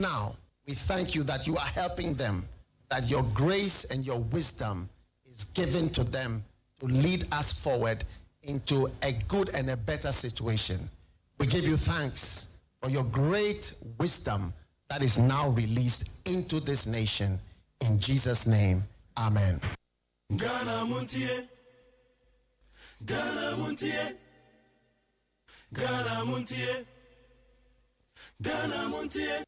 Now, we thank you that you are helping them, that your grace and your wisdom is given to them to lead us forward into a good and a better situation. We give you thanks for your great wisdom that is now released into this nation. In Jesus' name, amen. Ghana Montie, Ghana Montie, Ghana Montie, Ghana Montie.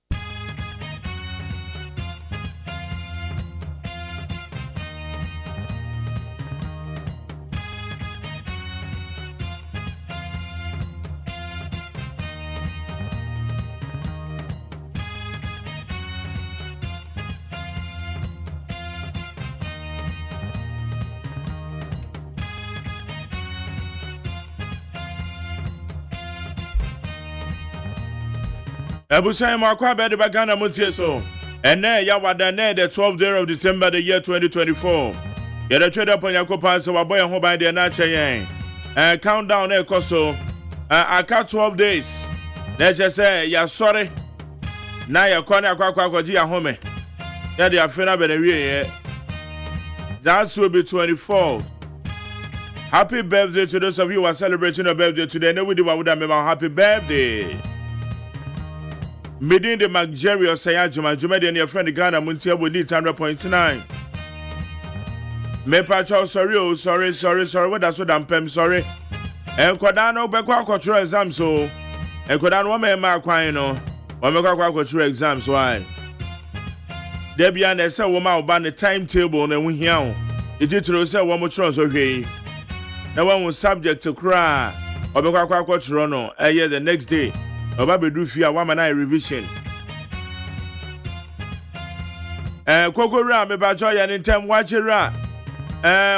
Ebusan makwa be de Ghana Montie so. Ene ya wadane the 12th day of December the year 2024. Ya the trade upon Yakopa so waboy ho ban de na cheyen. Countdown e koso. Aka 12 days. Na je say ya sorry. Na ya kone akwaji ya home. Ya de afena be na wie. That will be 24. Happy birthday to those of you who are celebrating your birthday today. No we do what happy birthday. Midin the McJerry OSEI AGYEMAN Jumedi and your friend Ghana Montie will need 100.9. Me pacho sorry. What that's what I'm pem sorry. And Kodano Bekwa Control exam so. And Kodano woman mark no. Or make Control exams why. Debian and say woman ban the timetable and we hear. It did to say one more chance okay. That one was subject to cry. Or Bekwa Control no. The next day. Oba do fear one man revision. Kokora me ba joy and time watch ra.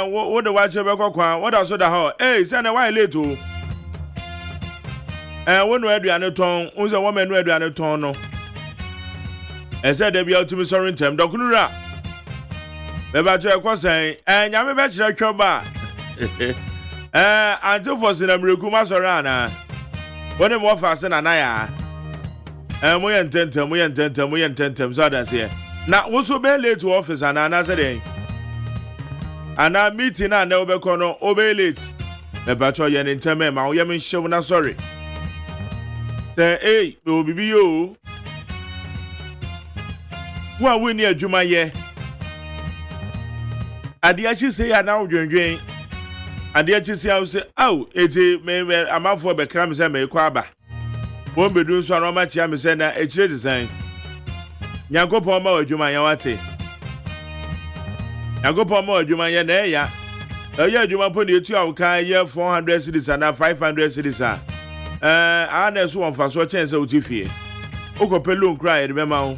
What the watch be kokwan. What also the how? Hey, say na why late o. When no aduane ton, unse woman no aduane ton no. Say dey be out to me sorry time. Dokunura. Me ba joy kwasan. Nyame be kire twoba. Anto for sinamreku ma sorry ana. When I'm off as an anaya, and we intentem, so that's here. Now, what's so bad late to office and another day? And I'm meeting and over corner, obey late. The battle yen in Teme, my Yemen show, not sorry. Say, hey, will be you. Well, we near Juma ye. I did say, I now drink. And the HC I say, oh, it's a man for the crams and make quaba. Won't be doing so much. I'm saying that it's saying, Yanko Pomo, Jumayawati. Yanko Pomo, Jumayanea. Oh, yeah, you want to put you to our year 400 cities and 500 cities. I know one for so chance of Tiffy. Oko Pelun cried, remember.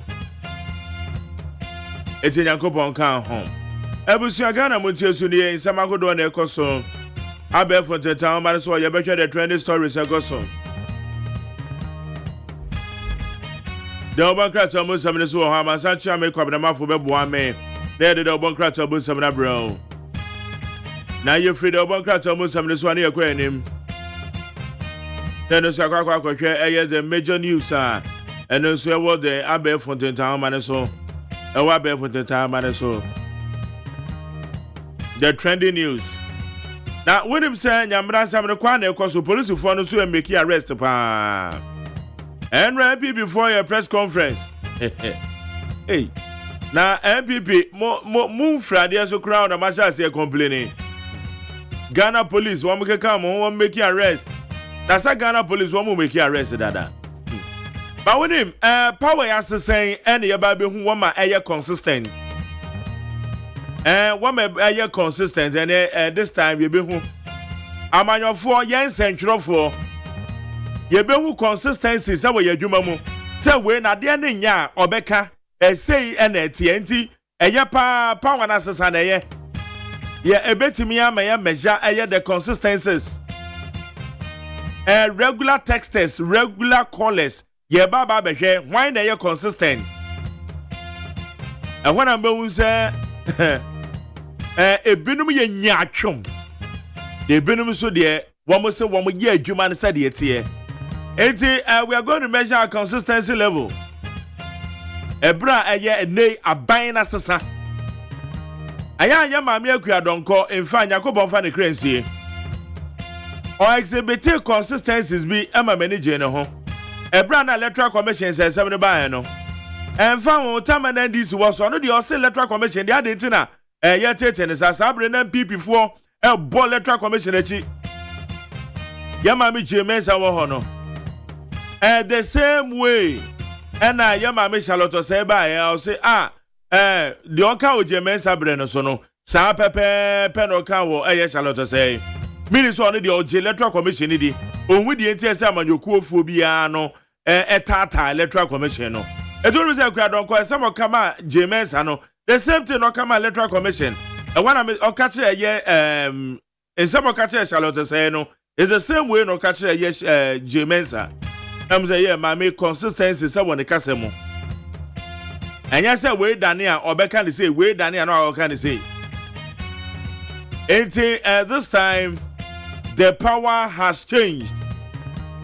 It's in Yanko Pon home. Ebusia Ghana Montie Sunie in Samagodo and Ecoson. I bet for the town, but so you better the trending stories I got some. The Obancrat almost some of the Hama Sancha make up the mouth for Bebuame. There the Obancrat almost some of the bro. Now you're free the Obancrat almost some of this one here, him. Then the Sakaka share the major news, and then so what the Abbey for the town, man, so. A Abbey for the town, man, so. The trending news. Now, when him say, Yamra Sam the Kwane, because the police will follow you and make you arrest. And MP before your press conference. Hey, now MPP, move Friday so crowd and Masha say complaining. Ghana police won't come, won't make you arrest. That's a Ghana police won't make you arrest, Dada. But with him, power as saying, any about who want my air consistent. One may consistent, and this time you be who. I'm on your 4 years central for. You be who consistency, so you do mamu. Say when at the end ya or Becca, say and TNT, a ya power assassin, a bet me, I may measure the consistencies. Regular texters, regular callers, ye baba behe, why they are consistent. And when I'm going to say, a binum ye nyachum. The binum so dear, one must say one more year, Juman said it here. We are going to measure our consistency level. ebra eye nei aban na sesa aya maame akua donko emfa Yakobon fa ne kransie or exhibit consistencies bi ema manage ne ho ebra na Electoral Commission say sem ne ba no emfa won tamana dis was no the Electoral Commission dey adenti na ye tete ne sa bre na PP fo e bo Electoral Commission achi ya maame Jemensa wo ho no the same way and ya maame Charlotte say ba ya say the oka o Jemensa bre no so no sa pepe no ka wo ye Charlotte say minister on the Electoral Commission di onwu di enti ese amanyoku ofuo bia no etata Electoral Commission no e don't say akura don ko some kama Jemensa no the same thing no kama Electoral Commission e wana me okatre ye some okatre Charlotte say no is the same way no okatre ye Jemensa am say yeah mama consistency say won kasemo enya say we dane a obeka dey say we dane a no obeka dey say until this time the power has changed.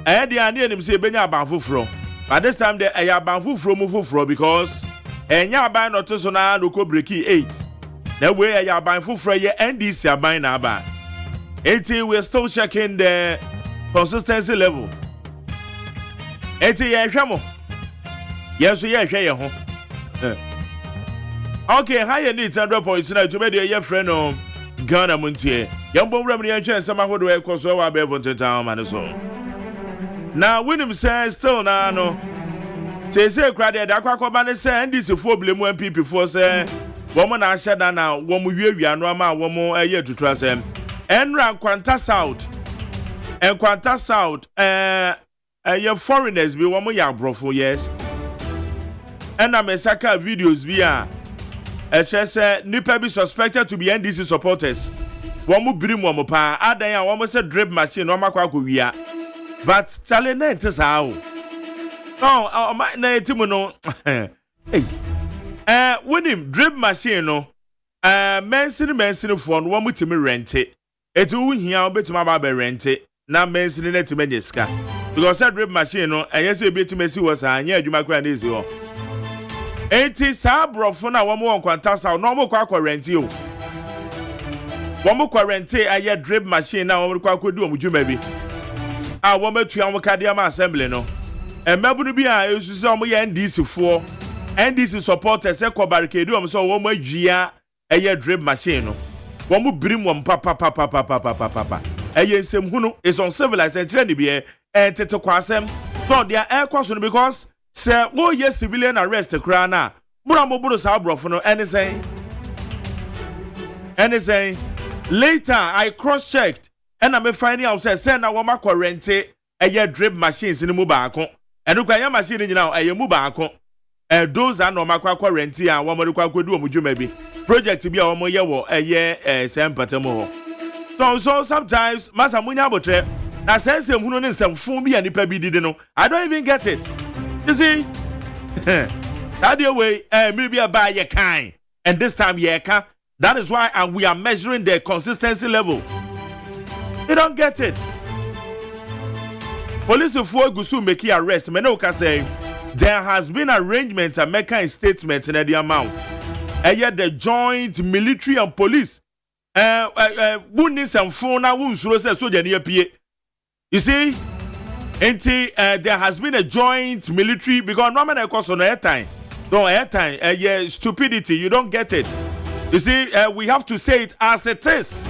And the idea say benya banfufro. But this time the banfufro mufufro because enya ban not so na no ko breaki 8. That way banfufro ye NDC ban na ba. Until we're still checking the consistency level. Until ye hwemo. Yes so ye hwe ye ho. Okay, higher needs 100 points now to be your friend on Ghana Montie. Yambo remedy and chance some who do a course over Beverton Town and so. Now, William says, still now, no. Say, cried at Aquaban say, and this is 4 blame when people for say, woman I said now, one we are normal, one more a year to trust them. And round Quanta South, and Quanta South, your foreigners be one more young bro for years. And I'm a Saka videos via a chess, Nipper be suspected to be NDC supporters. One more brim one more pa, Adaya almost a drip machine, no maquia. But Charlie Nent is how. No, my name Timono. Hey, when him drip machine, no, mention phone, one with me rent it. It's all here, I'll bet my baby rent it. Now mentioning it to Mediska. Because that drip machine, no, and yes, a bit to Messi was a near you, my grand is you. 80 sabro for now, one more on Quantasa, no more quack rent you. One more quarantine, I had drip machine now, what could do with you, maybe. I want to Kadiama assembly, no. And Mabunubia is to some NDC for NDC supporters, Echo barricade, so one more Gia, a year drip machine. One more brim one papa. A year same who is on civilized and trendy beer, and Teto Quasem. So they are air question because, sir, oh, yes, civilian arrest a crana. Buramobudo Sabrofono, anything. Later, I cross-checked, and I'm finding out that send our Mako rent a year drip machines in the Mubako, and look at your machine now, a Mubako. And those are no Mako renty and one more could do with you maybe. Project to be our Moyawo a year, Sam Patamo. So sometimes, Massa Munabotre, I send some who know some Fumi and Ipabi didn't know. I don't even get it. You see, that the way, maybe I buy your kind, and this time, yeah, that is why we are measuring their consistency level. They don't get it. Police of Gusu make arrest. Menoka say there has been arrangement to make a statement in the amount. And yet the joint military and police and phone you see, there has been a joint military because normally cost on airtime. No airtime, yeah, stupidity, you don't get it. You see, we have to say it as it is.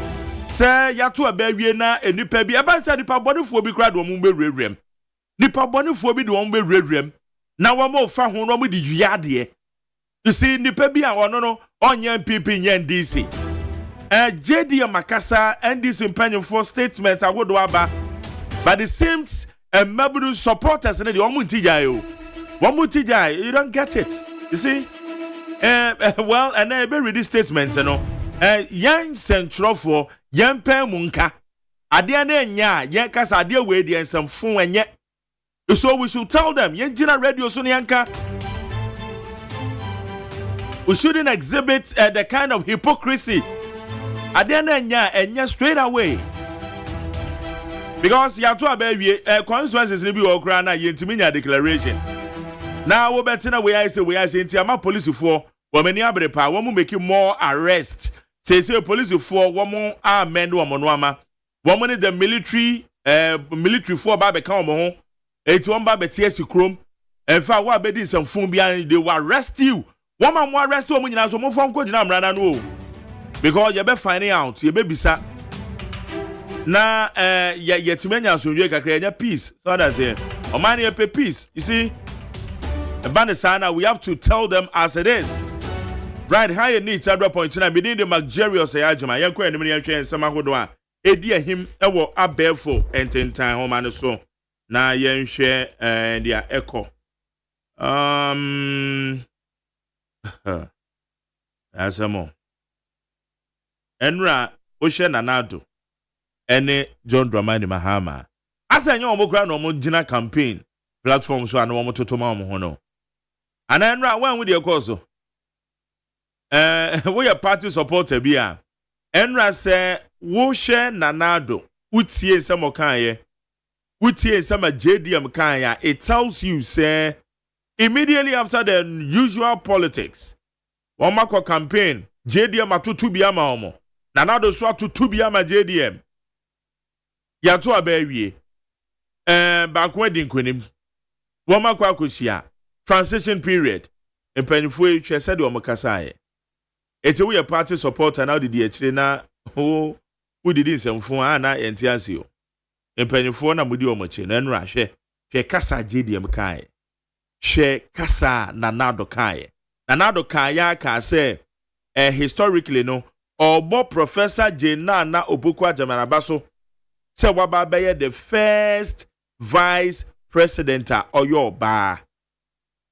Say, Yatu a baby na a nipa be about the pabonophobic crowd will move rem. Nipa bonophobic won't be rem. Now one more fan who know with the yardie. You see, Nipa be a no on young people in DC. JD Makasa and this impending for statements I would do about. But it seems a Mabudu supporters and the Omutijai. Wamutijai, you don't get it. You see? Well, and I read these statements, you know. Young central for young pen munka. Adiane nya, yankas adia way and some fun and yet. So we should tell them, young Gina Radio Sunianka. We shouldn't exhibit the kind of hypocrisy. Adiane nya and nya straight away. Because you have to baby consequences in the Ukraine, Yentiminia declaration. Now we better we I say nti ama police for women abre pa wo make more arrest. Say police for woman amend woman no ama. Woman the military for ba be kan omo ho. Eti won ba betie sikrom. Enfa wa be di nsɛmfo bia they will arrest you. Woman mo arrest wo nyina so mo fon ko gina mrana no. Because you be finding out, you be bisa. Na yetimenya asonwe kakra nya peace. So that's it. Omani pay peace. You see? Bandisana, we have to tell them as it is. Right, higher needs at point tonight. Within the luxurious Agyeman, Yanko and Minian Train, Samahodoa, Edia him, Ewo, a bareful, and 10 time home and so. Na yen share and their echo. That's a more. Enra, Oshe Nanado, Ene John Dramani Mahama. As I know, Mokra no Jina campaign platforms so I know to Tomam Hono. And Enra, when with your cause? We are party supporter bia. Enra say, Woshe Nanado, Utie Samokaye, Utie Sama JDM Kaya. It tells you, say, immediately after the usual politics, Wamako campaign, JDM atu tubiama omo. Nanado so atu tubiama JDM. Yato abewie. Backwarding kwenim. Wamako akosia. Transition period. Empanifo etwe said wo makasaye. Eti we party supporter now did the na who did nsɛmfo na enti ase o. Empanifo na mudi omoche na nra hwe kasa JDM kai. Hwe kasa Nanado kai. Nanado kaya ka say historically no Obo Professor Jena na Obuku Agyemang Abaso say waba be the first vice president or your bar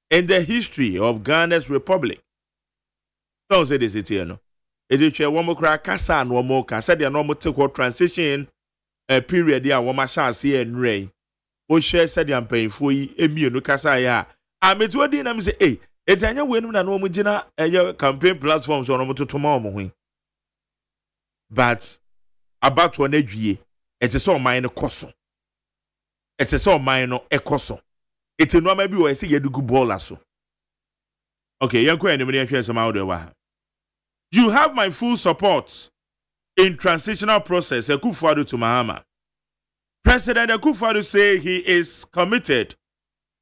in the history of Ghana's republic. Don't say this here no. Is it one more crack kasa and one more kasa the normal take transition period there one masha see and ray. O share said I'm paying for emi no kasa ya. I'm it what am say hey it's anya we no na no mugina campaign platforms on no to tomorrow mo. But about one edwie, it is all mine koso. It is all mine ekoso. It is no maybe we say you do good ball aso. Okay, yanko enemy share some out there. You have my full support in transitional process. Akufo-Addo to Mahama. President Akufo-Addo say he is committed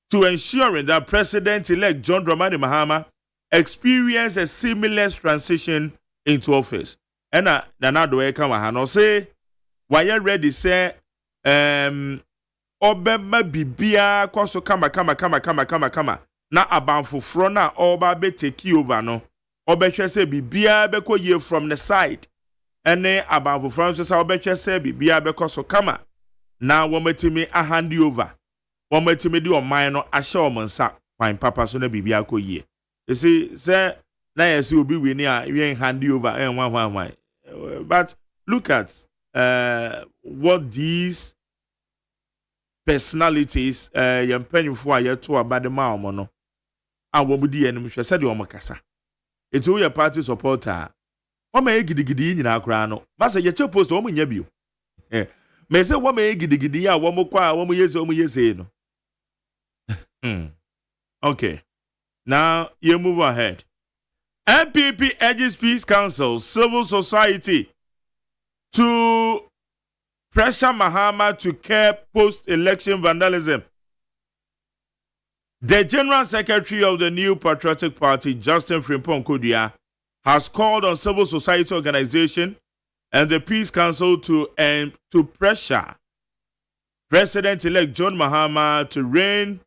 to ensuring that President-elect John Dramani Mahama experience a seamless transition into office. And Nanado Eka say, why you ready say, Obema bibia kwaso kama. Na abanfo fro na oba be take over no. Obehwe say bibia be ko ye from the side. Ene abanfo fro say obehwe say bibia be kwaso kama. Na wometimi a hand over. Wometimi di oman no ahye omonsa kwan papa so na bibia ko ye. You see, say na yesi obi we ni a we hand over one. But look at what these personalities yempanifo a yeto abadema omo no a womudi enim hwe said o makasa eto we party supporter o ma egidi nyina akra no masa ye post o munya bio me say wo ma egidi a wo mokwa wo yese no okay, now you move ahead. MPP urges Peace Council, civil society to pressure Mahama to curb post-election vandalism. The General Secretary of the New Patriotic Party, Justin Frimpong Kodia, has called on civil society organization and the Peace Council to pressure President-elect John Mahama to rein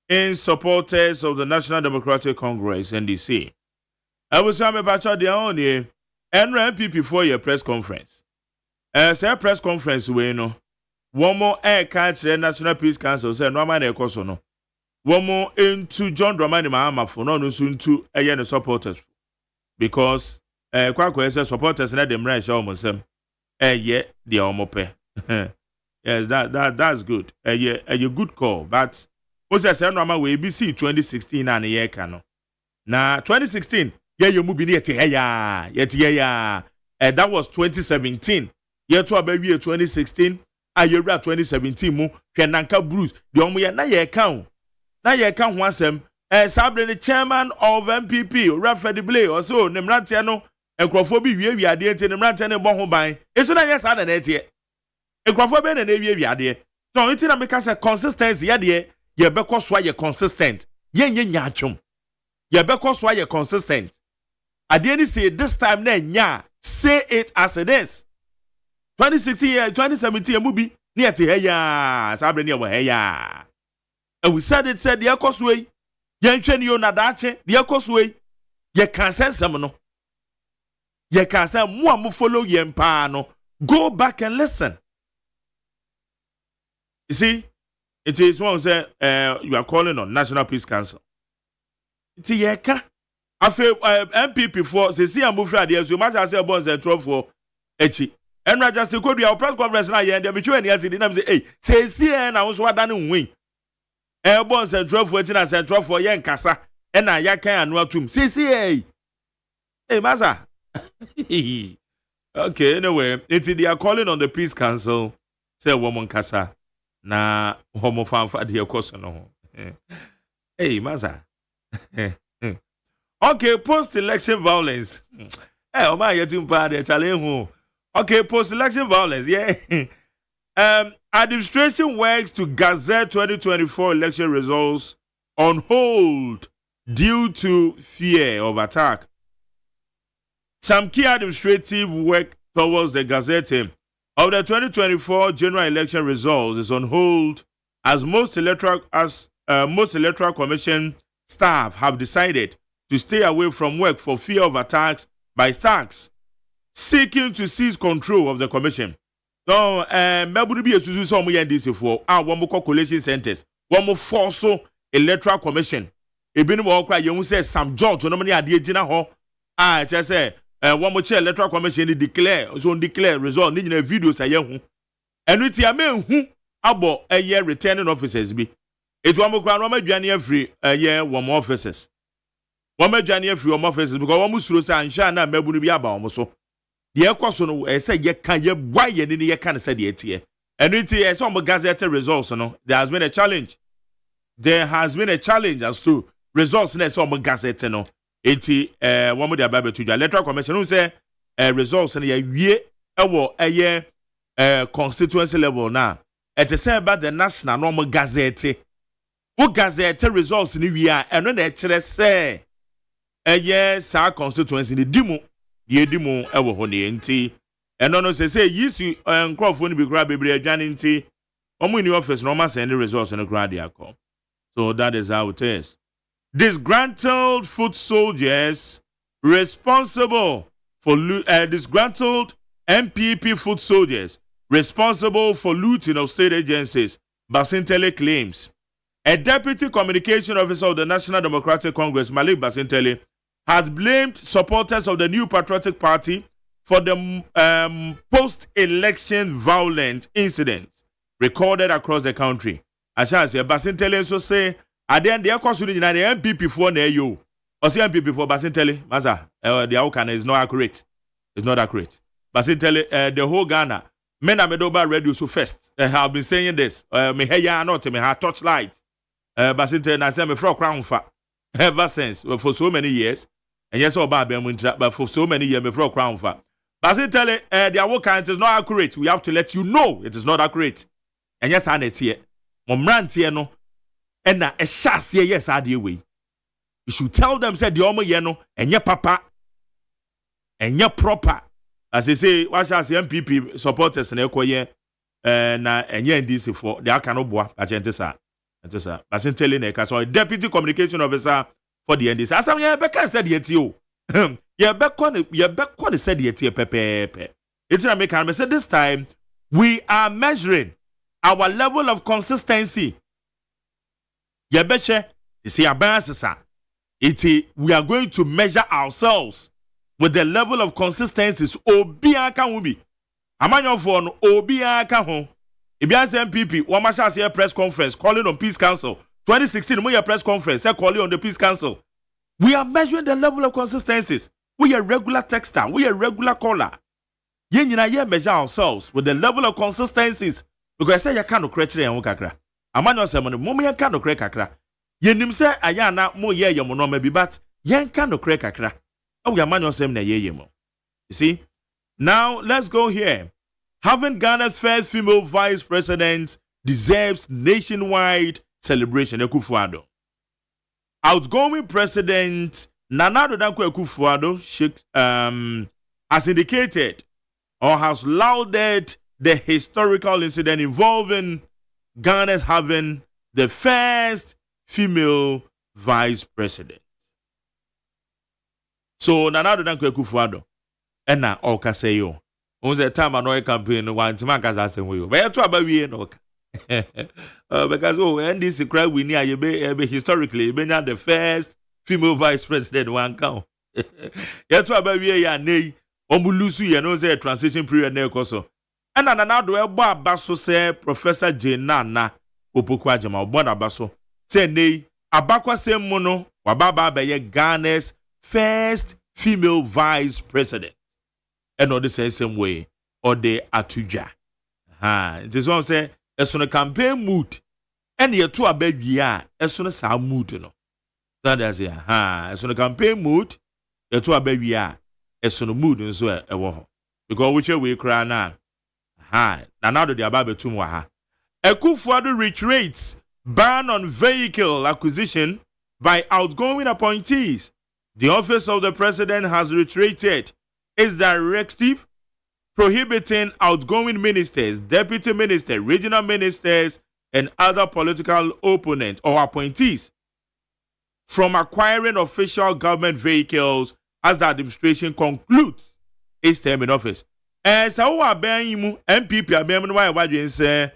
in supporters of the National Democratic Congress, NDC. I was saying about the only NPP for your press conference. Say press conference we no. One more air catch the National Peace Council say no man ekoso no. One more into John Dramani Mahama for no soon to the supporters because kwakwa say supporters na dem right show mosem. Yeah, they are mope. Yes, that's good. A good call, but Ose say no ma we BC 2016 and year kano. Na 2016 yeah you move yet yeah. That was 2017. Year to abawie 2016 ayewra 2017 mu hwenanka Bruce the omo ye na ye kan na ye ka ho asem sabre the chairman of MPP Rafael Blay or so ne mrantia no enkrofo bi wie ade enti ne mrantia ne bo ho ban eso na yes ada na etie enkrofo be na wie ade so enti na make say consistency ye de ye beko so ye consistent ye nya atwom ye beko so ye consistent ade ni say this time na nya say it as it is 2016 2017 mu bi na ye te heya sabre ne ye heya and we said the ekoswe ye nhwe ni yo na daache the ekoswe ye kan sensem no ye kan say mo am follow ye mpa no go back and listen. You see, it is one say you are calling on National Peace Council. It's ye ka afi MPP for say see am fura there so much as say bon say 12 for echi and I just go do press conference na ye dem me twe na say say see na wo so wada ne win bon say 12 for echi na say 12 for ye nkasa e na ya kan anu atum see hey masa okay anyway they are calling on the Peace Council say woman kasa na homo fanfa de ekoso no hey masa okay post election violence o ma yetim pa de chale hu okay post election violence yeah administration works to gazette 2024 election results on hold due to fear of attack. Some key administrative work towards the gazetting of the 2024 general election results is on hold as most electoral commission staff have decided to stay away from work for fear of attacks by thugs seeking to seize control of the commission. So, maybe be a susu so mo yandisi for one more collation centers, one more force electoral commission. Ebinim wo kwa yemu say Sam George no mani ade gina ho just say one more chair electoral commission declare result ni nyina videos aye hu enu ti ame hu abo eye returning officers bi etu am kwa no madwane afri eye wom officers wom madwane afri wom officers because wom suro say ansha na mabu no bi aba wom so de ekoso no say ye kan ye bwa ye ni ye kan say de etie enu ti say wom gazette results no there has been a challenge as to results na say wom gazette no enti one of the ababe to the electoral commission who say results na ye wie ewo eye constituency level na it is say about the national normal gazette wo gazette results ni wie a eno na kire say eye sa constituency ni dimu ewo ho ne enti eno no say yisi nkrofo ni bi kra bebre adwane enti omo ni office no ma send the results no kra dia come. So that is how it is. Disgruntled foot soldiers responsible for disgruntled MPP foot soldiers responsible for looting of state agencies, Basintele claims. A deputy communication officer of the National Democratic Congress, Malik Basintele, has blamed supporters of the New Patriotic Party for the post-election violent incidents recorded across the country. Ashansi Basintele so say at the end the course the MPP for na yo or say MPP for Basintele masa the outcome is not accurate. It's not accurate. Basintele the whole Ghana men are medoba radio so first have been saying this me heya not me ha torchlight Basintele na say me fro crown fa ever since for so many years and yes oba be but for so many years me fro crown fa Basintele the outcome is not accurate. We have to let you know it is not accurate. And yes I net here Momrantie no ena e hyase yes ade we you should tell them say the omo ye no enye papa enye proper as they say what shall MPP supporters na ekoye na enye NDC for they aka no boa agentesa entesa Basintele na ka so deputy communication officer for the NDC asam ye be kan say the eti o ye be ko ne say the eti pepepe it's na make am say this time we are measuring our level of consistency. Yebeche, you see, we are going to measure ourselves with the level of consistency. Obiaka wubi. Amanyo for Obiaka home. Ibianse MPP, Wamasha say press conference calling on Peace Council. 2016, we press conference calling on the Peace Council. We are measuring the level of consistencies. We are regular texter. We are regular caller. Ye measure ourselves with the level of consistencies. Because I say you can't create and kakra. Amano say money, mummy can't create kakra. Yenim se ayana mo ye yemo no ma bi but yen ka no kre kakra. O ya man yosem na ye yemo. You see? Now let's go here. Having Ghana's first female vice president deserves nationwide celebration. Akufo-Addo. Outgoing president Nana Addo Dankwa Akufo-Addo has indicated or has lauded the historical incident involving Ghana's having the first female vice president. So Nana Addo Dankwa Akufo-Addo ena oka say yo. Once time anoy campaign one time kasa say we. But to abawie no. Because and this crowd we near you be historically be the first female vice president one count. Ya to abawie ya nei omulusu ye no say transition period na ekoso. And Nana Addo ebo abaso say Professor Jenana Opoku Agyeman obo na abaso say nei abakwa say mu no wababa be ye Ghana's first female vice president. And all the same way, or the atuja. It is one say, as on a campaign mood, and the two are baby, as soon as our mood, you know. That is it, as on a campaign mood, the two are baby, as on a mood, and so a war. Because which way cry now, now the above two more. Akufo-Addo reiterates ban on vehicle acquisition by outgoing appointees. The office of the president has reiterated its directive prohibiting outgoing ministers, deputy ministers, regional ministers, and other political opponents or appointees from acquiring official government vehicles as the administration concludes its term in office. So abayimu MPP abayimu why wadwen say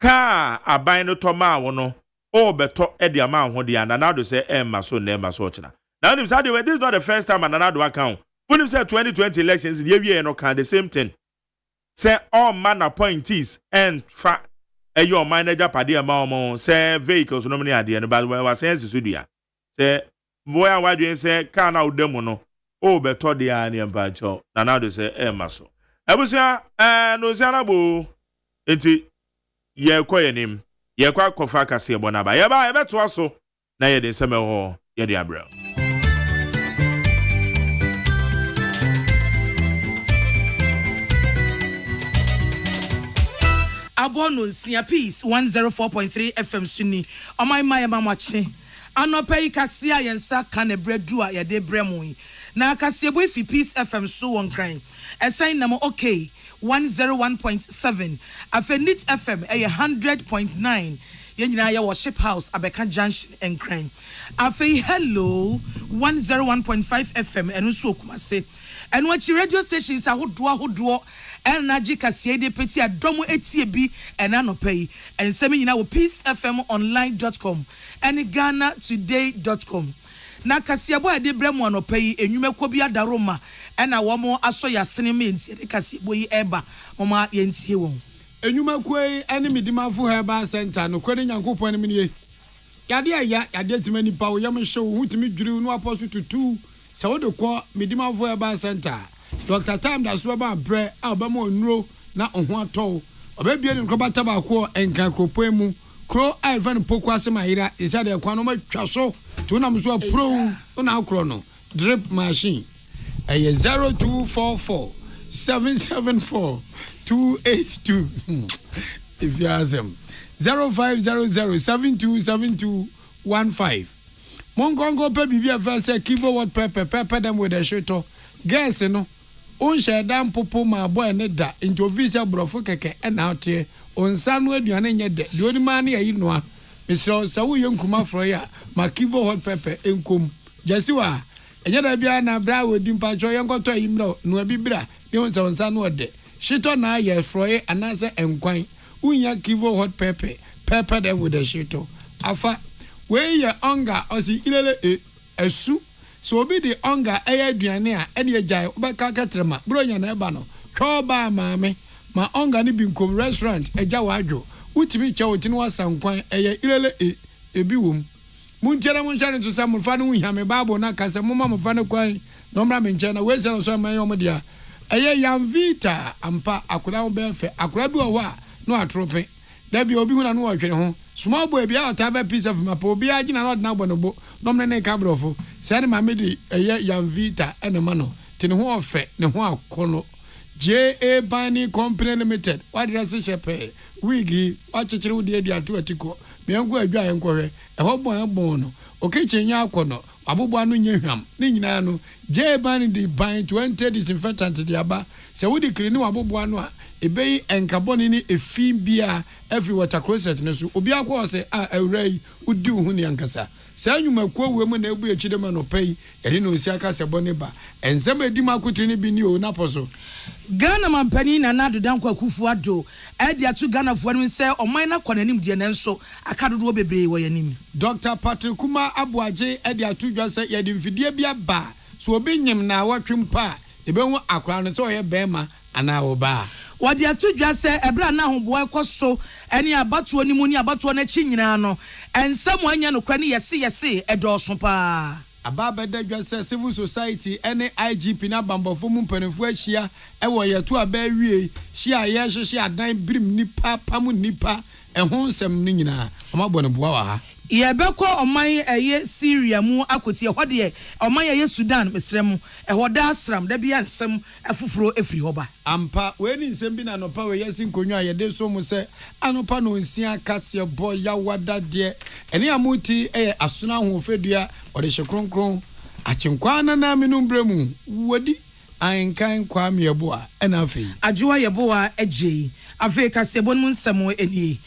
car abayin no toma wono o beto e de ama ho de Nana Addo say emma so na emma so china. Now this is not the first time Nana Addo account. When you say 2020 elections, you no can the same thing. Say all man appointees and fa your manager padi amount say vehicles no many idea but when was saying studio. Say boy why do you say can out them no oh better the ani embacho Nana Addo say maso. Ebusia no zanabo enti ye koyenim ye kwa kofa kase bonaba ye ba beto aso na ye de nseme ho ye de abra. Abono Sia Peace 104.3 FM Suni. Omai maya mamache. Anope kasia yensa kane bredua ya de bremui. Na kasia boy fi Peace FM so one crying. Assign namo okay 101.7. Afenit FM 100.9. Yenina ya worship house Abeka Junction and crime. Afe hello 101.5 FM and so kumase. And what your radio stations are who energy kasie de peti adomo etie bi enanopai and semi na wo peacefmonline.com and GhanaToday.com na kasie boy de bremu anopai enwuma ko bi adaroma na wo mo aso ya sinema entie de kasie boy eba mama yentie won enwuma ko ene midimafo heba center no kwani nyankopon ne ye yade timani pa wo yam show hutimi dwiru no aposo tutu se wo de ko midimafo heba center Dr. Time that's Baba Bre, Albamo Nro, na Onwa Tow, Obebia and Krobata Bako and Kakropemu, Crow Ivan Pokwasamaira, is at the Quanoma Chasso, Tunamso Pro, on our chrono, drip machine. A 0244 774 282. If you ask them 0500 727215. Mongongo Pebby first say Kivo what pepper them with a shooter. Guess no. Unshare dam popo ma boy ne da into visa brofo keke and out here on sanwe duane nye de the only man here you know Mr. Sawu Yonkuma Froya Makivo hot pepper enkum Jesiwa enye da bia na bra wodi mpa cho yenko to yimro no bibra ne on sanwe de shito na ye froye anase enkwan unya kivo hot pepper them with the shito afa we ye onga osi ilele esu so be the hunger aduane a ene agyae obeka katrema bronya na eba no twoba maame ma hunger ni binkom restaurant agya wadwo utimi che wotini wasankwan ilele ebi wom munjere to sam fa no hia me babo na kase mama mo fa no kwan no mra me nche na we se no so man yom dia yam vita ampa akura wo be fe akura bi wo a no atrope there be obi huna no watwe ho small boy bia otaba piece of map obi agina no na bonobo nomne ne kabrofo say ma me di yan vita enema no tene ho ofe ne ho akono JA Bani Company Limited what did I say shepe wigi achechire wo de atu atiko me enko adwa enko hwe eho bon no okechenya akono abobo anu nyehwam ne nyina no JA Bani di ban 20 disinfectant di aba se wo di clean abobo anu a ebei enkaboni ni efin bia every water closet no so obi akwa se awrai udi hu ne ankasa sa nyuma kwa wemu na ebu echide ma no pay eri no si aka se bone ba ensem edi makotri ni bi ni o na poso Ghana mampani na nado dan kwa kufu ado edi atu Ghana fo no se oman na kwa nanim de nenso akadodo bebre wo yanim Dr. Patrick Kuma Abuaje edi atu dwa se yedi mfidie bia ba so obi nyim na watwempa ebe hu akra no se oye bema ana wo ba wadi atudwa se ebra na hobo ekoso eni abatuo ni mu ni abatuo na chi nyina no ensam anya no kwa ni yese edoso pa ababa dadwa se civil society ene IGP na bambofo mu mpanefo ahia ewo yeto abawie hia ye hye adan brim nipa pam nipa ehon nsem ni nyina amabɔ ne boa wa ha yebeko oman eye Syria mu akoti ehode oman eye Sudan mesrem ehoda asram da bia nsem afufuro efri hoba ampa we ni nsem bi na nopa we yesin konwa yede so mu se anopa no nsia kase boy ya wada de ene amuti asona ahofedua ode hye achenkwa na menum bremu wodi ankan kwa meyebo a ena afei ajuwa yebo a agye afei kase bon mu nsem eni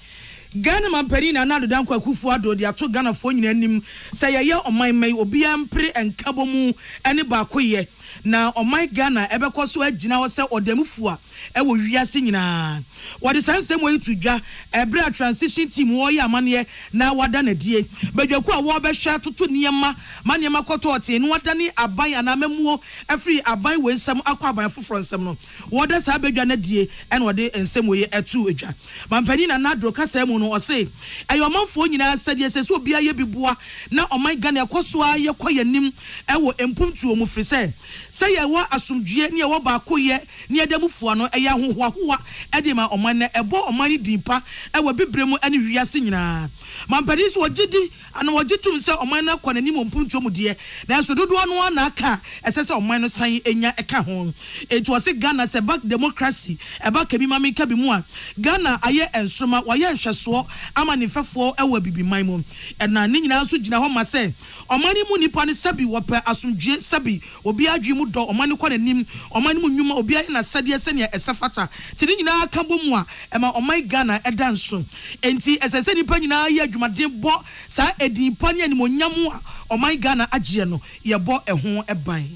Ghana mampani na nado dan kwa kufu ado de ato Ghana fo nyina nim se ye oman mai obi ampre enkabo mu ene ba koye na oman Ghana ebekọ so agina ho se odamufu a ewo wiase nyina wode sansem wo itudwa ebra transition team wo ye amane na wada na die badwaku a wo behwa toto niema maniema koto ote no wada ni aban anamamuo afri aban we nsam akwa aban foforo nsam no wode sa badwa na die ene wode nsem wo ye etu edwa mampani na nado kasa mu no ose ayomanfo nyina sadie se so bia ye biboa na oman Ghana ekoso a ye koyanim ewo empumtuo mu frise se ye wo asomdue ne ye wo ba koye ne adamufu no eye ahohoahoa edema oman na ebo oman dimpa ewo bibremu ane wiase nyina mampani so wogidi ana wogitum se oman na kwa nanim empumtuo mu de na so dodo no na aka esese oman no san enya eka ho etu wose Ghana se back democracy eba kabi mami kabi mu a Ghana aye ensroma waye nhweso ama ne fefo ewa bibiman mu na ne nyina so gina ho ma se omani mu nipa ne sabi wope asomdue sabi obi adwi mu do omani kwa nanim omani mu nwuma obi na sade se ne esafata ti ne nyina aka bomu a ema omai Ghana edanso enti esese nipa nyina ye adwumaden bo sa edimpa ne animonyamu a omai Ghana agye no ye bo eho eban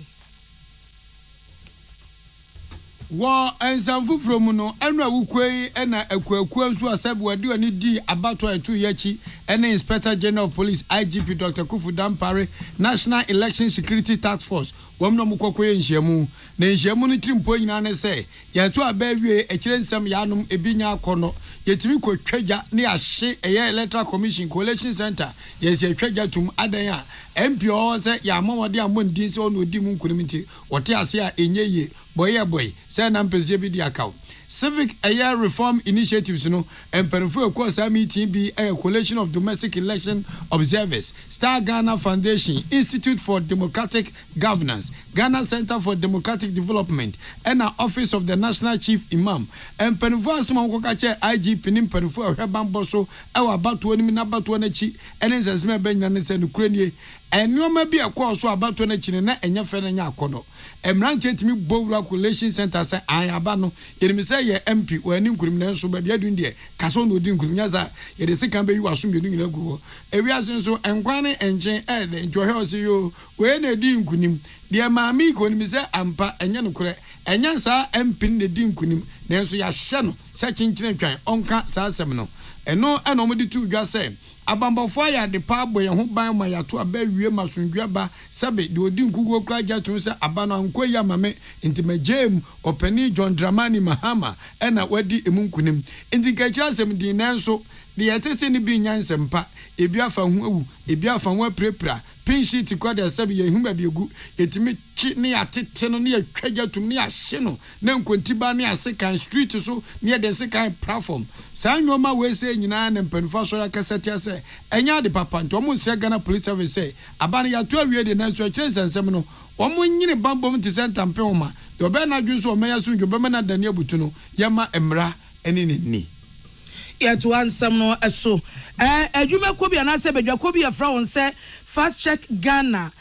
wo ensamfu from no enu awukwei ena akuaku nso asabi wadi oni di abato etu yachi ena Inspector General of Police IGP Dr. Kufu Dampare National Election Security Task Force womno mukokoye nhyiamu na nhyiamu no trimpo nyina ne se yeto abawie ekire nsam yanom ebinya akono yetimi kotwaja ne ahye eye Electoral Commission Collating Center yesi atwaja tum adan a MPO se ya amawade amondin se ono di mu nkunimti wote ase a enyeye boy say na mpeze bi di account civic area reform initiatives no emperifo ekosa meeting bi a coalition of domestic election observers Star Ghana Foundation Institute for Democratic Governance Ghana Center for Democratic Development and Office of the National Chief Imam emperifo asema ko kache IGP ni emperifo ahwebambo so ewa bato ni na bato na chi ene nseseme benya ne se no kuranie enoma bi ekoso abato na chi na enya fe na nya akono emranche timi bowra coalition center say ayaba no yerimi say ye MP wani nkurim na nso ba bia dun de kaso no di nkurim nyaza ye de sika be yiwa so mbienu nyina gugo ewi asenso enkwane enchen de njohe osi yo we na di nkunim de maami ko ni say ampa enya no kure enya sa MP ne di nkunim na nso ya hye no sa chinchine twan onka sa asem no eno eno mo di tu dwa say abambofo ya de paabo ye ho ban ma ya to abawie masundua ba sabe de odi nkugo kra gyato se abano ankoya mame intimajem openi John Dramani Mahama ena wadi emunkunim intikachira sem din nanso the atete ni bi nyansempa ebi afa ho awu ebi afa ho aprepra pin sheet kwa de sabi ye huma biegu etimi chi ne atete no ne atwaja tum ne ahye no na nkontiba ne asekan street so ne de sekan platform saa nyoma we se nyina ne mpanfo so akasati se enya de papa nto mo se Ghana police service say abane ya to awie de na so kyensensem no omo nyine bambom ti center mpema do be na dwun so omeya so ndwo be na dane abutu no yema emra eni ni yet one some no so adwuma ko bia na se bedwa ko bia fra won se fast check Ghana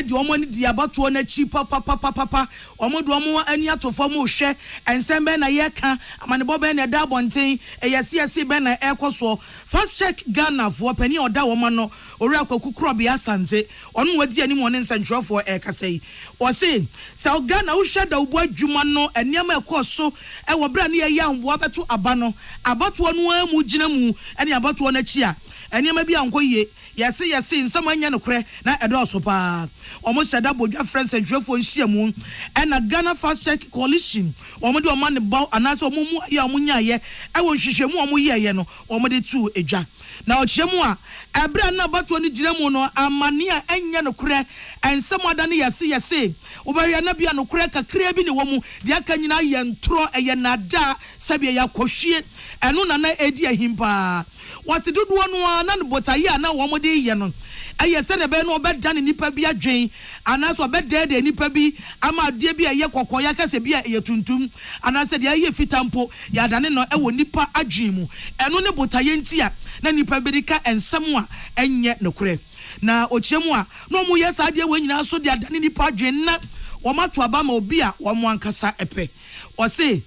di omo ni di abato na chi papa omo do omo ani atofo mo hwe ensem be na ye ka amanebo be na da bonten yesi be na ekoso fast check Ghana for pani oda woman no ori akwaku krobe asante onu wadi ani mo ne nsantwofo ekasai o se Ghana wo hwe da ubo adwuma no eniam ekoso wo bra na ye ahombo beto aba no abato no amu gina mu ani abato na chi a eniam bi ankoye yesi nsam anya no kre na edo pa almost said that bodwa friends and drefo nhyiamu and a Ghana fast check coalition omo de omo ne ba anaso omo mu ya omo nya ye e wo nhyiamu omo ye no omo de tu edwa na ochiamu a ebra na bato ni giramu no amane a enya no kre ensam ada ne yesi obari na bia no kre kakra bi ne wo mu de aka nyina ye ntro eye nada sabia ya kohwie eno na na edi ahimpa wasi dodo no na ne botaye na wo mo de ye no aye se ne be no obeda ne nipa bi adwen anaso obeda de nipa bi ama de bi aye kokon ya kase bi aye tuntum anase de aye fitampo ya dane no e wo nipa adwen mu eno ne botaye ntia na nipa bi ka ensam a enye nokure na ochiemu a no mu yesa de we nyina so de adane nipa adwen na wo mato aba ma obi a wo mo ankasa epe o se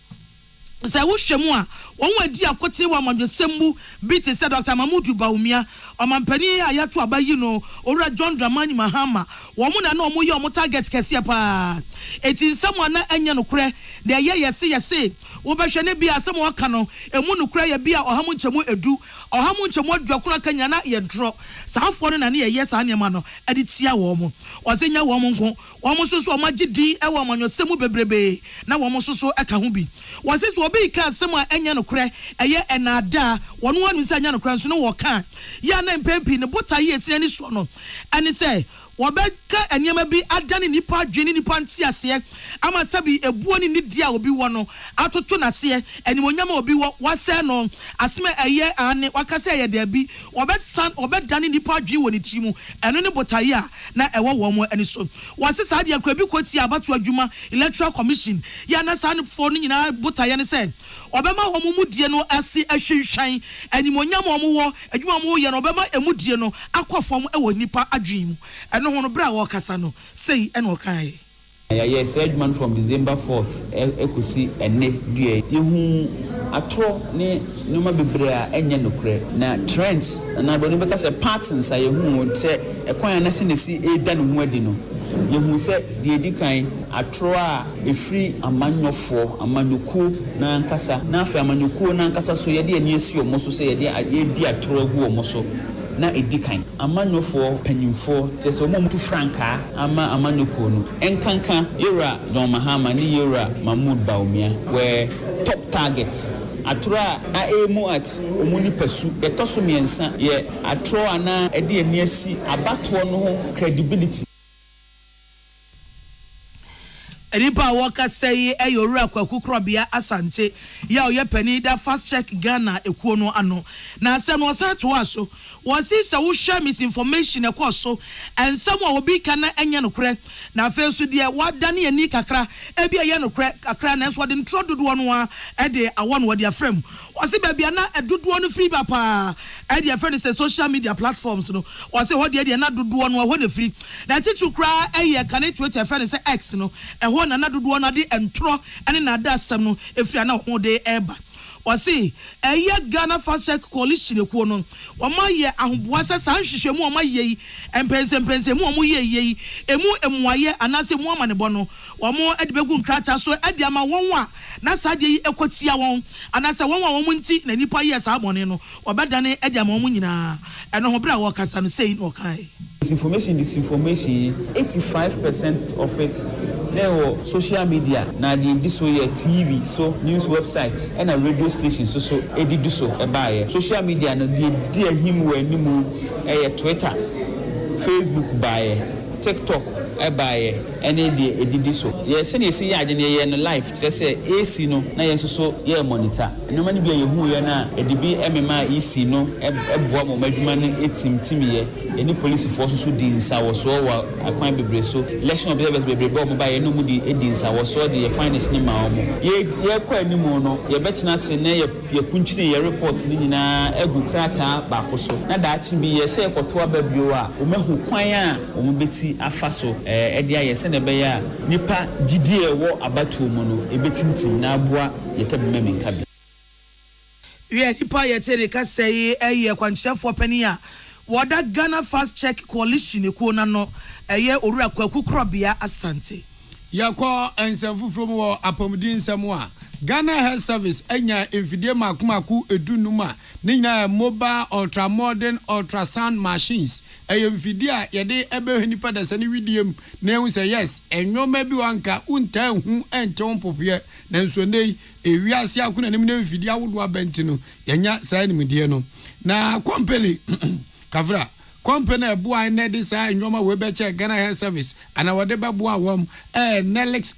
wo hwemu a won wadi akote wa manjosembu biti se Dr. Mamudu Baumia omampani ayato abayi no ora John Dramani Mahama wo mu na na omo ye omo target kese pa eti nsam ana anya no kure de ye yese wo behwe ne bia asem wo ka no emu no kure ye bia ohamu nchemu edu ohamu nchemu adwakuna kanya na ye dro saafo no na ne ye sa anema no ade tia wo mo osenya wo mo nko wo mo soso omagidi e wo manyosemu bebrebe na wo mo soso eka ho bi wo se so obi ka asem a anya no kure eye enada wono wanu se anya no kure so no wo ka ya na mpempi ne botaye esire ni so no ani se wabeka eniema bi adane nipa adwene nipa ntiase ama sabi ebuo ni nidia obi wo no atoto nase enimonyama obi wo wase no aseme eye ane wakase eye da bi obesan obedane nipa adwene wo ni timu eno ne botaye a na ewo wo mo ani so wase sa de akwa bi kwoti abato adwuma Electoral Commission ya na san fo no nyina botaye ne se obema wo mu die no ase ahwehwan enimonyama wo wo adwuma mo ye no obema emudie no akofom ewo nipa adwene mu eno hono bra wo kasa no sei eno kai yes Edman from December 4th ekusi ene due yehu atro ne noma bebrea enye nokre na trends na boni beka se patterns ayehu se ekwan na sinesi eda no hu adi no yehu se de edikan atro a efri amanyofo amanyoku na nkasa na afa amanyoku na nkasa so ye de eni esi omo so se ye de edi atro agu omo so na edikan amanyofo panyimfo tese omo mutu franka ama amanyoko no enkanka yera Don Mahama ni yera Mahmoud Baumia were top targets atura emu at omuni pasu etoso miensa ye atro ana ede ani asi abato no ho credibility Enipa waka say eyora kwaku krobia asante ya oye pani da fast check Ghana ekuo no ano na se no san to aso wasi se wo share misinformation ekoso ensam a obi kana enya no kre na fe so de wadane ani kakra e bia ye no kre kakra na so de ntro dodo no a e de awon wo de afrem wasi bia na edodo no free papa e de afrem se social media platforms no wasi ho de na dodo no ho na free na tichu kra eye kana Twitter friend se X no e na na dodo na de entro ene na da asem no efia na ho de eba wasi eye Ghana fast check coalition ekuo no omaye ahoboasa san hwehwemu omaye empense mu omoye emu emuaye anase mu amanebo no omo edibegu nkrata so edi ama won a na sade yi ekotia won anase won a won nti na nipa ye sa abone no obedane edi ama won nyina eno ho bra wo kasa no sei no kai Disinformation, 85% of it there were social media. Now this way TV, so news websites and a radio station. So edit do so buy social media. No, dear him were Twitter, Facebook buy TikTok. Buy any day edit so. Yes, and you see, I didn't in life. Just say AC no. Now you so monitor. No money be who you na. EDB MMA EC no. Boa mo medumane team here. Any police force so dinsa was so akwan bebre so. Election observers bebre bo buy no mu di dinsa was so the finance ni ma omo. Ye kwa animu no. Ye betena se na ye kunchine ye report ni nyina egu krata ba so. Na da chi bi ye say ekoto ababio a o mehu kwan a o mo beti afa so. Edia yese ne be ya nipa gidi ewo abatu mu no ebetintim na aboa yekabema minkabi we nipa yete ka say eye kwanchefo pani a woda Ghana Fast Check Coalition ko na no eye orura kwaku krobia asante yakọ ensemfu from wo apomdin nsemu a Ghana Health Service enya enfidie makumaku edunuma ninya mobile ultramodern ultrasound machines enfidie a yede ebe nipa da sane widiem na ehu say yes enwoma bi wanka unta hu entew popie na nso nei ewiase akuna nim na enfidie awodo abenti no yenya sai nimdie no na company kavra company boy na this enwoma we be check Ghana Health Service ana wode be boa wom Nelix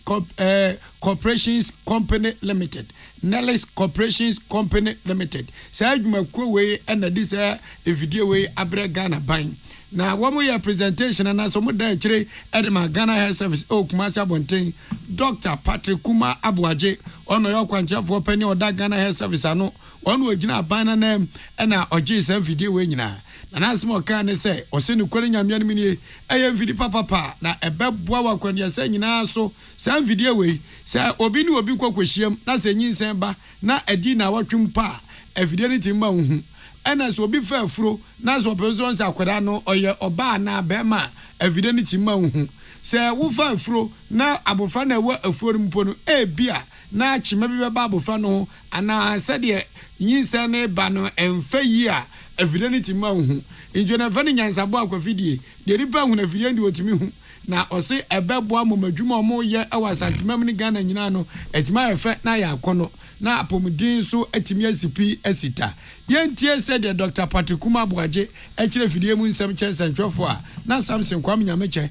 Corporations Company Limited. Nelix Corporations Company Limited. Say adwumakuo we na this video we abre Ghana ban. Na womo ya presentation na so mo dan kire edema Ghana Health Service o Kumasi Abonten Dr. Patrick Kuma Abuaje ono yo kwanchafo pani oda Ghana Health Service ano ono ogina ban na nam na oji sem video we nyina na asmo ka ne say osenu kwere nyamya ne mini eye video papa na ebeboa wa kwanya say nyina so sem video we say obi ni obi kwakwohiem na say nyinsen ba na edi na watwem pa e video ni timma hu ena so obi fa afuro na so person say akwada no oye oba na bema e video ni timma hu say wo fa afuro na abofra na ewa afuro mpo no e bia na chima bi ba abofra no ana sade nyinsen ne ba no emfa yi a evidence ma hu injona vani nyansabo akwafidie de ripa hu na fidie ndi otimi hu na ose ebebo amomadwuma omo ye awasantemam ni Ghana nyina no etima efe na ya akono na apomudin so etimi asipi asita yentie said the Dr. Patrick Kuma Abuaje ekire fidie mu nsem chensentwefo a na Samson kwam nyameche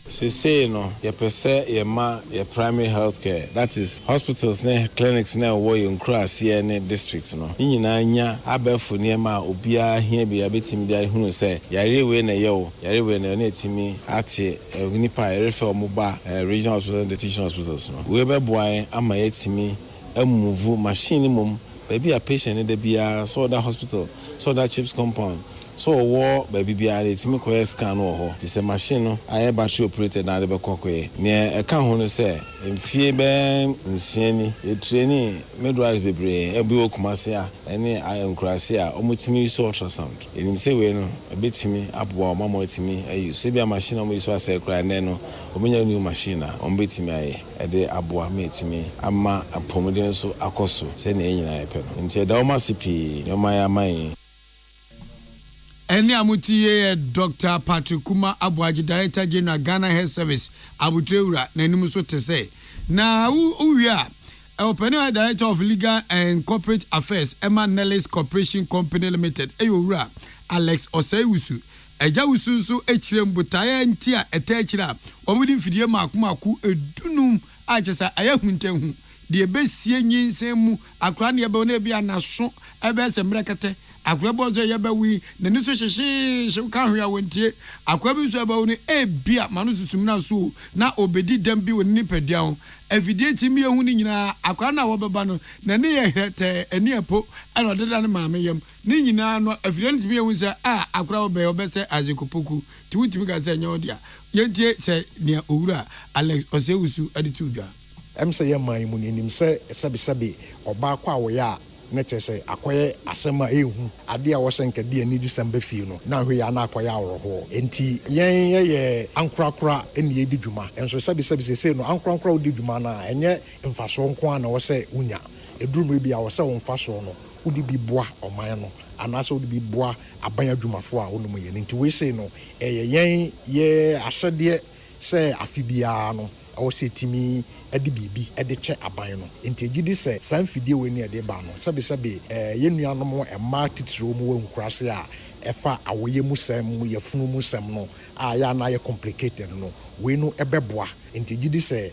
Say no, your percent, your your primary health care. That is hospitals, clinics, in cross here in districts. No, in nya abefu niema ubia here be a bit media who say yari we na yo, yari we na netimi ati nipa refer mobile regional hospital and teaching hospitals. No, we be boy ama yetimi move machine mum baby a patient in the bia so that hospital, so that chips compound. So war baby be a team scan or it's a machine I battery operated na the kokwe near a can hono say in fie ben nsiani e training midwives bebre e bi okumasia ene iron crasia omutimi so ultrasound enim say we no a bit me aboa mama otimi ayi so bia machine o so asay cry ne no omenya new machine a ombetimi aye e de aboa metimi ama apomuden so akoso say na enyina epe no nti da o masipi no maya mai. Eni amutie Dr. Patrick Kuma Abuaje Director General Ghana Health Service Abutrewura na enimu so te say na uwia Open Director of Legal and Corporate Affairs Emma Nellis Corporation Company Limited Eyowura Alex Oseiusu Ejawusu so echire mbutaya ntia etechira omudi mfidie makumaku edunum achesa ayahuntehu de besie nyinsemu akra ne ebe na bia naso ebe se mrekete akwa bozo yebawi na niso hyehyehye ka hwea wontie akwa bi so yebawi ne ebia manu susum na so na obedi dam bi woni pedia ho evidie timi ehu ni nyina akwa na wo beba no na ne ye hete eni epo ana odeda ne maame yam ni nyina no evidie timi ehu se akwa obese azikopoku ti wutimi ga se nyodia yentie se ne owura Alex Oseiusu aditudwa emse ye man mu nim se sabi oba kwa wo ya na chese akoye asema ehu ade a wo senkade ani December fie no na hwe ya na akoye awroho enti yen ye ankrakra eni edi dwuma enso sabi se no ankrakra odi dwuma na enye mfaso nko na wo se unya eduru bi a wo se wo mfaso no udi bi boa oman no anaasɛ wode bi boa aban adwumafoɔ a wonom yɛ no nti wei sei no ɛyɛ yɛn yɛ ahyɛdeɛ sɛ afe biara no ɛwɔ sɛ timi ɛde biribi ɛde kyɛ aban no nti gyidi sɛ saa mfidie wei ne ɛde ba no sɛbesɛbe yɛn nuanom mmaa titiri mu wɔ nkurase a ɛfa awoyɛ mu sɛm mu yɛfunu mu sɛm no a yɛ ana yɛ complicated no wei no ɛbɛboa nti gyidi sɛ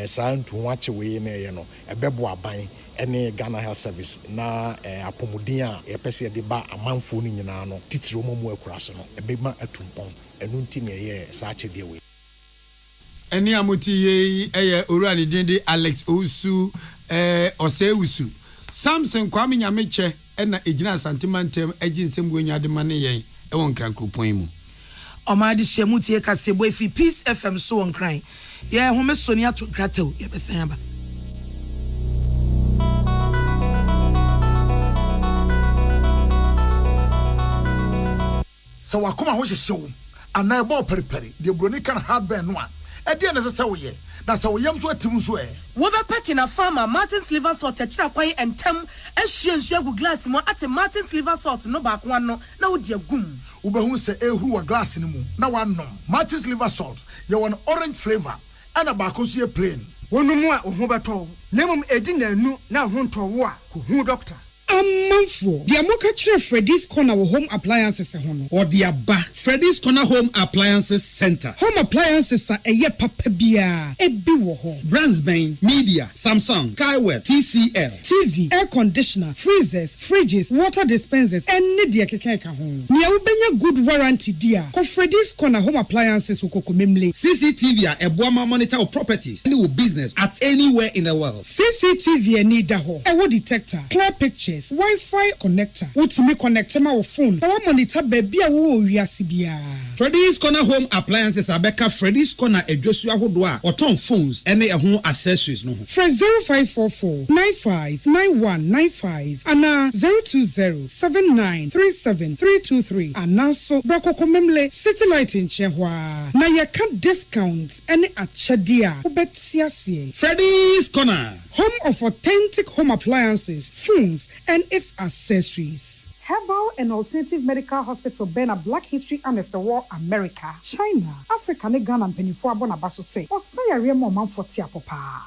saa ntuho akye wei ne ɛyɛ no ɛbɛboa aban ɛne Ghana Health Service na apɔmuden a yɛpɛ sɛ yɛde ba amanfoɔ no nyinaa no titiri mu akurase no ɛbɛma atumpɔn ɛno nti ne ɛyɛ saa akyɛdeɛ wei ɛne amuti yei ɛyɛ owura ne din de Alex Osu OSEI Usu Samson Kwame Nyameche ɛna egyina santimantem agye nsɛm wonya de ma ne yɛn ɛwɔ nkrankropɔn mu Omadi Shemuti Kasebo fi Peace FM so on crying. Yeah, home Sonia to Gratel, Yabasamba. So wakoma ho hyehyɛ ana ɛbɔ periperi de broni kan hardware no a ɛde na sɛ wo yɛ na sɛ wo yam so atim so wo be packing a farmer Martin's liver salt techira kwai entem ehwie nsu agu glass mu ate Martin's liver salt no ba ko no na wo de agum wo be hu sɛ ehuru wa glass ni mu na wanom Martin's liver salt ye won orange flavor ana ba ko so ye plain wonu mu a ho beto na mum edi na anu na ho nto wo a ko hu doctor Amanfo, the Amoka Chere Freddy's Corner home appliances or the Abba Freddy's Corner Home Appliances Center. Home appliances are a ye papa bia, a biwo brands Bain, Media, Samsung, Skywell, TCL, TV, air conditioner, freezers, fridges, water dispensers, and Nidia Keka home. Nia ubenya good warranty dear. Ko Freddy's Corner Home Appliances ukokomemle. CCTV a Boama monitor of properties, any business at anywhere in the world. CCTV a need daho, a detector, clear pictures. Wi-Fi connector. Utimi connect my phone. Our monitor baby a wo wiasibia. Freddy's Corner Home Appliances Abeka Freddy's Corner Ejosua Hodwa or ton phones any a home accessories no. Fresh 0544 959195 and 02079373323 and now so Brako Komemle City Light in Chehwa. Na ya can discounts any achadia. Ubetiasie. Freddy's Corner. Home of authentic home appliances, phones, and its accessories. Herbal and Alternative Medical Hospital Bena Black History and the War America, China, Africa, Ghana, and Penifua Bonabaso say, or say a real moment for Tiapopa.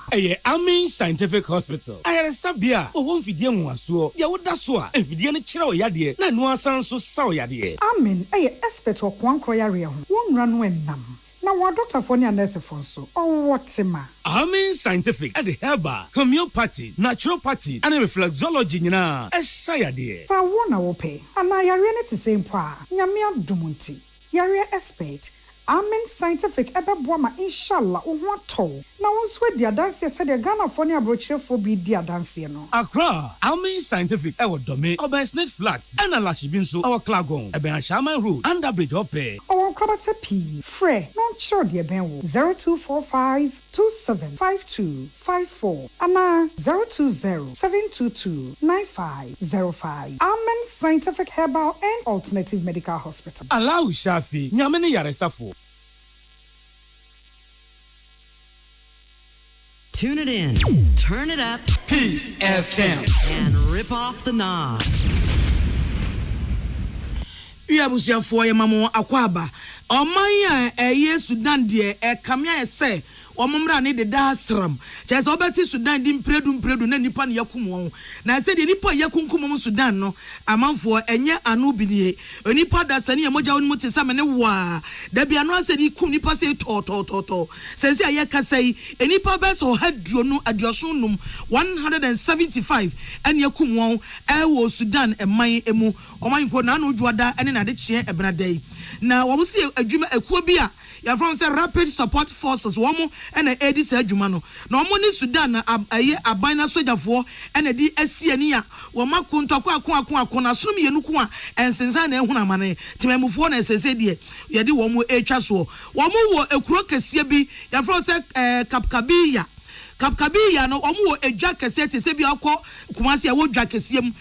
Amen Scientific Hospital. I had a sabia, or one Fidian was so, Yawudasua, and Fidian Chiro Yadi, Nanua Sanso Sao Yadi. Amen, a expert or one Koyarium, one run when nam. Now, what Dr. Fonia Nurse Fonso, or what's ma? Amen Scientific at the herbal, homeopathy, naturopathy, and reflexology, na as Sayadi. I want to pay, and I are ready to say, Yamia Dumunti, Yaria expert. Amen Scientific Ebabwama inshallah uwato. Na wonswe dia dance said the Ghana for near brochure for be dia dance no. Accra, Amen Scientific ewo dome, Obersnet Flat, and a Lashibinso, our Klagon, Eben Shaman Road, Underbridge Ope. Our Krabata P. Fre, non sure dear Benwo 0245-275254. Ama 020-722-9505. Amen Scientific Herbal and Alternative Medical Hospital. Allow Shafi, Nyamene Yaresafo. Tune it in, turn it up, Peace FM, and rip off the knob. We are Busia for a mamo akwaba. O maya e Sudan de e kamia se o momra ne de dasram. Just obeti Sudan dim predu na nipa ne yakum na se de nipa yakunkum Sudan no amanfo enye anu bidie. Onipa dasani e moja wonu mutisa me ne wa. Da bia no ase ni kum nipa se to. Sense aye kasai enipa bes o hadro no adiosunum 175 en yakum won e wo Sudan e man emu. O man ko na no dwada ene na de chie ebradai. Na wo se adwuma ekuo bi a ya from say rapid support forces wo mo ena edi sa adwuma no na wo ni Sudan na aye abana sojafo ena di asiani a wo makonto akon na sonom ye nuku a ensensa na ehuna mane timemufo na esese de ye de wo mo etwa so wo mo wo ekuro kese bi ya from say Kapkabiya no omu wo edwa kese te se bi akọ kumase wo dwa kese mu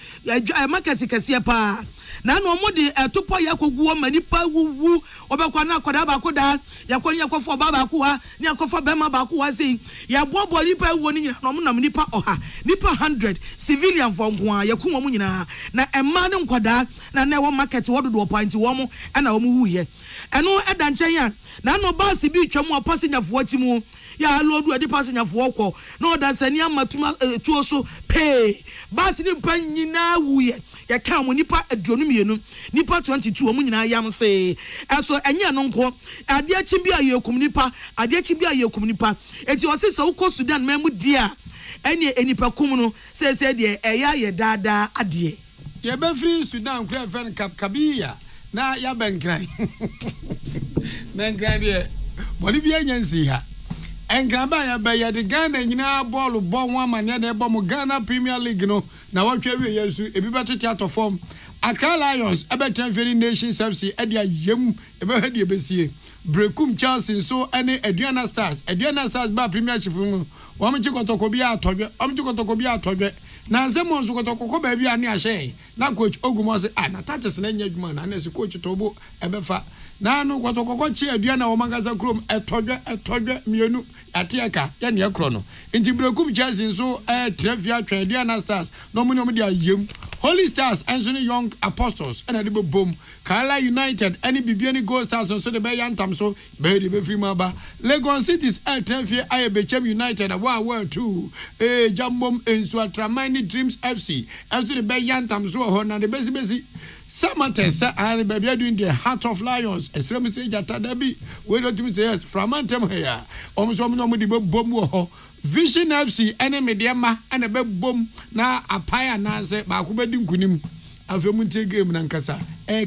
market kese pa na no mo de topo yakogu o manipa wuwu obekwa na akoda ba koda yakoni yakofo baba ko ha ni akofo bema ba ko ha sei ya bobo nipa wuo ni nyina no mo nam nipa oha nipa 100 civilian for nko yakuma mu nyina na emma ne nkoda na na wo market wo do point wo mo na wo mu wuye eno eda nchen ya na no bus bi twam o passenger fo timu ya lodu edi passenger fo ko no da sani amatuma tuo so pay bus ni mpa nyina wuye ya ka mo nipa aduonu mienu nipa 22 omu nyina yam se eso enye no nko ade achi bi ayekum nipa ade achi bi ayekum nipa eti o se so ko Sudan memu dia eni enipa kum no se de eya ye dada ade ye be free Sudan kura fen kabiya na ya benkran benkran de boli bi anyansi ha engraba ya be ya de Ghana nyina ball bo ho amane na ebo mo Ghana Premier League no na watwa wi yesu ebi beto theater form Accra Lions ebetan Very Nations FC edia yem ebe ha de besie Brekum Chelsea so ene Aduana Stars ba Premiership mu wo mo chikotoko bi atodwe na zemo nso kotoko ba bi ani ahye na coach Ogumo se na taches na nya adwuma na se coach Tobo ebefa na no kotoko chi Aduana wo magaza krom etodwe mienu atiaka ya ne ekro no nti Brekum Chelsea so trevia twa Aduana Stars no mo de ayem Holy Stars and Young Apostles and the boom. Kala United any Bibiani Gold Stars so the Bayan Tam so be free maba. Lagos City's Tenfie Ayabechem United a war 2. Jambom Ensua Tramani Dreams FC and the Bayan Tam so hon and the busy. Samantha and baby doing the Heart of Lions. A certain message at Tadabi. We don't even say from Antem here. Almost the bomb. Vision FC enemy diama and a big boom na apaya na se ba ku bedi nkunim afemunte game na nkasa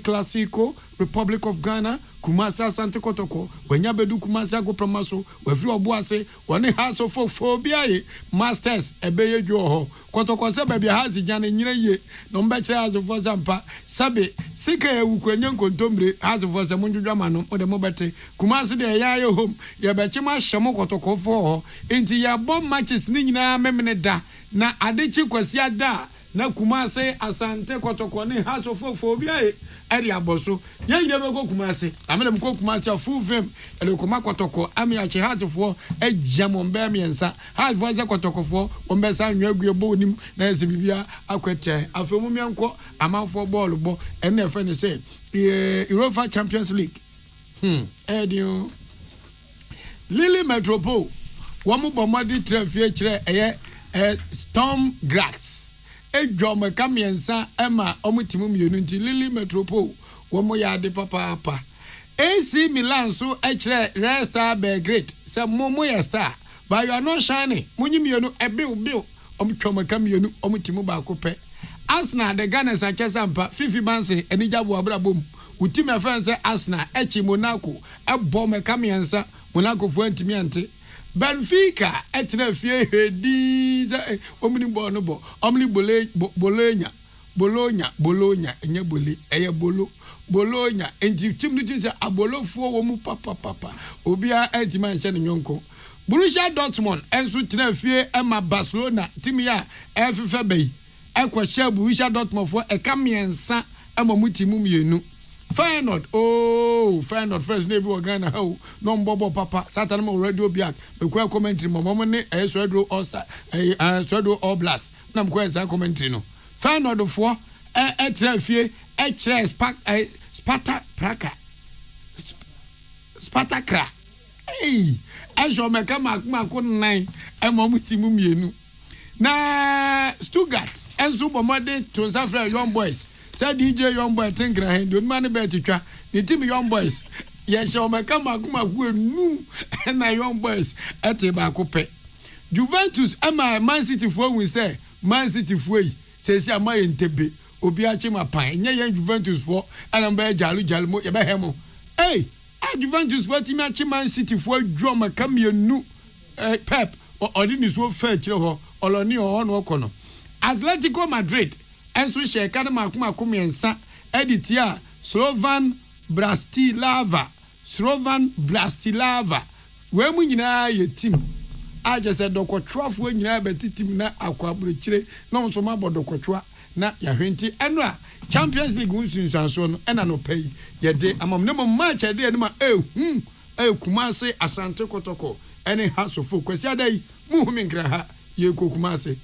Clasico Republic of Ghana Kumasi Sante Kotoko wenya bedu Kumasi go promaso we free obuase woni house of phobia Masters ebeye dwo ho Kotoko se ba bia hazi jana nyina ye no mbeche hazo for zampa sabe sika e wukwenya nkontombre hazo for zamundwama no ode mobete Kumasi de ya ye home ye beche ma hyemo Kotoko fo ho enti ya bomb matches ni nyina memene da na adechi kwasi ada na Kumasi Asante Kotoko ni house of phobia eri aboso ye nyina be go Kumasi amele mko Kumasi full fame ele koma Kotoko ami ache hatfo agyamo mba miensa hatfo ze Kotoko fo ombesa nwagu ebo nim na ese bibia akwete afemu mianko amanfo ball bo ene efe ne say Europa Champions League edio Lily Metropole womu bomadi trafie kire eye Storm Grass ejoma kamiensa ema omutimu mienu nti Lily Metropole womo ya de papa AC Milan so echre Red Star Belgrade se momo ya star but you are not shining munyi mienu bill omtwoma kamienu omutimu ba ko pe Arsenal de Ghana Sanchez ampa Fifi Manse enijabo abrabom utimi afanse Arsenal echi Monaco ebom kamiensa Monaco fo antimi ante Benfica etre fie hedi omni bo no bo omni Bologna enye boli eye Bologna enti tim no tin se abolofo wo mu papa obia entima nche ne nyonko Borussia Dortmund enso tena fie ema Barcelona tim ya efefe bei ekwohye Borussia Dortmund fo ekamiensa ema mutimu mienu Feyenoord first name we Ghana how no mbobo papa Saturday mo radio biak be kwa commentary mo ne Swedro All Star Swedro All Blast na mo kwa commentary no Feyenoord fo trafie Spartakra ajo meka makko nan mo mutimu mienu na Stuttgart enso bomade to Safra Young Boys say DJ Young Boy tingra hand do man be twa the team Young Boys yes o meka makko enum na Young Boys ete ba ko pe Juventus ama Man City fo we say Man City fo yi say say ama entebe obi achi mapan nye yan Juventus fo ana be jalu mo ye be hemo Juventus fo team achi Man City fo dwo maka mienu Pep odini so fa kire ho oloni ho no kono Atletico Madrid enso she kada makuma miensa editia Slovan Bratislava we mu nyina ye team aje se dokotwafo nyina beti team na akwaburekire na nso ma bodokotwa na ya hwenti eno a Champions League nsunsuanso no ɛna no pay ye de amam ne match ade ne ma Kumase Asante Kotoko ɛne Hasofo kwasi adai muhumi nkra ha ye Kumase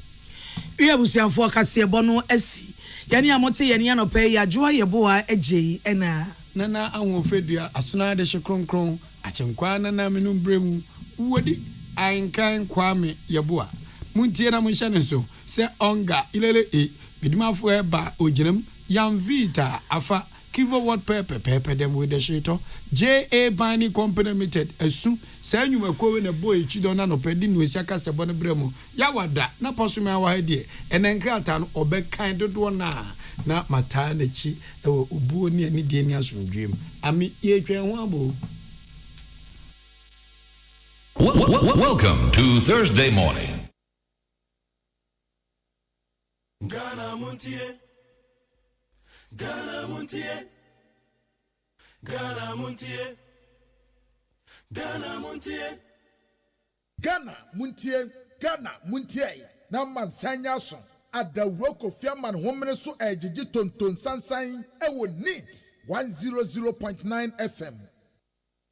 we abusianfo kase bono asi yani amote yani anope ya joa ye boa agye ɛna nana ahofedua asona de hye kronkron achenkwa nana menum bremu wodi ankan kwame ye boa muntie na munhye ne so se onga ilele bidimafo eba oginam yam vita afa Kivo what pepe them with the shito J.A. Bani Company Limited asu say you we na boy chido na no pedi no siaka se bone bremu ya wada na posumi awa hede enen krata no obekan dodo na mata na chi e obuo ni ani de ni asomdwem ami ye twen ho abo. Welcome to Thursday morning. Ghana Montie. Ghana Montie. Ghana Montie. Ghana Montie. Ghana Montie. Ghana Montie. Na mansanya so. Adawro Kofi Aman homene so ejiji tonton sansan ewo neat 100.9 FM.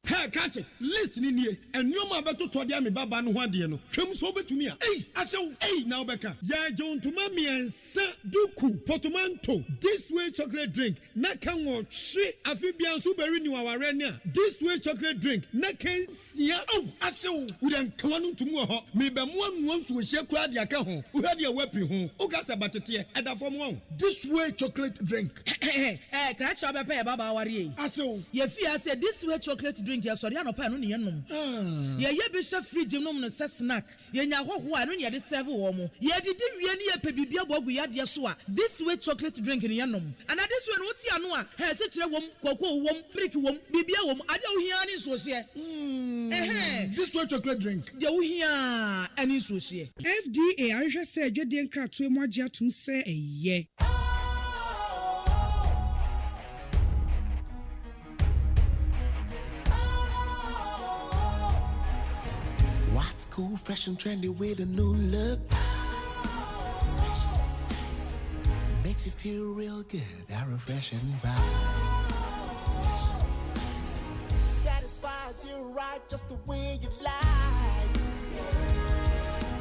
Hey, catch it. Listen in here. And you ma beto to dia me baba no ho ade no. Hwem so betumi a. Hey, asew. Hey, now beka. Ya John to mami ensa duku portmanteau. This way chocolate drink. Na kan wo hwe afibia so beri ni waware ne a. This way chocolate drink. Na kan sia. Oh, asew. Wo den kan no tumu ho. Me be mo anu nsu hye kura de aka ho. Wo hwe de wepi ho. O ka sa batete e da fom ho. This way chocolate drink. Kra cha be pe baba aware yi. Asew. Ye fi ase this way chocolate drink. Ya sorry anopa no ne yenom ye be hye fridge nom no se snack ye nya hoho a no ne de serve wo mo ye didi wie ne ye pe bibia bogu ya de so a this way chocolate drink ne yenom and this way no ti ano a he se kire wom kokko wom milk wom bibia wom ade wo hia ne so hye this way chocolate drink de wo hia ani so hye FDA ahwehwe se adwede nkratoe mo agye atum se eye What's cool, fresh and trendy with a new look? Makes you feel real good, that refreshing vibe. Satisfies you right just the way you like.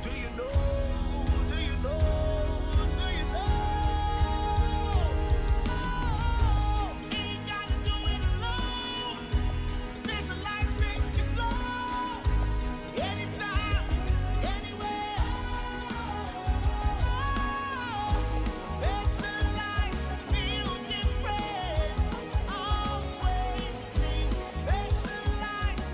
Do you know? Do you know? Do you know? Ain't gotta do it alone. Specialized makes you flow. Anytime, anywhere. Specialized, feel different. Always think specialized.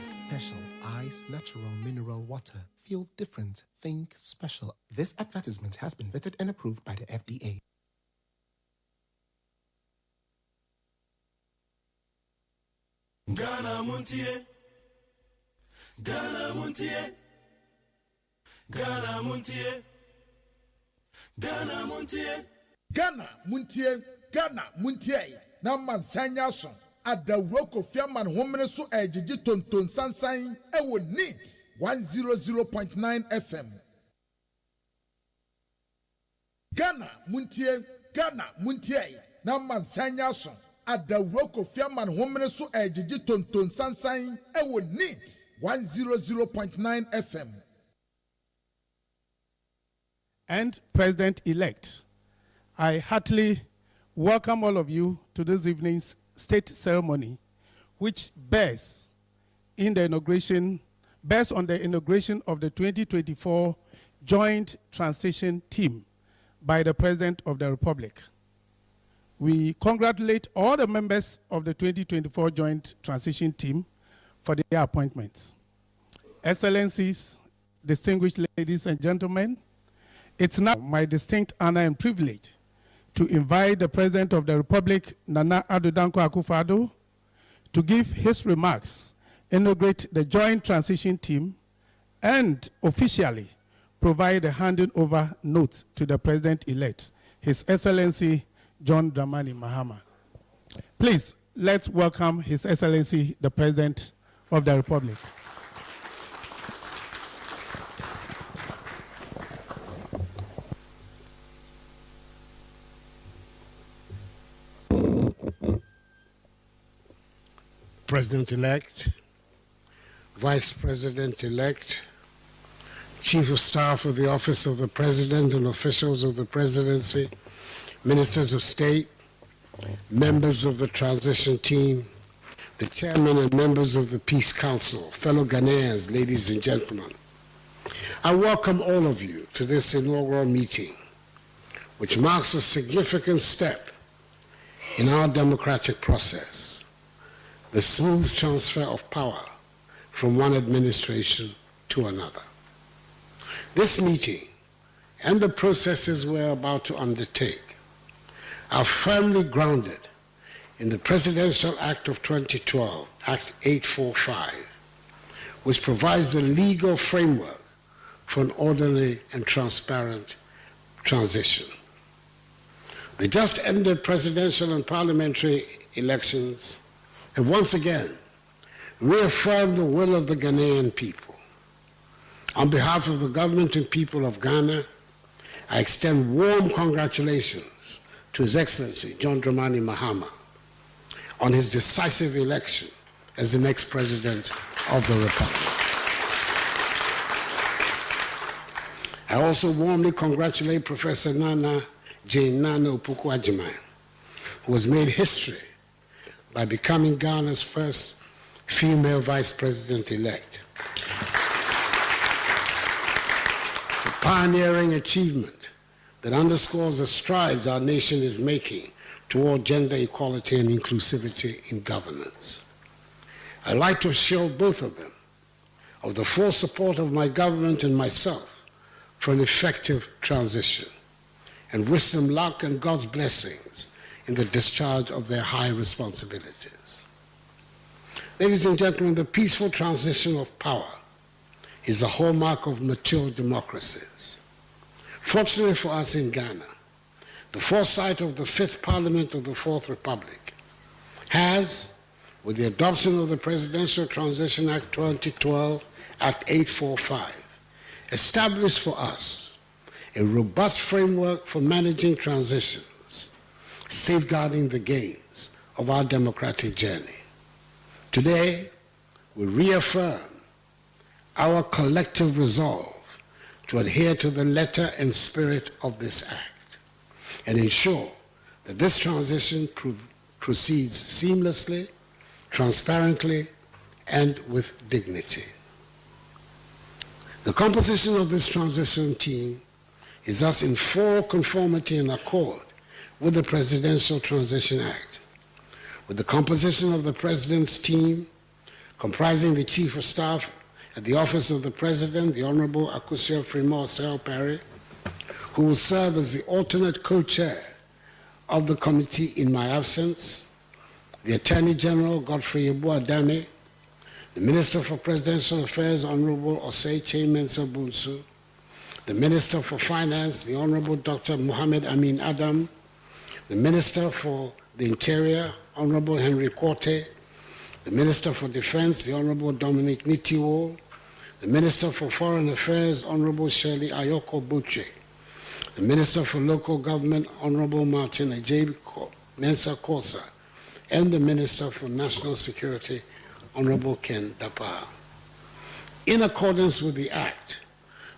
Special Ice Natural Mineral Water. Feel different. Think special. This advertisement has been vetted and approved by the FDA. Ghana Montie. Ghana Montie. Ghana Montie. Ghana Montie. Ghana Montie. Ghana Montie. Na mansanya so. Adawro Kofi Aman homene so ejiji tonton sansan ewo neat 100.9 FM. Ghana Montie. Ghana Montie. Na mansanya so. Adawro Kofi Aman homene so ejiji tonton sansan ewo neat 100.9 FM. And President-elect, I heartily welcome all of you to this evening's state ceremony, which bears on the inauguration of the 2024 Joint Transition Team by the President of the Republic. We congratulate all the members of the 2024 Joint Transition Team for their appointments. Excellencies, distinguished ladies and gentlemen, it's now my distinct honor and privilege to invite the President of the Republic, Nana Addo Dankwa Akufo-Addo, to give his remarks, inaugurate the Joint Transition Team, and officially provide a handing over note to the President-elect, His Excellency John Dramani Mahama. Please, let's welcome His Excellency, the President of the Republic. President-elect, Vice President-elect, Chief of Staff of the Office of the President and officials of the Presidency, Ministers of State, members of the transition team, the chairman and members of the Peace Council, fellow Ghanaians, ladies and gentlemen. I welcome all of you to this inaugural meeting, which marks a significant step in our democratic process, the smooth transfer of power from one administration to another. This meeting and the processes we're about to undertake are firmly grounded in the Presidential Act of 2012, Act 845, which provides the legal framework for an orderly and transparent transition. The just ended presidential and parliamentary elections have once again reaffirmed the will of the Ghanaian people. On behalf of the government and people of Ghana, I extend warm congratulations to His Excellency John Dramani Mahama on his decisive election as the next president of the Republic. I also warmly congratulate Professor Nana Jane Nana Opoku Agyeman, who has made history by becoming Ghana's first female vice president-elect. A pioneering achievement that underscores the strides our nation is making toward gender equality and inclusivity in governance. I'd like to assure both of them of the full support of my government and myself for an effective transition, and wish them luck and God's blessings in the discharge of their high responsibilities. Ladies and gentlemen, the peaceful transition of power is a hallmark of mature democracies. Fortunately for us in Ghana, the foresight of the Fifth Parliament of the Fourth Republic has, with the adoption of the Presidential Transition Act 2012, Act 845, established for us a robust framework for managing transitions, safeguarding the gains of our democratic journey. Today, we reaffirm our collective resolve to adhere to the letter and spirit of this act and ensure that this transition proceeds seamlessly, transparently, and with dignity. The composition of this transition team is thus in full conformity and accord with the Presidential Transition Act, with the composition of the President's team comprising the Chief of Staff at the Office of the President, the Honorable Akosua Fremont Osel Perry, who will serve as the alternate co-chair of the committee in my absence, the Attorney General Godfrey Yeboah-Dame, the Minister for Presidential Affairs, Honorable OSEI Agyeman, the Minister for Finance, the Honorable Dr. Mohammed Amin Adam, the Minister for the Interior, Honorable Henry Korte, the Minister for Defense, the Honorable Dominic Nitiwo, the Minister for Foreign Affairs, Honorable Shirley Ayoko Boche, the Minister for Local Government, Honorable Martin Ajayi Mensah Kosa, and the Minister for National Security, Honorable Ken Dapa. In accordance with the Act,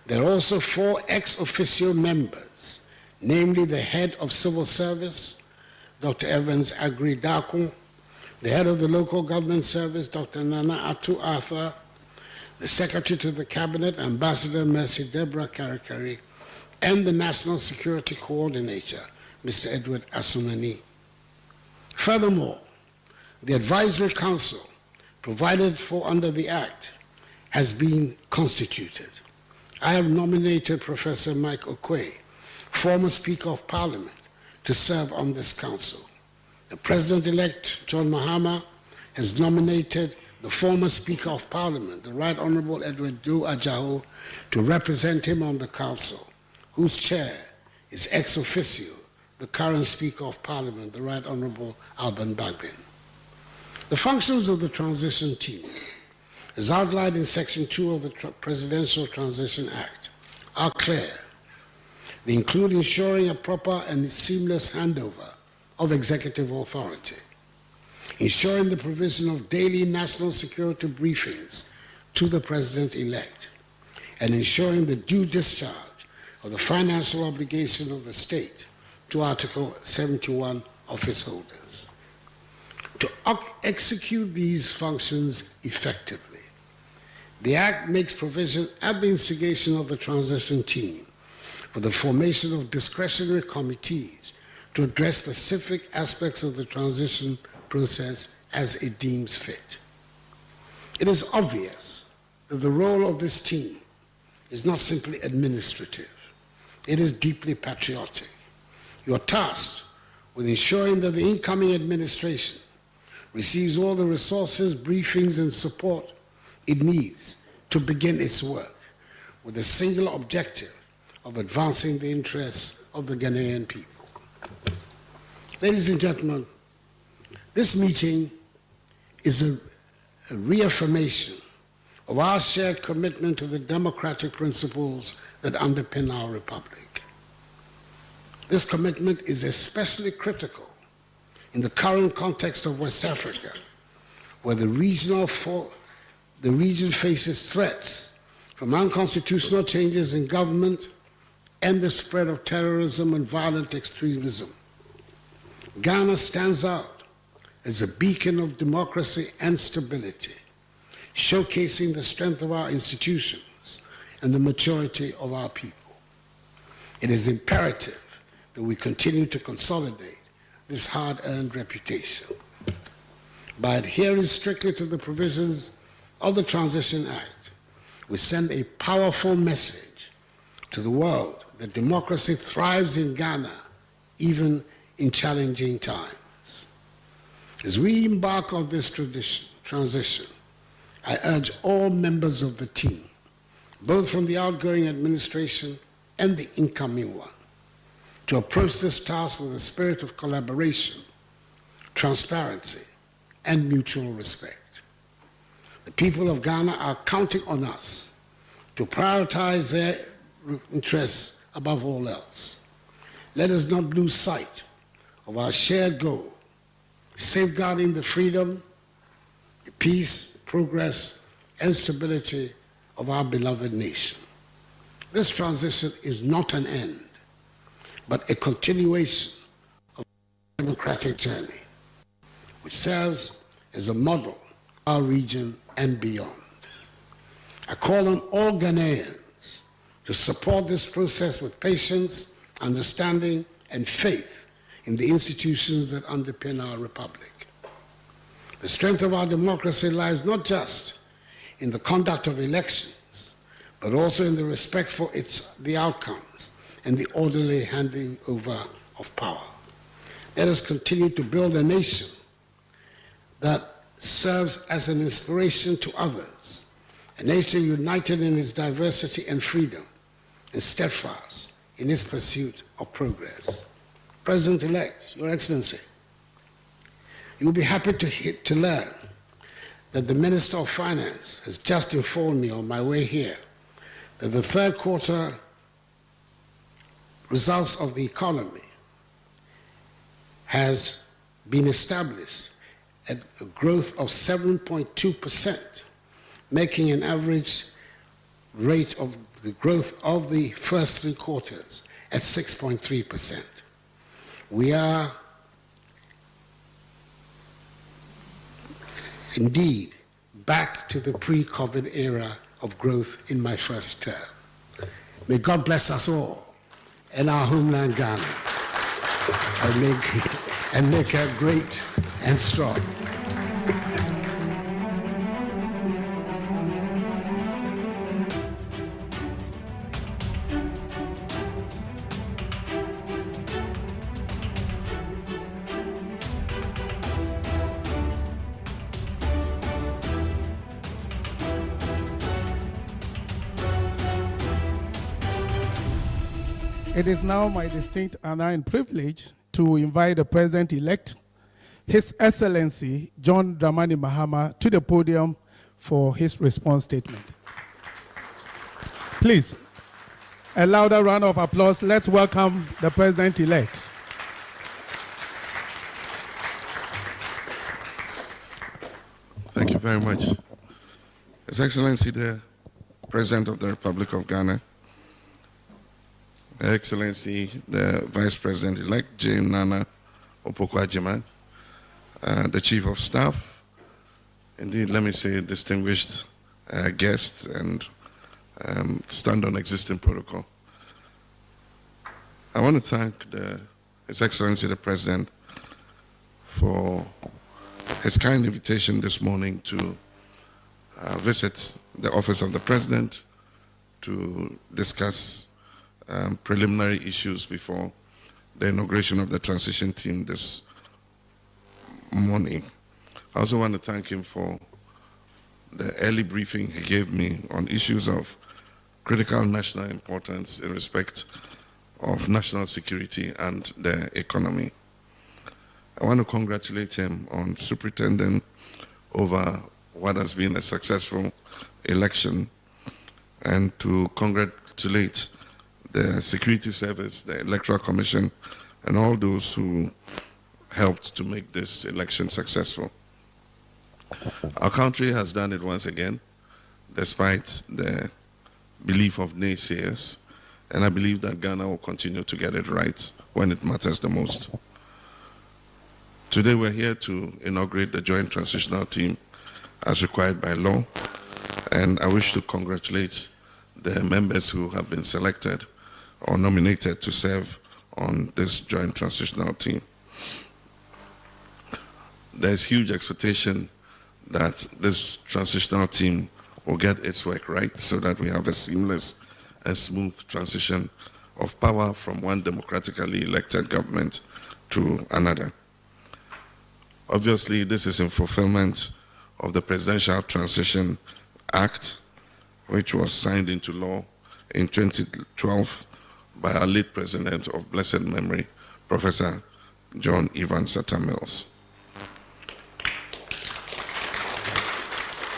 there are also 4 ex officio members, namely the Head of Civil Service, Dr. Evans Agri Daku, the Head of the Local Government Service, Dr. Nana Atu Arthur, the Secretary to the Cabinet, Ambassador Mercy Deborah Karikari, and the National Security Coordinator, Mr. Edward Asumani. Furthermore, the Advisory Council, provided for under the Act, has been constituted. I have nominated Professor Mike Okwe, former Speaker of Parliament, to serve on this council. The President-elect, John Mahama, has nominated the former Speaker of Parliament, the Right Honorable Edward Du Ajaho, to represent him on the council, whose chair is ex officio the current Speaker of Parliament, the Right Honorable Alban Bagbin. The functions of the transition team, as outlined in Section 2 of the Presidential Transition Act, are clear. They include ensuring a proper and seamless handover of executive authority, ensuring the provision of daily national security briefings to the President-elect, and ensuring the due discharge of the financial obligation of the state to Article 71 office holders. To execute these functions effectively, the Act makes provision at the instigation of the transition team for the formation of discretionary committees to address specific aspects of the transition process as it deems fit. It is obvious that the role of this team is not simply administrative. It is deeply patriotic. You are tasked with ensuring that the incoming administration receives all the resources, briefings, and support it needs to begin its work with the single objective of advancing the interests of the Ghanaian people. Ladies and gentlemen, this meeting is a reaffirmation of our shared commitment to the democratic principles that underpin our republic. This commitment is especially critical in the current context of West Africa, where the region faces threats from unconstitutional changes in government and the spread of terrorism and violent extremism. Ghana stands out as a beacon of democracy and stability, showcasing the strength of our institutions and the maturity of our people. It is imperative that we continue to consolidate this hard-earned reputation. By adhering strictly to the provisions of the Transition Act, we send a powerful message to the world that democracy thrives in Ghana, even in challenging times. As we embark on this transition, I urge all members of the team, both from the outgoing administration and the incoming one, to approach this task with a spirit of collaboration, transparency, and mutual respect. The people of Ghana are counting on us to prioritize their interests above all else. Let us not lose sight of our shared goal, safeguarding the freedom, the peace, progress, and stability of our beloved nation. This transition is not an end, but a continuation of the democratic journey, which serves as a model for our region and beyond. I call on all Ghanaians to support this process with patience, understanding, and faith in the institutions that underpin our republic. The strength of our democracy lies not just in the conduct of elections, but also in the respect for the outcomes and the orderly handing over of power. Let us continue to build a nation that serves as an inspiration to others, a nation united in its diversity and freedom, and steadfast in its pursuit of progress. President-elect, Your Excellency, you'll be happy to learn that the Minister of Finance has just informed me on my way here that the third quarter results of the economy has been established at a growth of 7.2%, making an average rate of the growth of the first 3 quarters at 6.3%. We are indeed back to the pre-COVID era of growth in my first term. May God bless us all and our homeland Ghana and make her great and strong. It is now my distinct honor and privilege to invite the President-elect, His Excellency John Dramani Mahama, to the podium for his response statement. Please, a louder round of applause. Let's welcome the President-elect. Thank you very much. His Excellency, the President of the Republic of Ghana, Her Excellency, the Vice President-elect, Jane Nana Opoku Agyeman, the Chief of Staff, indeed, let me say, distinguished guests, and stand on existing protocol. I want to thank His Excellency, the President, for his kind invitation this morning to visit the office of the President to discuss preliminary issues before the inauguration of the transition team this morning. I also want to thank him for the early briefing he gave me on issues of critical national importance in respect of national security and the economy. I want to congratulate him on superintending over what has been a successful election, and to congratulate the Security Service, the Electoral Commission, and all those who helped to make this election successful. Our country has done it once again, despite the belief of naysayers, and I believe that Ghana will continue to get it right when it matters the most. Today we're here to inaugurate the Joint Transitional Team as required by law, and I wish to congratulate the members who have been selected or nominated to serve on this Joint Transitional Team. There's huge expectation that this transitional team will get its work right so that we have a seamless and smooth transition of power from one democratically elected government to another. Obviously, this is in fulfillment of the Presidential Transition Act, which was signed into law in 2012 by our late President of blessed memory, Professor John Evan Sata Mills.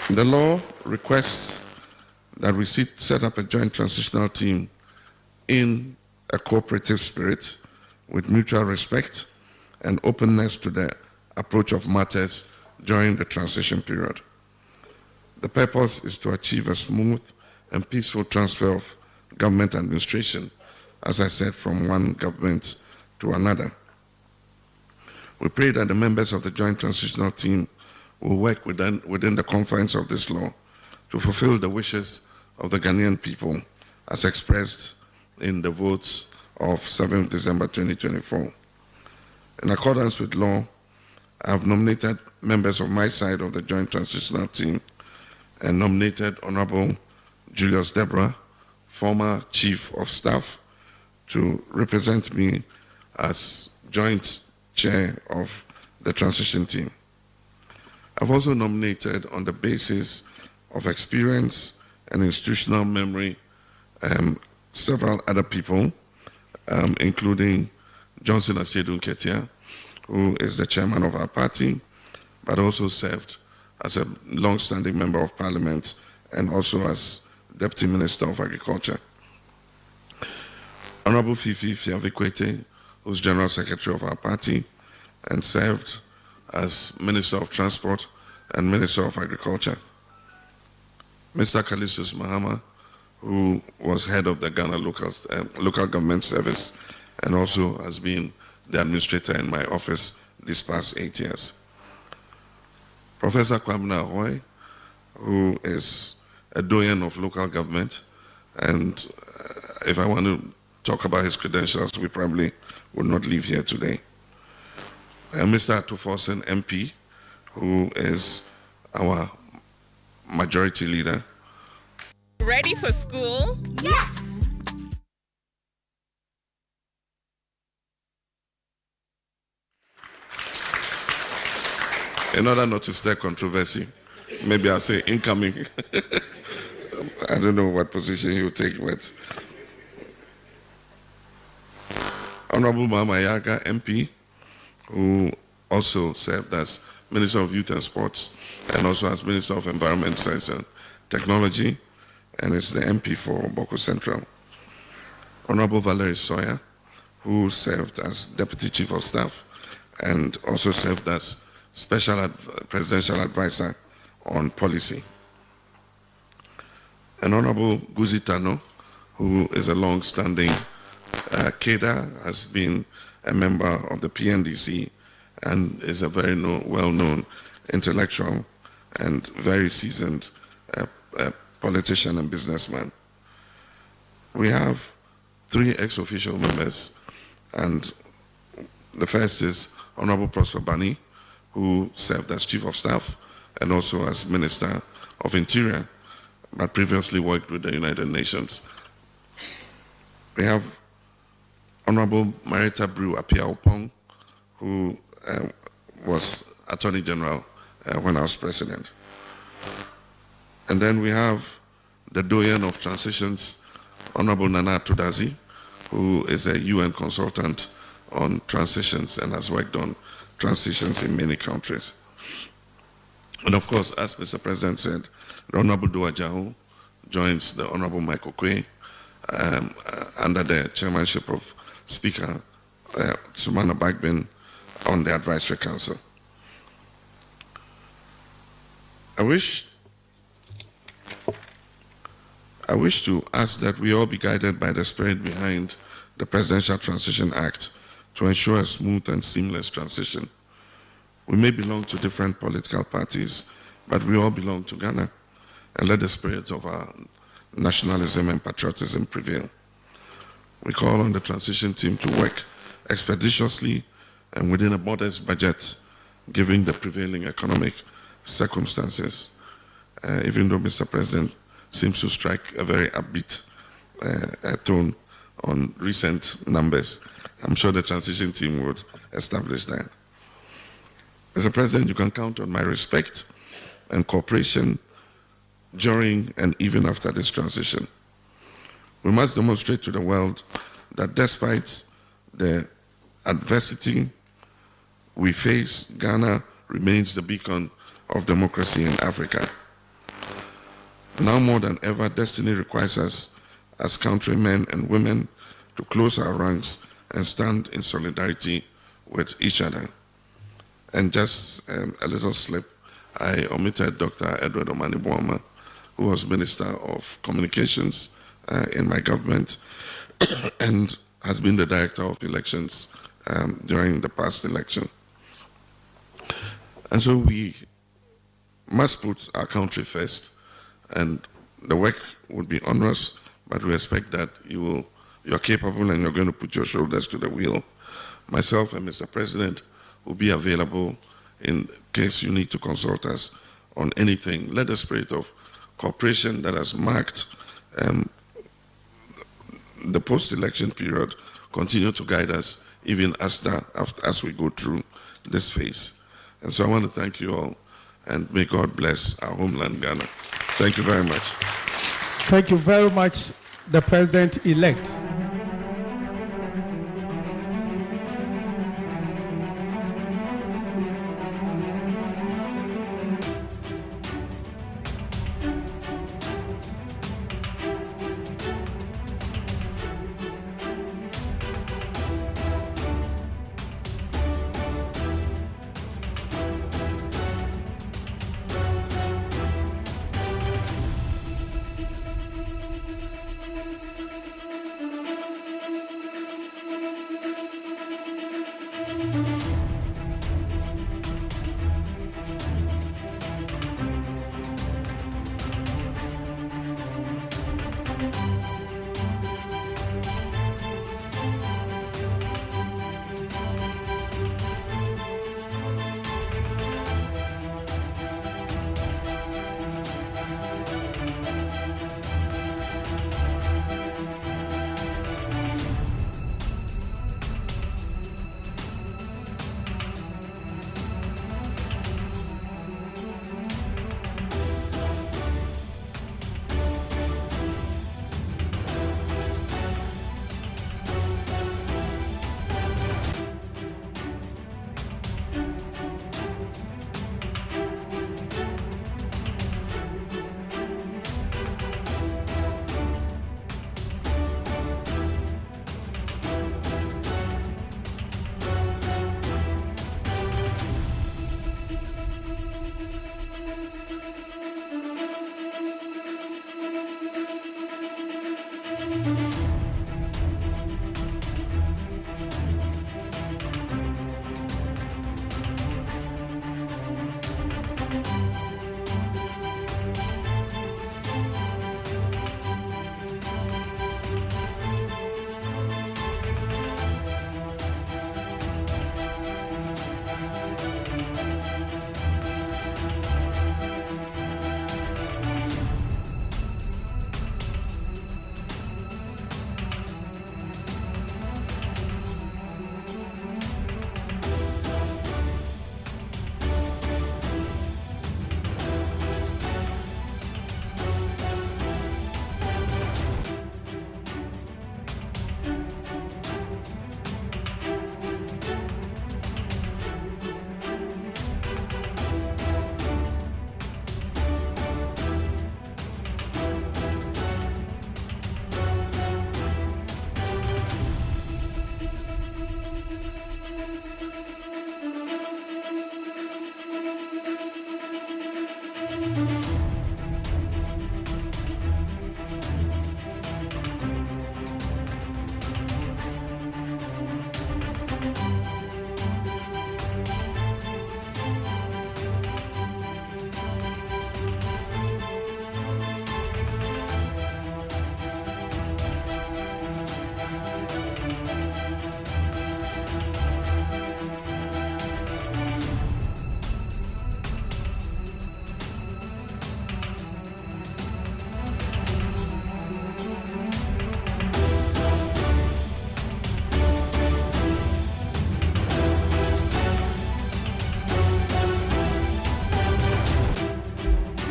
The law requests that we set up a joint transitional team in a cooperative spirit with mutual respect and openness to the approach of matters during the transition period. The purpose is to achieve a smooth and peaceful transfer of government administration, as I said, from one government to another. We pray that the members of the Joint Transitional Team will work within the confines of this law to fulfill the wishes of the Ghanaian people as expressed in the votes of 7th December 2024. In accordance with law, I have nominated members of my side of the Joint Transitional Team and nominated Honorable Julius Deborah, former Chief of Staff, to represent me as Joint Chair of the Transition Team. I've also nominated, on the basis of experience and institutional memory, several other people, including Johnson Asiedu Nketia, who is the chairman of our party, but also served as a long-standing member of parliament and also as Deputy Minister of Agriculture. Honorable Fifi Fiavikwete, who's General Secretary of our party and served as Minister of Transport and Minister of Agriculture. Mr. Kalistus Mahama, who was head of the Ghana Local Government Service and also has been the administrator in my office these past 8 years. Professor Kwamina Ahoy, who is a doyen of local government, and if I want to talk about his credentials, we probably would not leave here today. Mr. Atuforsen MP, who is our majority leader. Ready for school? Yes! In order not to stir controversy, maybe I'll say incoming. I don't know what position you take, but Honorable Mahama Yarga, MP, who also served as Minister of Youth and Sports and also as Minister of Environment, Science and Technology, and is the MP for Boko Central. Honorable Valerie Sawyer, who served as Deputy Chief of Staff and also served as Special Presidential Advisor on policy. And Honorable Guzitano, who is a long-standing cadre, has been a member of the PNDC and is a very well-known intellectual and very seasoned politician and businessman. We have 3 ex-official members, and the first is Honorable Prosper Bani, who served as Chief of Staff and also as Minister of Interior, but previously worked with the United Nations. We have Honorable Marita Brew Apia-Opong, who was Attorney General when I was President. And then we have the Doyen of Transitions, Honorable Nana Tudazi, who is a UN consultant on transitions and has worked on transitions in many countries. And of course, as Mr. President said, the Honorable Dua Jaho joins the Honorable Michael Quay under the chairmanship of Speaker Sumana Bagbin on the Advisory Council. I wish to ask that we all be guided by the spirit behind the Presidential Transition Act to ensure a smooth and seamless transition. We may belong to different political parties, but we all belong to Ghana, and let the spirit of our nationalism and patriotism prevail. We call on the transition team to work expeditiously and within a modest budget, given the prevailing economic circumstances, even though Mr. President seems to strike a very upbeat tone on recent numbers. I'm sure the transition team would establish that. Mr. President, you can count on my respect and cooperation during and even after this transition. We must demonstrate to the world that despite the adversity we face, Ghana remains the beacon of democracy in Africa. Now more than ever, destiny requires us as countrymen and women to close our ranks and stand in solidarity with each other. And just a little slip, I omitted Dr. Edward Omani-Boama, who was Minister of Communications in my government and has been the Director of Elections during the past election. And so we must put our country first, and the work would be onerous, but we expect that you're capable and you're going to put your shoulders to the wheel. Myself and Mr. President will be available in case you need to consult us on anything. Let the spirit of cooperation that has marked the post-election period continue to guide us even as we go through this phase. And so I want to thank you all, and may God bless our homeland, Ghana. Thank you very much. Thank you very much, the President-elect.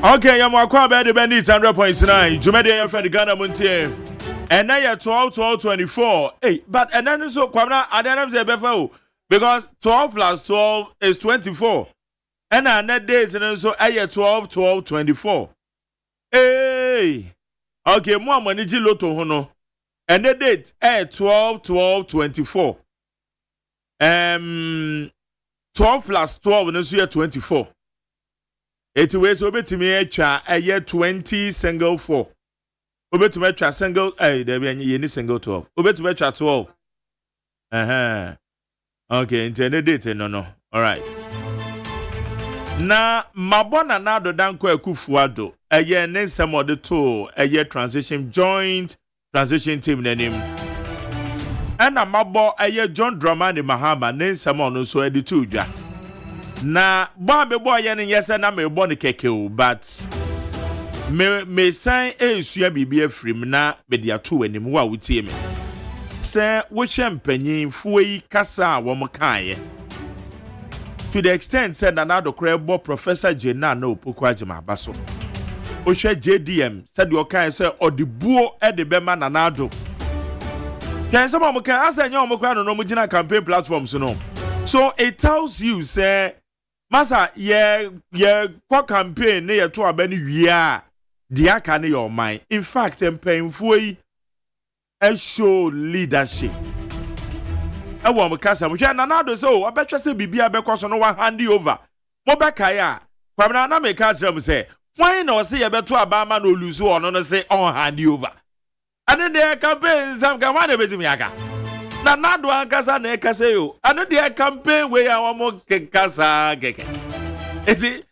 Okay, I'm going to be 100.9. Jumede your friend Ghana Montier. And now you're 12, 24. But and then so Kwamna, I don't know because 12 plus 12 is 24. And our net days and then so I 12, 24. Hey, okay, more money Loto Hono. And the date 12, 24. 12 plus 12 and then so 24. It was over to me a year 20 single 4. Over to me single, there be any single 12. Over to me 12. Okay, intended date, no. All right. Na mabona na do danko ekufuado. A year name some of the two, a year transition joint transition team name. And a mabo a year John Dramani Mahama name some on so the two ja. Na bombe boy yen yes na me born keke but me sign esua bibia frim na be dia to anim wa wutie me se wo champanyin fuyi kasa wo mkaye to the extent said another credible Professor Jena no Opoku Agyema baso o hwe JDM said you kan say odibuo e de bema nanado kan some mo kan asa nya mo kwa no mo gina campaign platforms no so it tells you say Masa ye kwa campaign ne ye to abani wia dia ka ne your mind. In fact, empayinfo yi e show leadership. E wo mkasa mo hwe nanado so obetwe se bibia bekoso no wa hand over. Mo beka ya kwamna na me ka kire mo se why na o se ye beto abama no lose ono no se on hand over. Ane de campaign sam ka wane betimi aka. Na nado ankasa na ekase yo ano de campaign we ya omo kekasa geke eti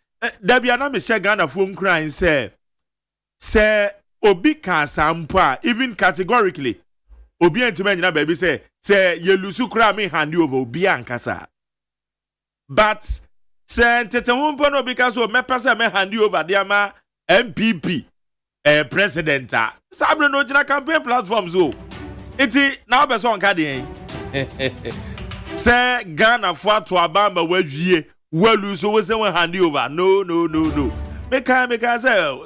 dabia na me share Ghana fom crying say obi ka sampo a even categorically obi entime nyina baby say ye lusu kra me hand over obi ankasa but say tetemumpo no because o me pese me hand over dia ma MPP president sabre no gina campaign platforms o iti na obeso nka de say Ghana for to abamba wawie walu so we say we hand over no make say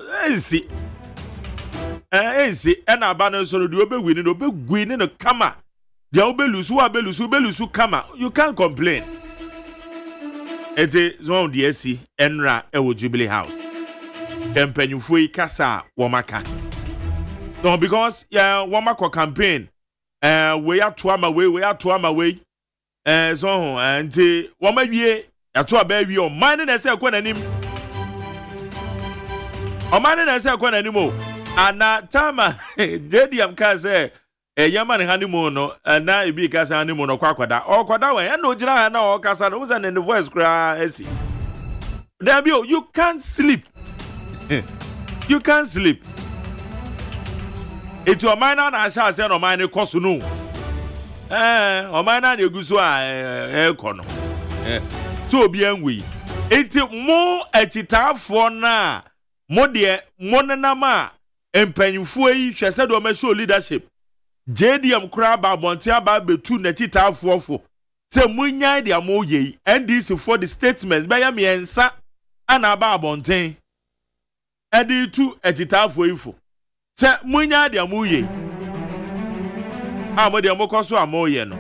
easy and abana so do win no kama de obelusu kama you can't complain iti zone the AC enra e Jubilee House empenyufo ikasa womaka no because womako campaign we are to ama way so anti woma wie ato abawi o man na say kwa nanim o man na say kwa nanim o ana tama JDM ka say yaman honeymoon no na ibi ka say honeymoon no kwakwada o kwada we na ogira ha na o kasa no say the voice kra esi there be you can't sleep you can't sleep. It's your mind na asha say no mind koso no o mind na eguso a kono to obi anwi enti mo achitafo na mo de monenama empanyfo yi hwese do ma show leadership JDM kra ba bontia ba betu na achitafo fo se munya de amoye NDC for the statements ba ya miensa ana ba bonten edi tu achitafo ifo se munya de amoye mo de amokoso amoye no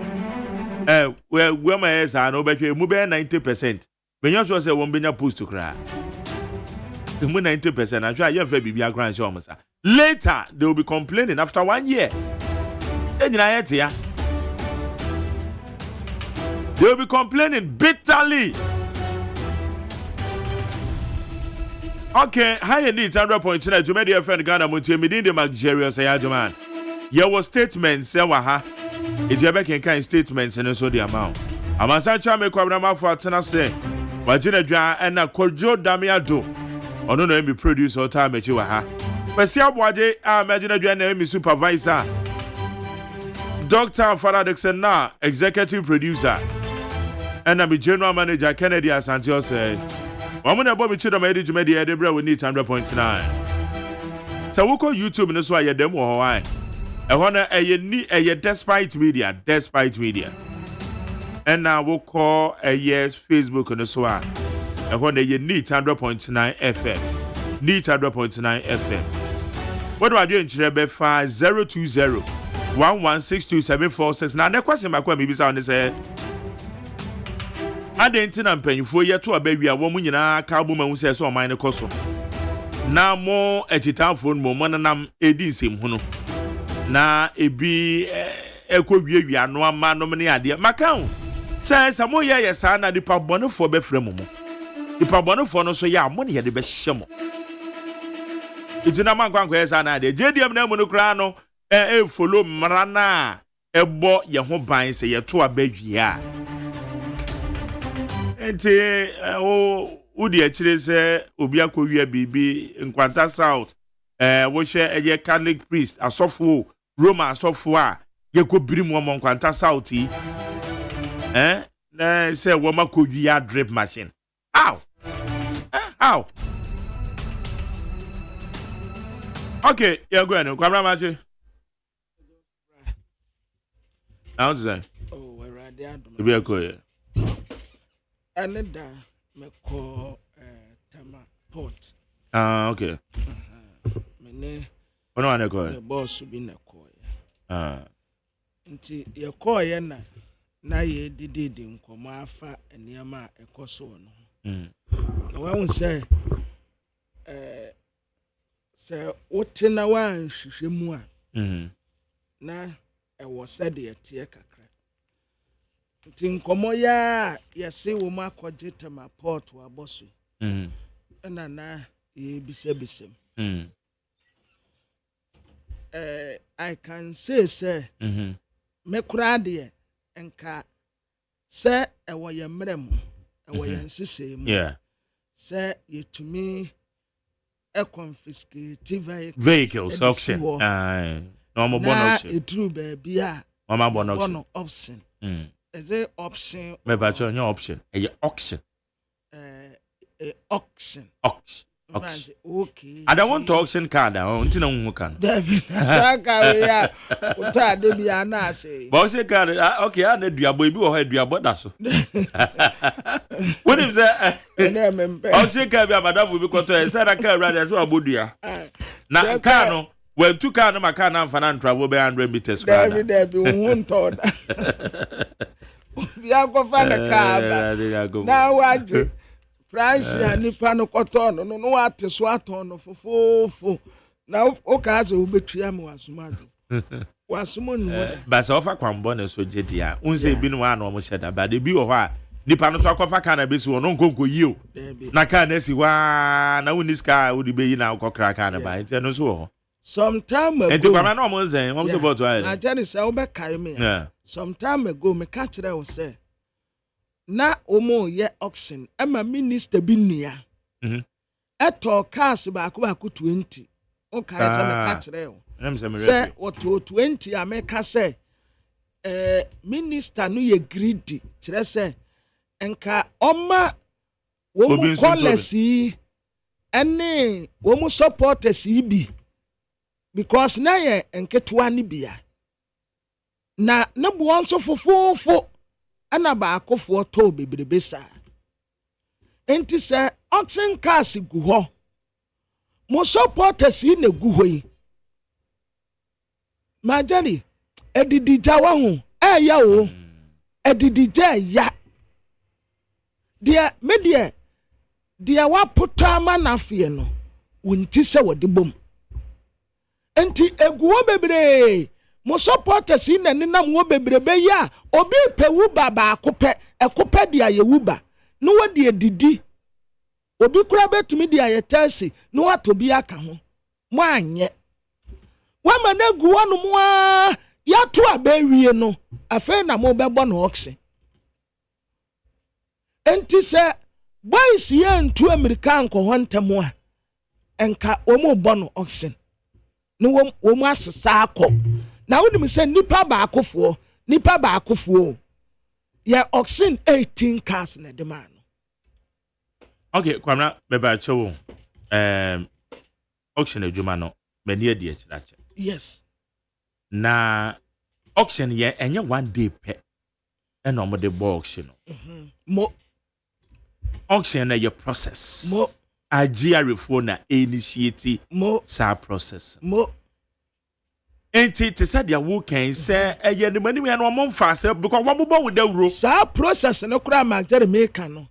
we ma esa no betwe mu be 90%. Benyo so say won benya post to cry. Mu 90% and try you fa bibia gran show omsa. Later they will be complaining after 1 year. Ejina yet ya. They will be complaining bitterly. Okay, high need 100.9 to media friend Ghana Montie medin the luxurious Agyeman. Your statement say waha. Ejebe kenkan statements and so the amount. Amasancha me kwabra for atena say. Wajina dwa na Kojo Damiado. Ono no be producer time echi waha. Kwesi abwade a majina dwa na me supervisor. Dr. Farah Dixon na executive producer. And I'm general manager Kennedy Asante say. Wamuna Bobby Chidom Eddie Jumedi Edebra we need 100.9. So we call YouTube no so aye dem wo why. E hona eye despite media. And now we call Facebook no so a. E hona eye need 100.9 FM. Need 100.9 FM. What do I do in Chirebe 020 1162746. Now the question makwa me bisa on say Adenti na mpanyifo yeto abawi a wo nyina ka bo mahu se so oman ne koso na mo echitanfo no mo nanam edi nsem hu no na ebi ekowie ano ama no ne ade maka hu se samo ye sa na dipa bonefo be frem mo dipa bonefo no so ya mo ne ye de be hye mo itina mankwankwa ye sa na ade jediem na mu no kra no follow mrana ebo ye ho ban se yeto abawi a ente udi achire se obi akowia bibi nkwanta south wo hwe eye Catholic priest asofo Roma asofo a ye ko biri mu mo nkwanta south yi na se wo makowia drip machine how okay you go and kwamra machi now say oh erade adom obi akoye Another me call Tama Port. Okay. Mene. Ono ane call. The boss be na call. Nti ye call ye na ye didi nkoma afa eniama ekoso no. Na wa say say wote na wan hwehwemu a. Na e wo said ye tie kakra. Tinkomo ya yesi wo makoje Tama Port wa bosu. Na ye bisem. I can say me kura de enka say e wo ye mrem e wo ye nsese mu. Yeah. Say ye to me e confiscate vehicles auction. No mo bon auction. Na e true baby a. Mama bon auction. Is it option? Me ba cho no option. E auction. Auction. Okay. I don't want to auction card. I want to know who can. Saka we ya. Uta de bia na say. But auction card okay, I need duabo bi o he duabo da so. What if say auction card bi abadafo bi koto e say na car radio so abodua. Na car no when two car no ma car na mfa na travel be 100 meters. David won told. Bia go fa na car. Na waje. Price ya nipa no koto no no wate so aton no fofofo. Na o ka ze obetua me wasumado. Wasumo ni ba se ofa kwambo na so jedia. Unse bi no wa na o mo sheda ba de bi wo ho a nipa no so akofa car na be si wo no nkonko yi o. Na car na si wa na uniska wo di be yi na akokra car na ba. Nti no so ho. Sometime ago. Enti kwamra na o mo zen, o mo se bot wa. Na tell say wo be kai me. Sometime ago me ka kire wo say na omo ye auction ema minister bi nua eto cars ba ko 20 o kai say me ka kire wo say oto 20 ameka say minister no ye greedy kire say enka oma wo mu policy ene wo mu supporters bi because na ye enketua ni bia na bu onso fofofo ana ba akofo to bebrebe sa enti se auction cars gu ho mo supporters yi na gu ho yi majari edidi jawa hu ya o edidi ja ya dia media dia wa puta ma na fie no wonti se wodi bom enti egu wo bebre mo supporters in na ninam wo bebrebe ya obi pe wu baba akopɛ ekopɛ dia ye wu ba no wo de didi obi kura betumi di ayetasi no wato bi aka ho mo anye wama na gu wonu mo a ya to abawie no afa na mo bebo no auction enti se boys ye ntu american ko hontem a enka omo bo no auction no wo asesa akọ na wonim se nipa ba akofo ye auction 18 cars na de man. Okay, Kwamna meba chewo auction adwuma no mani adi akirache. Yes. Na auction ye enye 1 day pe e no mo de bo auction no. Mo auction na your process. Mo agiarefo na initiate mo sa process. Mo enti te said ya wo kan say eye ne mani me no mo mfa say because wo bo with the ro. Sa process no kura ma jere make no.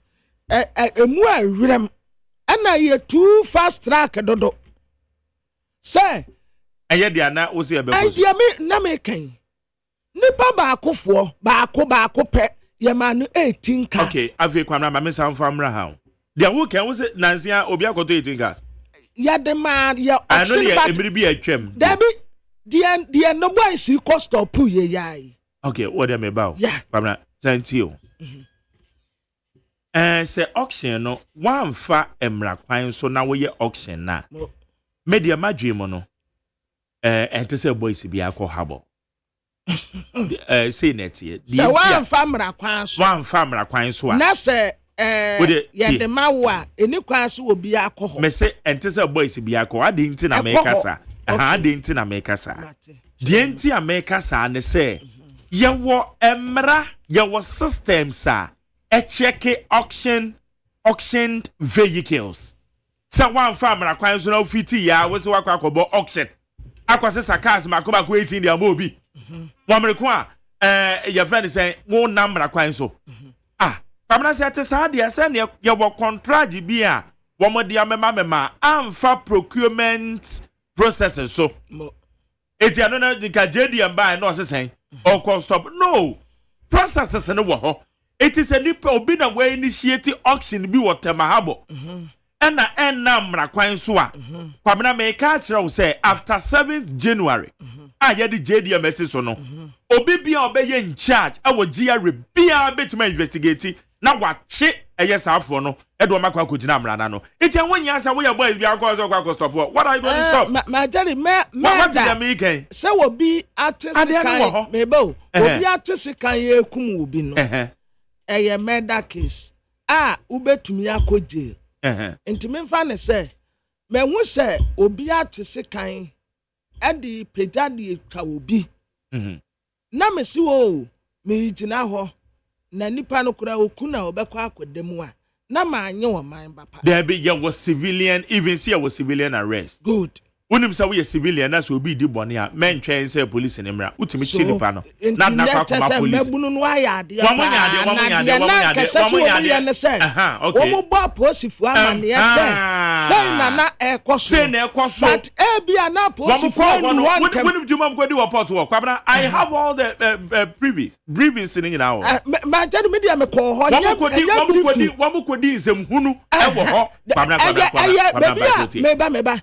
Emu a wirem ana ye too fast track dodo. Say eye dia na wo say e be koso. Eye me na me kan. Nipa ba akofo pe ye ma no 18 cars. Okay, ave Kwamna ma me san famra ha. Dia wo kan wo say nansia obi akoto 18 cars. Ya de man ya option but ebiri bi atwam. Debi dia no boy si cost of pu ye yai. Okay, what dem about? Yeah. Kwamna tantio. Say auction no one fa emra kwan so na wo ye auction na. Media madwe mo no. Ente say boys bi akọ habo. Say net ye. Say one fa mra kwan so. One fa mra kwan so. Na say ye de mawa eni kwan so obi akọ ho. Me say ente say boys bi akọ ade nti na me kasa. Ade nti na me kasa. Die nti a me kasa ne say ye wo emra ye wo systems a check auctioned vehicles. So one farmer acquires no fiti ya was wakwakobo auction. Aquas cars makoma 18 dia mobi. One require your friend is saying one number acquires so. Famna say te sa dia say ye wo contract bi a wo mo dia mema amfa procurement processes so. Eti ano na ka JD and buy no say or cost stop. No. Processes no wo ho. It is a nipa obi na we initiate auction bi water mahabo. Na mra kwan so a. Kwamna me ka kire say after 7th January. Ye di JDMS so no. Obi bia obeye in charge awo GRA bia betima investigate na wache ayesafo no edo makwa kogina mra na no. Iti anwonya asa wo ya boys bia kwa stop. What are you going to stop? Ma Jerry me what did me ken? Say obi atisikan mebo. Obi atisikan ye kum obi no. Eye murder case ubetumi akoje enti memfa ne se mehu se obi atese kan edi pejade etwa obi na mesi wo me gina ho na nipa no kura okuna obekọ akodemu a na ma anye wo man bapa there be ye was civilian even see was civilian arrest good unim say we civilian na so obi di bone a men twen say police ni mra utimi chi nipa no na kwa police mebunu no ayade wa munyade okay wo bo posifu amane say na ekoso but bia na posifu when you mom go di report work kwabra I have all the briefings in now ma tell media me ko ho wo kodi nsem ewo ho kwabra meba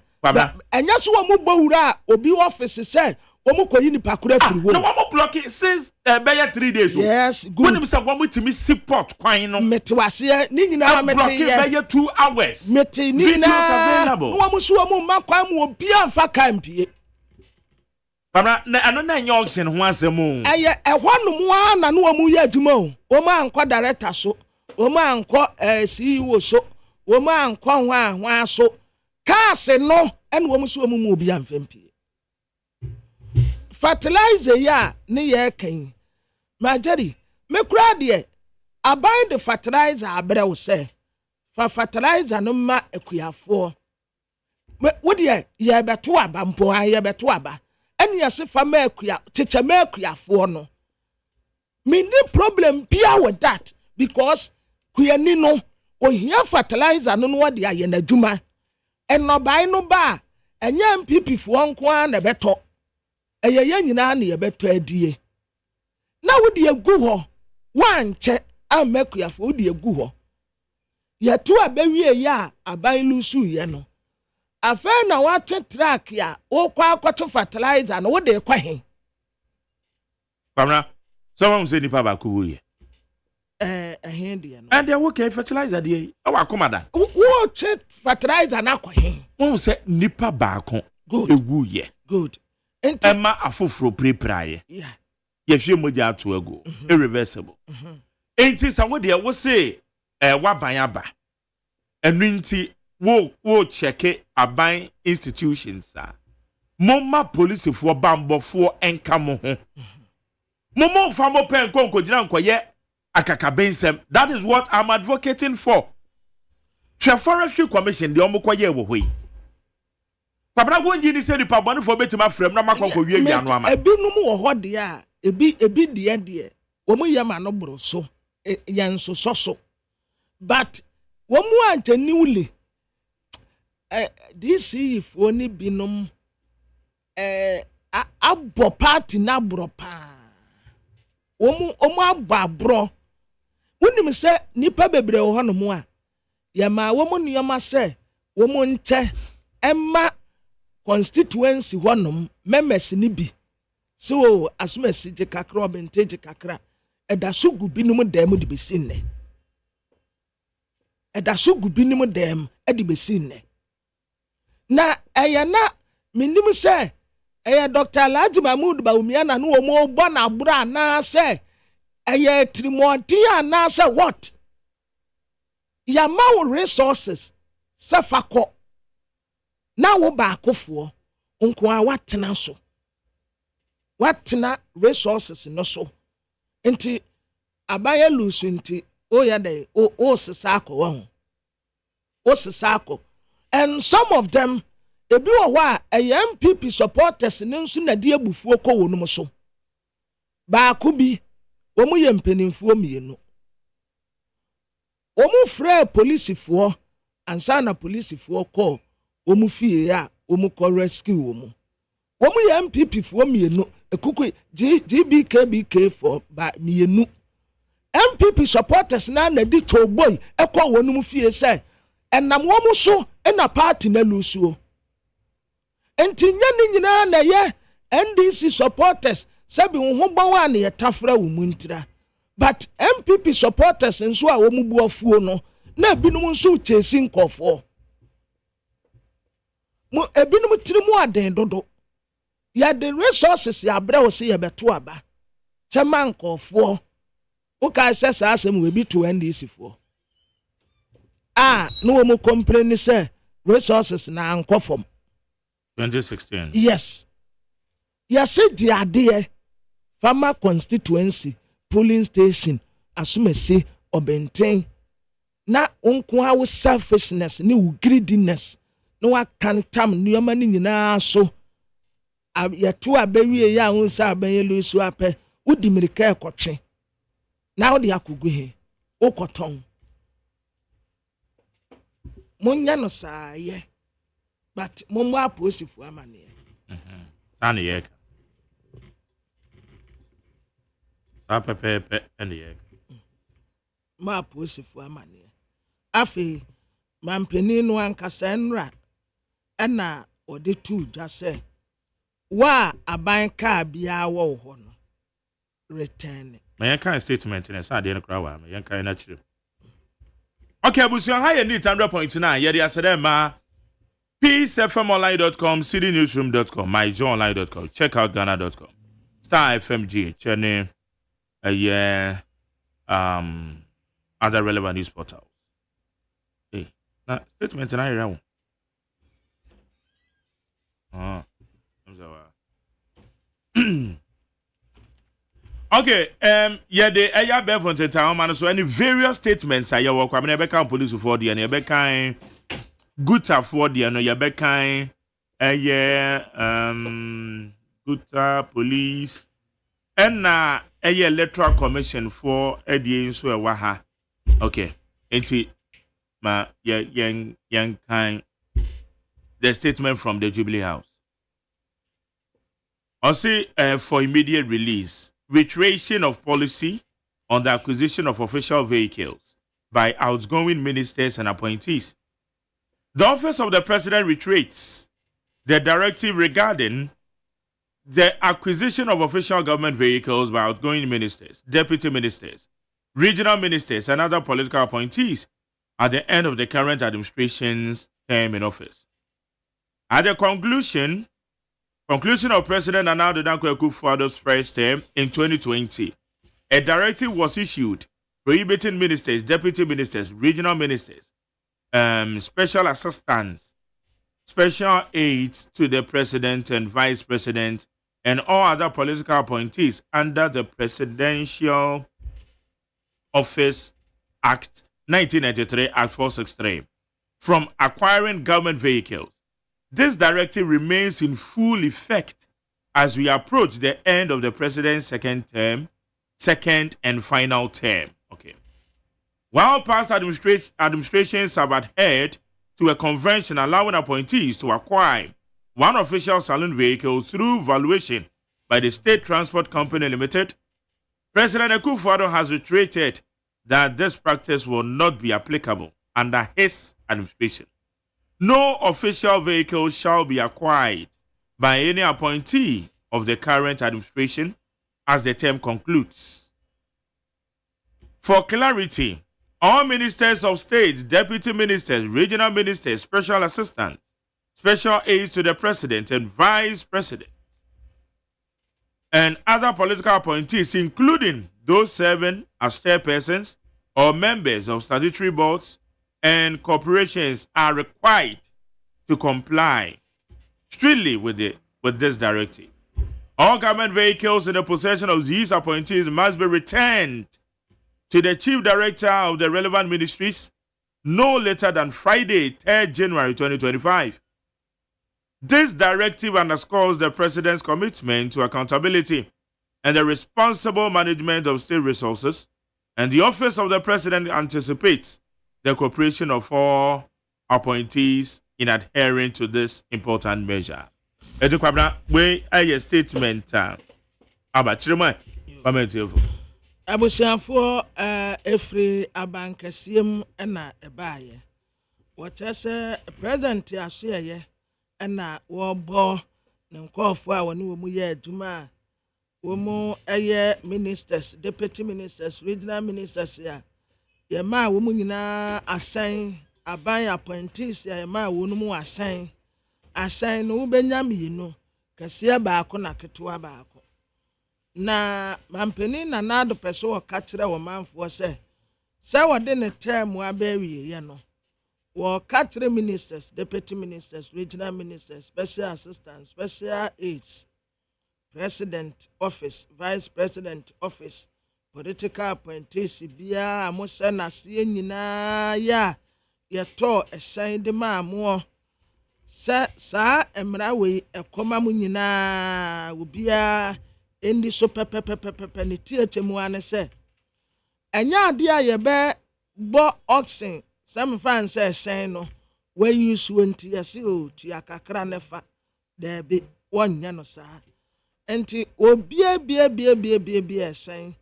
enya so wo mo bowura obi office say wo mo koyi ni pakura firi wo no wo mo block it since be 3 days yes good when me say wo mo timi support kwan no metwase ni nyina meti ye block be 2 hours meti ni nyina wo mo so wo mo makwan mo obi amfa kampie Baba na ano na nya auction ho asem eye ehwanum a na no wo mo ye adwuma o wo mo ankọ director so wo mo ankọ CEO so wo mo ankọ ho a so Kase no en wo muso mu obi amfempie fertilizer ya ne ye kan majari me kura de aban de fertilizer abere wo se fa fertilizer no ma akuafo wo de ye beto aba mpo ye beto aba en ye se fa ma akua teche ma akuafo no me ni problem bia with that because kuyani no ohia fertilizer no no de aye na dwuma eno bai no ba enya MPP fo nko a na beto eye nyina na ye beto adie na wo de agu ho wanche amakuafo wo de agu ho yɛtu abɛwie ya aban lusu yɛ no afei na wate track ya wokɔ akɔto fertilizer no wode kɔ he Pamra, someone say nipa ba ku ye. He deɛ no And they okay fertilizer dey. Awa komada. wo che fertilizer na kɔ he Won say nipa ba ko ewu ye. Good. Emma afoforo prepraye. Yeah. Yehwe mogya ato ago. Irreversible. Enti sa wo de wo say waban aba. Enu nti wo check aban institutions a. Momma police for bambofo enka mo ho. Momo famo pen konko gina nkoye akakabensem. That is what I'm advocating for. Forestry Commission the omokoye wo hoi. Pabra wonji ni se ni pabone for betima frem na makoko wie wi anu ama. Ebinum wo ho de a ebi de wo mu yama no bro so yenso so but wo mu antaniwule this if oni binom abbo party na bro pa omu ababro wonim se nipa bebre wo hono mu a yama wo mu niyama se wo mu nte emma constituency honom members ni bi so asumasi je kakra obente je kakra eda so gu binum dem de besinne eda so gu binum dem de besinne na eyana minim se eye Dr. Alhaji Mahmood Bawumia na no mo bo na bra na se eye Trimontia na se what ya ma resources se fako na wo ba akofo nko a watena so watena resources no so enti abaya lusu nti o ya dey o sisako won o sisako and some of them ebi wa MPP supporters ne nso na de abufuo ko wonum so ba ko bi wo mu ye mpanimfuo mienu wo mu frɛ polisifoɔ ansa na polisifoɔ ko wo mu fie ya wo mu ko rescue wo mu ye MPP fuo mienu ekuku GBK for ba mienu MPP supporters na di toboy ekɔ wonum fie sɛ enam wo mu so na party na lusuo enti nya nyina na ye NDC supporters sabi wo ho bɔwa na ye tafra wo mu ntira but MPP supporters nso a wo mu buafuo no na binum nso chesi nkɔfo mo ebinum tirimu aden dodo ya the resources ya bra wo se ye beto aba chema nkɔfo wo ka se sa asem we bi to NDC fo no wo mu complain say resources na nkɔfom 2016. Yes. Yes, the idea farmer constituency polling station asumesi obenten na onko ha wo selfishness ni wo greediness no wa kantam nneoma ni nyina so yeto abawie ya ho sa abanyelu so apɛ wodi mirika ekotwe na wo de akogu he okoton munya no saa ye but momo aposifu amane Sani yek. Sa pepe and yek. Ma aposifu amane afi mampeni no ankasa nra na ode tu dwa se wa aban ka bia wo ho no return Me kan statement in sa de no kra wa me yen kan na chire. Okay, abusuan ha ye need 100.9 ye de asede ma peacefmonline.com, citynewsroom.com, myjoyonline.com, checkoutghana.com, starfmg, channel, other relevant news portals. Hey, now statement in Iran. Okay, yeah, the aya befonte town man so any various statements I work I never can police for the and never kind Guta for the no yabekan Guta police and na Electoral Commission for Eddie so waha. Okay. Enti ma young kind the statement from the Jubilee House. I say for immediate release, reiteration of policy on the acquisition of official vehicles by outgoing ministers and appointees. The office of the president reiterates the directive regarding the acquisition of official government vehicles by outgoing ministers, deputy ministers, regional ministers, and other political appointees at the end of the current administration's term in office. At the conclusion of President Nana Dankwa Akufo-Addo's first term in 2020, a directive was issued prohibiting ministers, deputy ministers, regional ministers, special assistants, special aides to the president and vice president, and all other political appointees under the Presidential Office Act 1993, Act 463, from acquiring government vehicles. This directive remains in full effect as we approach the end of the president's second and final term. Okay. While past administrations have adhered to a convention allowing appointees to acquire one official saloon vehicle through valuation by the State Transport Company Limited, President Akufo-Addo has reiterated that this practice will not be applicable under his administration. No official vehicle shall be acquired by any appointee of the current administration as the term concludes. For clarity, all ministers of state, deputy ministers, regional ministers, special assistants, special aides to the president and vice president, and other political appointees, including those serving as chairpersons or members of statutory boards and corporations, are required to comply strictly with this directive. All government vehicles in the possession of these appointees must be returned to the chief director of the relevant ministries no later than Friday, 3rd January 2025. This directive underscores the president's commitment to accountability and the responsible management of state resources, and the office of the president anticipates the cooperation of all appointees in adhering to this important measure. We a statement about Chirma. Abusiafo every abankasiem na ebaye. What say president aseye na wo bo ne nkofo a woni wo mu ye aduma wo mu eye ministers, deputy ministers, regional ministers ya ye ma wo mu nyina asan aban appointees ya ma wo mu asan no wo benyam yinu kase ba ako na ketewa ba ako na mampeni na nado peso wo kakyere wo manfo se wo de ne term wa ba wiye no wo kakyere ministers, deputy ministers, regional ministers, special assistants, special aides, president office, vice president office, political appointees bia amosa na se nyina ya yeto ehyan de ma mo sa emra we ekoma mu nyina obia endi so pepepepepe ne tietemu ane se enya ade a ye be bo oxen some fans say ehyan no we use wenti yesi o tia kakra ne fa da be wonya no sa enti obia bia ehyan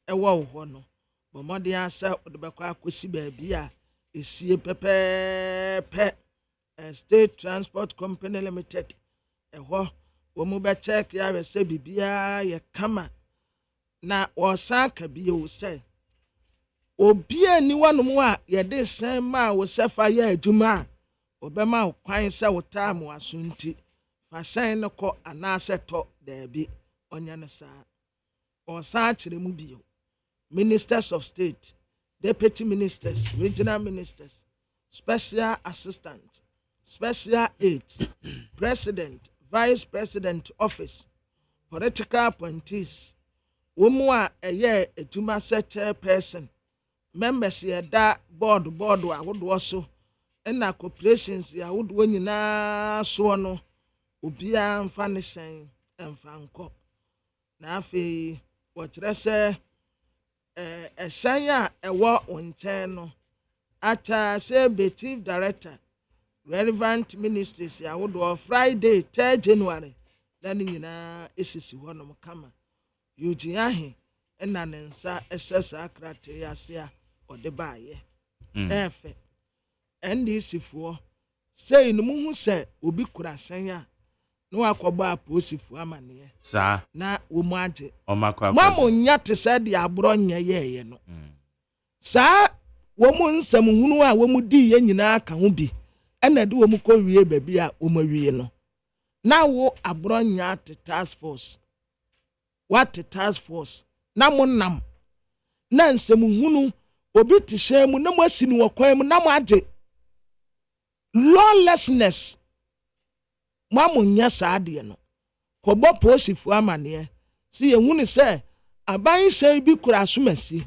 ewo ho no bo mode asa de be kwa akosi ba bia esie pepepe State Transport Company Limited eho wo mu be check ya rese bibia ye kama na wo saka bi o se obia ni wanom a ye de sen ma wo sefa ya adwuma obema kwan se wo tam asunti fa sen no ko anaseto da bi onya ne sa o sa kire mu bio ministers of state, deputy ministers, regional ministers, special assistants, special aides, president, vice president office, political appointees, woman a year a tuma sector person, members here da board I would also, and our corporations ya would win na so no, ubia and funny saying and fanco. Na fe what say a sanya a war on channel at say chief director. Relevant ministries ya would do Friday 3rd January then nyina esisi honom kama yujiahe ena nensa esesa akrate ya sia ode baaye efe NDC for say no mu hu se obi kura san a no akọba aposifu amane sa na wo mu age o makwa mamo nya te se de abro nya ye no sa wo mu nsam hunu a wo mu di ye nyina ka ho bi ena de wo mu ko wie baby a wo ma wie no na wo abro nya te task force what task force na mo nam na nsam hunu obi te shemu na mo asini wo kwan mu na mo age lawlessness mamo nya saade no kobo posifu amane si ehunu se aban se bi kura asomasi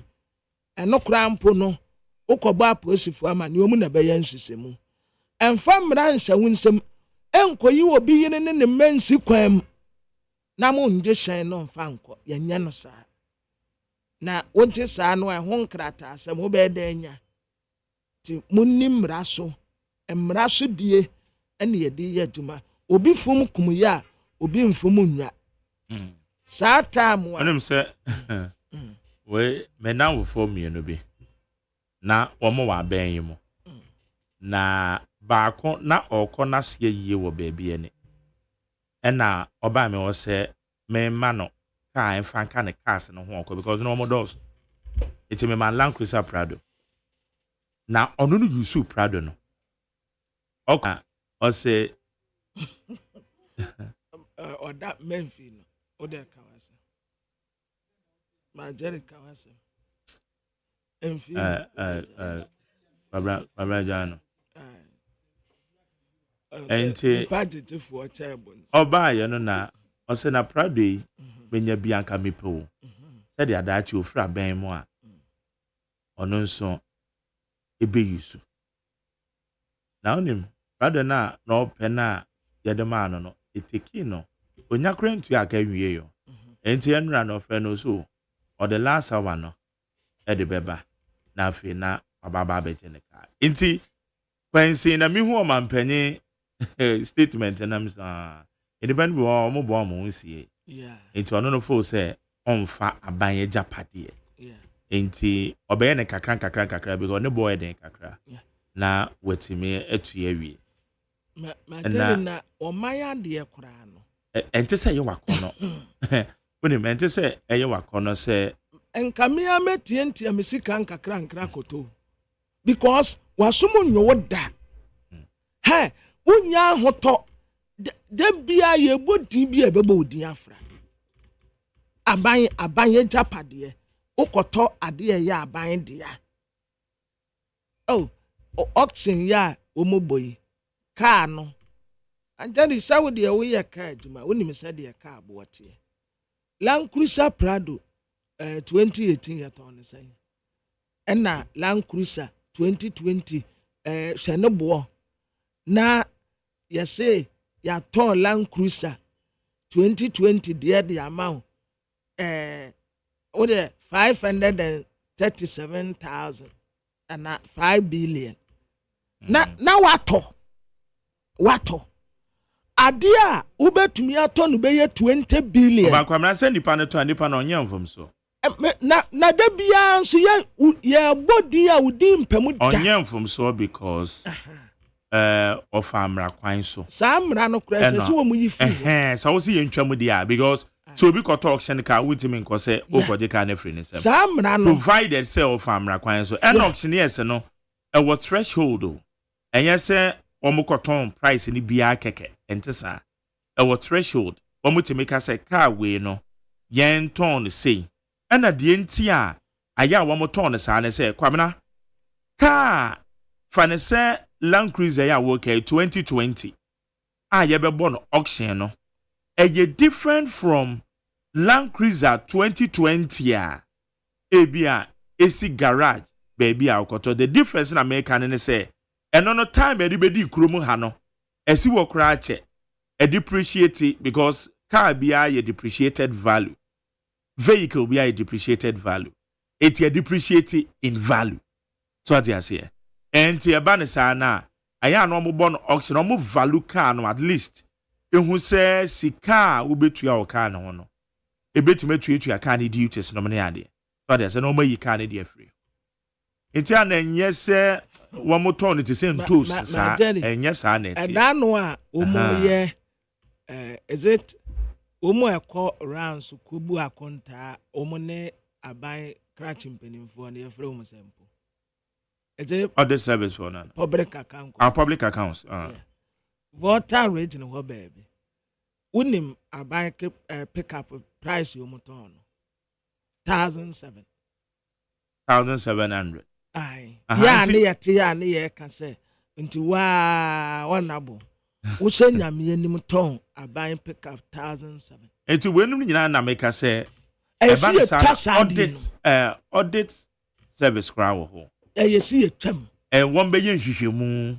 eno kura mpo no ukobo posifu amane omu na beya nsisemu emfa mra nsa wunsem enkoyi obi yene ne mensi kwam na mo nje shen no mfa nko yenya no sa na wonte sa no ehon krata asem obeda nya ti munnim raso emraso die ene yedi yaduma obi fum kumuya obi mfum nwa sata mo onim se we me na wo fo mienu bi na wo mo wa ben yi mo na baako na okọ na se yiye wo baabi ene ena oba me wo se me ma no ka enfa ka ne cars no ho okọ because no mo dos eti me man Land Cruiser Prado na onu no yusu Prado no okay o se or that Memphis no o de kawase ma Jerry kawase enfi babra jano enti budget for chairbones oba ye no na o se na Prado yi benya bianka mepo se de adachi ofra ben mu a ono nso ebe yusu na onim Prado na ope na yedema no eteki no onya krentu aka nwie yo enti enura no fe no so o the last hour no e de beba na afi na ababa beje ne ka enti kwensi na mi hu o mampanyi statement na msa edeben bi o mo bo mo nsie enti ono no fo se onfa abanye japade enti obeye ne kakran because ne boy den kakra na wetimi atu awie na omaya de kura no ente se ye wakono woni mente se eye wakono se enkamia metientia misika nkakra koto because wasumu nyo da he unya hoto de bia ye bodin bia bebo odin afra aban japade ukoto ade ye aban dia oh auction ya omoboyi car no anjani saudi we ya car duma woni me said ya car bote Land Cruiser Prado 2018 ya ton say na Land Cruiser 2020 shenebo na ya say ya ton Land Cruiser 2020 the amount what 537,000 and 5 billion na wato adia ubetumi ato no beye 20 billion ba kwamna se nipa no to nipa no onyam fom so na da bia nso ye bodi a udi mpam da onyam fom so because of amra kwan so sa amra no kra se wo mu yifi sa wo se ye ntwam dia because so bi ko talk sen ka wutimi nko se okoje ka na free ne sem sa amra no provided say of amra kwan so auction yes no e wo threshold enye se omukoton price ni bia keke entesa e wo threshold omutimi ka se car we no yen ton say na de enti a aya wo moton sa ne se kwamna car fane se Land Cruiser ya wo ke 2020 a ye be bon auction no eye different from Land Cruiser 2020 ebia esi garage baby a okoto the difference in America ne say eno no time e be di kurom ha no esi wo kra che e depreciate because car bia ye depreciated value vehicle bia ye depreciated value it ye depreciate in value so what you say enti e ba ne sa na aya no mo bon auction no mo value car no at least ehu se sika wo betua o car no no e betuma tuatua car ne duties no me ade so that say no ma yi car ne de free Enti ana enye se wo moto no te se ntos sa enye sa na eti. Eda no a omo ye is it omo ekọ rounds kubu akonta omo ne aban crash mpanimfo na yefre omo sempo. Is it other service for na public account? Our public accounts. Voter rate no baby. Unim aban pick up price omo ton 1,007. 1,700. Aye. Ya ne ye ka say nti wa wonabo. Wo se nyame anim ton aban pick up 1,007. Enti wenum nyina na make say audit service kra wo ho. Yesi etwam. Won be yen hwehwemu.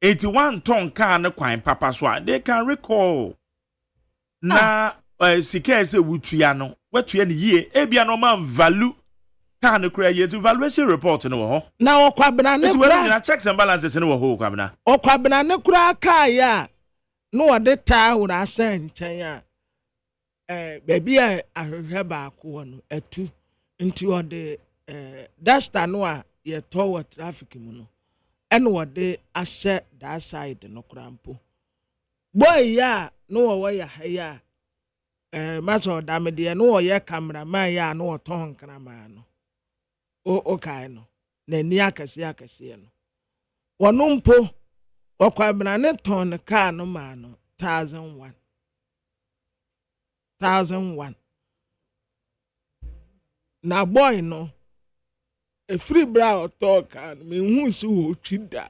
Enti one ton car ne kwan papa so a they can recall. Na sika se wutua no, watua ne yie, ebia no man value car ne kra ye to valuation report no ho. Na okwabena ne kra. Na checks and balances ne wo ho kwabena. Okwabena ne kra car ya. No ode taa wo na asan nchen a. Baby a ahwehwe ba ko no atu. Nti ode dasta no a ye tower traffic mu no. Eno ode ahye that side no krampo. Boy ya no wo ya ha ya. Macho damede no wo ye cameraman ya no wo ton krama no. O kai no. Na ni akase no. Wono mpo okwabena ne ton car no ma no 1,001. 1,001. Na boy no a free bra talk and me hu si wo twida.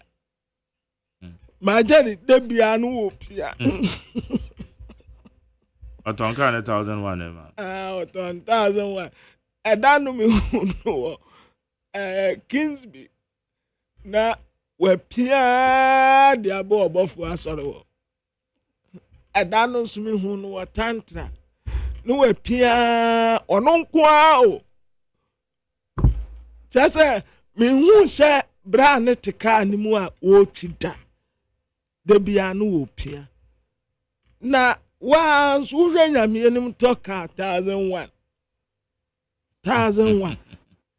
Ma jeri de bia no wo pia. Oton car 1,001 man. Oton 1,001. Eda no me hu no. Kingsby na we pia de abo obofo asore wo. Eda no so me hu no tantra. No we pia ononko a o. Sasa me hu se bra ne tika animu a wo twida. De bia no wo pia. Na wa so hwe nyame anim toka 1,001. 1,001.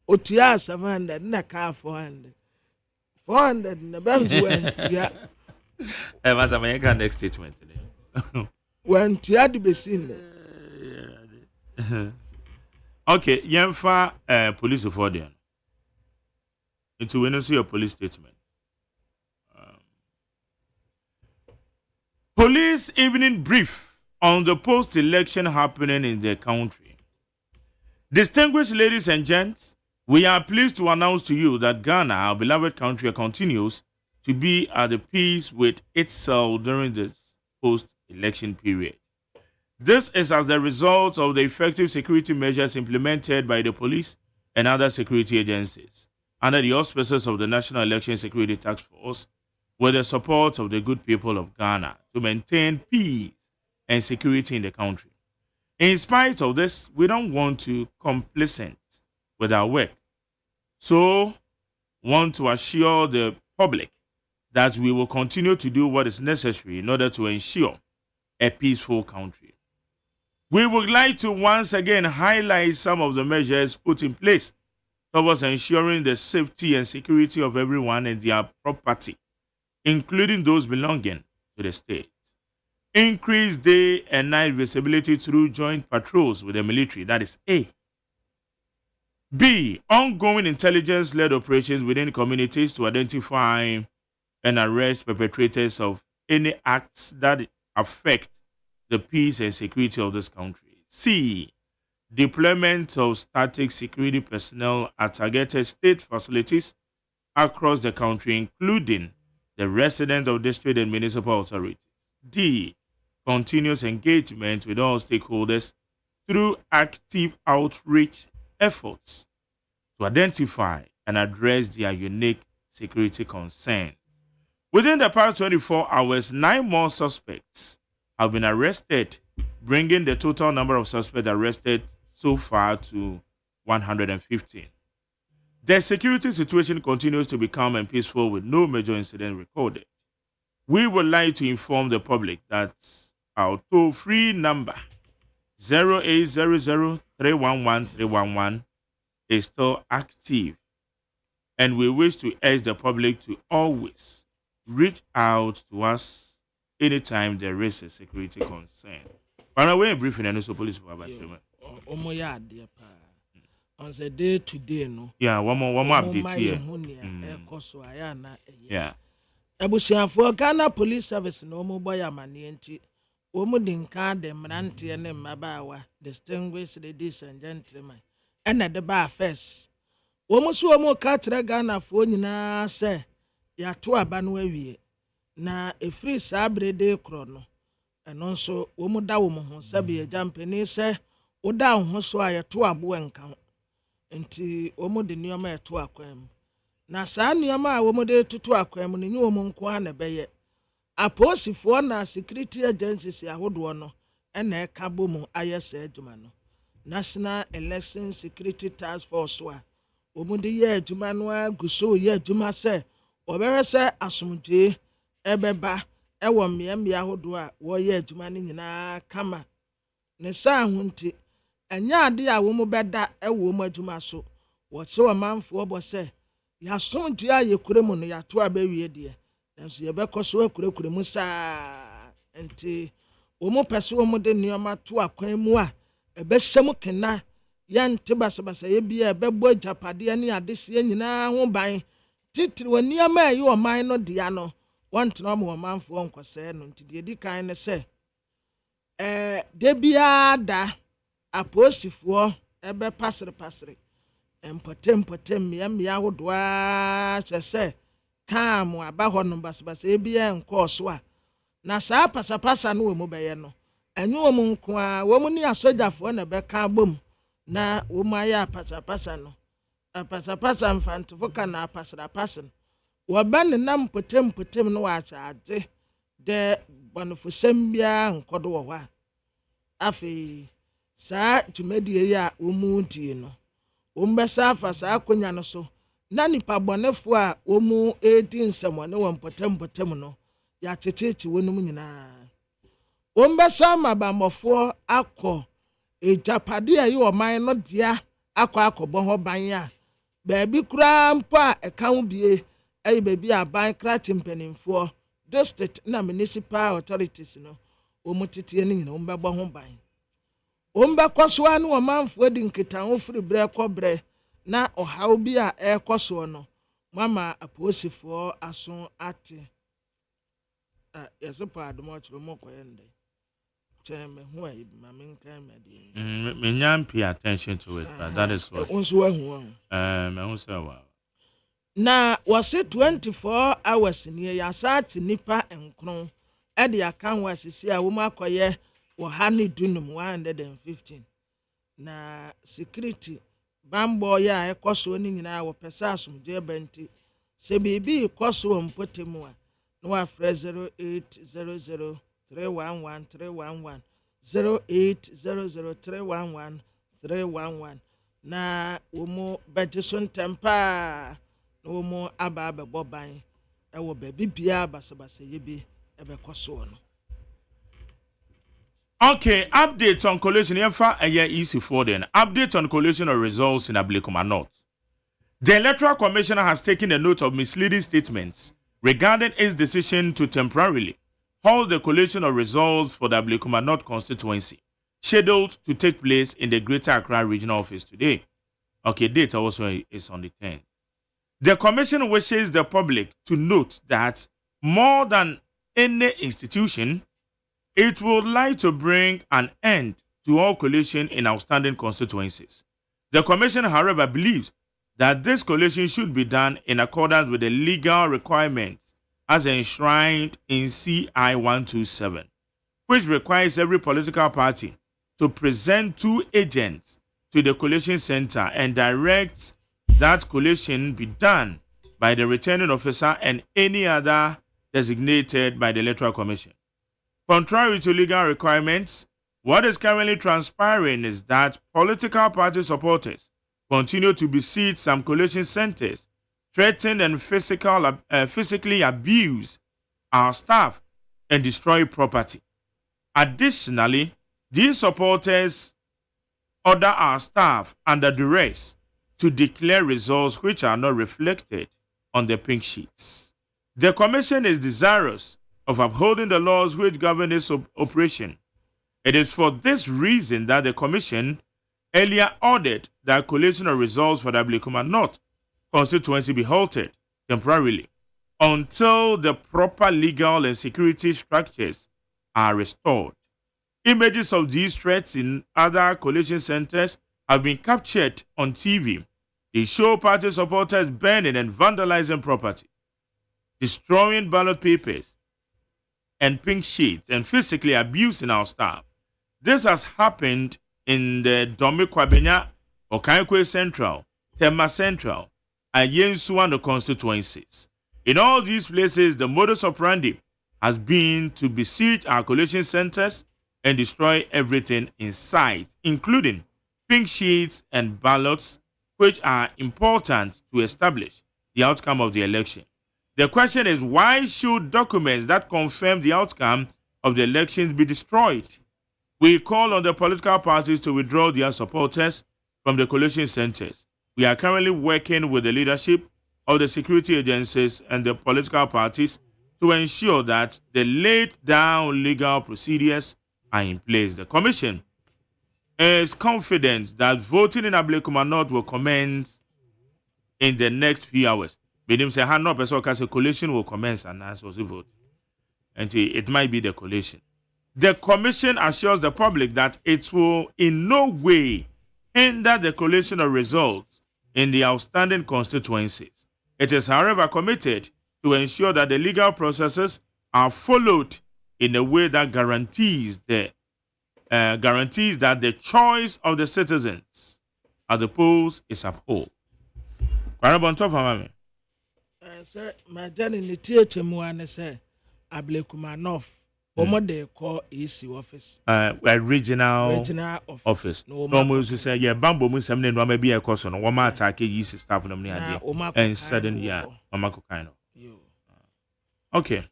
Otia 700 na ka 400. 400 na bamzi wentia. Masa mayeka next statement today. Wentia di besin. Okay, yemfa police for them. Into when you see your police statement. Police evening brief on the post-election happening in the country. Distinguished ladies and gents, we are pleased to announce to you that Ghana, our beloved country, continues to be at peace with itself during this post-election period. This is as a result of the effective security measures implemented by the police and other security agencies under the auspices of the National Election Security Task Force, with the support of the good people of Ghana to maintain peace and security in the country. In spite of this, we don't want to complacent with our work. So, want to assure the public that we will continue to do what is necessary in order to ensure a peaceful country. We would like to once again highlight some of the measures put in place towards ensuring the safety and security of everyone and their property, including those belonging to the state. Increased day and night visibility through joint patrols with the military, that is A. B. Ongoing intelligence-led operations within communities to identify and arrest perpetrators of any acts that affect the peace and security of this country. C. Deployment of static security personnel at targeted state facilities across the country, including the residents of district and municipal authorities. D. Continuous engagement with all stakeholders through active outreach efforts to identify and address their unique security concerns. Within the past 24 hours, 9 more suspects have been arrested, bringing the total number of suspects arrested so far to 115. The security situation continues to be calm and peaceful with no major incident recorded. We would like to inform the public that our toll-free number 0800-311-311 is still active and we wish to urge the public to always reach out to us anytime there is a security concern. By the way, briefing and also police for about on the day today, no. Yeah, one more update here. Yeah. Abusiafo Ghana Police Service no mo boy amane enti wo mu dinka de mrante ne mabaawa distinguished ladies and gentlemen ena de ba first wo mu so mo ka kire Ghana fo nyina se ya to aba no awie na efiri sabre de kro no eno nso wo mu da wo mo ho sabe ya jampani se wo da ho so aye to abo enka enti wo mu de nioma eto akwam na saa nioma a wo mu de tutu akwam no nyi wo mu nko ha na beye aposifo na security agencies ahodo no ena eka bomu ayese adwuma no National Election Security Task Force wa wo mu de ye adwuma no aguso ye adwuma se obere se asomdwe ebeba ewo mmea ahodo a wo ye adwuma no nyina kama ne saa hunti enya ade a wo mu beda ewo mu adwuma so wo se wo manfo obo se ya somdwe a ye kure mu no ya to abawie de nanso ye bekọ so akurekure mu saa enti wo mu pese wo mu de nioma to akwan mu a ebehyem kena yante basabasa ye bia ebebo japade ne adese nyina ho ban titiri wo nioma ayi wo man no dia no wantena mo manfo nkose no nti de di kan ne se de bia da aposifo ebe pasre empotem mmea hodoa chese kam abaho no basabasa ebia nkoso a na saa pasapasa no wo beye no enyo wo nko a wo mu ni asojafo na be ka bom na wo mu aya pasapasa no pasapasa mfantofo ka na pasapasa wo ban nam potem no wa chaade de bonofo sembia nkodo wo ha afi saa tumedie ya wo mu tie no wo mbesa afa saa konya no so na nipa bonefo a wo mu edi nsemo ne wo potem no ya tetechi wonum nyina wo mbesa mabamofo akọ ejapade ayi wo man no dia akọ ho ban a baabi kura mpa eka ho bie ayi baabi a ban kra timpanimfo district na municipal authorities no wo mutitie ne nyina wo mbebo ho ban wo mbekọ so anu wo manfo di nkita ho firi bre kọ bre na ohaw bi a ekoso no mama aposifo aso ate yeso pa adomo chiro mo koyende cheme hu ayi mama nkan mede me nyam pay attention to it, but that is what unso ahu me hu say wa na was 24 hours ni ya sat nipa enkron e de aka ho asisi a wo makoye wo ha ne dunum 115 na security bambo ya ekoso ni nyina wo pesa asomje benti se bibi koso mpotemu a no afre 0800311 0800311 na wo mu bejeson tempa na wo mu aba boban e wo ba bibia basabasa yebi e be koso no. Okay, update on collation. Easy for then. Update on collation of results in Ablekuma North. The Electoral Commission has taken a note of misleading statements regarding its decision to temporarily hold the collation of results for the Ablekuma North constituency, scheduled to take place in the Greater Accra Regional Office today. Okay, date also is on the 10th. The Commission wishes the public to note that more than any institution, it would like to bring an end to all collation in outstanding constituencies. The Commission, however, believes that this collation should be done in accordance with the legal requirements as enshrined in CI 127, which requires every political party to present 2 agents to the collation center and directs that collation be done by the returning officer and any other designated by the Electoral Commission. Contrary to legal requirements, what is currently transpiring is that political party supporters continue to besiege some collation centers, threaten and physically abuse our staff and destroy property. Additionally, these supporters order our staff under duress to declare results which are not reflected on the pink sheets. The Commission is desirous of upholding the laws which govern its operation. It is for this reason that the Commission earlier ordered that collation of results for the Ablekuma North constituency be halted temporarily until the proper legal and security structures are restored. Images of these threats in other collation centers have been captured on TV. They show party supporters burning and vandalizing property, destroying ballot papers and pink sheets, and physically abusing our staff. This has happened in the Dome Kwabenya, Okankwe Central, Tema Central, and Yensuano constituencies. In all these places, the modus operandi has been to besiege our collation centers and destroy everything in sight, including pink sheets and ballots, which are important to establish the outcome of the election. The question is, why should documents that confirm the outcome of the elections be destroyed? We call on the political parties to withdraw their supporters from the collation centers. We are currently working with the leadership of the security agencies and the political parties to ensure that the laid down legal procedures are in place. The Commission is confident that voting in Ablekuma North will commence in the next few hours. Meaning, say, no person can say collation will commence and answer the vote. And it might be the collation. The Commission assures the public that it will in no way hinder the collation of results in the outstanding constituencies. It is, however, committed to ensure that the legal processes are followed in a way that guarantees that the choice of the citizens at the polls is upheld. Sir, my journey in the theatre, Moana, sir, Ablekuma North, what they call EC office. Regional office. No more to say, yeah, Bambo Musamne, no, maybe a course on Wama attack, yeast staff of the idea, and sudden, yeah, Omako Kano. Okay.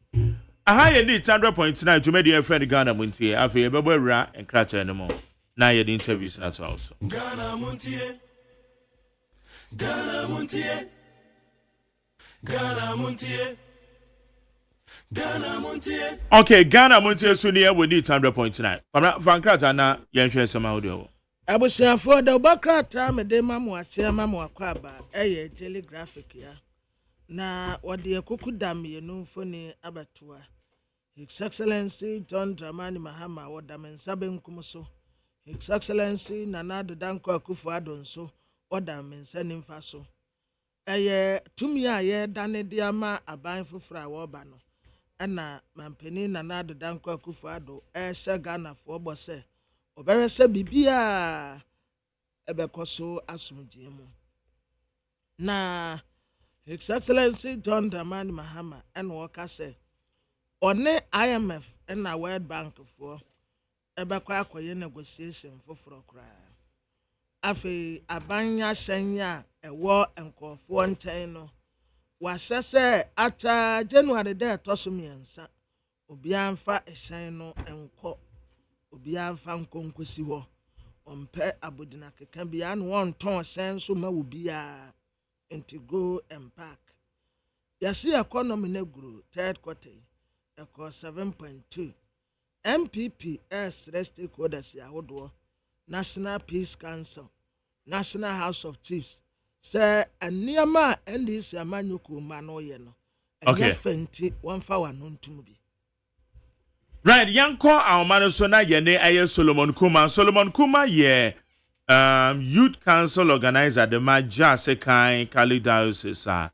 A high need 100.9 to media friend Ghana Muntie, after a bubble rat and crater anymore. Now you're the interviews, that's also. Ghana Muntie. Ghana Muntie. Ghana Muntie. Ghana Muntie. Okay, Ghana Muntie Sunia will need 100.9. From Kratana, Yansha some audio. I was here for the background time a day, Mamma, Mamma Quaba, a telegraphic ya. Na wadi kuku dami yenu foni abatua. His Excellency John Dramani Mahama wadamen saben kumuso. His Excellency Nanado Danko Akufo Adonso wadamen senim faso. Eye tumia ye dane diama aban fufra wobano. Ana mampeni Nanado Danko Akufo Ado se Ghana fo bose. Obere se bibia ebekoso asumjemu. Na His Excellency John Dramani Mahama and Walker say, "One IMF and a World Bank for a negotiation for cry. Afe abanya shenya a war and call for one taino. Was say at January there tosumiansa. Obianfa a shino and co. Obianfa conquisiwo. Pe abudinake can be an one ton sense will be into go and pack. You see economy negro third quarter, a cost 7.2. MPP as stakeholders yahodo, National Peace Council, National House of Chiefs, say a nearma and this Yamanuku Manoyeno. Okay. Fenti 1 for 1 to be. Right, Yanko our manusona yene aye Solomon Kuma. Solomon Kuma ye Youth Council organizer the Maja Sekai Kali Diocese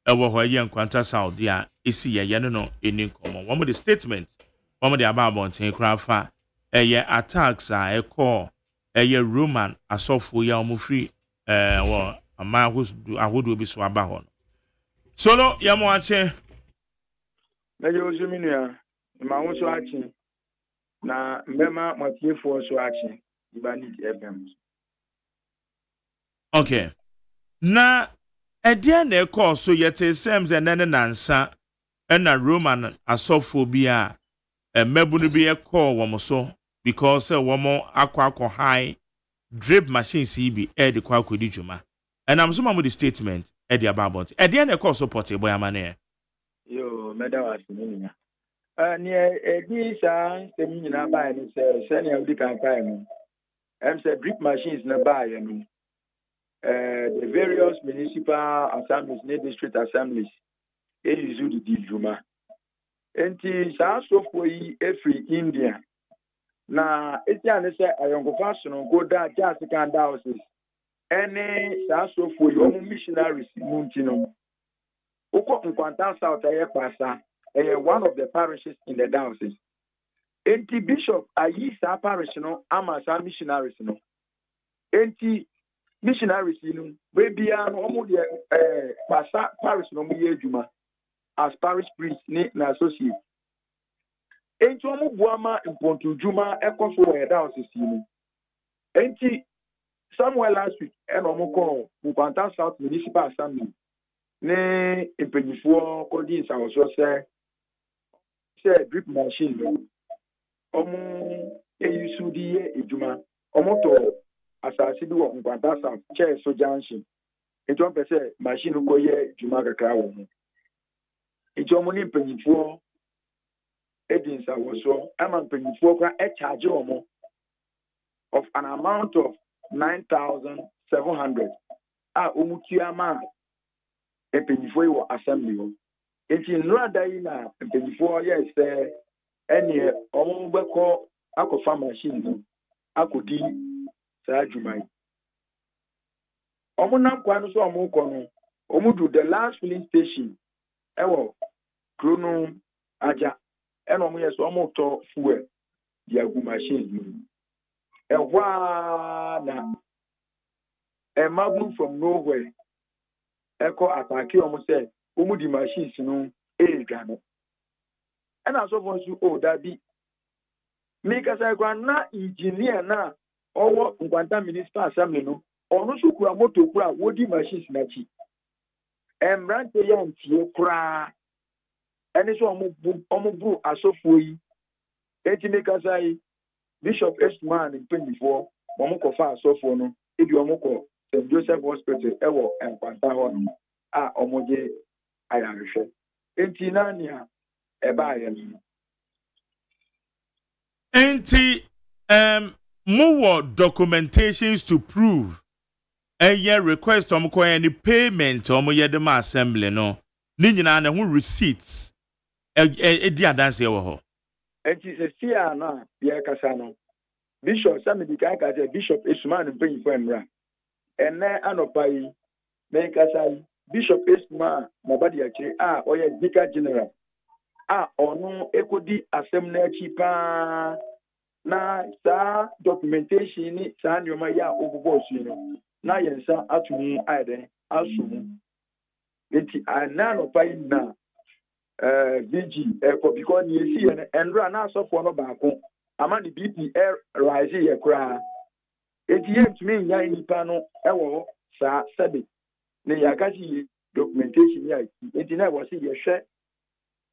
ewo ho ye nkwanta Saudi a esi ye no eni komo. One of the statements, one of the about bonten krafa eye attacks a call eye Roman asofo ya omufri wo ama ahodo bi so aba ho. Solo ya mo ache Mejo Zuminia ma won so achi na mbema matiefo so achi ibani FM. Okay. Na edia na ekọ so yete sems enene nansa na Roman asophobia mebunu bi ekọ wo so because wo mo akọ high drip machine si bi e de kwa akodi dwuma And I'm some of the statement at the about. At the end, of course, support boy amane. Yo, madam was me. Near this seminar by and sending a big campaign. I'm said drip machines nearby, and the various municipal assemblies, district assemblies, they use the Juma. And the South of every India. Now, it's say a young fashion go down just the kind houses. Any South of your missionaries, Muntino. Oko Nkwanta South Pasa, one of the parishes in the diocese. Enti bishop ayi sa parish no ama sa missionaries no. Enti missionaries no we bia no omo de pasa parish no mo ye adwuma as parish priest ni na associate. Enti omo buama impontu dwuma ekoso we diocese no. Enti somewhere last week and omo call Nkwanta South Municipal Assembly ne impanyifo kodi sa so say drip machine no. Omo eyusu di eduma omo to asase bi wo Nkwanta South chair so junction eto pese machine ko ye eduma kakra wo mu eto omo ni mpanyifo edinsa wo so ama mpanyifo kwa charge omo of an amount of 9,700 omo tiama mpanyifo wo assembly wo enti nra dai na mpanyifo ye say any omugbeko akofa machine akodi sa adwumai omunam kwa no so omuko no omudu the last filling station ewo krono aja eno omu yeso omuto fuel di agu machine ewa na a magnet from nowhere eko atake omu say omu di machines no edwano. And as of once you that be make us a na engineer na or Nkwanta Municipal Assembly no or no sukura moto kura wodi machines na chi emrante ya ntie kura eni so omo bru asofo yi enti make us ai Bishop Esman in 24 omo ko fa asofo no ebi omo ko St. Joseph Hospital ewo Nkwanta ho no omo je ayarehwe enti na nia Enti more documentations to prove a request any payment ye the assembly no ni nyina na hu receipts di adanse wo ho enti se sia na ye kasa no bishop samedi kai ka bishop Esman mpanyifo emra ene anopai me kasa Bishop Esman mabadi akire oye Vicar General onu ekodi asem na chipa na sa documentation ni sa nyoma ya obubo su no na yensa atumi aiden asumu enti anano pai na VG eko because ni esi enra na asofo no baako ama ni BP rise ye kra enti yetumi nya nipa no ewo sa sabe ne yakashi documentation ya enti na wo se ye hwe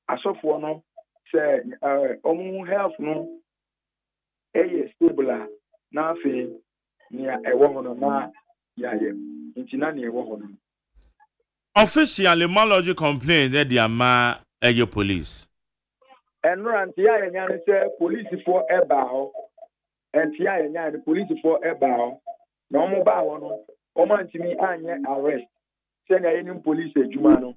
asofo no say omu health no stable na afi ni ewo hono na yaye enti na ni ewo hono officially malology complaint that the ama police enrant ya nya ne say police for eba ho enti ya nya ne police for eba ho na omu ba ho no omu antimi anye arrest say na any police ejuma no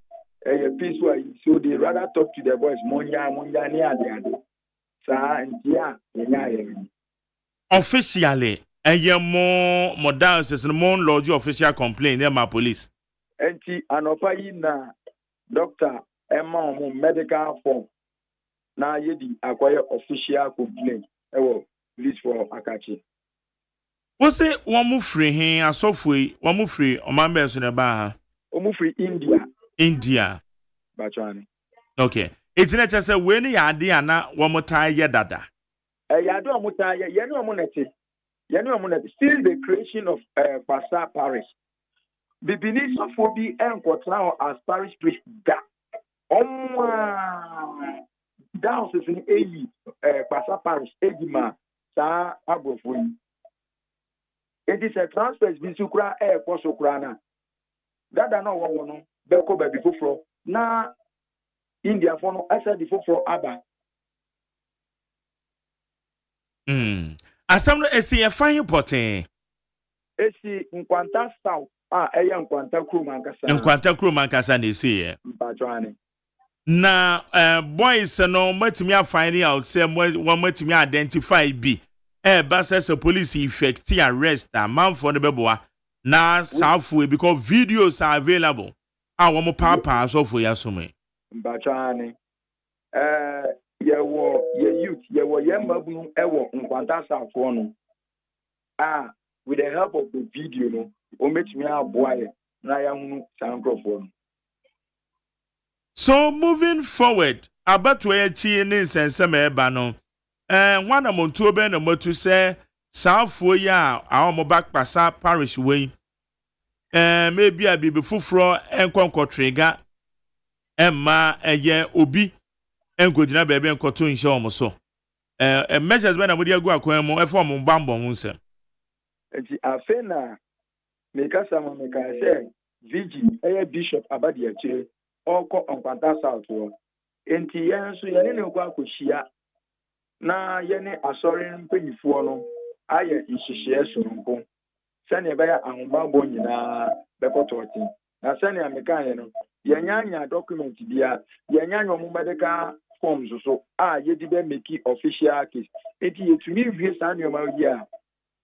peaceful, so they rather talk to the boys. Monya ni ade. Sa ntia enya officially, more diocese and more lodge official complaint there my police. Enti anopa yi na doctor Emma medical form na yedi acquire official complaint. Ewo police for Akachi. What's it? One move free here, a software. One move free. O man be so na ba. O move free India. Bachwani. Okay. It's not just a when you are there na wamutai ya dada. Yadu wamutai ya yenu wamuneti. Still the creation of Pasa Parish. Bibini sofobi enkotra as parish priest da. Down to the Eli Pasa Parish Agyeman sa abofui. It is a transfer bisukra kosokrana. dada no wo no beko ba bi foforo na India for no asa di foforo aba asam no esi e fan poten esi nkwanta south eya nkwanta krom ankasa na esi ye mpatwane na boys no matimi find out say one matimi identify bi ba say police effect arrest a man for the beboa na safu because videos are available wo papa so for yasome mpatwane ye youth ye mabunu ewo nkwanta south no with the help of the video no o matimi aboa na ya hunu sankrofo. So moving forward, about where chi ni sensem eba no. One amonto be na motu say saafo ya awon back pasa parish way. Maybe a bibi fufuro enkonko trigger. Emma eye obi enkodina bebe enkoto nche omo so. Measures be na modi agu akwan mu e form bambo mu nsem. Enti afena mekasa mo mekase Vigi eye bishop abadi akire oko onkwanta south wo enti yen so yene ne kwa akohia na yene asori mpanyifo no aye nhihie sononko sane be ya ahomabo nyina bekototi na sane amekanye no yanyanya document bia yanyanya omumbadeka forms so yedi be make official case enti yetumi wie sane omawi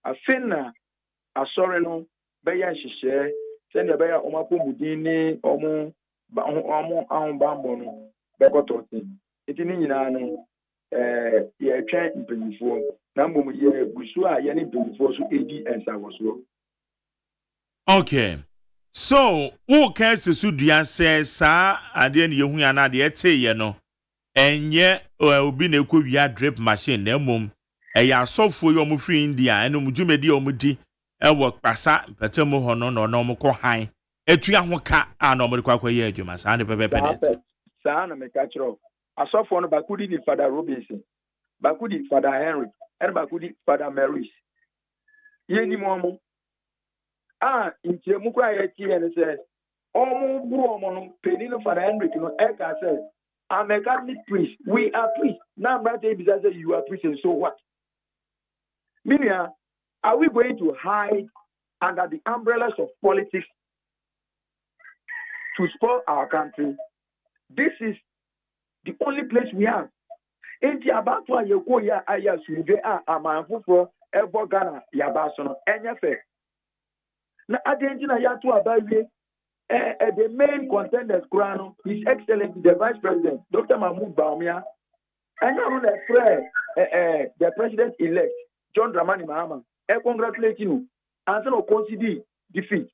afena asori no be ya nhihie sane be ya omapomudin ni omu bambo no bekototi iti ni nyina no ye twen mpanyifo na mbom ye gusu ye ni mpanyifo so edi ensawoso. Okay, so who can se dua se sa ade ne yehu ya na de eteye no enye obi na ekowia drip machine na mom eya asofo yo mu free India eno mujumedi o mudi ewo kpasa petemu ho no no mo ko han etu ya ho ka na omode kwakwa ye adwuma sa ne pepepe net sa na me ka kiro asofo no bakudi ni Father Robinson bakudi Father Henry and bakudi Father Maurice ye ni mo intie mu kwa ye tie ne se omo buru omo no peni no Father Henry no e ka say I'm a Catholic priest, we are priests now brother because you are priest, and so what Minia, are we going to hide under the umbrellas of politics to spoil our country? This is the only place we have. Enti about why you go ya aya suve amanfo for ebo Ghana yaba so no enyefe. Na adenti na ya to abawie the main contenders crown His Excellency the Vice President Dr. Mahmoud Bawumia and you the President elect John Dramani Mahama. I congratulate you and so consider defeat.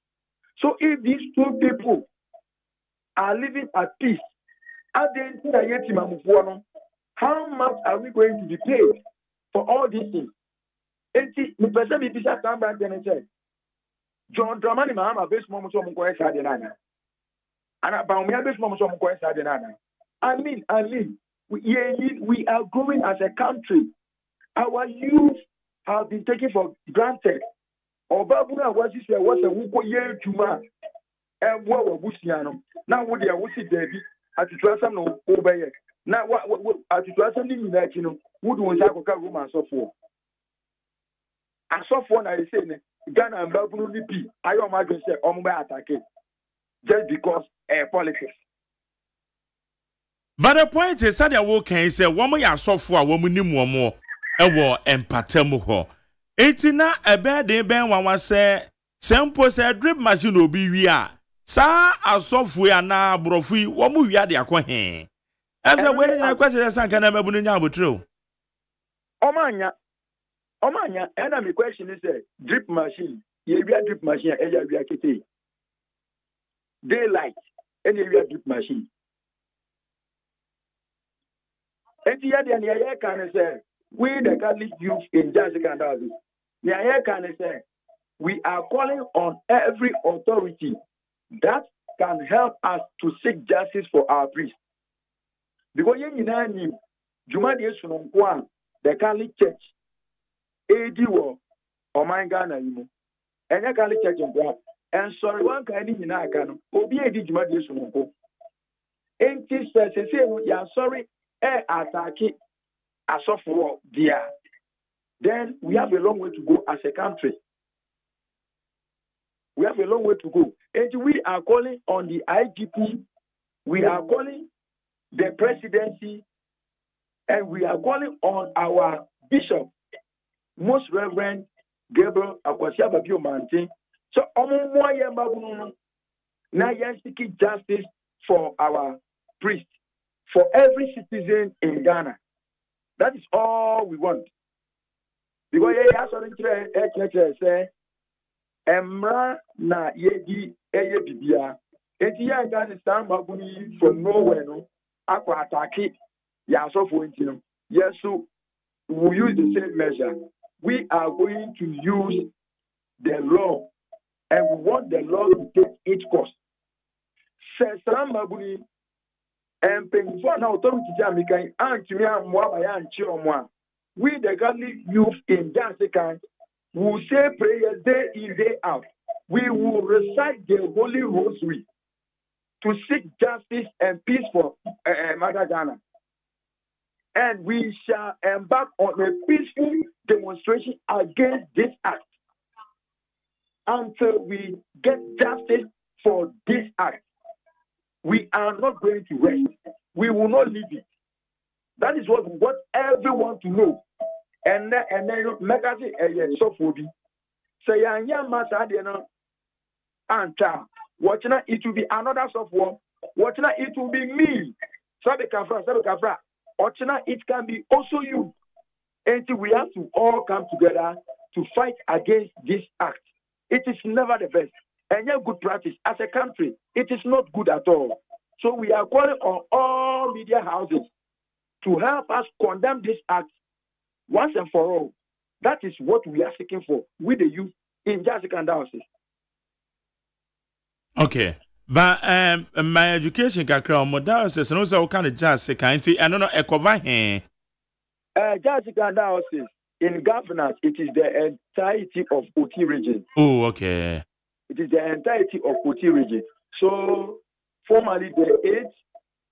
So if these two people are living at peace, how much are we going to be paid for all these things? The person be bisa come back and say, John Dramani Mahama base moment so mko esa de nana. Ana Bawumia base moment so mko esa de nana. I mean, we are growing as a country. Our youth have been taken for granted. Obabuna was this was a wuko ye juma and what busiano. Now what they are wusi debi at the transam no obey. Now what at the transam in that you know would was akoka room so for. I saw for I say Ghana and Babunu lipi I imagine say omba attack just because politics. But the point is that you can say woman ya so for a woman ni mo ewo empatemu ho. Eti na ebe de ben wan say sempo say drip machine obi wi a sa asofu ya na brofu wo mu wi ade akọ he. Ese we ni na kwese san kana mabunu nya abotro. Omanya and my question is drip machine. Ye wi drip machine e ya wi akete. Daylight and ye wi drip machine. Eti ya de ya kan say we the Catholic youth in Jessica Davis. We are calling on every authority that can help us to seek justice for our priests. Because you know, the Catholic Church, AD or my Ghana, and the Catholic Church in and sorry one kind in Akano, Obi a Digimadisunko. Ain't this say, yeah, sorry, attack it as of war, dear. Then we have a long way to go as a country. We have a long way to go. And we are calling on the IGP, we are calling the presidency, and we are calling on our bishop, Most Reverend Gabriel Akwasiaba Biomantin. So, now you're seeking justice for our priest, for every citizen in Ghana. That is all we want. Because say, Emra na yedi eye bibia. Enti ya Ghana stand babuni from nowhere no. Akwa attack ya so for intino. Yes, so we use the same measure. We are going to use the law, and we want the law to take its course. Says Rambabuni and paying for an authority Jamaican and to me and Mwabayan Chiomwa. We, the godly youth in Jasikan, will say prayers day in, day out. We will recite the Holy Rosary to seek justice and peace for Mother Ghana. And we shall embark on a peaceful demonstration against this act until we get justice for this act. We are not going to rest. We will not leave it. That is what we want everyone to know. And then make us so for me. Say ya masa de no anta. Watching it will be another software. Watching it will be me. Sabe kafra. Watching it can be also you. And we have to all come together to fight against this act. It is never the best. And yet good practice. As a country, it is not good at all. So we are calling on all media houses to help us condemn this act once and for all. That is what we are seeking for with the youth in Jessica and Diocese. Okay. But my education kakra on diocese and also kind of Jessica and I don't know Ekova here. Jessica and Diocese in governance, it is the entirety of Oti region. Oh, okay. It is the entirety of Oti region. So formally the 8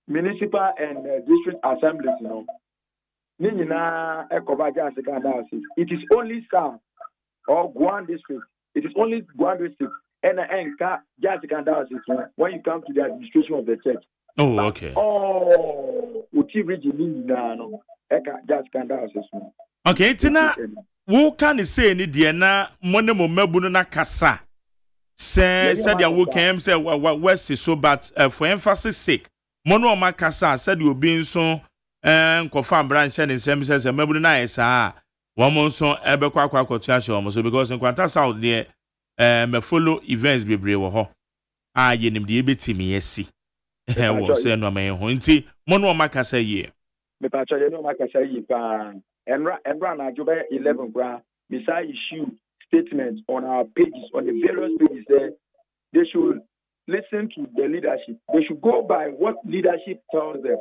municipal and district assemblies, you know. Nina Ekova Jessica and Diocese. It is only South or Guan district. It is only Guan district. And Jessica and Diocese when you come to the administration of the church. Oh, okay. Oh, Oti region Nina no. Jessica and Diocese. Okay, Tina, who can say any Diana Monemo Melbourne na Kasa? Said you will come say West is so, but for emphasis sake, Mono Makasa said you'll be so confirm branch and same says a Melbourne nice. One month so Ebequa Quacotiash because in Quantas out there, me follow events be brave. Yenim the ABT me, yes, see. Was saying no man, Hunty, Mono Makasa ye. Me patcha, you know, Makasa ye, and run our job 11 bra, beside issue statements on our pages, on the various pages there. They should listen to the leadership. They should go by what leadership tells them.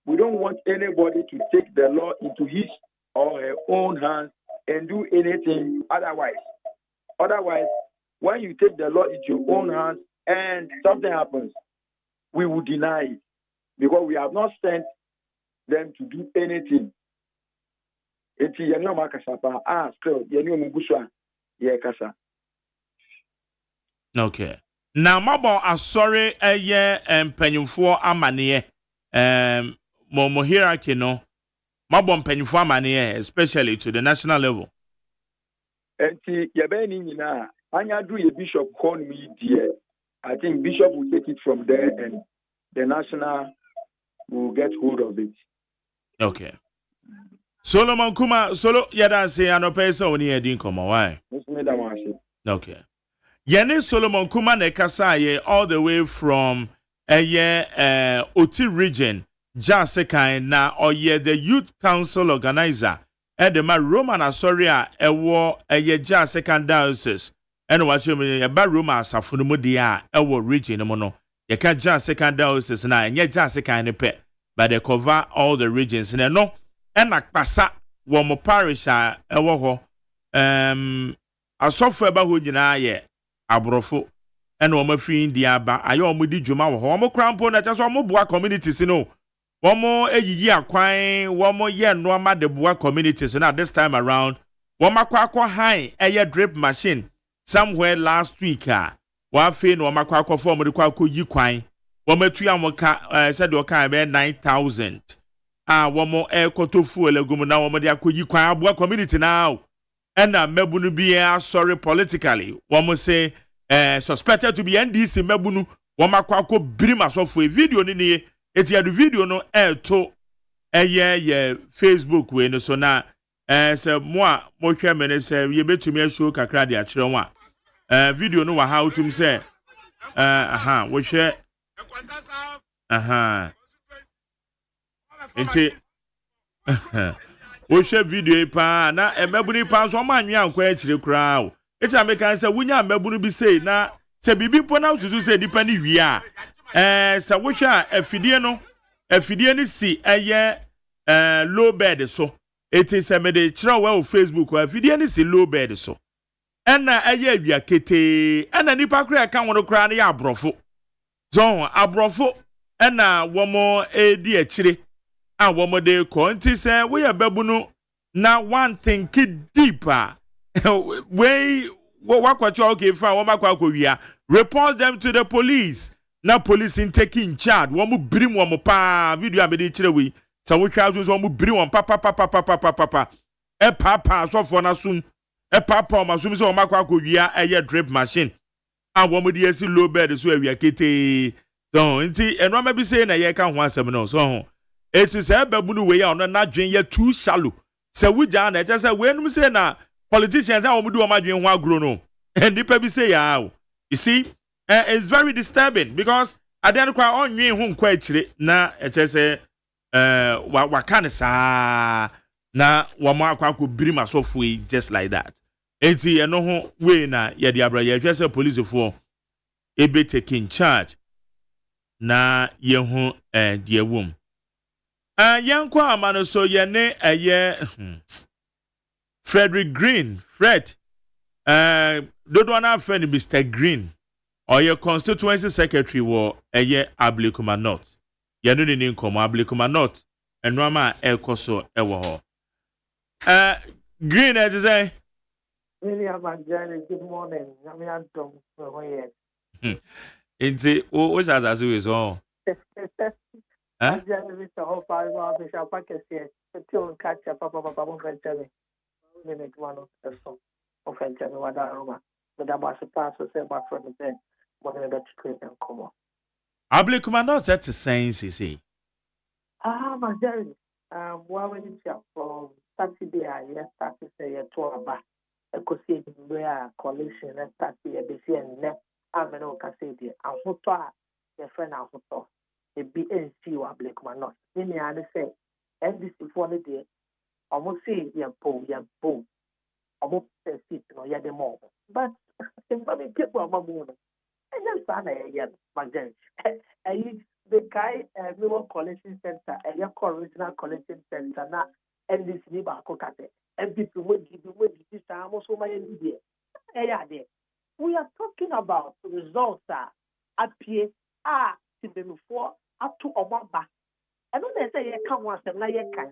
We don't want anybody to take the law into his or her own hands and do anything otherwise. Otherwise, when you take the law into your own hands and something happens, we will deny it because we have not sent them to do anything. Eti yenyo makasapa still yenyo muguswa ye kasa. Okay. Now mabo asori eye mpanyimfo amane mo hierarchy no mabo mpanyimfo amane especially to the national level. Eti yebe ni nyina anya do ye bishop call me dear. I think bishop will take it from there and the national will get hold of it. Okay. Solomon Kuma solo yada say anopesa oni edin komo why? Okay. Yene Solomon Kuma ne kasa ye all the way from Oti region Jasekai na oye the youth council organizer edema Roman Asoria ewo Jasekan diocese eno wacho me ba Roman asafo no dia ewo region mo no ye ka Jasekan diocese na enye Jasekan ne pe but they cover all the regions and no ena kpasa wo mo parish a ewo ho asofo eba ho nyina ye abrofo and wɔn free India ba ayɛ wɔn di dwuma wɔ hɔ wɔn krampo na kyerɛ sɛ wɔn boa communities no wɔn eyiyi akwan wɔn yɛ nneɛma de boa communities na this time around wɔn akɔ high ɛyɛ drip machine somewhere last week wɔn afei na wɔn akɔ fɔ wɔn de kɔ yi kwan wɔn atu a wɔn ka sɛdeɛ ɔka ɛbɛyɛ 9,000 wɔn ɛkɔtɔ fuel egum na wɔn de akɔ yi kwan aboa community now ɛna mmabunu bi sorry politically wɔn say suspected to be NDC mmabunu wɔn akɔ birim asɔfo video ni nie eti adu video no to ɛyɛ Facebook we no so na sɛ mo a mo hwɛ me ne sɛ ye betumi show kakra de akyerɛ ho a video no wa ha utum sɛ wo hwɛ enti wo hwɛ video pa na mmabunu pa so ma anwe ankɔ akyire kra o eti ameka sɛ wunya mmabunu bi sei na sɛ bibi mpo na ususu sɛ nipa ni wi a sɛ wo hwɛ afidie no si ɛyɛ low bed so eti sɛ me de kyerɛ wo Facebook afidie ni si low bed so ɛna ɛyɛ awia kete ɛna nipa kra ka wono kra na yɛ abrɔfo so abrɔfo ɛna wɔmo edi akyire a wɔmo de kɔ nti sɛ wo yɛ babunu na one thing deep we wakwacho okay fa wɔma akɔ wia report them to the police na police in taking charge wɔmo brim wɔmo pa video a me de kyerɛ we sɛ wo hwa so wɔmo brim wɔm papa papa so for na sum papa ma sum sɛ wɔma akɔ wia ɛyɛ drip machine a wɔmo de asi low bed so awia kete so nti enoma bi say na ye ka ho asɛm no so eti sɛ babunu we ya ono na dwen ye too shallow sɛ wugya na ɛkyɛ sɛ we num say na politicians a wɔmo do wɔma dwen ho agro no and nipa bi say ya you see it's very disturbing because adan kwa onwen ho nkwa akyire na ɛkyɛ sɛ waka ne saa na wɔmo akɔ birim asɔfo just like that eti eno ho we na ye de abra ye hwɛ sɛ police fo ebe taking charge na ye ho de awom yanko amano so ye ne Frederick Green Fred dodo na friend Mr Green or your constituency secretary wo Ablekuma North ye no ni nkomo Ablekuma North enwama ekoso ewo ho Green as say William Majani, good morning. I'm Anton for here. Inti o zazazu is on. Huh? Mr. Hoffa, Bishop Pakistan, the two catch up, Papa Venture. Minute one of the song of Venture, what I remember. But I was a pastor, say, my friend, then, one of the trade and come on. Ablekuma North, that's the same, see. Majani, well, when you check from Saturday, I started to say a tour back. Ekosi where coalition and start here this year and next ameno ka say there and photo your friend and photo the BNC wa Ablekuma North me I say NDC for the day almost say ya po almost seat no ya dem all but somebody people are more and just sana ya magent the guy everyone collection center and your original collection center na NDC ni ba ko kate MPP we are talking about results that appear to be before up to Obama. And when they say you can't want them, now you can.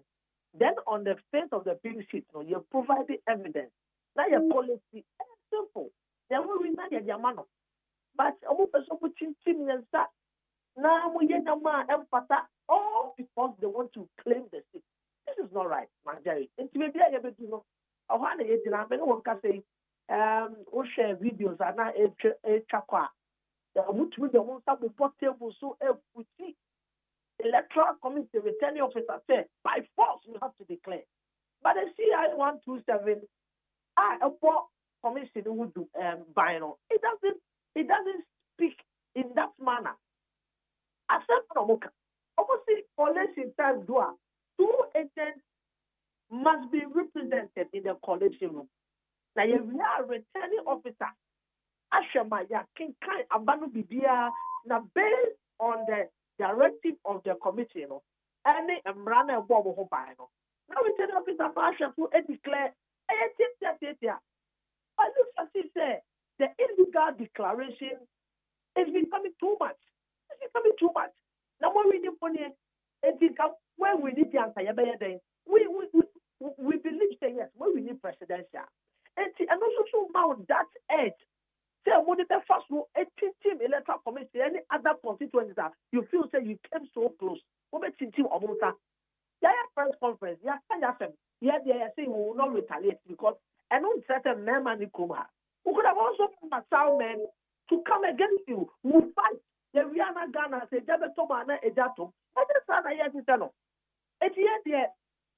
Then on the face of the big sheet, you provide the evidence. Now your policy is simple. Then we will not get your money. But I'm putting and that. Now we get the man empathy all because they want to claim the seat. This is not right, Manjari. It's maybe I have to know. I want to get in. I mean, one can say, we share videos and now a chakwa. Which we don't want to be portable so we see. Electoral Commission returning officer said by force you have to declare. But the CI 127, a poor commission would do vinyl. It doesn't speak in that manner. Accept Nomoka. Obviously, election time do. Two agents must be represented in the collection room. Now, if we are returning officer, Ashamaya, Kinkai, Abanu Bibia, now based on the directive of the committee, any Mrana Bobo Hobino. Now, returning officer, Asha, who declare, I look at it, the illegal declaration we believe that yes, when we need presidential, and also so mount that edge. Say money the first rule, 18 team electoral commission, any other constituencies that you feel say you came so close. Over team omonta. Yeah, press conference. Yeah, they are saying we will not retaliate because I don't certain men and Nikuma. Who could have also Masao men to come against you, who fight. The Rihanna Ghana say Jabetoma Ejato. I just said I had to tell them. At the end,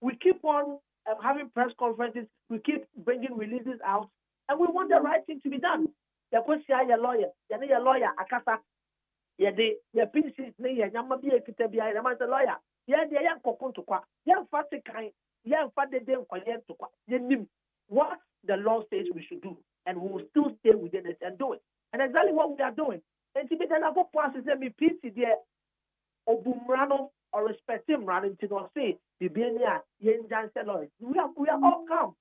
we keep on having press conferences, we keep bringing releases out, and we want the right thing to be done. You go see your lawyer, you need a lawyer, Akasa. You de your pieces, you never be a kitabia, you must a lawyer. Yeah, they are cocoon to qua. Yeah, fast kind, yeah, fat the day for you to qua. What the law says we should do, and we will still stay within it and do it. And exactly what we are doing. And to be the number process, me PC there, Obumrano or respect him running to not say, the Benia, Yen Jansen lawyers. We are all calm.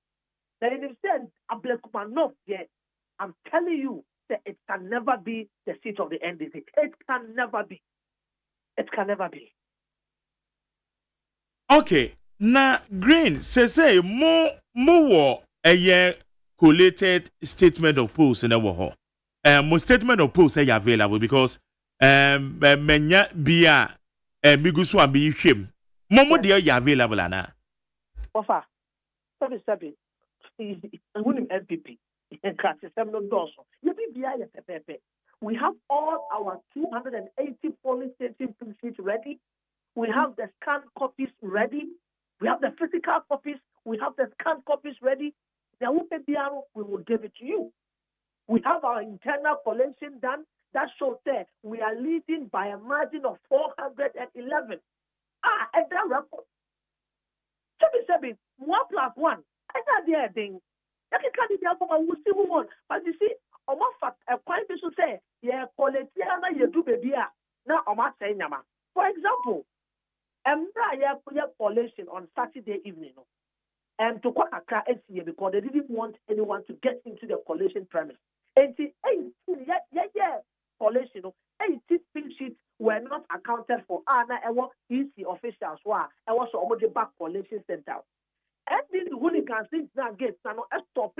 Then it said, Ablekumanov yet. I'm telling you that it can never be the seat of the NDC. It can never be. It can never be. Okay. Now, Green, say more a year collated statement of polls in our hall. Most statement of polls are available because menya bia migusu ambi hwem. Momo de are available ana. Ofa. Sabi. Ngunim MPP. We have all our 280 polling station sheets ready. We have the scanned copies ready. We have the physical copies. We have the scanned copies ready. We will give it to you. We have our internal collation done. That shows that we are leading by a margin of 411. And that record. Sabi, 1 + 1. I got the thing. But you see, a quite to say, yeah, quality, you do baby. Now, saying, for example, collation on Saturday evening, and to Kwaka because they didn't want anyone to get into the collation premise. And collation, 80 pink sheets were not accounted for. Now, EC officials were, I was already back collation center. And these hooligans think now get stop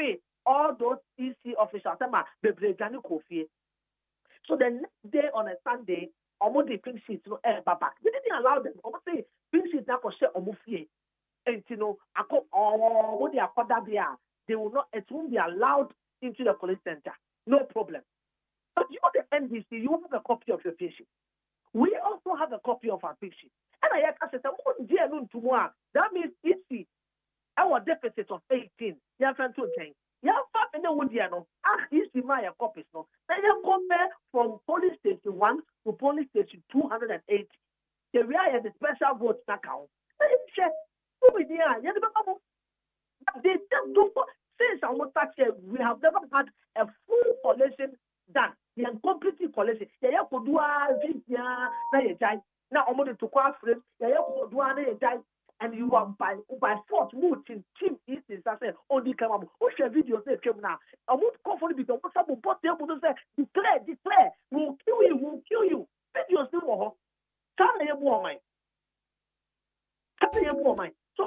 all those EC officials. So the next day on a Sunday, almost the pink sheets back. They didn't allow them. Almost say pink sheets now share omufie. And they will not. It won't be allowed into the police center. No problem. But you the NDC, you have a copy of your pink sheet. We also have a copy of our pink sheet. And I said, that means EC. Our deficit of 18, you have to think. You have to know is my copies. No, then you compare from police station 1 to police station 280. The real the special votes account. They just do since almost we have never had a full collation done. The incomplete collation. Now, almost to quite frame. And you are by force moving team is say only come up. What's your video say come now? I won't comfortable because what's up but they will say declare we'll kill you. Video still more. Tell me more mind. So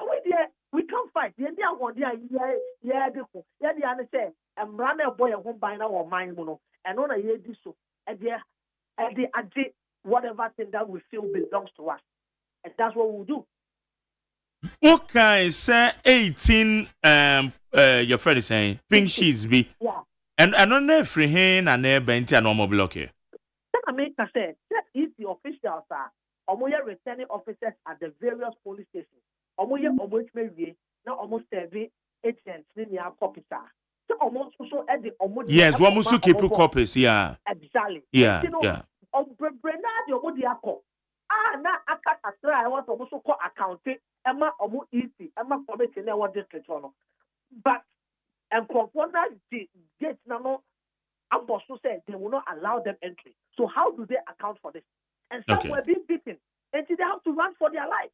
we can't fight. The idea one the say and run a boy home by now mind mono and on a year this so and they whatever thing that we feel belongs to us. And that's what we'll do. Okay, say 18 your friend is saying pink sheets be. Yeah. And on every hand and there bent a normal block here. I mean, I said that is the officials are returning officers at the various police stations. Almost maybe now almost every agent in your copies are. So almost also at the yes, one must keep copies, yeah. Exactly. Yeah. Na akata I want also call accounting Emma omu easy Emma committee na what district no but and conformana the gate no Ambosu said they will not allow them entry. So how do they account for this? And some were being beaten and they have to run for their life.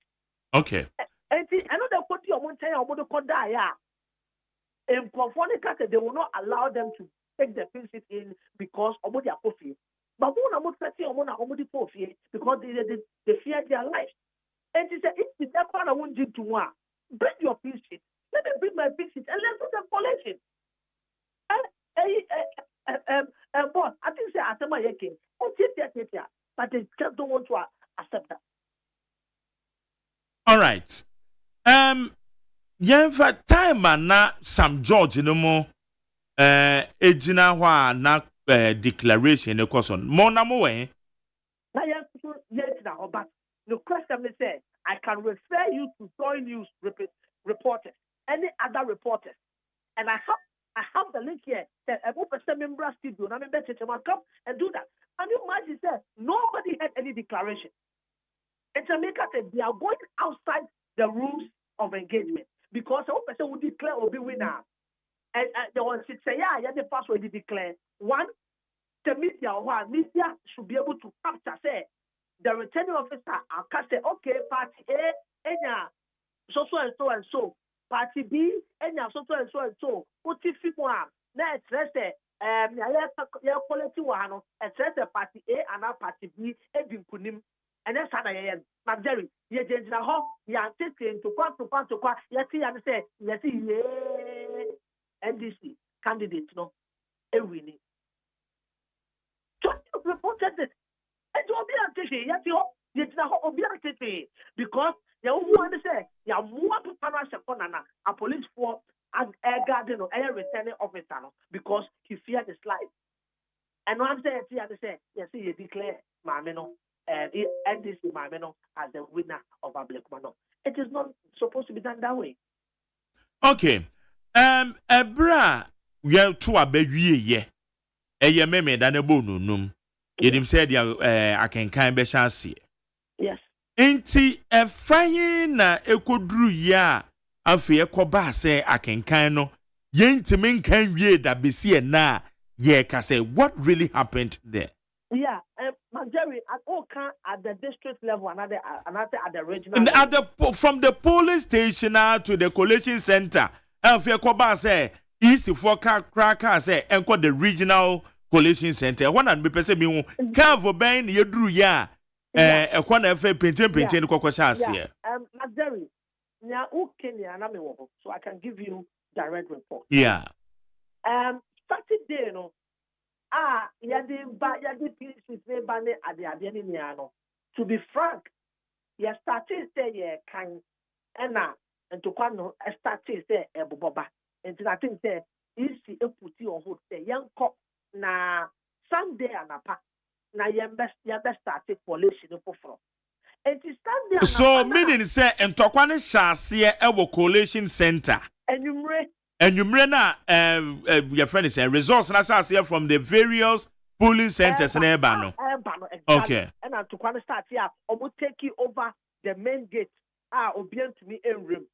Okay. And I know they put your mountain or the conda yeah. In conformana they will not allow them to take the things in because of their coffee. But who are not saying because they fear their life. And he said, if the one I want you to want, bring your peace sheet. Let me bring my peace sheet and let's do the collection. Boss, I think say Asema Yeke. But they just don't want to accept that. All right. Yemfa time na Sam George no mo ejina hwa na declaration e question. Mo na mo wen. Na yes now, but the question me say I can refer you to Joy News reporters, any other reporters, and I have the link here that I will send me studio. Now, come and do that. And you imagine say nobody had any declaration. And Jamaica said they are going outside the rules of engagement because a person will declare or be winner. And the one should say, yeah, the first way to declare. One, the media should be able to capture say the returning officer can say, okay, party A, so and so and so. Party B, so and so and so. What if you want? Now it's quality one. It's party A and party B. And that's how I am. But Jerry, you're changing a home. You're taking to qua. You see, and say, you see, yeah, NDC candidate, no, every need. Just reported it. And to be a ticket, yes, you because you want to say, you want to punish a police force and air garden or air returning officer because he feared his life. And one day, yes, you declare, Mameno. NDC Mameno as the winner of a black man. It is not supposed to be done that way. Okay. Ebra we to abedwie ye. Eye meme da ne bonu num. Yedim said ya akenkan be chance. Yes. Enti efayin na ekodru ya afi ekoba se akenkan no yentimi nkan wie da besi na ye ka say what really happened there. Yeah, Jerry, at the district level, another at the regional and level. From the polling station to the collation center, if you come say easy for cracker say and the regional collation center. One and be person me carve ben you drew ya a one of a painting Yeah, Jerry, now so I can give you direct report. Yeah. Saturday, no. Yadi pieces bane ade niano. To be frank, you started say ye can and to kwano started say eboboba. And I think say isi eputi on hold say yanko na Sunday anapa na yembe started coalition for. And Sunday so meaning say entokwane shase ewo coalition center. And you na your friend is saying results and from the various polling centers in Ebano. Okay. And to kind of start here, I will take you over the main gate. Obedient to me in room.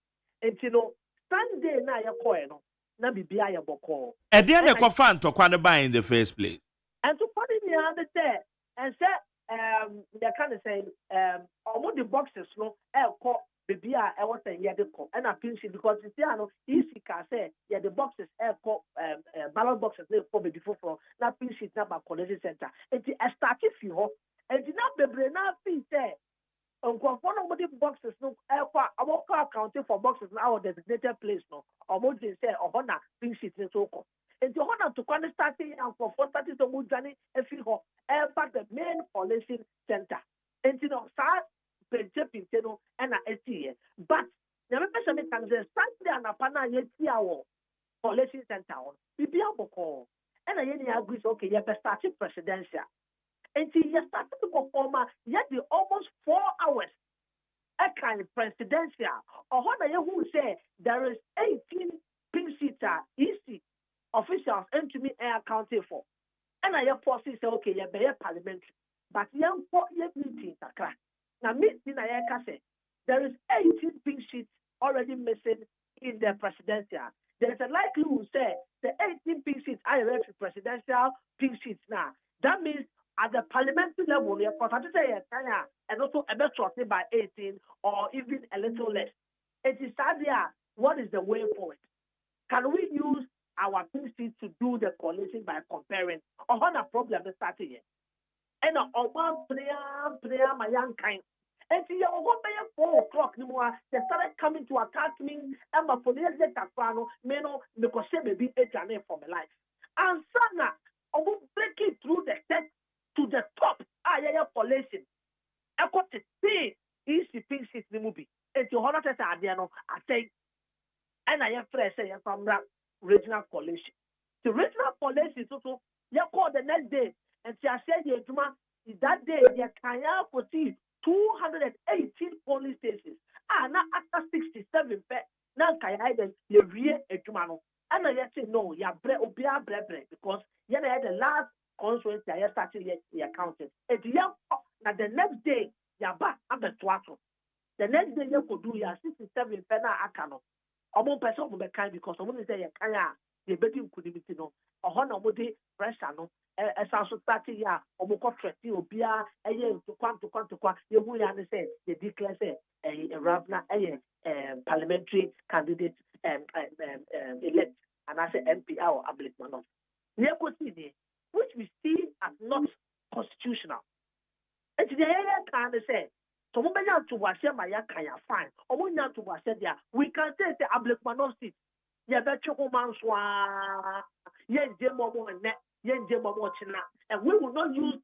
And you know, Sunday na ya no na bibia ya boko. And then you go fan to kwana in the first place. And to put in the other day and say they kind of say almost the boxes no Bibia, I was saying, yeah, and I pinch it because it's easy can say, yeah, the boxes, ballot boxes, they for before from now pinch it now by college center. And I started few, and did not be now pinch there. One of the boxes, no, I won't accounting for boxes now, designated place, no, or more than say, or honor pinch it in so called. And to honor to kind of starting and for 40 to move journey, if you have the main collation center. And you know, but the person can say Sunday and a pana yet collation center on BBA Boko. And I agree, okay, you have started presidential. And you started to perform yet the almost 4 hours. A kind of presidential. Or what I who say there is 18 pink seater easy officials and to me air accounted for. And I have forces say, okay, you have parliamentary. But young for your meeting, now, there is 18 pink sheets already missing in the presidential. There is a likelihood say the 18 pink sheets are to presidential pink sheets now. That means at the parliamentary level, you're and also a better by 18 or even a little less. It is there. What is the way forward? Can we use our pink sheets to do the coalition by comparing? Or what a problem is starting here? And one prayer, my young kind. And you go by 4 o'clock no more. They started coming to attack me. And my police let that fano, meno, because she may be a journey for my life. And Sana, I will break it through the set to the top. I am pollution. I got to see easy things in the movie. And you honor that idea, I say, and I am fresh from that regional coalition. The regional coalition, so you call the next day, and she said, that day, they can for 218 police stations. Now after 67, now can you real a Jumano? And I say, no, you are because you had the last constituency I started the accounting. And the next day, you are back at the Twato. The next day, you could do your 67 penna akano. Omo person will be kind because someone say kaya the betting could be no or honor pressure no as also starting ya omo contracting obia to quant you who say they declare say a ravna parliamentary candidate elect and I say MPR or Advertisement. Which we see as not constitutional. And the area can say so when you to wash my yakaya fine, or when you to wash there, we can say the Advertisement seat. Yeah, bet you man swa. Yeah, Jemo and net, yeah, Jemo watching that. And we will not use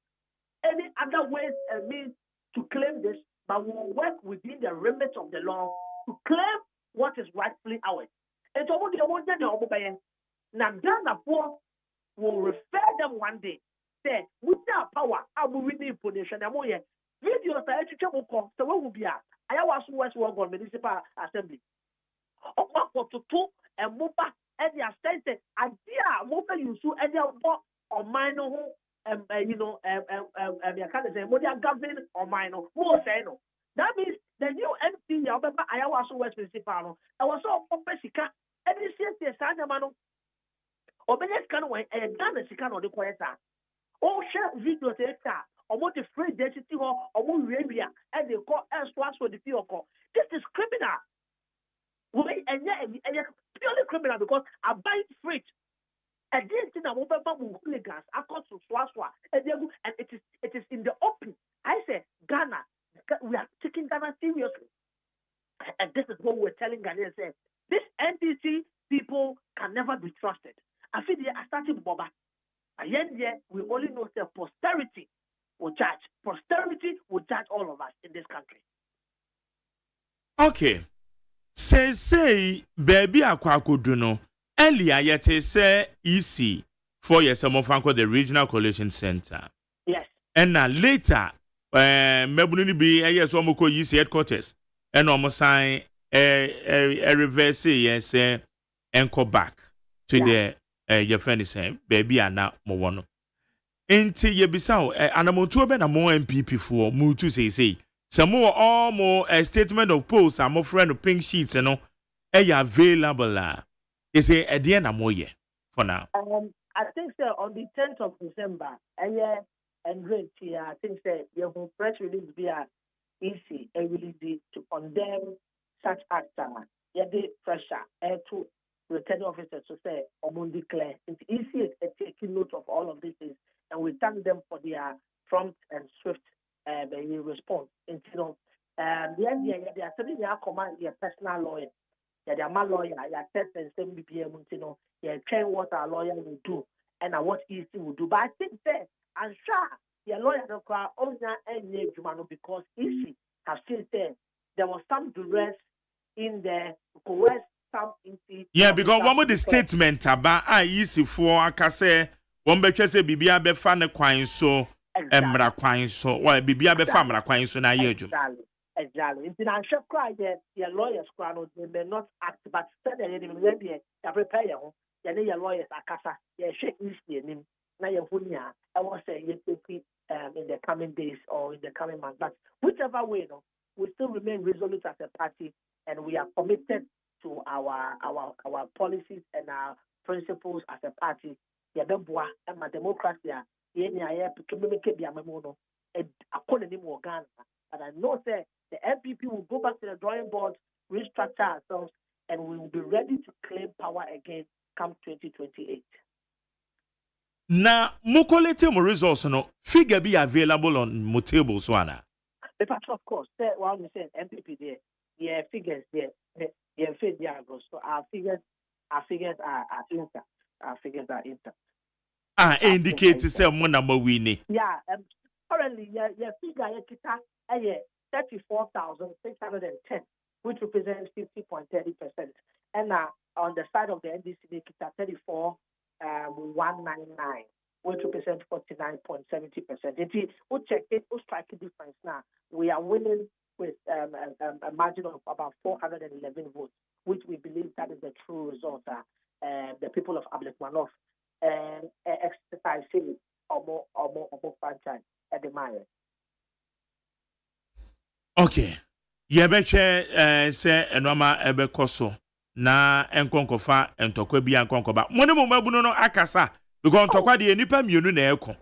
any other ways and means to claim this, but we will work within the remit of the law to claim what is rightfully ours. And so, what do you want to do? Now, Ghana poor will refer them one day. Say, with our power, I will read the information. Videos are actually so what will be at? I was West World Municipal Assembly. Or to two and move back and the assistant idea move you so and or minor I can't say what they are governing or minor more say no. That means the new MP I was West Municipal. I was so Pesika and this is the Sanamano. Or Benet Canaway and done the Sican or the Quetta. Oh, share video data. Or what the free density or more area and they call elsewhere for the vehicle. This is criminal. And purely criminal because I buy freight. And this thing I'm over hooligans, I call to Swaswa, and it is in the open. I say Ghana, we are taking Ghana seriously. And this is what we're telling Ghanaians. This NDC people can never be trusted. I feel I started Boba. And yet we only know that posterity will judge. Posterity will judge all of us in this country. Okay. Say, baby, akwakudu no. Earlier, yet say EC 4 years ago, the Regional Coalition Center. Yes. And now later, mebununi be a years omoko EC headquarters. And almost sign a reverse yes, and go back to the your friend is saying, baby, and now more. Enti yebisa anamotu be na mo MPP for mutu say some more a statement of post and more friend of pink sheets and no available is a na mo ye for now. I think so on the 10th of December and great here I think that your press release be easy and really to condemn such acts the pressure to returning officers to say or declare it's easy taking note of all of these things. And we thank them for their prompt and swift response. And they are telling their command, their personal lawyer, their my lawyer, their test and same BPM, they train what our lawyer will do and what EC will do. But I think that I'm sure your lawyer don't cry on and because EC have still said there was some duress in the coerced some EC. Yeah, because one of the statement about EC for Akase. One betcha say Bibia be fan the quine so emra quine so why Bibia be famra quine so na yeju. Exactly. In an shop cry there, your lawyers cry they may not act, but said they prepare your lawyers are casa, you shake this name, now your hunia. I was saying in the coming days or in the coming months. But whichever way, we still remain resolute as a party and we are committed to our policies and our principles as a party. Yabeboa and my democracy, but I know that the MPP will go back to the drawing board, restructure ourselves, and we will be ready to claim power again come 2028. Now, Collating results no figure be available on mo tables one. The part of course, while we say MPP there, yeah, figures there, yeah, figures there. So our figures are intact. Our figures are intact. Indicate to say more number winning. Yeah, currently, yeah, figure yeah, 34,610, which represents 50.30%, and on the side of the NDC, they kita 34,199. Which represents 49.70%. If we check it, we strike a difference now. We are winning with a margin of about 411 votes, which we believe that is the true result. The people of Advertisement exercising or more franchise at the Maya. Okay. Yebeke say enoma ebe koso na enkonkofa entokwa bi ankonkoba. Mone mo mabuno no akasa. Because tokwa de nipa mienu na eko.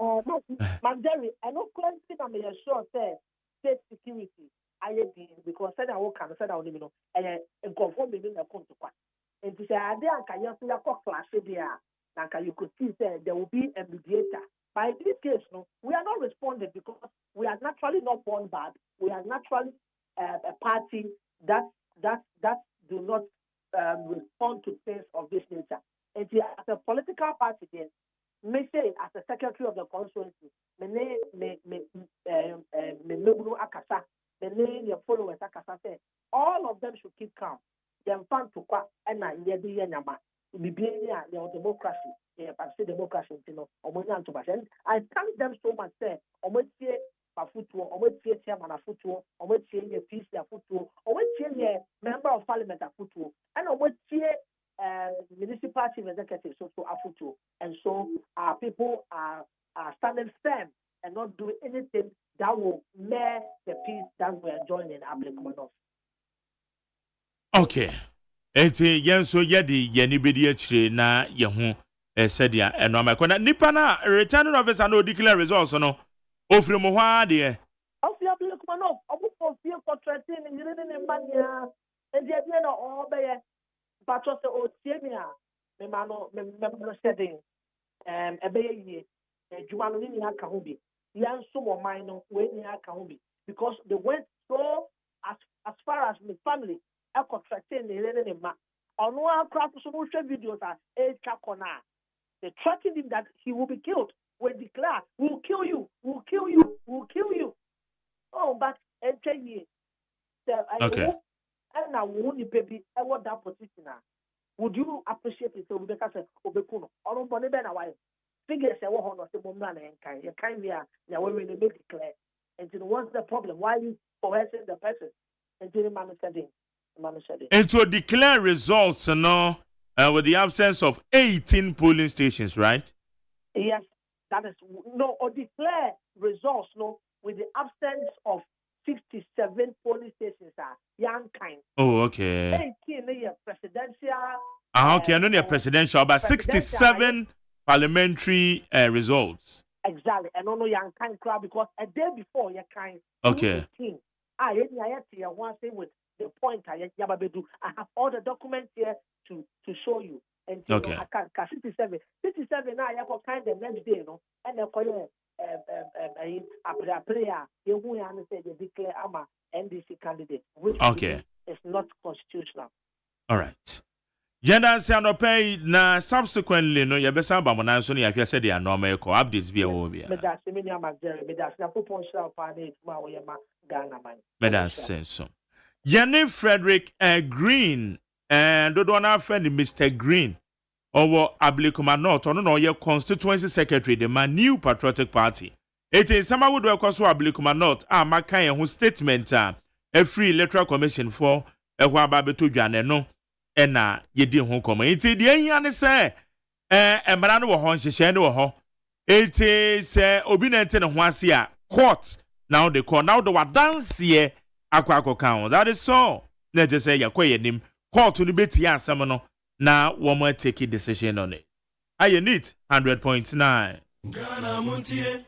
Manderi, I know currently I'm sure say state security IAD because said I work and said I only know and conform me na kon tokwa. And to say ade anka yeso ya class there anka you could see say there will be a mediator. By this case no, we are not responding because we are naturally not born bad. We are naturally a party that do not respond to things of this nature. And as a political party then me say as a secretary of the constituency, me akasa, your followers akasa say all of them should keep calm. Them fan to kwa and yedi yanyama. Biblia your democracy, democracy, you know, and I thank them so much. Say, omotie pafutuo, omotie chairman afutuo, omotie ye peace afutuo, omotie member of parliament afutuo, and omotie municipality executives also afutuo. And so our people are standing firm and not doing anything that will mar the peace that we are enjoying in Advertisement. Okay. Enti yenso yedi yeni bedi achire na yehu sedia eno amakona nipa na returning officer no declare results no ofri mo hwa de ofri Advertisement obu fie contract ni yire ne mania enti e na obeye patro se o tiemia me mano me setting ebeye yie juma no ni aka ho bi yanso mo man no we ni aka ho bi because they went so as far as my family a contracting the ma on one crap social videos are they threatened him that he will be killed. We declare, we'll kill you, we'll kill you, we'll kill you. Oh, but okay. And now won't baby I want that position now. Would you appreciate it so because Obekuno or on Bonibena wife? Figures say what on the woman and kind we are when they make it clear. And what's the problem? Why you coercing the person? And to the man said and to declare results no with the absence of 18 polling stations, right? Yes, that is no, or declare results no with the absence of 67 polling stations are young kind. Oh, okay. 18 presidential. Okay, I know presidential, but 67 parliamentary results. Exactly, and no young kind crowd because a day before your kind. Okay. I want to say with the point I have all the documents here to show you. And okay. I can 67 now I have kind the next day, and the prayer you say they declare I'm a NDC candidate, which is not constitutional. All right. Gender say no pay na subsequently no yebesa ba mo na so ne yahwe say they are normal call updates be wo bia. Me da se me nya magere me da se na popon shira pa na etuma wo yema Ghana man. Me da sense so. Yene Frederick Green and do na friend Mr. Green owo Ablekuma North ono no ye constituency secretary the man New Patriotic Party. It is some would so Ablekuma North maka ye ho statement a free Electoral Commission for ehwa ababeto dwane no ena yedi ho komo enti de ehia ne se emara no wo ho nhihye ne wo ho enti se obi na ente ne ho ase a court now the court now the dance here akwa kan that is so na just say yakoye nim court no beti asem no na wo mo take decision on it aye neat 100.9 Ghana Montie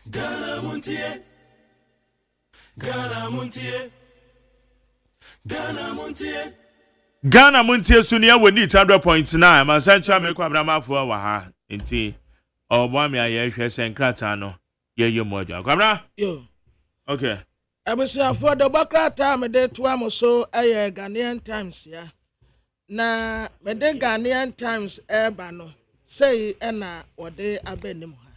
Ghana Montie Ghana Montie Ghana Montie Ghana Montie sunia we need 100.9 man sancha me kwa bramafo wa ha enti obo me aye hwe senkrata no ye mojo kwamra yo Okay. abusuafo de bokrata me de to am so Ghanaian Times ya na me de Ghanaian Times eba no sei na wode abenim ha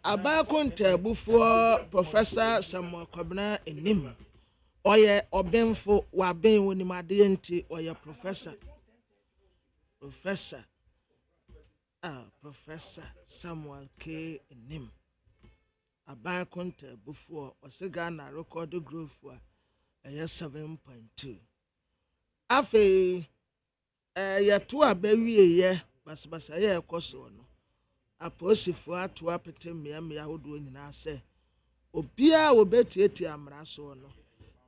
abakonta bufuo Professor Samuel Kwabena enim oye obemfo wa ben wonim ade nti oye professor Samuel K enim abakonta bufuo osega na record growth a 7.2 afi yeto abawie ye basbasa ye ekoso no aposifo ato apete mmea hodo nyina se obia obetieti amra so no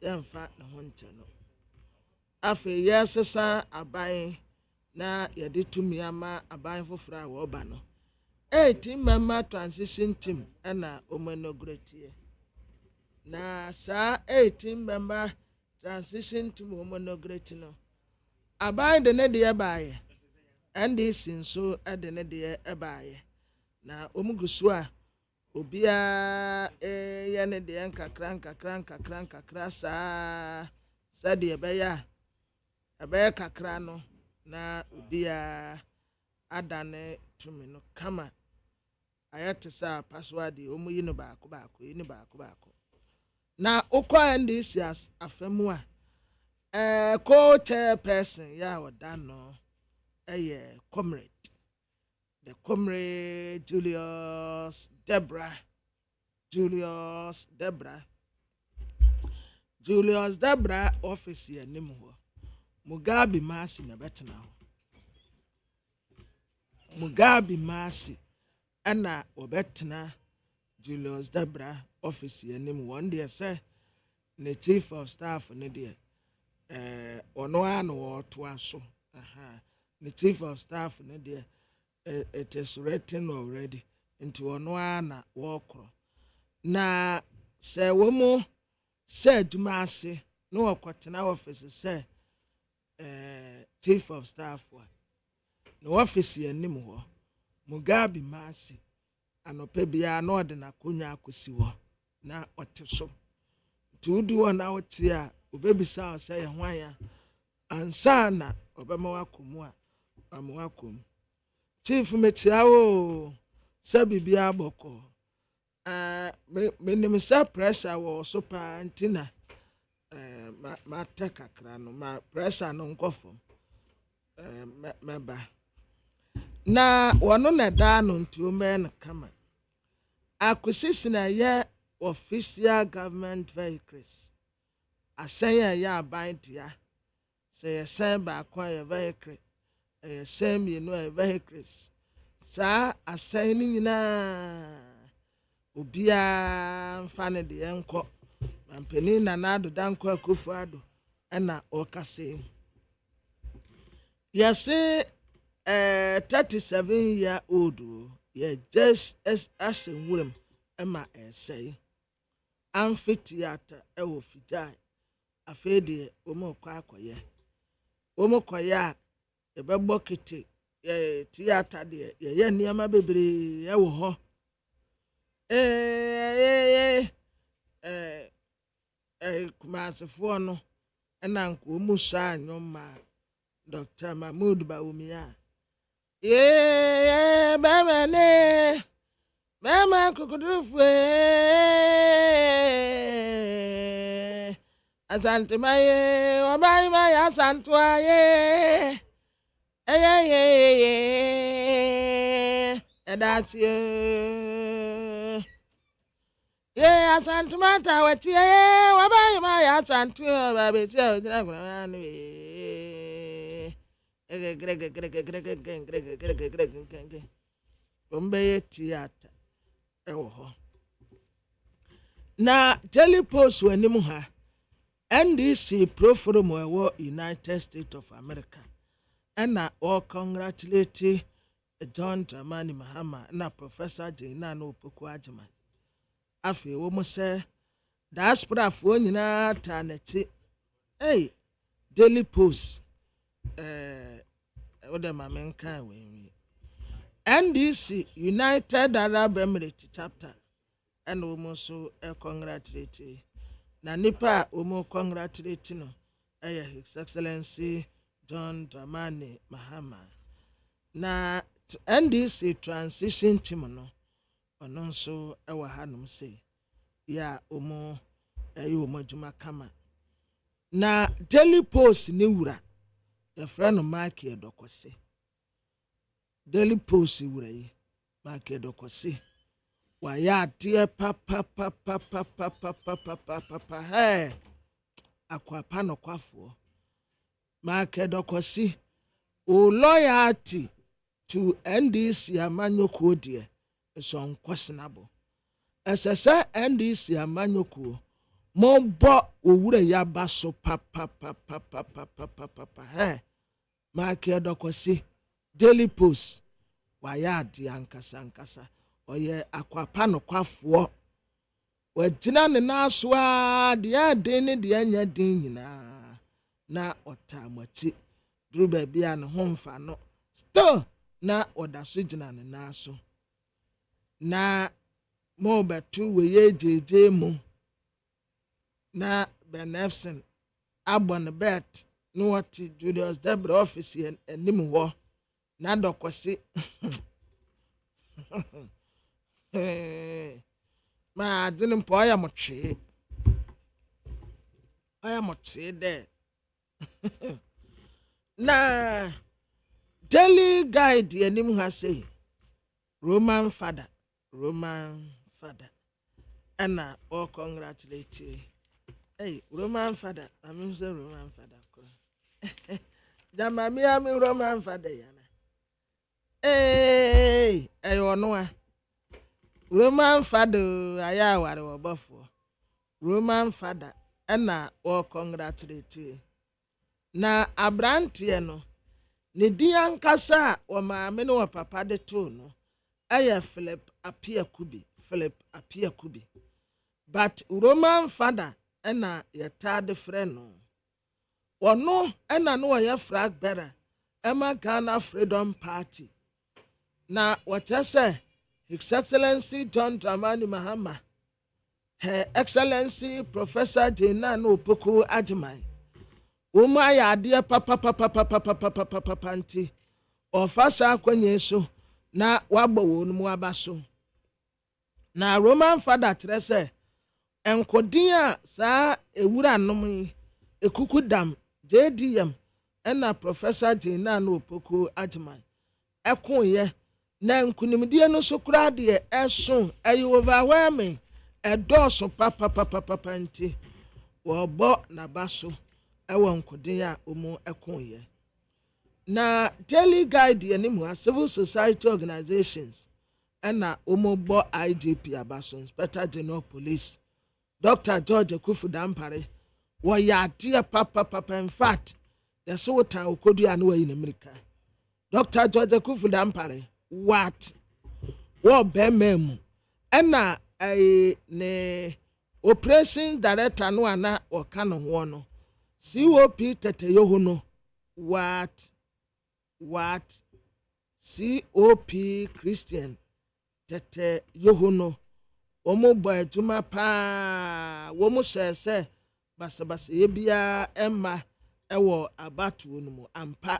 yemfa ne ho nte no afi yesesa aban na yede tumi ama aban fofora wo ba no 18 member transition team na inaugurate na sa 18 member transition team inaugurate no aban de ne de baaye NDC nso de ne de baaye na omugusu a obia ye ne de nkakra sa de beya kakra no na obia adane tumi no kama ayate sa password omu yi no baako na okwa NDC afemu a co-chairperson ya wadano comrade the comrade Julius Debra office ya nimu ho Mugabe Masi na betena ho Mugabe Masi ana obetena Julius Debra office ya nimu one day say the chief of staff ne dia ono ano to aso the chief of staff ne dia it is written already into ono ana wokro na se womo se duma ase no okotena office se chief of staff wa no office ya nim ho Mugabe Masi anope bia na ode na konya akosi ho na oteso tudu ona otia obebisa say ye hwan ansa na obema wakomu a amwakom chief metia o sabibia aboko menim sa pressure wo so pa antina ma tekakra no ma pressure no nkofom meba na wono na da no ntuo men kama akusisina ye official government vehicles asaya ya bandia say send ba kwa ya vehicle send me no vehicles sa asaya ni nyina obia mfane de enko mampeni na nado danko akufuado na okase yase 37-year-old ye just as wuram ema say amphitheater ewo fidai afede omo kwa akoye ebebo kete ye theater de ye niama bebre ewo ho kumasefo no na nko musa nyoma Dr. Mahmoud Bawumia mama kukudufwe asante maye wabai maya asantwa ye edati ye asantmata wati ye wabai maya asantwa babeti odina kuna ni Bombay theater ewo ho na Daily Post wanimu ha NDC proforum ewo United States of America na all congratulate John Dramani Mahama na Professor Jina no Opoku Agyeman afi wo mo se diaspora fo nyina ta na chi Daily Post oda mamenka we NDC United Arab Emirates chapter ɛna wɔn nso congratulate na nipa a wɔn congratulate no ɛyɛ His Excellency John Dramani Mahama na NDC transition team no ɔno nso ɛwɔ hanom sɛ ya wɔn ɛyɛ wɔn adwuma kama na Daily Post ne wura yɛfrɛ no Mark Edokose Daily Post wura yi Mark Edokose wayɛ adeɛ pa hey akwapa no kwafoɔ Mark Edokose o loyalty to NDC amanyɔkuo deɛ is unquestionable ɛsɛ sɛ NDC amanyɔkuo mɔbɔ owura yaba so pa hey Mark Edokose Daily Post wayɛ adeɛ ankasa ɔyɛ akwapa no kwafoɔ wagyina ne naso a deɛ den ne deɛ nya den nyinaa na ɔtamati duru baabi a ne ho mfa no still na ɔda so gyina ne naso na mo betu weye jeje mu na Benefson abon bet no what Julius Debre office anim ho na Dokose ma adin po ya motwe de na Daily Guide anim ha say Roman father and all congratulate you. Hey, Roman father, I'm say Roman father. Jamami am Roman father yana. Hey, I know Roman father aya ware obafo. Roman father and all congratulate you. Na abrantie no ne di ankasa o maame no papa de to no aya Philip Apia Kubi but Roman father ena yeta de friend no ono ena no ya flag bearer ema Ghana Freedom Party na what I say His Excellency John Dramani Mahama Her Excellency Professor Jena no Opoku Agyeman Uma ya ade papa nti ofasa akwanye so na wagbo wonu mu abaso na Roman father trese enkodin a saa ewura nom ekukudam JDM ena Professor Jena no Opoku Agyeman ekonye na nkunimdie no so kura de eso ayi overwhelming edoso papa nti wo na baso ewo nkodin a omo ekonye na Daily Guide anim civil society organizations and omobo IGP abaso Inspector General Police Dr. George Akufu Dampare wo ya dear papa in fact the so time okodu anu in America Dr. George Akufu Dampare what wo be mem and ne operation director no ana o kan ho no COP teteyo no what COP Christian tete yohono omo bo aduma pa wo mo hye basabasa ye bia emma ewo abatu no mu ampa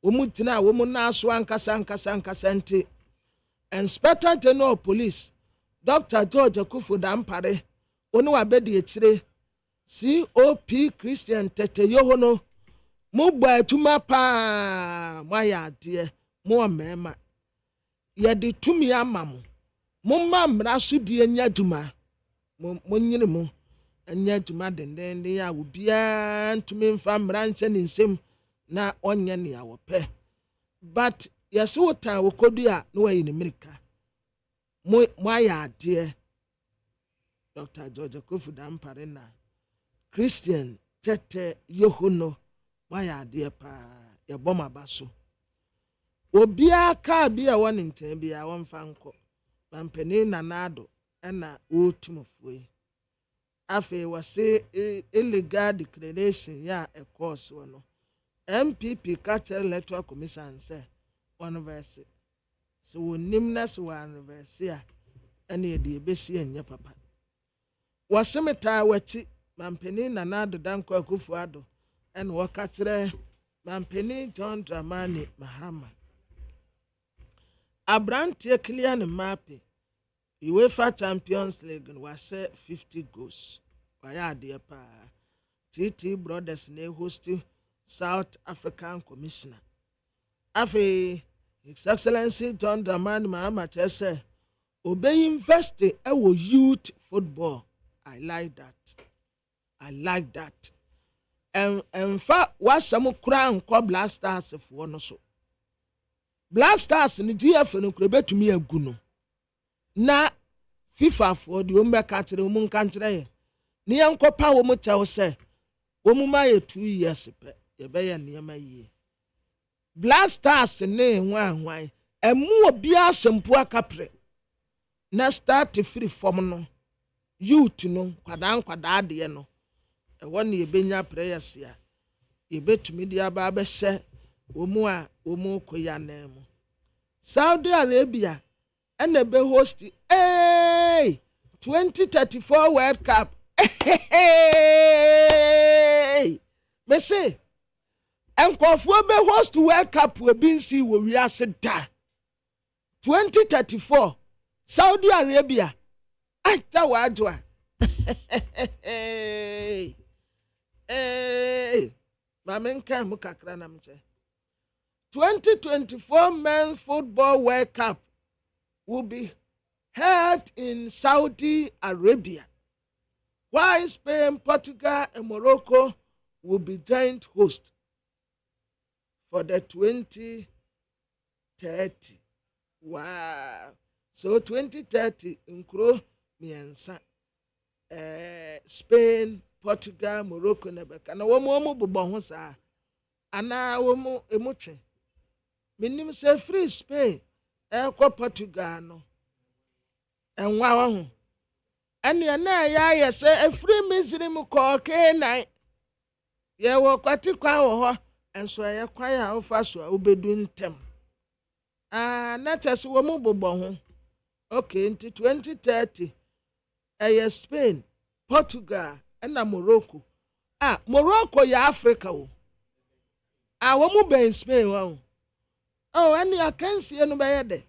wo mu tina wo mu naso ankasa nti Inspector General Police Dr. George Akufu Dampare onu abedi ekire COP Christian tete yohono mo gba atuma pa mo ya de mo mema ye de tumi amam mo ma mra so de anya duma mo nyine mo anya duma den ya wo bia ntumi mfa mra nse ne nsem na onye ne ya wo pe but yes wo tan wo kodu a no wa yin America mo ya de Dr. George Akufu Dampare na Christian tete yohono waya de pa ye boma baso obia ka bia won nten bia won fa nko mampani nanado na otumfuyi afi wase illegal declaration ya a course wono MPP catch Electoral Commission say one verse so wonim na so one verse ya ɛne yɛde ebesi ɛnyɛ papa wɔsemetaa wɔkyi mampanin Nana Addo Dankwa Akufo-Addo ɛna wɔka kyerɛ mampanin John Dramani Mahama abranteɛ Kylian Mbappe UEFA Champions League no wasɛ 50 goals wayɛ adeɛ paa TT Brothers na host South African Commissioner afei His Excellency John Dramani Mahama kyerɛ sɛ obey invest ɛwɔ youth football. I like that. Ɛmfa wasɛm kura nkɔ Black Stars foɔ no so. Black Stars ni GF no kura betumi agu no. Na FIFA foɔ de wɔn bɛka kyerɛ wɔn nka kyerɛ yɛ. Ne yɛn nkɔpa wɔn kyɛw sɛ wɔn ma yɛ 2 years pɛ yɛbɛyɛ nneɛma yie. Black Stars ne hwan ɛmu obi asɛmpo akapre. Na start free form no. Youth no kwadaa de no ɛwɔ ne yɛbɛnya prayers ya yɛbɛtumi de aba abɛhyɛ wɔn a wɔn kɔya nan mu Saudi Arabia ɛna bɛ host 2034 World Cup me say nkɔfoɔ bɛ host World Cup wɔ bi nsi wɔ wiase da 2034 Saudi Arabia Aita wajwa. Mamenka mukakra na mche. 2024 Men's Football World Cup will be held in Saudi Arabia, while Spain, Portugal, and Morocco will be joint hosts for the 2030. Wow. So 2030 include miensa Spain, Portugal, Morocco nebeka na womo bobɔ ho saa ana womo emotwe minim se free Spain ɛkɔ Portugal no ɛnwa ho ɛne na ya se free Misiri mu kɔ Kenai ye wo kwati kwa wo ho enso ɛyɛ kwa ya ofa so obedu ntem na tese womo bobɔ ho okay into 2030 Spain, Portugal, and Morocco. Morocco ya Africa. Wamu be in Spain. Oh, and you can see anybody.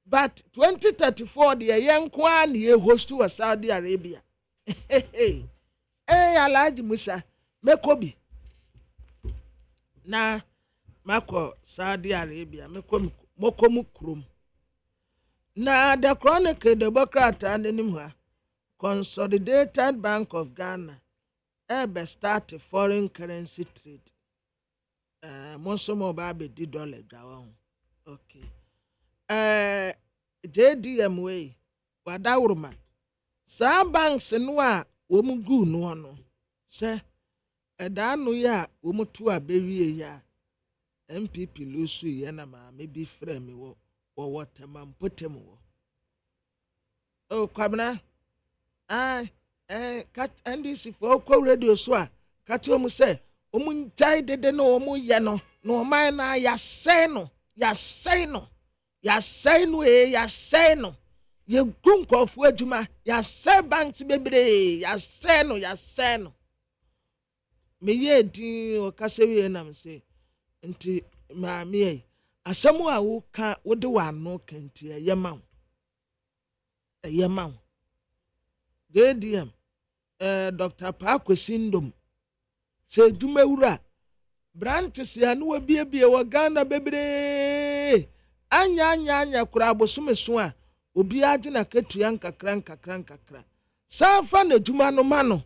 But 2034, the young Kwan ye host to a Saudi Arabia. Hey, Alaji Musa, Mekobi. Na, Mako, Saudi Arabia, Mokomu Krum. Na, the Chronicle, the Democrat and anymore. Consolidated Bank of Ghana start foreign currency trade. Most of my be dollar down. Okay. JDM way. Wadawruma. Sa banks no womu gu no no. Se edanu ya womu tu abewie ya. MPP lusu ya na ma maybe frame wo water man potem wo. Oh kwabna. Cat NDC for radio so a cat mu say omuntai dede no omu ye no man na ya say no ye gunko fu adwuma ya say banks bebre ya say no me ye din o kasewie na me say nti ma me asemu a wo ka wo de wa no kanti eyema JDM Dr. Pakwesindom se dumewura branches ya no biebie wa Ghana bebre anya kura abosomeso a obi age na ketua nkakra safa na duma no mano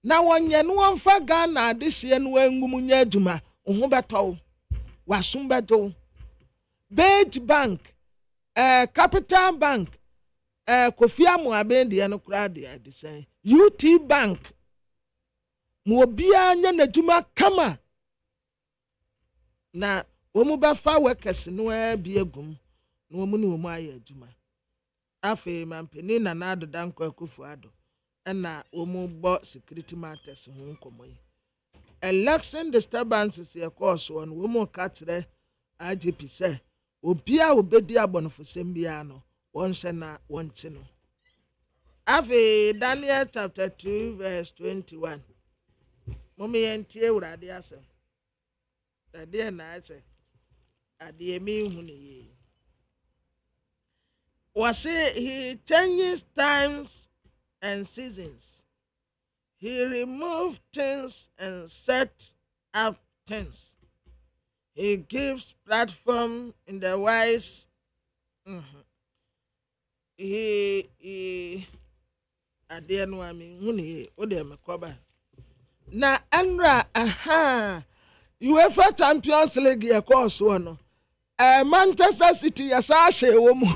na wonye no wonfa Ghana adehye no angum nya aduma ho beto wasum beto Beit Bank Capital Bank Kofi Amuaben de no kura de say UT Bank mo bia nya nadwuma kama na omu ba fa workers no bi agum na omu ne omu aye adwuma afi mampeni Nana Addo Dankwa Akufo-Addo na omu bo security matters ho nkomoyi election disturbances ye course on omu ka kire IGP say obia obedi abonofosem bia no wonhye na wonche no Afi Daniel chapter 2 verse 21. Mommy entie urade asem. Ade na ase. Ade emi hu ne ye. Was he changes times and seasons. He removed things and set up things. He gives platform in the wise. He ade no ami hu ne ye. O de mekoba. Na Andra UEFA Champions League ye course no. Manchester City yasa she wo mu.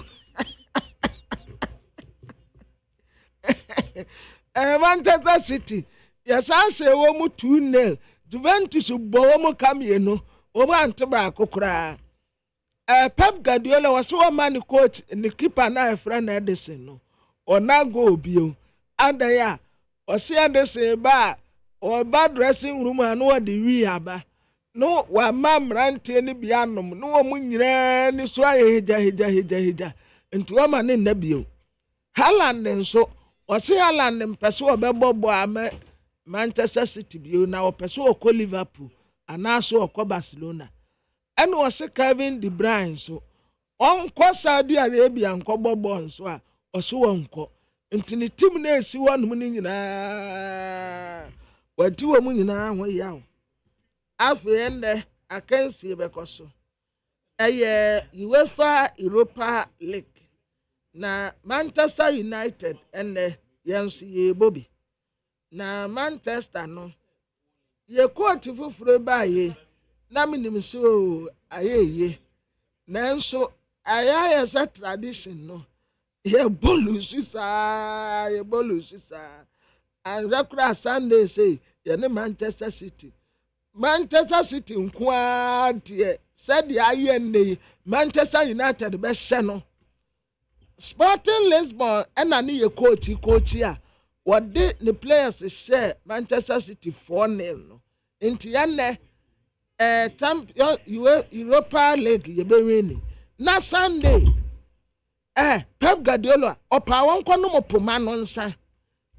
Manchester City yasa she wo mu 2-0. Juventus bo wo mu kamie no. O ma ante ba kokora. Pep Guardiola was one man coach ni keeper na Efra Edison no. Ona go bio. Anda ya osi Edison ba or bad dressing room and what the we aba. No wa mam rante ni bianom no mu nyira ni so hija nti wa man na bio. Haaland nso osi Haaland mpese obebobo ama Manchester City bio na opese okọ Liverpool anaso okọ Barcelona. Eno osi Kevin De Bruyne so onko Saudi Arabia nko bobo nso a osi wonko nti ni team na esi wonum ni nyina wati wo mu nyina ho yawo afende akansi bekoso UEFA Europa League na Manchester United ene yensi ye bobi na Manchester no ye court fufure baye na minim so ayeye nanso ayaya sa tradition no ye bolu sisa and zakura Sunday say ye ne Manchester City nkwa said the aye Manchester United be hye no Sporting Lisbon and ani ye coach a what did the players share Manchester City 4-0 no into yanne champion Europa League ye be win na Sunday Pep Guardiola opa won kono mo poma no nsa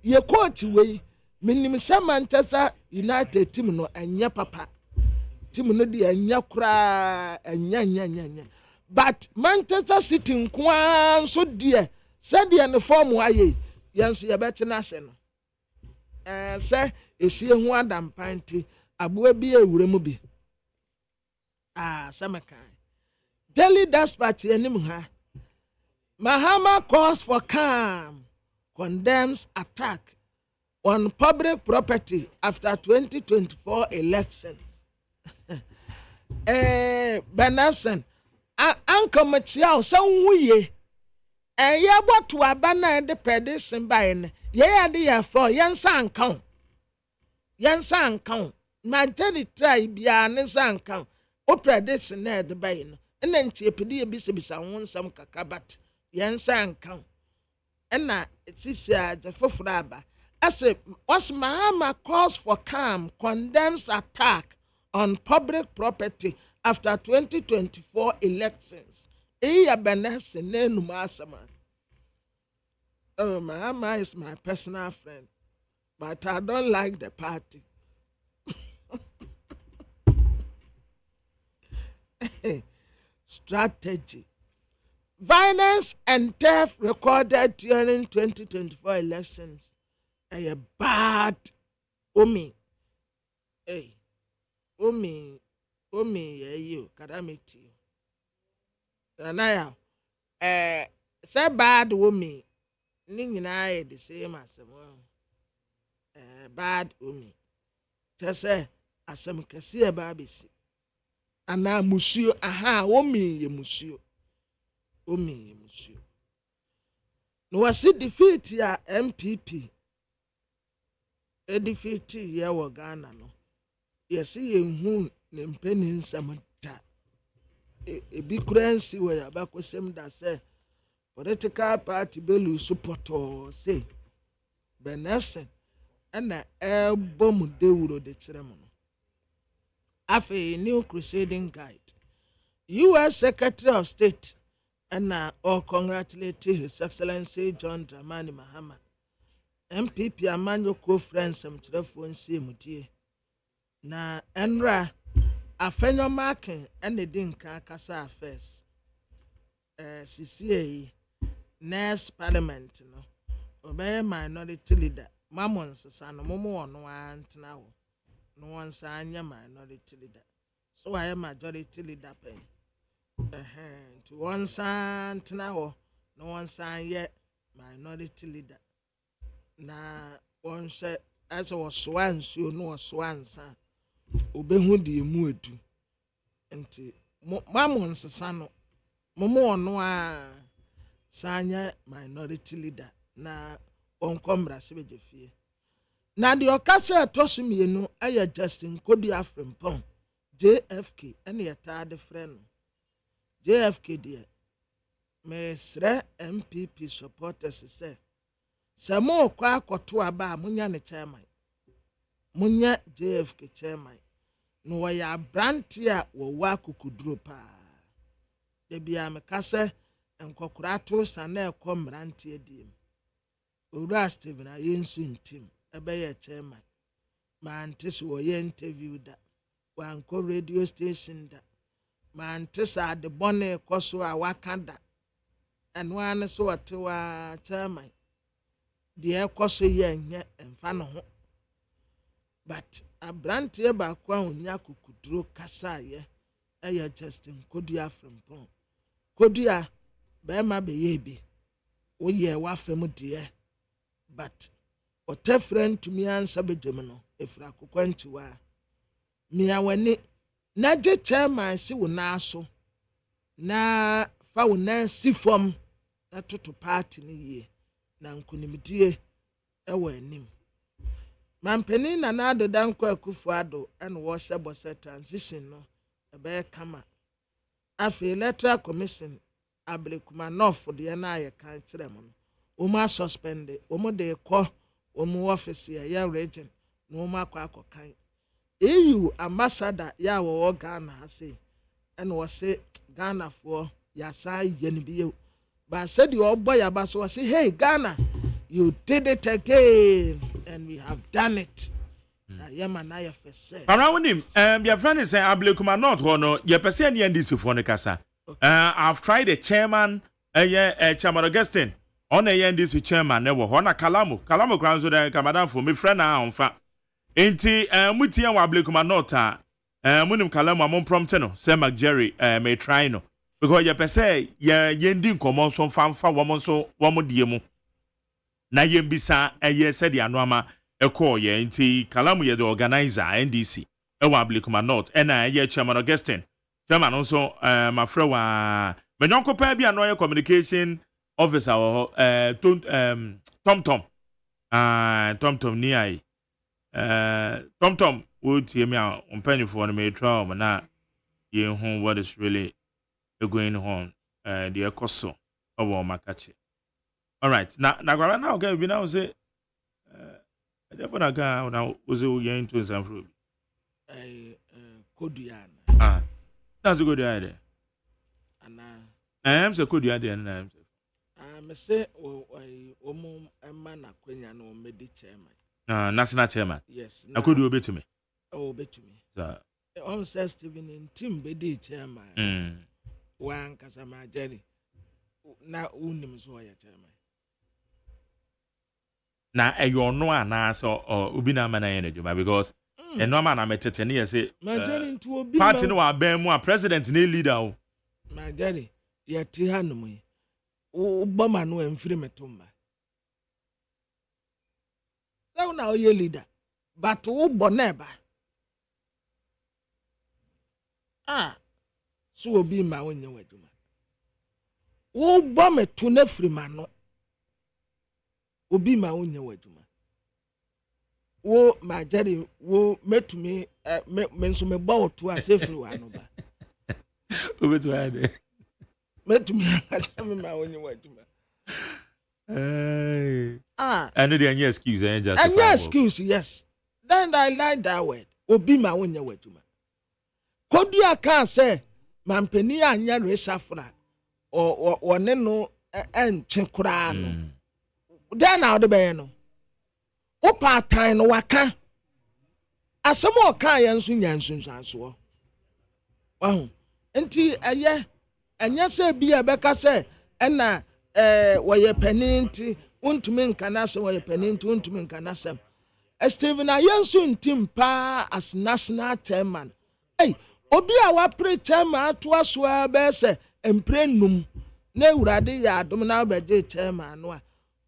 ye coach we minim se Manchester United team no anya papa team no de anya kura anya but Manchester City nkwa so de said the form aye yenso ye beti na se no se esi hu adam panti aboa bi ewure mu bi samakan Daily Dispatch enim ha Mahama calls for calm, condemns attack on public property after 2024 elections. Benelson, Uncle Machiao, so we ye what to abandon the prediction by ye and the for Yansan count. Yansan count. Maintain try beyond San count. O prediction near the bain, and then Chipedia Bissibis and one some kakabat. Yansan count. And now it's the Fufraba. I say, was Mahama calls for calm, condemns attack on public property after 2024 elections. Iya Benefse Nenu Masama. Oh, Mahama is my personal friend, but I don't like the party. Strategy. Violence and theft recorded during 2024 elections. A bad Omi. Hey. Omi, you, calamity. Now, say bad woman. Ning I the same as well. Bad Omi. Just say, as some can see a baby. And now, monsieur, Omi, ye monsieur. Omi, monsieur. No, I see defeat ya MPP. A defeat ya Ghana, no. Yes, ye who nempeni samata. A big currency where Abako Sem that say political party belu support or say Benefsen and the album de Uro de ceremony. After a new crusading guide, U.S. Secretary of State and all congratulate His Excellency John Dramani Mahama MPP amanyoko friends amtrefo nsie mutie na enra afenyo marking ene din ka kasa first CCA next parliament no obey minority leader mamons sano momo ono antna wo no one sanya minority leader so I am majority leader pen to one santna wo no one sanya minority leader na one say as was swan so no swan san obehu de emu edu enti mamons sano momo ono a sanya minority leader na onkomra sebejefie na de okase tosumienu aye Justin Kodi Afrimpon JFK ene yeta de friend JFK de mesre MPP supporters say samo kwa akoto aba munya ne chairman munya JFK chairman no wa ya brantia wo wa kukuduro pa de bia mekase enkokurato sana ekomrantie dim Ura Steven ayensu ntim ebeye chairman mantis wo ye interview da wanko radio station da mantis ade bone koso a wakanda enwane so watewa chairman de koso ye nye emfa no ho but abrantie ba kwa onya kukuduro kasa ye eye Justin Kodi Afrimpon Kodia be ma be ye bi wo ye wa fam de but ote friend to me answer bedem no efra kokwantiwa me awani na je chairman si wo na so na fa wo na si fom na toto party ni ye na nkunimdie ewa anim mampeni na na ado danko akufu ado en wo se transition no ebe kama afi Electoral Commission ablekuma north de na aye kan kire mo Oma suspended, Omo de ko, Omo office ya region, no ma kwa kan. EU ambassador ya wo Ghana say, and was say Ghana for ya sai yen but said your boy abaso was say, hey Ghana, you did it again, and we have done it. Yamanaya say. Around him, your friend is saying Ablekuma not hono, your person yen this for the casa. I've tried a chairman, Chairman Augustine. On a NDC chairman, never Hona Kalamo grounds with a Kamadan for me friend now on fa. Ain't Mutia Wablekuma nota, Munim Kalamo among prompteno, Sam Jerry, may try no. Because ya per se, ya yending common some fanfa woman so one diemu. Na yembisa, a year said the anwama, a call ye, inti Kalamo ye the organizer, NDC, a Wablekuma not, and I ye Chairman Augustine. Chairman also, my friend, Menonko Pabi and Royal Communication. Officer Tom near Tom would see me out on penny for the trial, but now you home what is really going on the coso of all my catch. All right, now okay, we now say I don't want to go now was going to some fruit. Kodian. That's a good idea. And I am so good idea and I say, Omo Emma Quenya no medi chairman. National chairman. Yes. I could do a bit to me. Oh, bet to me. So, on says Stephen in Tim Bedi chairman. One Casama Jerry. Now, Unim is why chairman. Now, you know, and so or Ubina man energy because and no man I met it and here say, party no, I bear more president, no leader. My daddy, yet Tihanumi. Obama no emfiri metumba. Now na oye leader, but wo boneba. So obi ma wonye waduma. Wo bome to na firi ma no. Obi ma wonye waduma. Wo ma jari wo metumi me nso me bawo to asefiri wa no ba. Obetu ade. Met me, my only way to me. I know the any excuse, and just any excuse, yes. Then I like that word. Obi my only way to me. Could you can't say, Mampeni and ya resafra or no and chekurano. Then out the bano. Opa time no waka. Asamo ka yensu nyansunsanso. Wahu. Enti enya se bia beka se ena woye paninti untumi nkanase woye paninti untumi nkanase. Steven ayensu ntim pa as national chairman. Hey, obi a wa pre chairman to aso be se emprenum na ewurade ya adom na obeje chairman no a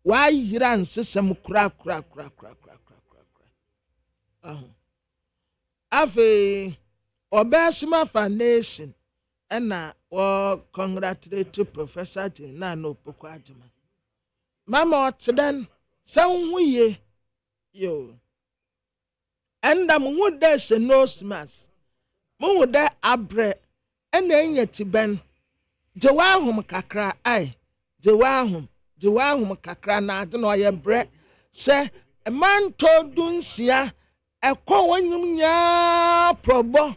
wa yira nsesem kura. Afe Obesima Foundation ena o congratulate Professor Jina no Poko Agyeman. Mama otden sanhuye yo. Enda mu de se no smas. Mu de abre ena enyeti ben. Je wa hom kakra ai. Je wa hom kakra na ade no ye bre. Se man to dunsia ekọ wanyum nya probo.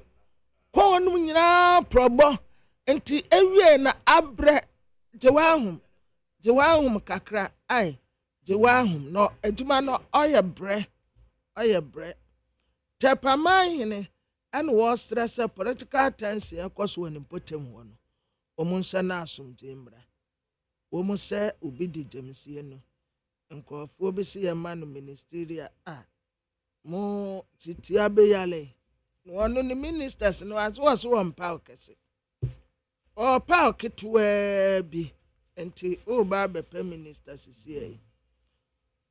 Ko wanyum nya probo. Enti ewie na abre je wa hom kakra ai. Je wa hom no eduma no oye bre. Tepaman hene and was stress political tension ekoso woni potem ho no. Omunsa na asomje mbra. Omu se obi di jemsie no. Nkofo bi se yema no ministerial mo titia be yale. No no ni ministers no as so mpa okese. O pa oketwe bi enti o ba be ministers sie.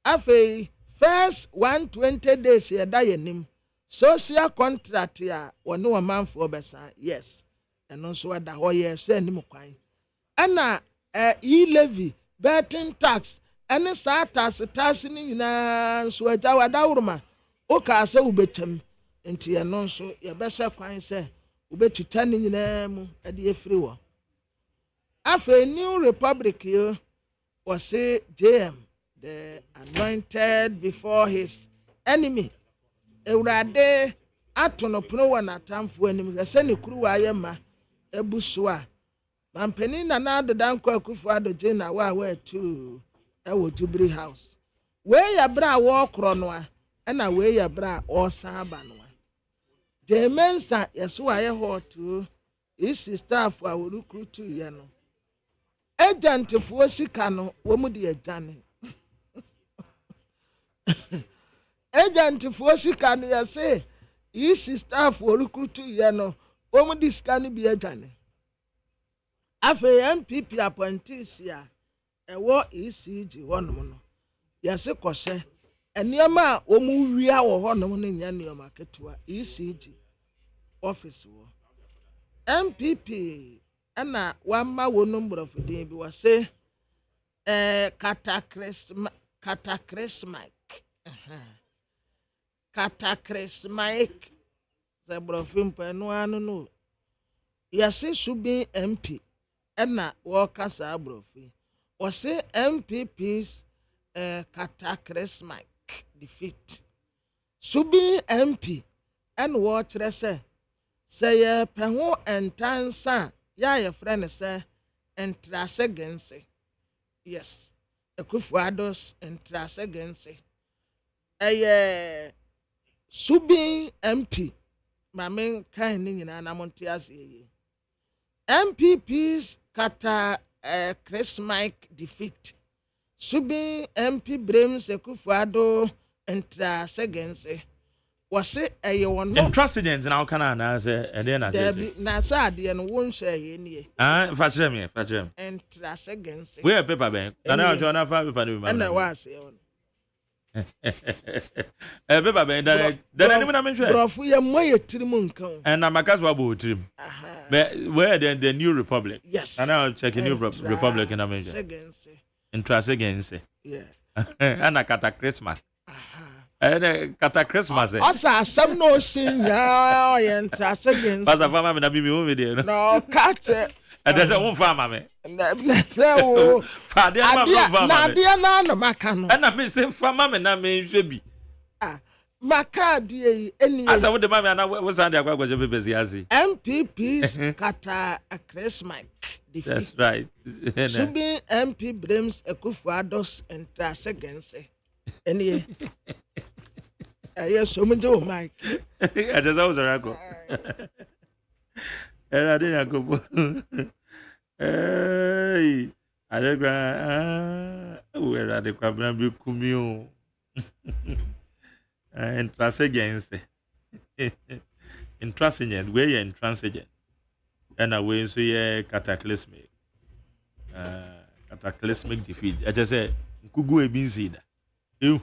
Afei first 120 days ya da yanim social contract ya wonu wa manfo besa yes eno so da ho ye se nim kwan ana levy betting tax ene sa tax ni nyina so aja wada wurma o ka se ubetem enti eno so ye be hye kwan se ubetuta ni nyina mu ade efiri wo afa new republic yo was say JM the anointed before his enemy. Ewurade atono pono wa natamfo anim se ne kuru wa yema ebuso a mampeni na adoda nkọ akufo adoje na wa tu ewo Jubilee House we ya bra wo kro no a na we ya bra o san ba no a de mensa yeso aye hotu isi staff a wo recruit ye no agent fo sika no wo mu de agane agent for sika ya say isi staff for recruit ye no omu diskani bi agane afa MPP appointees ya ewo ECG honom no ya se kose enioma omu wia wo honom no nya nioma ketua ECG office wo MPP ana wamma wonum brofudin bi wa say cataclysmic zabrofim panu anu no yase subi MP ena wo kasa abrofi o se MPP's cataclysmic defeat subi MP en wo kire se ye peho entansa ya ye friend se entrasegense yes Ekufuados entrasegense subi MP mamen kan ni nyina na monte ase MPP's cataclysmic defeat subi MP Brems Ekufuado entrasegense wase wono intransigence na kana na say e dey na say na say ade no won hwe ye nie fa kire me entrasegense we paper ben na jo na fa paper ni na wa say on paper ben da ni na me hwe profu ye moye tirimu nkan and na makaso abo tirim but where the new republic yes and now check new republic na me intrasegense yeah and cataclysmic Christmas. Asa asem no sin ya entrasegense. Pasa fama me na bi mi wo me de no. No cat. Ade won fama me. Na se wo. Fa de ma fama me. Na de na na maka no. Na me se fama me na me hwe bi. Maka de eni. Asa wo de ma me na wo san de agwagwa je bebezi azi. MPP's cataclysmic defeat. That's right. Subi MP Brems Ekufuados entrasegense. Any. Yes, so much of Mike. I just was a record. And I didn't go. Hey, I don't where are the Quabram Cumio? And trust against intransigent, way intransigent. And away so yeah, cataclysmic defeat. I just said, Kugu a busy. You.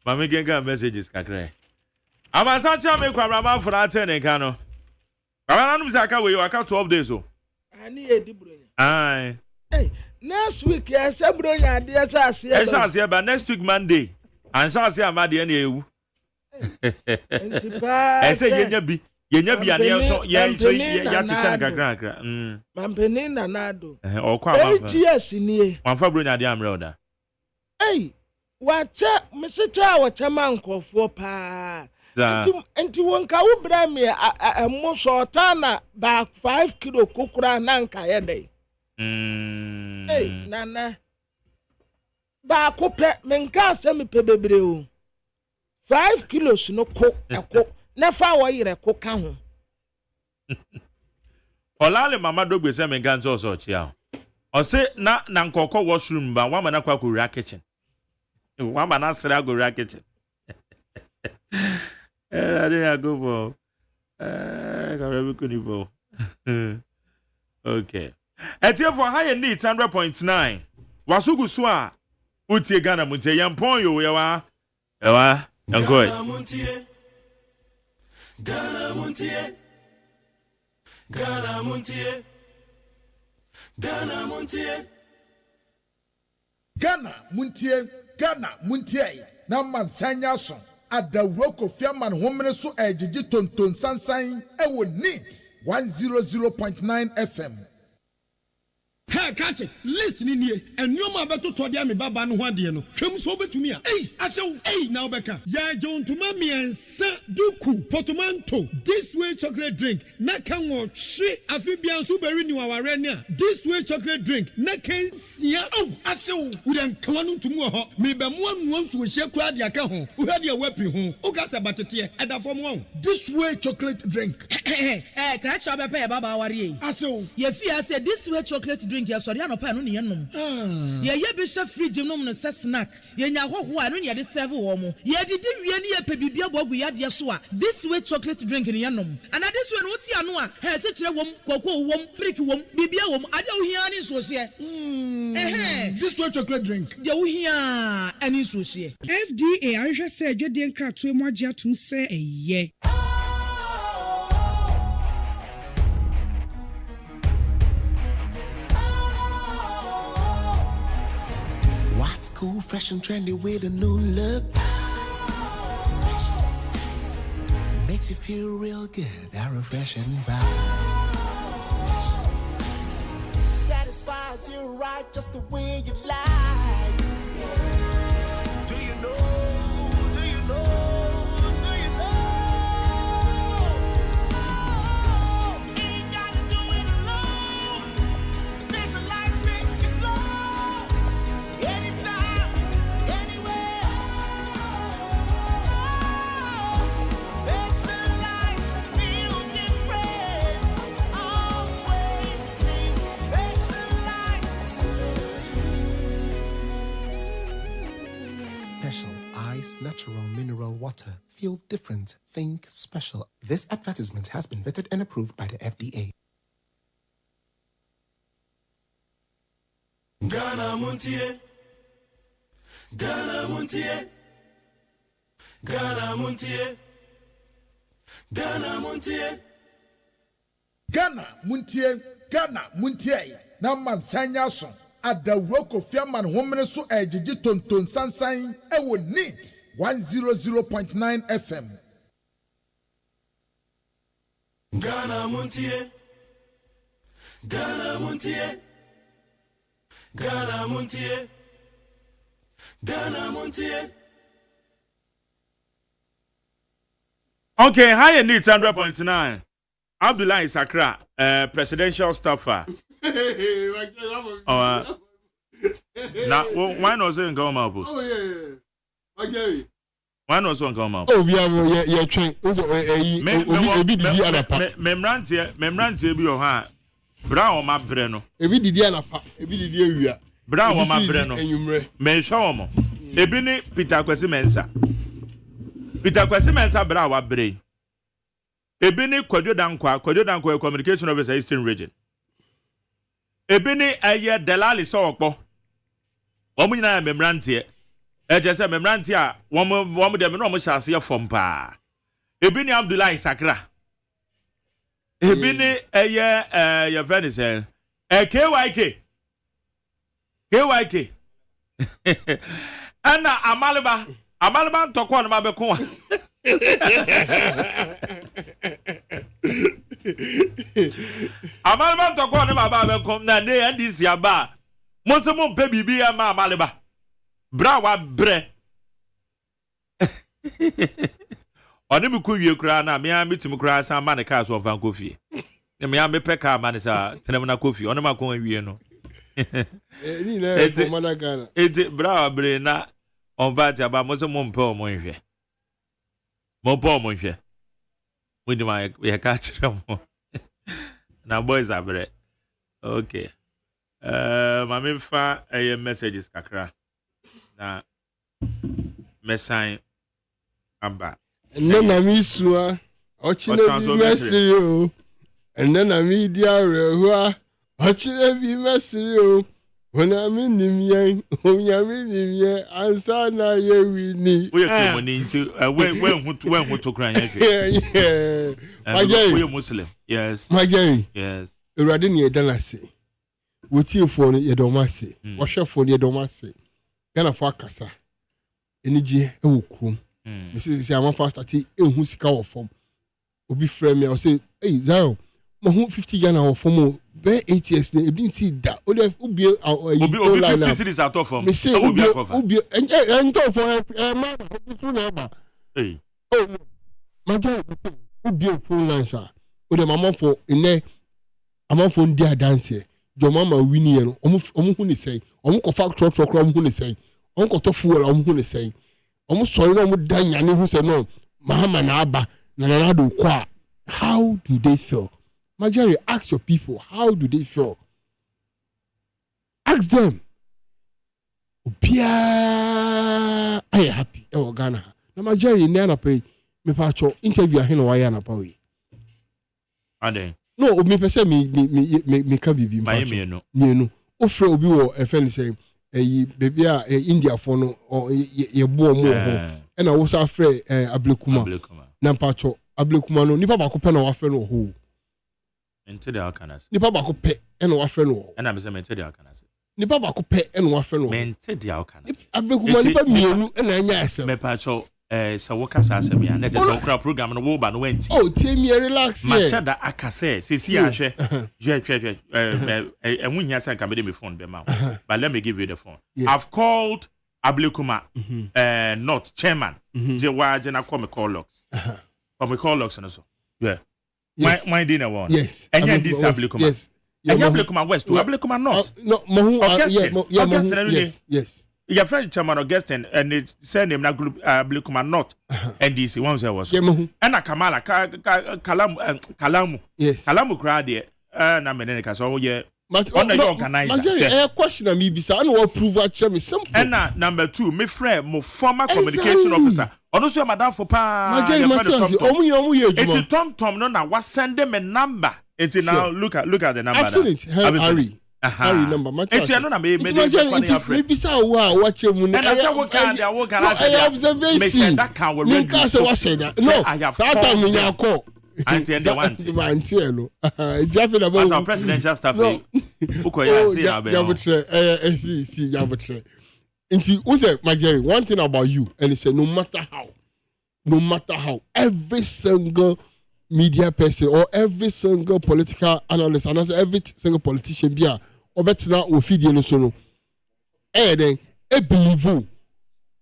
Mama get messages, Kakre. I'm a such a make Quabram for that 10 and cano. I don't know we are 12 days. I need a debris. Aye. Hey, next week, yes, I'm bringing ideas. I but next week, Monday. And so I say, I'm at the end of you. I say, Yenyabi, and so Mampenin and Nado. Or quite yes, in here. One for bringing the umbrella. Hey, what, Mr. Tower, Tamanko for pa. Enti wonka wo bra me a mo shortana back 5 kilo kokura nanka ye dey. Hey nana. Ba ko pe menka asem pe bebre o. 5 kilos no ko eko na fa wo yire ko ka ho. Olale mama dogbe se menka nso so chia. O se na nkoko washroom ba wa mana kwa ko kitchen. Wa mana sra go kitchen. I didn't go for. Okay. At here for higher needs 100.9. Wasugu swa. Utie Ghana Muntie. Yampon yo yawa. Yawa. Yankoi. Ghana Muntie. Ghana Muntie. Ghana Muntie. Ghana Muntie. Ghana Muntie. Na mansanya son. Adawuro Kofiaman homene so ejiji tonton sansan ewo neat 100.9 FM. Hey, catch it. Listen in here. And you ma beto to dia me baba no hwade no. Hwem so betumi a. Hey, asew. Hey, now beka. Ya John to mami ensa duku portmanteau. This way chocolate drink. Na kan wo hwe afibia so beri ni waware ne a. This way chocolate drink. Na kan sia. Oh, asew. Wo den kan no ntumu ho. Me be mo anu nsu hye kura dia ka ho. Wo hwade wepi ho. O ka sa batete e da fom ho. This way chocolate drink. Kra cha be pe baba aware yi. Asew. Ye fi ase this way chocolate drink. Yes, sorry, I no pa no ne nom. Ye be chef fridge nom no se snack. Ye nya hoho a no ne de serve wo mo. Ye didi wie ne ye pe bibia bogu ya de so a. This way chocolate drink ne nom. And this way no ti ano a, he se kire wom, kwakwo wom, brick wom, bibia wom, ade wo hia ne so se. This way chocolate drink. De wo hia ani so se. FDA ahwehwe se adwede nkratoe mo agye atum se eye. What's cool, fresh and trendy with a new look? Makes you feel real good, that refreshing vibe. Satisfies you right just the way you like. Do you know? Do you know? Do you know? Ain't gotta do it alone. Specialized makes you flow. Anytime, anywhere. Specialized feel different. Always think specialized. Special Ice Natural Mineral Water. Feel different. Think special. This advertisement has been vetted and approved by the FDA. Ghana Muntie. Ghana Muntie. Ghana Muntie. Ghana Muntie. Ghana Muntie. Ghana Muntie. Na mansanya son. Adawuro Kofiaman homene so ejiji tonton sansan ewo neat 100.9 FM. Ghana Muntie. Ghana Muntie. Ghana Muntie. Ghana Muntie. Okay, higher needs 100.9. Abdullah Sakra, presidential staffer. Now, why not say come out post? Oh yeah. Jerry. Why not so come out? Oh, we are yeah train. Memrantie bi o ha. Bra o ma bre no. Ebi didi anapa, ebi didi awia. Bra o ma bre no. Me hwa o mo. Ebi ni Peter Kwesi Mensa. Peter Kwesi Mensa bra wa bre. Ebi ni Kwadwo Dankwa communication officer Eastern Region. Ebi ni eye Delali so okpo. Omo nyina memrantie. Eje se memrantie a wom de me no mo hyase ye fom pa. Ebi ni Abdullahi Sakra. Ebi ni eye ye friend say KYK. Ana Amaleba ntoko no mabeko a. Amaleba ntoko no mabeko na ne ndisi aba. Mo se mo mpe bibi ya ma Amaleba. Bra wa bre. Oni mi kuwie kura na me ametim kura san ma ne ka so fan kofi. Ne me amepe ka ma ne sa tenem na kofi. Oni ma kon wie no. Ni na for Managana. Eti bra wa bre na on va ti aba mo se mo mpe o mo nhwe. Mo po mo nhwe. Mo di ma ye ka kire mo. Na boys abre. Okay. Mami fa messages kakra. Na mesan aba. Nna mi sua ochire bi mesiri o. Nna mi di arehua ochire bi mesiri o. Ona mi nimye, onya mi nimye ansa na ye wini. We are coming into when who to cry. Yeah. We are Muslim. Yes. My Jerry. Yes. Urade ni edana se. Wotie fo no yedoma se. Wohwe fo no yedoma se. Gana fo akasa. Enije ewo krom. Me say am fast ati ehu sika wo fom. Obi frame me I say, "Hey, Zion, mo hu 50 Ghana wo fom be 8 years na ebi nti da. Obi 50 cities out of fom. Me say obi ento for man obi so na ba. Hey. Oh, my God, obi phone line sir. Ode mama for ene amon for ndi dance here. Jo mama wini ye no omo hu ni sei. Omo ko factory truck omo hu ni sei. Omo ko to fuel omo hu ni sei. Omo sorry no omo dan nyane hu se no Mahama na aba na na do kwa. How do they feel? Majority, ask your people, how do they feel? Ask them. Obia I happy e Ghana. Na majority na na pay me pa cho interview ahe no why na pa we. Ade. No, me pese me ka bibi ma no. No. O frɛ obi wo efen say baby a India for no or ye bo mo ho. E na wo sa frɛ Ablekuma. Na pa cho Ablekuma no nipa ba ko pɛ na wa frɛ no ho. Ente de alkanas. Nipa ba ko pɛ e na wa frɛ no ho. E na me say mente de alkanas. Nipa ba ko pɛ e na wa frɛ no ho. Mente de alkanas. Ablekuma nipa mienu e na anya asem. Me pa cho sa woka sa asem ya na je sa okra program no wo ba no wenti. Oh, tell me relax here. Ma shada akase se si ahwe. Je emunya san ka me me phone be ma. But let me give you the phone. Yes. I've called Ablekuma not chairman. Je wa je na call me call logs. Call me call logs no so. Yeah. Yes. My dinner one. Yes. And then this Ablekuma. Yes. And Ablekuma West to Ablekuma North. No, Mahu. Yes. Yes. Your friend chairman Augustine and it send him na group Ablekuma North. NDC one say was. And a Kamala Kalamu. Yes. Kalamu crowd there. Na menene so yeah. On the organizer. Question me bisa. I know approve actually me simple. And number 2, me friend, my former communication officer. Also, madam for pa. It's Tom no na was send them a number. It's now look at the number. Absolutely. Harry number. It's no me bisa watch him. And I said what kind of observation. That can we read. No, I have call. Auntie and the one. As our presidential staff. See, who said, my Jerry, one thing about you, and he said, no matter how, every single media person or every single political analyst, and every single politician, be or better now, we feed you so. And then, I believe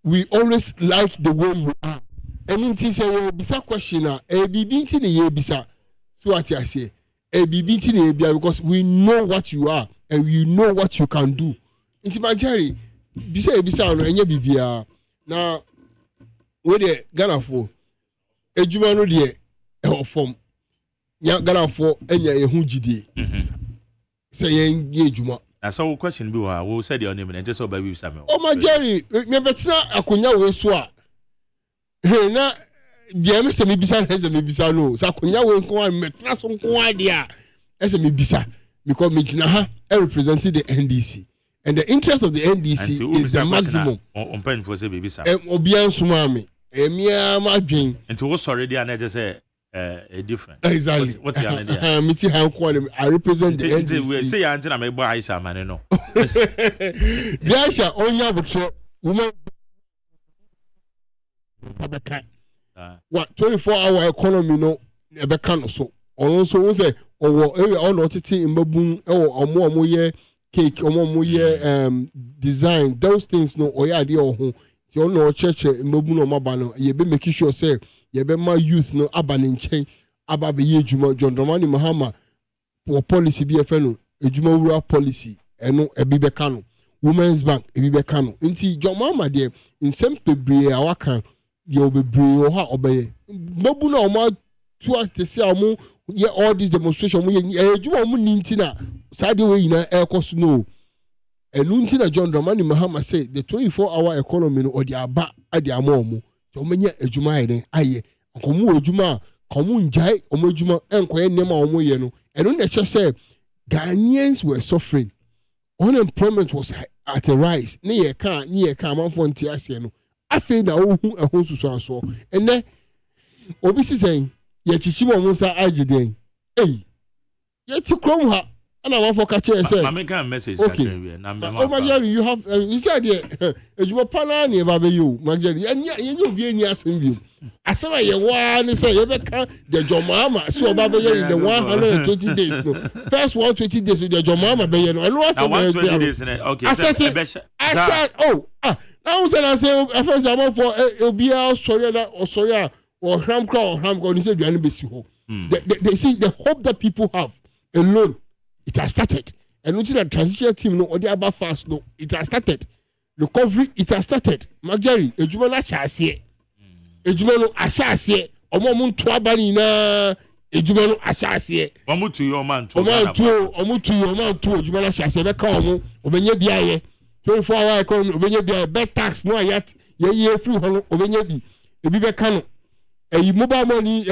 we always like the way you are. And in this bisa question bibi nti ne ye bisa so what I say bibi nti ne bia because we know what you are and we know what you can do Inti Majari, bisa no enye bibia na we de Ghana for ejuma no de e form ya Ghana for enya ehu gidie say yen ejuma na so question bi wa wo said your name and just so ba bi Samuel oh Majari me betina akonya we so a na dia me se me bisa na se me bisa no sa akonya we nko an metina so nko ade a ese me bisa because me gina ha representing the NDC. And the interest of the NDC is the maximum. On pen for say baby sir. Obian sumami. Emia madwin. Into what's already an just say a different. Exactly. What's your idea? Miti how I represent the NDC. We say auntie na me boy Aisha man no. The Aisha onya butro woman what 24-hour economy no ebe kan so. Also we say owo area all otiti mbabun omo ye cake omo ye design those things no oya ade ohun ti o no church mbabun no maba no ye be make sure say ye be ma youth no aba ne nchen aba be ye ejuma John Dramani Mahama for policy be efe no ejuma wura policy eno ebi be ka no women's bank ebi be ka no nti John Mahama de nsem pebre awaka ye obebre o ha obeye mbabun no ma tu atese amu yeah, all this demonstration ejuma mu nintina side way na aircost no enuntina John Dramani Mahama say the 24-hour economy no or the aba ade amomo to menye ejuma ene aye komu ejuma komu njai omo ejuma enkoye nema omo ye no enu na che say Ghanaians were suffering, unemployment was at a rise ne ye ka amanfo nti ase no afi na ohu ehun susu aso ene obi si say ye chichimo musa agiden ye ti krom ha ana wa for catch say mama can message okay na Majari you have you said there ejumo pana na ba be you Majari ye obi eni asem bi asema ye wa ni say ye be ka the Jomama so ba be ye in the 120 days no first 120 days with the Jomama be ye no and what 120 days okay now say first am for obi sorry na or ham crown, they see the hope that people have alone. It has started. And which the transition team no or the other fast no, it has started. Recovery, it has started. Majari, ejumana chassie. Ejumano ashassie. Omo twabani na ejumano ashassie. Omo to your man to ejumana chassie. Beka omo obenye biaye. 24-hour economy obenye biaye. Bet tax no yet ye free hono obenye bi. Ebi beka no. Mobile money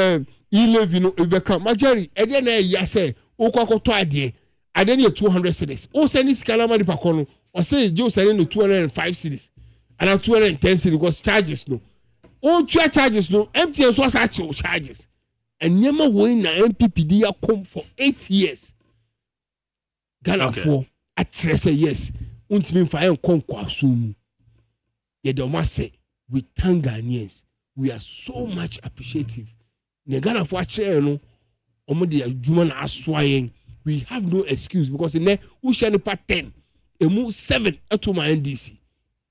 e-levy no ebeka Majari ede na ya say okwakoto ade ne 200 cedis o send scanner di pakono o say you send no 205 cedis and 210 cedis because charges no o tua charges no MTN so asa charges and nyema wo na MPPD ya come for 8 years Ghana for address yes untimi fa en konkwa so mu ye do ma say we thank Ghanaians. We are so much appreciative. Negana for no omodi adwuma na aswayen. We have no excuse because in there we share part 10 emu 7 to my NDC.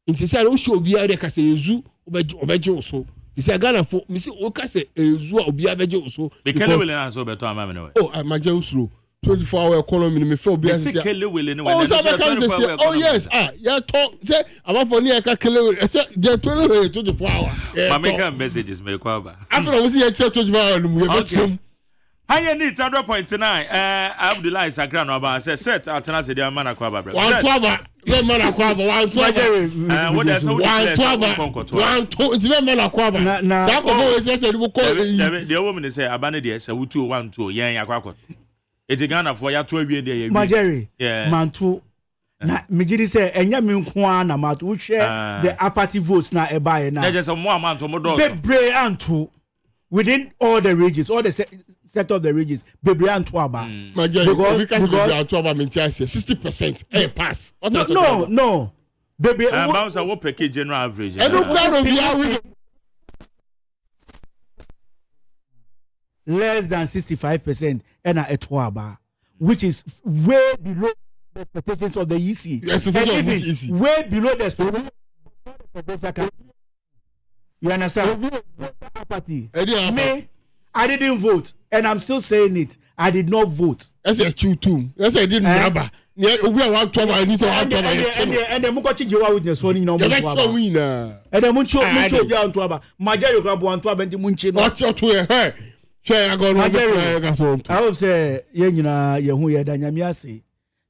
Inti say no show obi ade ka say ezu obeje so. You say Ghana for me say o ka say ezu obi abeje so. Be kele wele na so beto amame no. Oh, maje usro. 24-hour economy me feel be say kele wele no. Oh yes, yeah talk say about for near ka kele wele. Say the 24-hour. Mama can messages me kwa ba. After we see 24-hour no we betum. Higher need 100.9 Abdullah Sakra no ba say set atena se dia mana kwa ba. One twaba. Ye mana kwa ba one twaba. What that's so one twaba. One two it's be mana kwa ba. Sa ko we say we call the woman say abane dey say wutu 1 2 yen yakwa Eti Ghana for ya to awie dey Majari mantu na migiri say enya me nko na matu wo hwe the apathy votes na ebaye na just mo amanto mo do bebre antu within all the regions all the sector of the regions bebre antu aba Majari we can go antu aba maintain 60% pass no bebre bounce what package general average and no crowd of the less than 65% and a etwaba, which is way below the expectations of the EC. Way below the expectations. You understand? Apathy. Me, I didn't vote, and I'm still saying it. I did not vote. That's a chew too. That's a didn't rubber. Yeah, we are 1 12 I need to 1 12 and the Mukochi Jawa witness one in our winner. And the Muncho down to Aba. Major Grab 1 12 and the Munchi. What's your to her? Share I go I would say, Yenina, Yahuya Danyamiasi,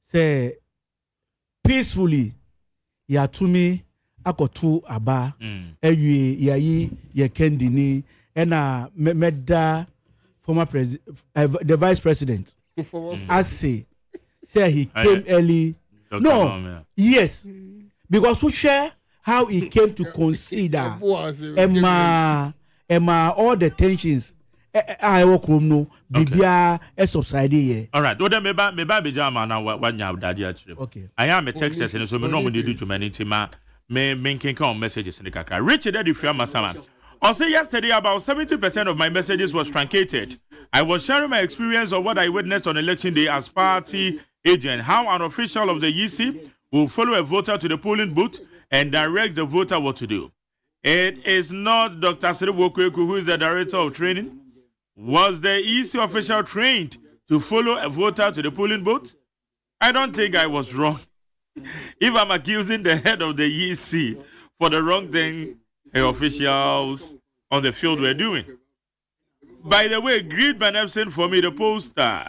say peacefully, ya to me, Akotu Aba, Ewi, Yayi, Yakendini, and Meda, former president, the vice president. I say he came early. No, yes, because we share how he came to consider Emma, all the tensions. I work room no, Bibia, a subsidy. All right, what me ba be jama na what nya daddy actually. Okay. I am a Texas and so me normally do humanity ma me can come messages in the kakra. Richard Eddie Fiama Sama. Also yesterday about 70% of my messages was truncated. I was sharing my experience of what I witnessed on election day as party agent, how an official of the EC will follow a voter to the polling booth and direct the voter what to do. It is not Dr. Siribokweku who is the director of training. Was the EC official trained to follow a voter to the polling booth? I don't think I was wrong. If I'm accusing the head of the EC for the wrong thing the officials on the field were doing. By the way, great beneficent for me the poster.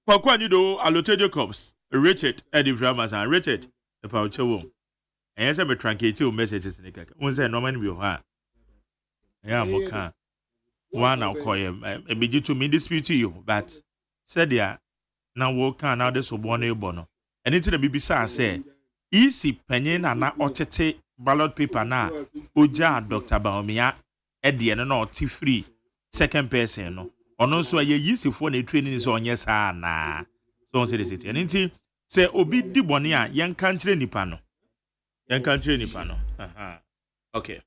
Kwakwanido Alote Jacobs, Richard Eddie Dramas and Richard the Paucho. And yes, I'm a truncate messages in the cake. One say no man will have. Yeah, Moka. One I'll call him. A bit to me dispute you, but said ya now walk now this one bono. And into the BBC say, easy penny and not otete ballot paper na Oja Dr. Baumia Eddie and not free second person no. Or no so a easy for the training is on yes na. Don't say the city. And into say obi di bonia young country nipano. Young country nipano. Okay.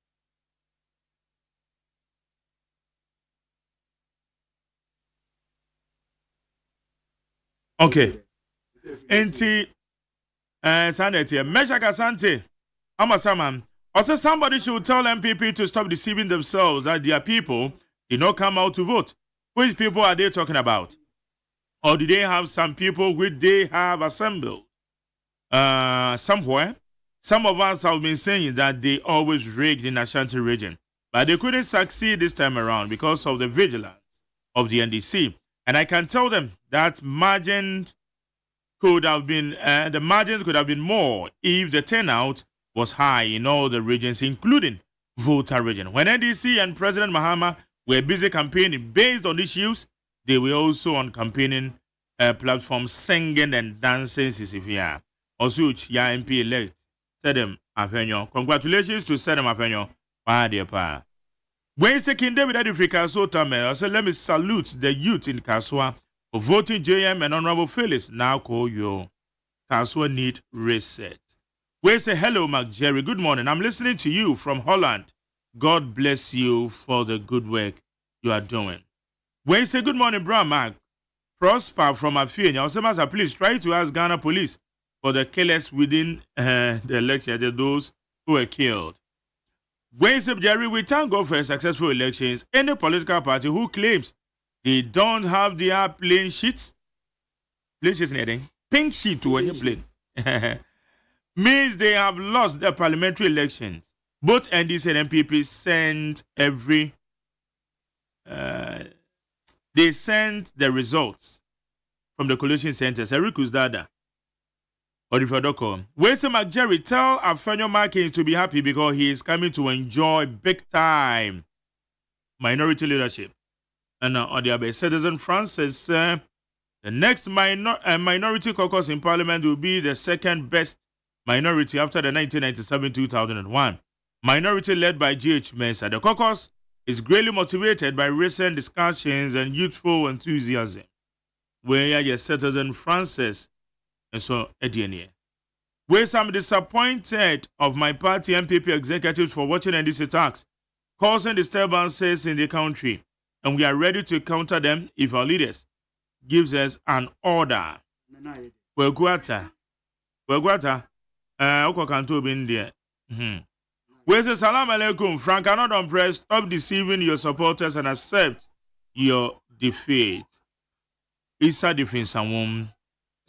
Okay. Enti Sanity, Meshaka Sante, Amasaman. Also, somebody should tell MPP to stop deceiving themselves that their people did not come out to vote. Which people are they talking about? Or do they have some people which they have assembled somewhere? Some of us have been saying that they always rigged in Ashanti region, but they couldn't succeed this time around because of the vigilance of the NDC. And I can tell them that margins could have been more if the turnout was high in all the regions, including Volta region. When NDC and President Mahama were busy campaigning based on issues, they were also on campaigning platforms singing and dancing. Sisifia. Also, ya MP elect Sedem Apenyo. Congratulations to Sedem Apenyo. Pa. When second David Adifrika so tame, so let me salute the youth in Kaswa for voting JM and Honorable Phyllis. Now call you. Kaswa need reset. We say hello, Mark Jerry. Good morning. I'm listening to you from Holland. God bless you for the good work you are doing. We say good morning, bro, Mark. Prosper from Afienia. Also, Master, please try to ask Ghana police for the killers within the election, those who were killed. Wednesday, Jerry, we thank God for successful elections. Any political party who claims they don't have their pink sheet when you play, means they have lost the parliamentary elections. Both NDC and MPP sent they sent the results from the collation centers. Eric Uzdada. Odifadoko. Wese McJerry, tell Afenyo Markin to be happy because he is coming to enjoy big time minority leadership. And on the other, Citizen Francis, the next minority caucus in Parliament will be the second best minority after the 1997-2001. Minority led by G.H. Mensah. The caucus is greatly motivated by recent discussions and youthful enthusiasm. Where your Citizen Francis. And so, Ediene. Where some disappointed of my party MPP executives for watching these attacks, causing disturbances in the country, and we are ready to counter them if our leaders gives us an order. Weguata. Oko kanto bin there. We say salam alaikum. Frank, another press. Stop deceiving your supporters and accept your defeat. Isa defense someone.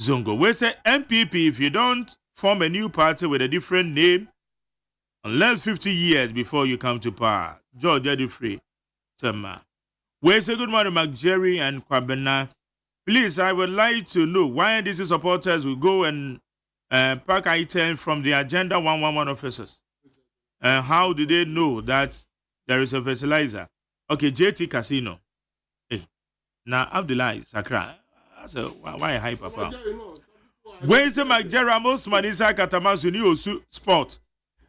Zongo. We say MPP, if you don't form a new party with a different name, unless 50 years before you come to power. George Edifree, Tema. We say good morning, McJerry and Kwabena. Please, I would like to know why NDC supporters will go and pack items from the Agenda 111 officers. And how do they know that there is a fertilizer? Okay, JT Casino. Hey, now Abdullah Sakra. So why a hype papa? When say McJerry most manisa Katamanso ni osu sport.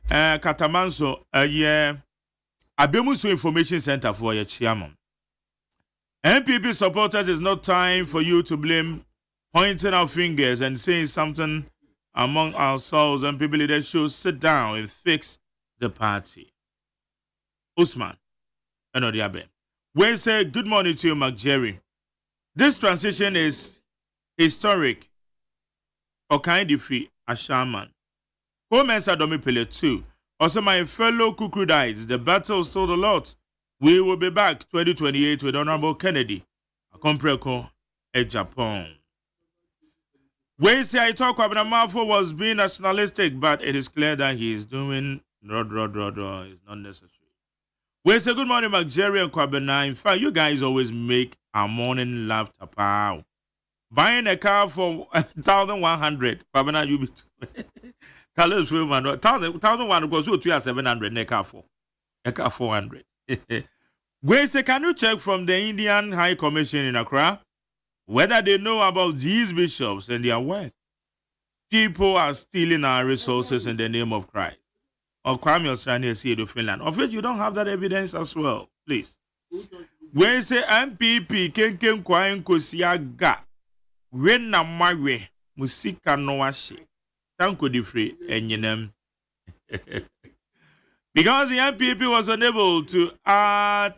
Katamanso yeah. Abemuso Information Center for your chairman. MPP supporters, it's not time for you to blame, pointing our fingers and saying something among ourselves, and people leaders should sit down and fix the party. Usman, another Abe. We say good morning to you, McJerry. This transition is historic. Okaindi free Ashaman. Comments are Domipele too. Also, my fellow Kukrudites, the battle sold a lot. We will be back 2028 with Honorable Kennedy, Akompreko, at Japan. We say I talk about Amafo was being nationalistic, but it is clear that he is doing is not necessary. We say good morning, McJerry and Kwabena. In fact, you guys always make our morning laugh tapao. Buying a car for 1,100, Kwabena, you be Carlos Wilman, 1,100 goes to 700, a car 400. We say, can you check from the Indian High Commission in Accra whether they know about these bishops and their work? People are stealing our resources in the name of Christ. Or Kwame Australia see to Finland. Of which you don't have that evidence as well, please. We say MPP Kenken Kwain Kosiaga Wena Mawe Musika Noashi Tanko Difree Enyenem. Because the MPP was unable to add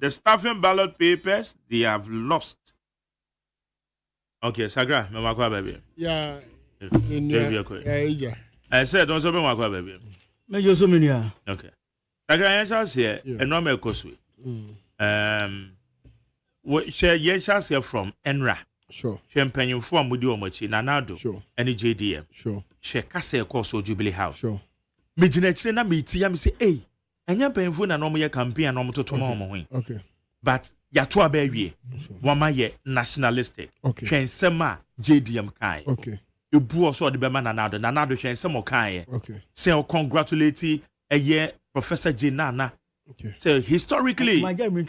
the staffing ballot papers, they have lost. Okay, Sagra, me baby. Yeah. I said, don't say me baby. Me just so many. Okay. Sagra, I shall say, a normal coswe. What share yes shall say from Enra. Sure. Champagne from Mudio Mochi, Nanado. Sure. Any JDM. Sure. She Cassa Coso Jubilee House. Sure. Me generate na me ti am say eh anya penfo na no mo ye campaign na mo toto mo mo ho. Okay. But ya to abawie. Wama ye nationalistic. Okay. Hwensem a JDM kai. Okay. Ebu oso de be ma nanado hwensem o kai. Okay. Say congratulate Professor Jinana. Okay. So historically, look at their body.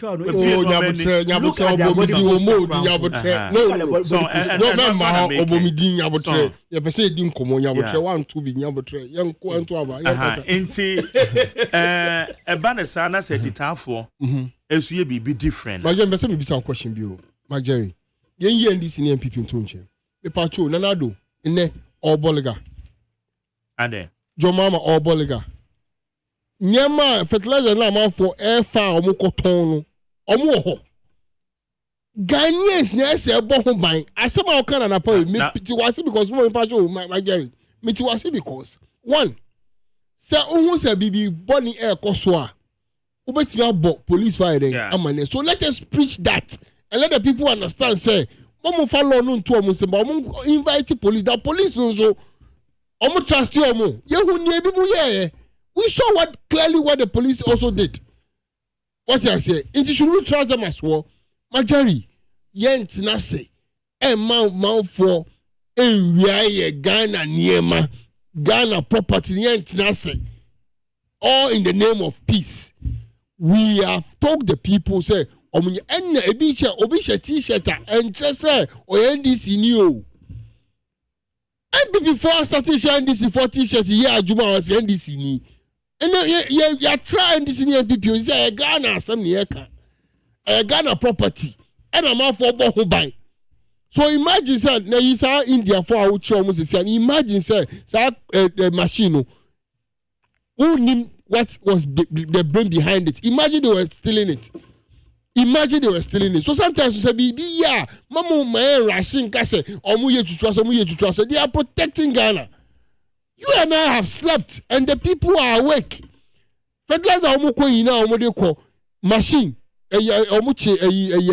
Be different. But you be some question, Bill. McJerry. You and this in MPP in Tunche. The Pacho, Nanado, in there, or Boliga. And then, John Mama or Boliga. Nyama fertilizer na ma for air farm omukoton no omo Ghanaians na ese ebo ho ban asema o kana na pa me piti wase because mo pa jo McJerry me ti wase because one say ohun say bibi boni air koso a obetimi abo police fire dem amane so let us preach that and let the people understand say mo follow no nto omo say mo invite police that police no so omo trust you omo yehu ni ebi mu ye. We saw what the police also did. What I say, it should we trust them as well. McJerry, yent na say, man for Ghana niema, Ghana property yent na say, all in the name of peace. We have told the people say, omunye enne obisha t-shirt and just say o NDC new. And before I started sharing this for t-shirt, yeah, Juma was NDC ni. And you trying this in the people. You say Ghana, some Ghana property, and I'm out for who buy. So imagine, sir, now you saw India for our almost say, imagine, sir, the machine who knew what was the brain behind it. Imagine they were stealing it. So sometimes you say, yeah, Mama, my Russian Kase, or Muye to trust, they are protecting Ghana. You and I have slept, and the people are awake. Fertilizer omoko ina omode ko machine omuche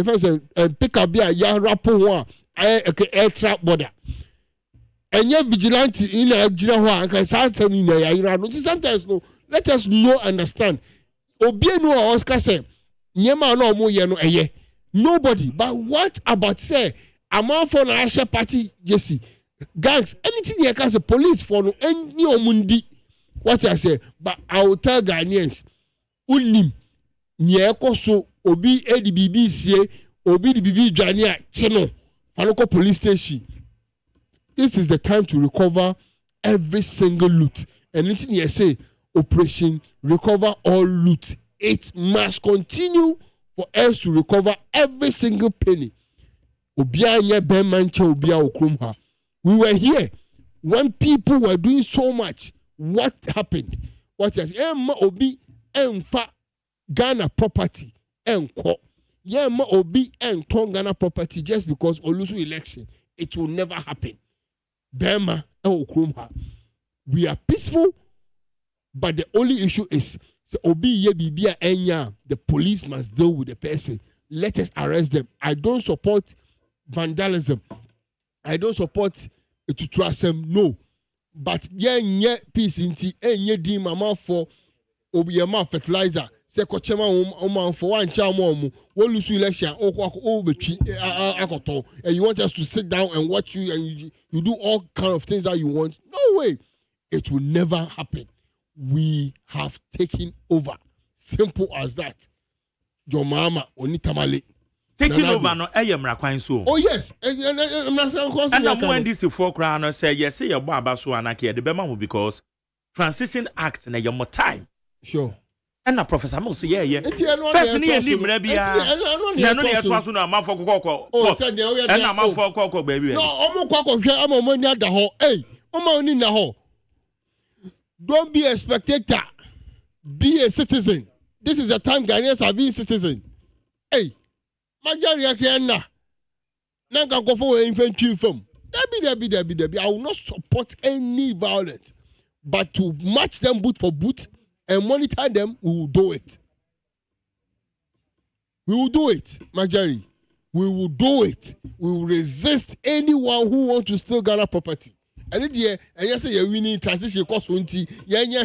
fence pick up ya rapo ho air trap border. And yet vigilante in a general and sometimes in a sometimes no, let us know understand. Obieno Oscar say, Nyema no mo ye no eye. Nobody. But what about say amount for na Asha party Jesse? Gangs, anything you can say police for no any omundi. What I say, but I will tell Ghanaians, unim nyeko so obi ADBBC obi DBB Jania channel Faloko police station. This is the time to recover every single loot. And anything you say, operation recover all loot. It must continue for us to recover every single penny. Obianya Bemancha Obia Okrumha. We were here when people were doing so much. What happened? What is Obi Enfa Ghana property Enko. Yema Obi and Ghana property just because Olusu election. It will never happen. Bema Okrumha. We are peaceful, but the only issue is Obi ye bibia enya. The police must deal with the person. Let us arrest them. I don't support vandalism. I don't support to trust them. No, but ye peace inti enye di mama for Obi yama fertilizer. Se kochema oman for one chamomu. Wo lusu election. And you want us to sit down and watch you and you do all kind of things that you want? No way. It will never happen. We have taken over. Simple as that. Your mama onitamale. Taking over no eyemra kwan so. Oh yes. And when this for crown say yes say your baba so anake the bema because Transition Act na your more time. Sure. And na Professor Mo say yeah. First ni ni mra bia. Na no ye to aso na amafo kokoko. Oh say dey we. And amafo kokoko baby. No, omo kokoko hwe omo ni ada ho. Hey, omo ni na ho. Don't be a spectator. Be a citizen. This is the time Ghanaians are being citizen. Hey, Majari Akiana. Nanka go for infantry film. Debbie. I will not support any violence. But to match them boot for boot and monitor them, we will do it. We will do it, Majari. We will do it. We will resist anyone who wants to steal Ghana property. And then you say you're winning transition cost 20. Debbie.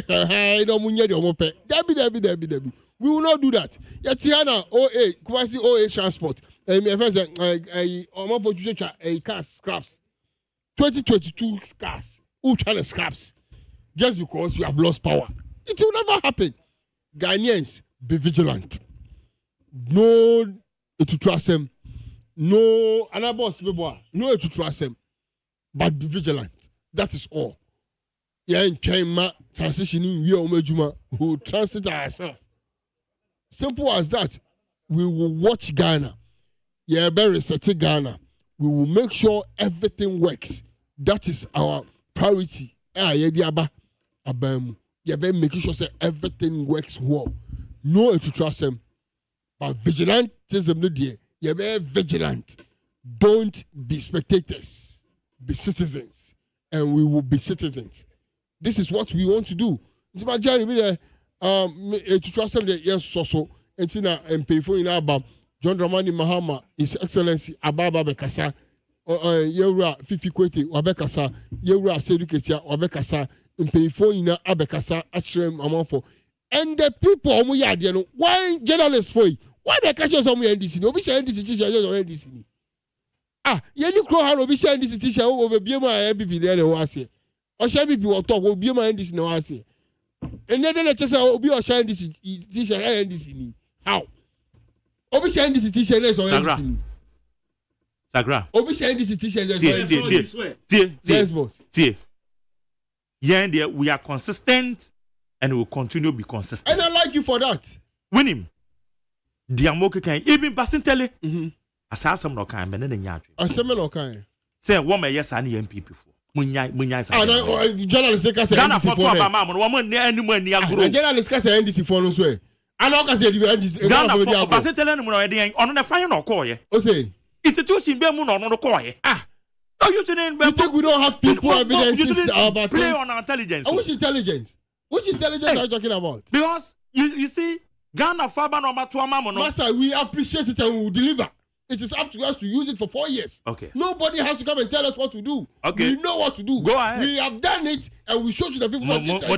We will not do that. Yatiana OA, Kwasi OA transport. Cars scraps. 2022 cars. Who trying to scraps? Just because you have lost power. It will never happen. Ghanaians, be vigilant. No to trust them. No, no to trust them. But be vigilant. That is all. Yeah, in China, transitioning, we are who transit ourselves. Simple as that. We will watch Ghana. Yeah, very certain Ghana. We will make sure everything works. That is our priority. Yeah, making sure that everything works well. No to trust them. But vigilantism, no dear. Yeah, very vigilant. Don't be spectators. Be citizens. And we will be citizens. This is what we want to do. It's about Jerry, to trust them, yes, so. And Tina and pay for in Abba, John Dramani Mahama, His Excellency Ababa Bekasa, Yura Fifi Kwete, Wabekasa, Yura Sedukatia, Wabekasa, and pay for in Abekasa, Achrem Amonfo. And the people, why journalists for you? Why they catch us on me NDC? No, we shall NDC teacher or NDC. Ah, you crow how we shall NDC teacher over Bioma MPP there was here. Or shall be will talk with Bioma NDC no was here. And then let us say, be or shall NDC teacher NDC. How? Obi shall NDC teacher or NDC. Sagra. Obi shall NDC teacher. Yes, boss. Yeah, we are consistent and we will continue to be consistent. And I like you for that. Win him. Diamoke can even passing tele. Asasam no kan be ne nya atwe. Asem no kan. Say wo ma yes ani MPP for. Munya sa. Journalist ka say Ghana for to ba ma mo wo ma ni animu ani agro. Journalist ka say NDC for no so e. Ana ka say NDC. Ghana for passing tele no mo e ono na fine no call ye. O say institution be mu no call ye. No, you think we don't have people evidences about play on our intelligence. Which intelligence? Which intelligence are you talking about? Because you see, Ghana Faba no Matuama. Master, we appreciate it and we will deliver. It is up to us to use it for 4 years. Okay. Nobody has to come and tell us what to do. Okay. We know what to do. Go ahead. We have done it and we show to the people what this is what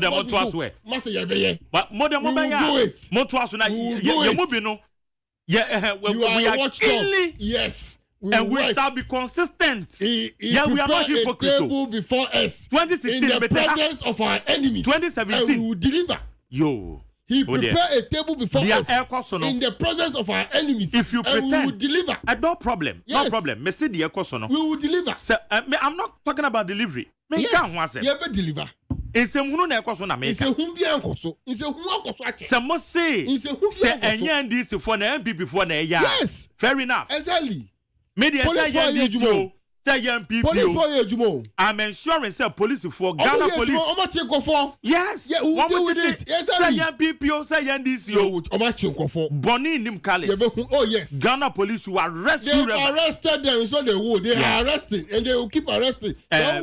we do. But more than we will do it. More to us now. We are watchdog. Yes. And we shall be consistent. He we are not hypocrite. Table before us. 2016 in the presence of our enemies. 2017. And we will deliver. Yo. He prepared a table before us in the presence of our enemies. If you pretend, we will deliver. No problem. Yes. No problem. Me see the ekosono. We will deliver. So, I'm not talking about delivery. Me can't want to. You will deliver. It's a hunu na ekoso na me. It's a humbi ankoso. It's a hunu ankoso ache. Some must say. It's a humbi ankoso. Say enye ndisi for na MPP for na ya. Yes. Fair enough. Exactly. Media say enye ndisi. Say MPP. Police for you, Jumo. I'm ensuring say police for Ghana police. Yes. Yeah, we deal with it. Say MPP. Say NDC. Bonnie nim Kalis. Oh yes. Ghana police will arrest you. They arrested them. So they will. They are arresting and they will keep arresting. John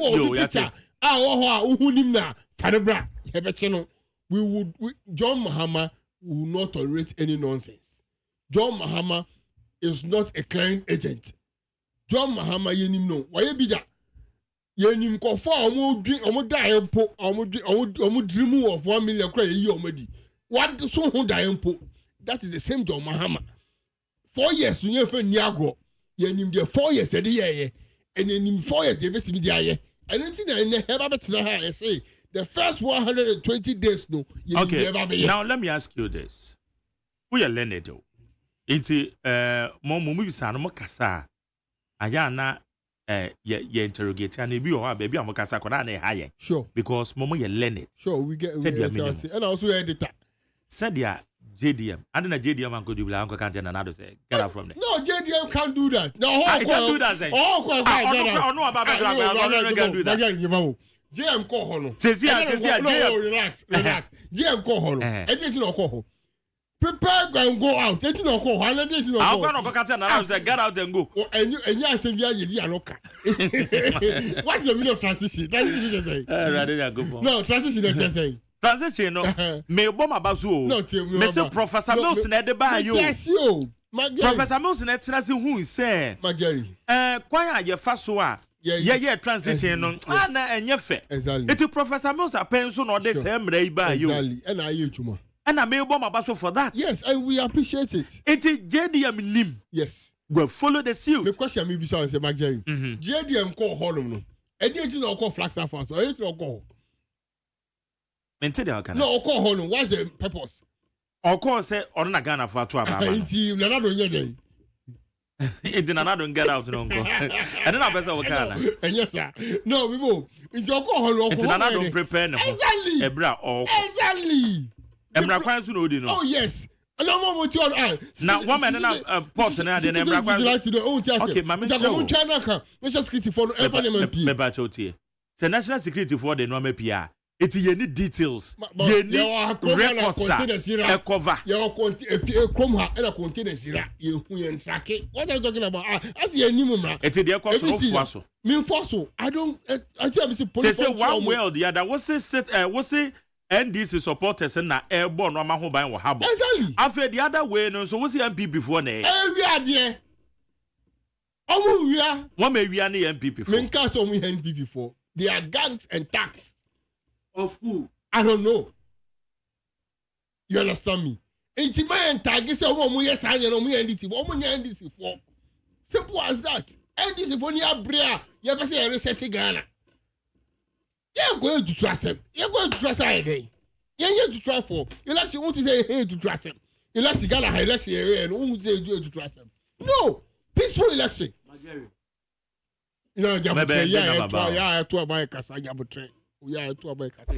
Mahama will not tolerate any nonsense. John Mahama is not a client agent. John Mahama yenim no waye bija yenim kofo omo die mpo omo dream of 1 million kra yi omadi what so hu die mpo. That is the same John Mahama. 4 years you fe ni agro yenim de 4 years e de ye and yenim 4 years de betimi de aye anything na ne heba betina ha say the first 120 days no okay. Now let me ask you this. We are learned though inti mo bisa no mo kasa ayana ye interrogate and be or baby am kasa ko na higher. Sure. Because momo ye learn it. Sure, we get and also editor. Said their JDM. And then JDM and could you blank can't and say get out from there. No, JDM can't do that. No, I can't do that. Oh, no, about that. Do that. JM call hono. Says relax. JM call hono. Anything no call. Prepare and go out. It's not call. I'm going to catch and say get out and go. And you say you are not. What's the meaning of transition? No, transition is just saying. Transition no. Me bomb about you. No, me say Professor Mills na de ba you. Yes, you. Professor Mills na tena se hu say. Magari. Kwan ye fa so a. Yeah, transition no. Na enye fe. Exactly. It Professor Mills apen so no de say mra yi ba you. Exactly. And I you tuma. And I may bomb about for that. Yes, and we appreciate it. It is JDM nim. Yes. We'll follow the suit. The question may be so say Magari. JDM call Holland no. Anything no call Flagstaff House or anything no call. No, call Holland. What's the purpose? Or call say or na Ghana for 2 hours. Inti na do nyede. It did not get out no go. And then I better work Ghana. Yes sir. No, we go. Inti call Holland. It na don't prepare no. Exactly. Ebra or exactly. Emra kwan so no di no. Oh yes. And I'm more to on. Now one man na port na dey Emra kwan. Okay, mama show. China ka. National security for FNMP. Me ba chotie. Say national security for the no MPA. It ye need details. Ye need records. A cover. You come here and a container sira. You track it. What are you talking about? As ye knew me. It is the cost of Faso. Me Faso. I don't. I tell you, say one way or the other. What's it? NDC supporters na airborne no ma ho ban wo habo. Exactly. After the other way no so what's the MP before na. We are there. Omo we are. One may we are the MP before. Men can so we MP before. They are gangs and tax. Of who? I don't know. You understand me? Intima and tag is a woman yes I know me NDC. Woman NDC for. Simple as that. NDC for near Brea. You ever say a research Ghana? You're going to trust him. You're going to trust him again. You're here to try for. Election, won't say here to trust him. Election, Ghana election and won't say you to trust him. No. Peaceful election. You know, yeah, to a bike as I have a train. We are to a bike as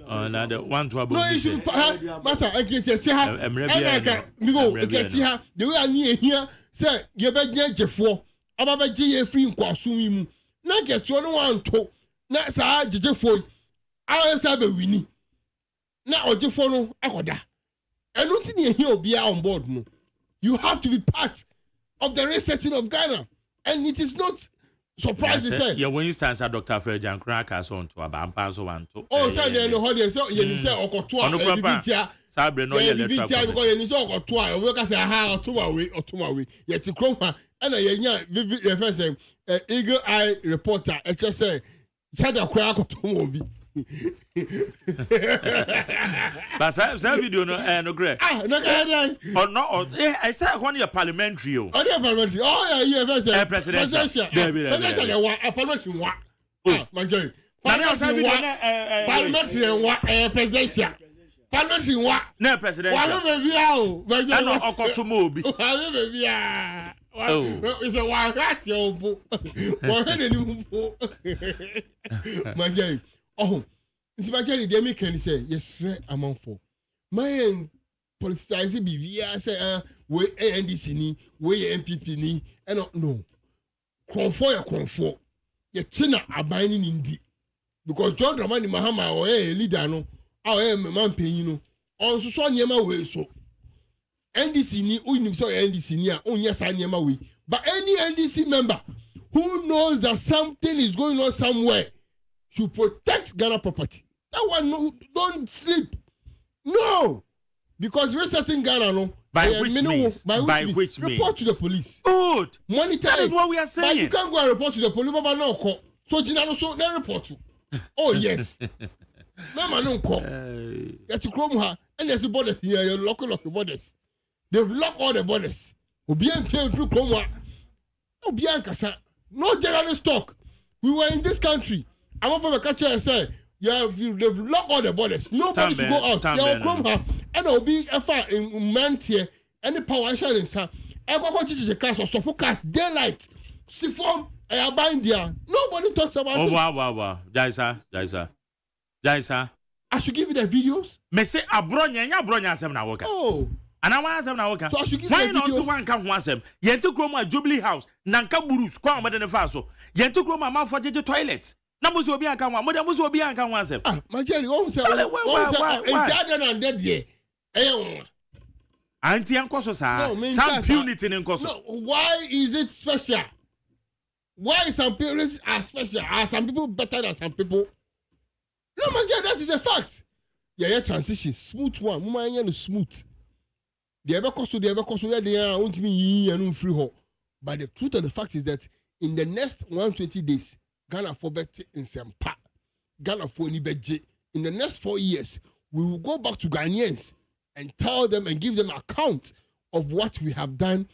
another one trouble. No issue, Master. I get it. The way I near here, sir, you better get your 4. I'm about to free in Kwasumi. Now get you one to. Na sa jeje foi a sa be wini na ojefo no akoda enu ti ne here obi on board no. You have to be part of the resetting of Ghana, and it is not surprise say yeah when instance Dr. Frejan Kraka so on to abampa so one to oh say no holiday so you say okoto a bibitia sabre no electoral commission because you say okoto a we ka say aha otuma we yet krom ha na ye nya vivid first eagle eye reporter e che say chada kra akoto mo bi but say video no great no can or no I say one your parliamentary oh parliamentary oh yeah first presidential a parliamentary wa my joy parliamentary wa presidential parliamentary wa na presidential wa be bia o na no okoto mo bi wa be bia it's a one rat yo bo wa he ni bo my joy oh nti ba jeri dey make any say yes amount for my politicize bibia say we ANDC ni we MPP ni no konfo ye tina aban ni ndi because John Dramani Mahama o leader no a man panyin no on so nyema we so NDC ni unim say NDC ni a onya sa nyema we but any NDC member who knows that something is going on somewhere should protect Ghana property. That one no, don't sleep. No. Because resetting Ghana no. By which means? By which means? Report to the police. Good. Monitor. That is what we are saying. But you can't go and report to the police. Mama no call. So Gina no so they report to. Oh yes. Mama no call. You to chrome her and there's a borders here. You're local borders. They've locked all the borders. Obian came through chrome her. Obian kasa. No journalist talk. We were in this country. I'm not from a catcher and say, they've locked all the borders. Nobody should go out. They'll come her and it'll be a fire in Mantie and the power shine in Sa. I go to the cast or stop cast daylight. See form I bind there. Nobody talks about it. Wow. Jaisa. I should give you the videos. Me say abronya sem na woka. Oh. And I want sem na woka. So I should give you the videos. Why not so one can one sem? Yentu kroma Jubilee House. Nanka burus kwa amade ne faso. Yentu kroma man for jeje toilet. Na muso obi anka wan. Mo muso obi anka wan sem. My Jerry, why? And dead here. Auntie Ankoso sa. Some punity in Nkoso. No, why is it special? Why some parents are special? Are some people better than some people? No, my Jerry, that is a fact. Yeah, transition. Smooth one. Muma smooth. The ever cost they are won't me and free ho. But the truth of the fact is that in the next 120 days, Ghana for better in Sempa, Ghana for Nibeje. In the next 4 years, we will go back to Ghanaians and tell them and give them account of what we have done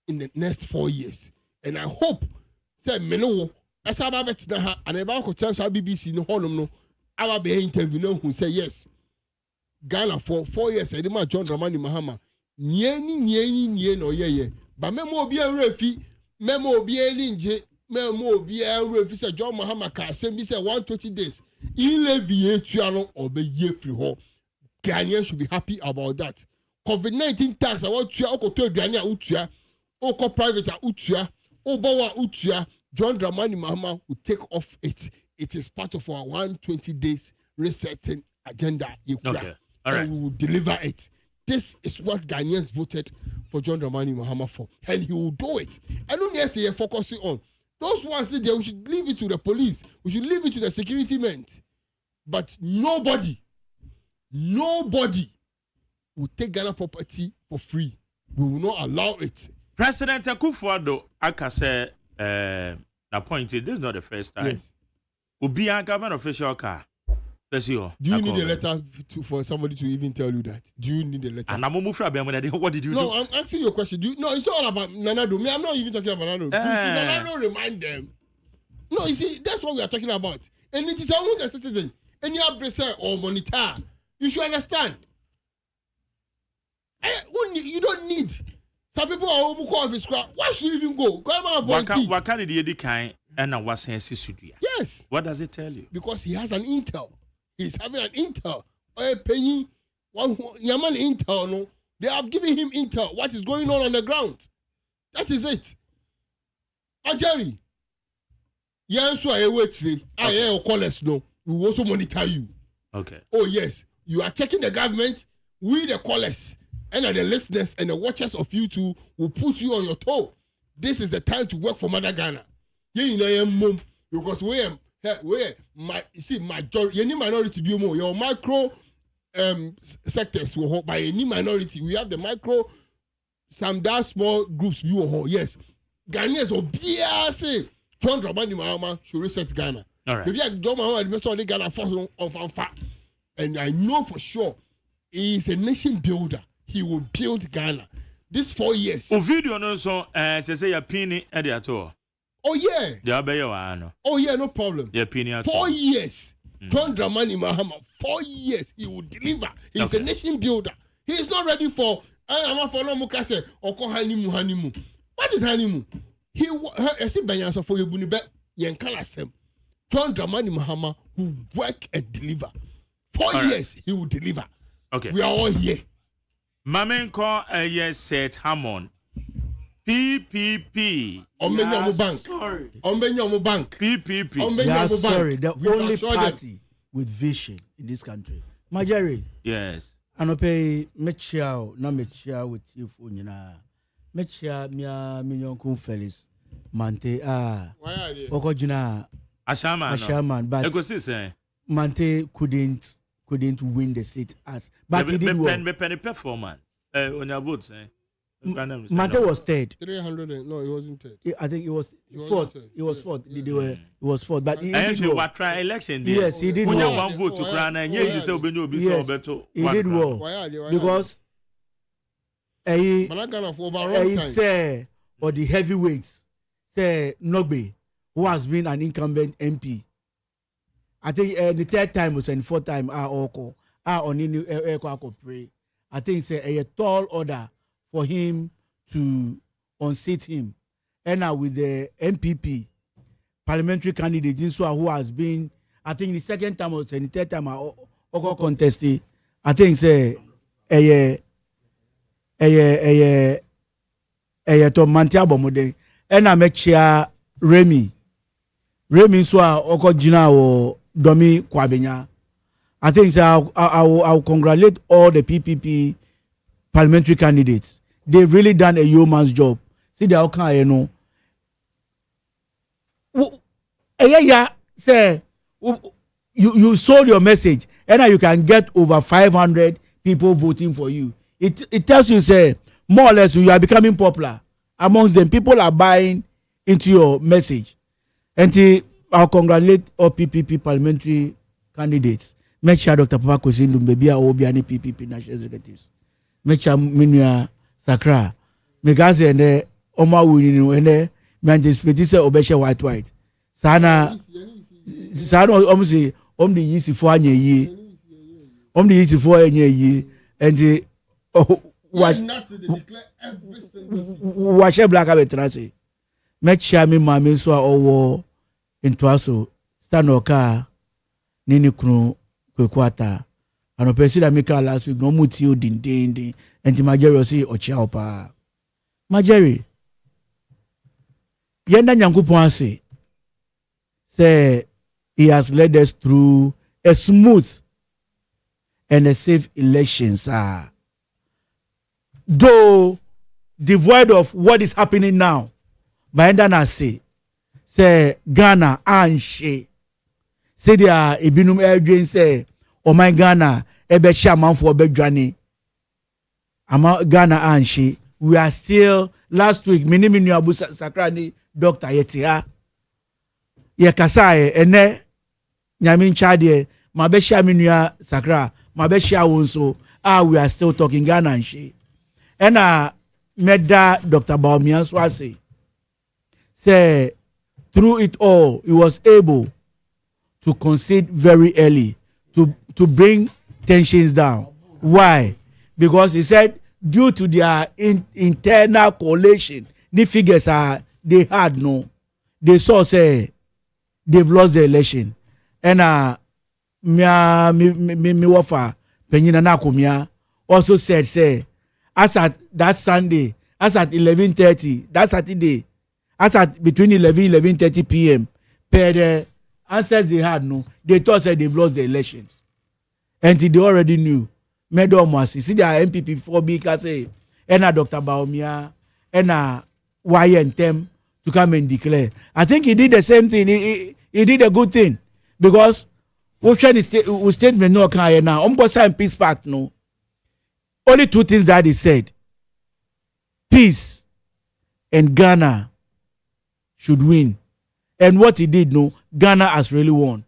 in the next 4 years. And I hope, say, Meno, as I bet now, and about to tell BBC no Holland, no, I will be interview who say yes. Ghana for 4 years, I demand John Dramani Mahama. Nye no ye. But memo be a refi, memo be a linje. Memo be a refi say John Mahama ka send say 120 days. Ilevie tuano obe ye free ho. Ghanaians should be happy about that. COVID-19 tax I want to okoto aduane a utua, oko private a utua, obawa utua. John Dramani Mahama will take off it. It is part of our 120 days resetting agenda. Okay. All right. And we will deliver it. This is what Ghanaians voted for John Dramani Mahama for. And he will do it. I don't dare say focusing on. Those ones there, we should leave it to the police. We should leave it to the security men. But nobody will take Ghana property for free. We will not allow it. President Akufo-Addo akase appointed. This is not the first time. Yes. Obi an government official car. Do you need a letter for somebody to even tell you that? Do you need a letter? And what did you do? No, I'm asking you a question. No, it's all about Nanado. I'm not even talking about Nanado. Nanado remind them. No, you see, that's what we are talking about. And it is almost a citizen. And you have Bresser or Monitor. You should understand. You don't need. Some people are off his crowd. Why should you even go? What kind of the kind and what's his Yes. What does it tell you? Because he has an intel. He's having an intel. Penny, Yaman intel, no. They have given him intel. What is going on the ground? That is it. Jerry. Yes, so I wait. I call us no. We will also monitor you. Okay. Oh yes, you are checking the government. We the callers and the listeners and the watchers of you two will put you on your toe. This is the time to work for Mother Ghana. mum because we majority any minority be more your micro sectors by any minority we have the micro some that small groups you yes Ghanaians or say John Dramani Mahama should reset Ghana. All right. Maybe I don't know the Ghana first on fact, and I know for sure he is a nation builder. He will build Ghana. This 4 years. O video no so say your penny at the ato. Oh yeah. The obey one. Oh yeah, no problem. Your penny at 4 years. John Dramani Mahama, 4 years he will deliver. He is a nation builder. He is not ready for I'm for no mukase or ko hanimu. What is hanimu? He esi banyanso for yebuni yenkala sem. John Dramani Mahama will work and deliver. 4 years he will deliver. Okay. We are all here. Mamenko yes set Hammond. PPP. Ombenyamu Bank. Sorry. Ombenyamu Bank. PPP. Ombenyamu Bank. Sorry, the only party with vision in this country. Majari. Yes. Anope mechia na mechia with you for nyina. Mechia mia minyonku Felix Mante oko jina Ashaman but Mante couldn't win the seat as but he did well. Penny performance on your votes Mante was third. 300 no it wasn't third. I think it was fourth. It was fourth. It was fourth. But he did well. Try election there. Yes, he did well. One vote to crown and yes, he did well because he say or the heavyweights say Nogbe who has been an incumbent MP. I think the third time was and fourth time on in pray. I think say a tall order for him to unseat him. And now with the MPP parliamentary candidate who has been, I think the second time or the third time I contested, I think say a to Mantiabo mode. And I make sure Remy Swa Oko Jina or Domi Kwabenya. I think say I'll congratulate all the PPP parliamentary candidates. They've really done a yeoman's job. See the outcome, you know. Say you sold your message, and now you can get over 500 people voting for you. It tells you, say, more or less, you are becoming popular amongst them. People are buying into your message. And I'll congratulate all PPP parliamentary candidates. Make sure Dr. Papa Kosindu maybe will be any PPP national executives. Make sure Minya Sakra, because and Oma winning and anticipate say obeshe white. Sana almost the easy for any year. The easy for any year and what black have trance. Make sure me mammy so over into aso stand or car nini kunu kwekwata. And a person that make last week no muti din and the majority say ochiapa. Majority. Yenda Nyankopon say he has led us through a smooth and a safe elections. Though devoid of what is happening now, but then say Ghana and she say they are Ibinum Edwin say oh my Ghana ebe shaman for bedwane ama Ghana and she we are still last week miniminu abu sakrani Dr. Yetia ye kasaye ene nyamin chade ma be sha minua sakra ma be sha wonso we are still talking Ghana and she ena meda Dr. Baumia so say through it all he was able to concede very early to bring tensions down. Why? Because he said due to their internal coalition, the figures they had no. They saw say they've lost the election. And mi wafa penyina na kumia also said say as at that Sunday, as at 11:30, that Saturday, as at between 11:30 p.m. per the answers they had no, they thought say they've lost the elections. And they already knew. Medom was see the MPP 4B say and Dr. Baumia and YNTM to come and declare. I think he did the same thing. He did a good thing because we statement no can now. Sign peace pact no. Only two things that he said: peace and Ghana should win. And what he did, no, Ghana has really won.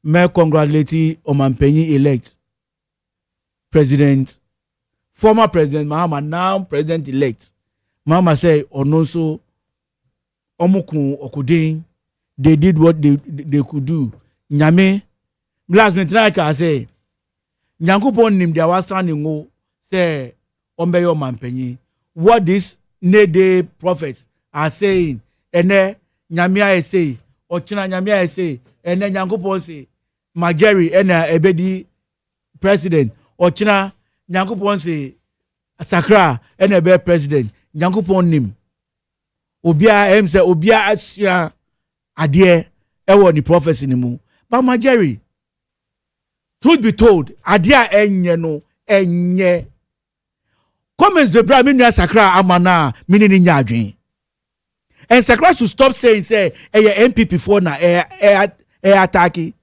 May congratulate Omanpenyi elect President, former President Mahama, now President elect. Mahama said, Onoso, Omuku Okudin, they did what they could do. Nyame, last minute I say, Nyankupon nim dia wasani ngo say Ombeyo Omanpenyi. What these Nede prophets are saying, and then Nyamia say, or China Nyamia say, and then Nyankupon say, Majeri and Ebedi president, or China Nyankupon say, Sakra and Ebe president, Nyankupon nim. Obia em say, Obia Asia Adie, Ewo ni prophecy ni mu. But Majeri, truth be told, Adia enye no, enye. Comments the bra minya Sakra amana, meaning in Yadrin. And Sakra should stop saying, say, MPP for na attacking.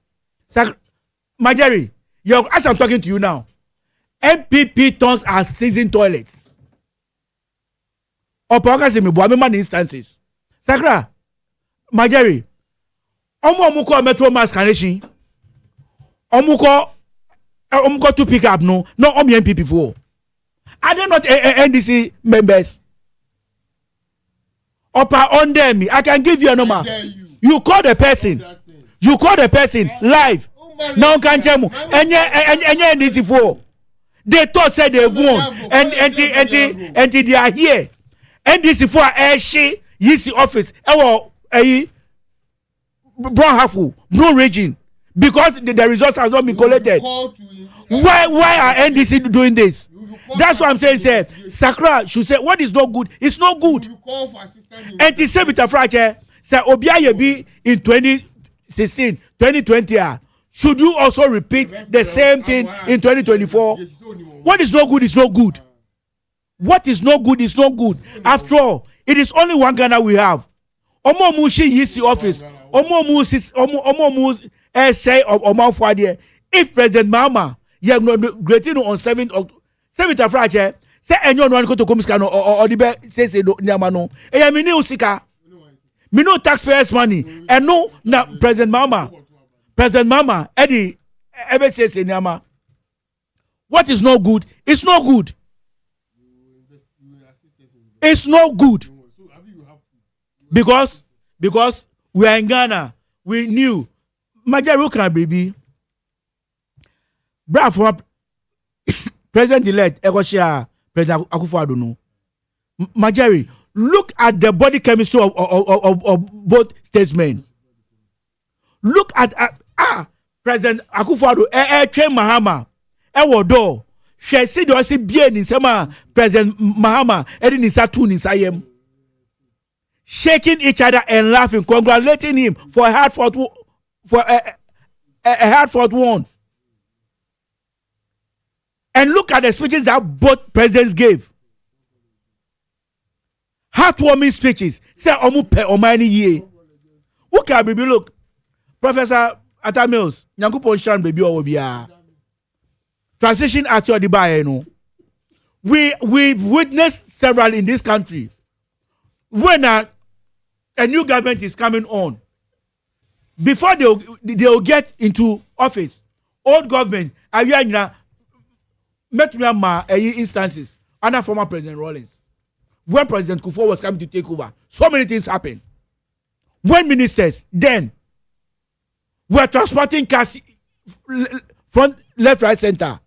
Majeri, as I'm talking to you now, MPP tongues are seasoned toilets. Or man instances. Sakra, Majeri, Omuko metro mass carnation. Omuko to pick up no MPP for. Are they not NDC members? On them, I can give you a number. You call the person. You call the person live. Now can tell me. And NDC for. They thought said they won. And they are here. NDC for she yisi office. Brown Hafu, Blue region. Because the results have not been collected. Why are NDC doing this? That's what I'm saying. Say Sakra should say what is not good. It's not good. And the same with Afrache. Say Obia be in 2016, 2020. Should you also repeat the same thing in 2024? What is not good is not good. What is not good is not good. After all, it is only one Ghana we have. Omo Mushi Yisi office. Omo Musi say Omo Fwadie. If President Mahama you great on 7th October. Senator Frache, say anyone want to come or the say no nyamano. E me no sika. Me no taxpayers money. And no na President Mama, Eddie ebe say nyama. What is not good? It's not good. It's not good. Because we are in Ghana, we knew Majari can baby. Bravo. President-elect Egoshia, President Akufo-Addo no. Majeri, look at the body chemistry of both statesmen. Look at President Akufo-Addo train Mahama Ewodo. She see the see bien in sama President Mahama edi ni satu ni sayem. Shaking each other and laughing, congratulating him for a hard-fought one. And look at the speeches that both presidents gave. Heartwarming speeches. Say omupe omani ye. Who can baby look? Professor Atamils, Nyankupon Shan baby obia. Transition at your Dubai, no. We've witnessed several in this country. When a new government is coming on, before they'll get into office, old government, met me instances under former President Rawlings. When President Kufuor was coming to take over, so many things happened. When ministers then were transporting cash front, left, right, center.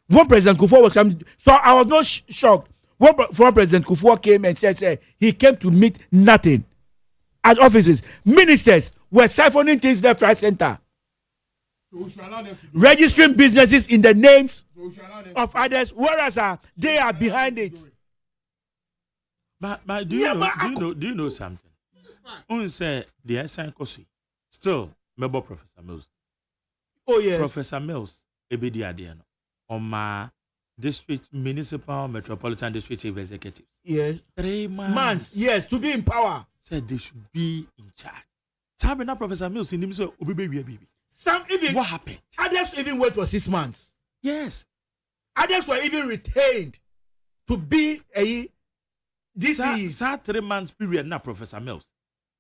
When President Kufuor was coming, so I was not shocked when President Kufuor came and said he came to meet nothing at offices. Ministers were siphoning things left, right, center. Registering businesses in the names of others, whereas they are behind it. But do you know something? On say the SN Kosi still member Professor Mills. Oh yes, Professor Mills ebedi adiano. Oma district, municipal, metropolitan district chief executives. Yes. 3 months. Yes, to be in power. Said they should be in charge. Time now, Professor Mills in him say, baby. Some even what happened? Others even wait for 6 months. Yes. Others were even retained to be a. This is 3 months period now, Professor Mills.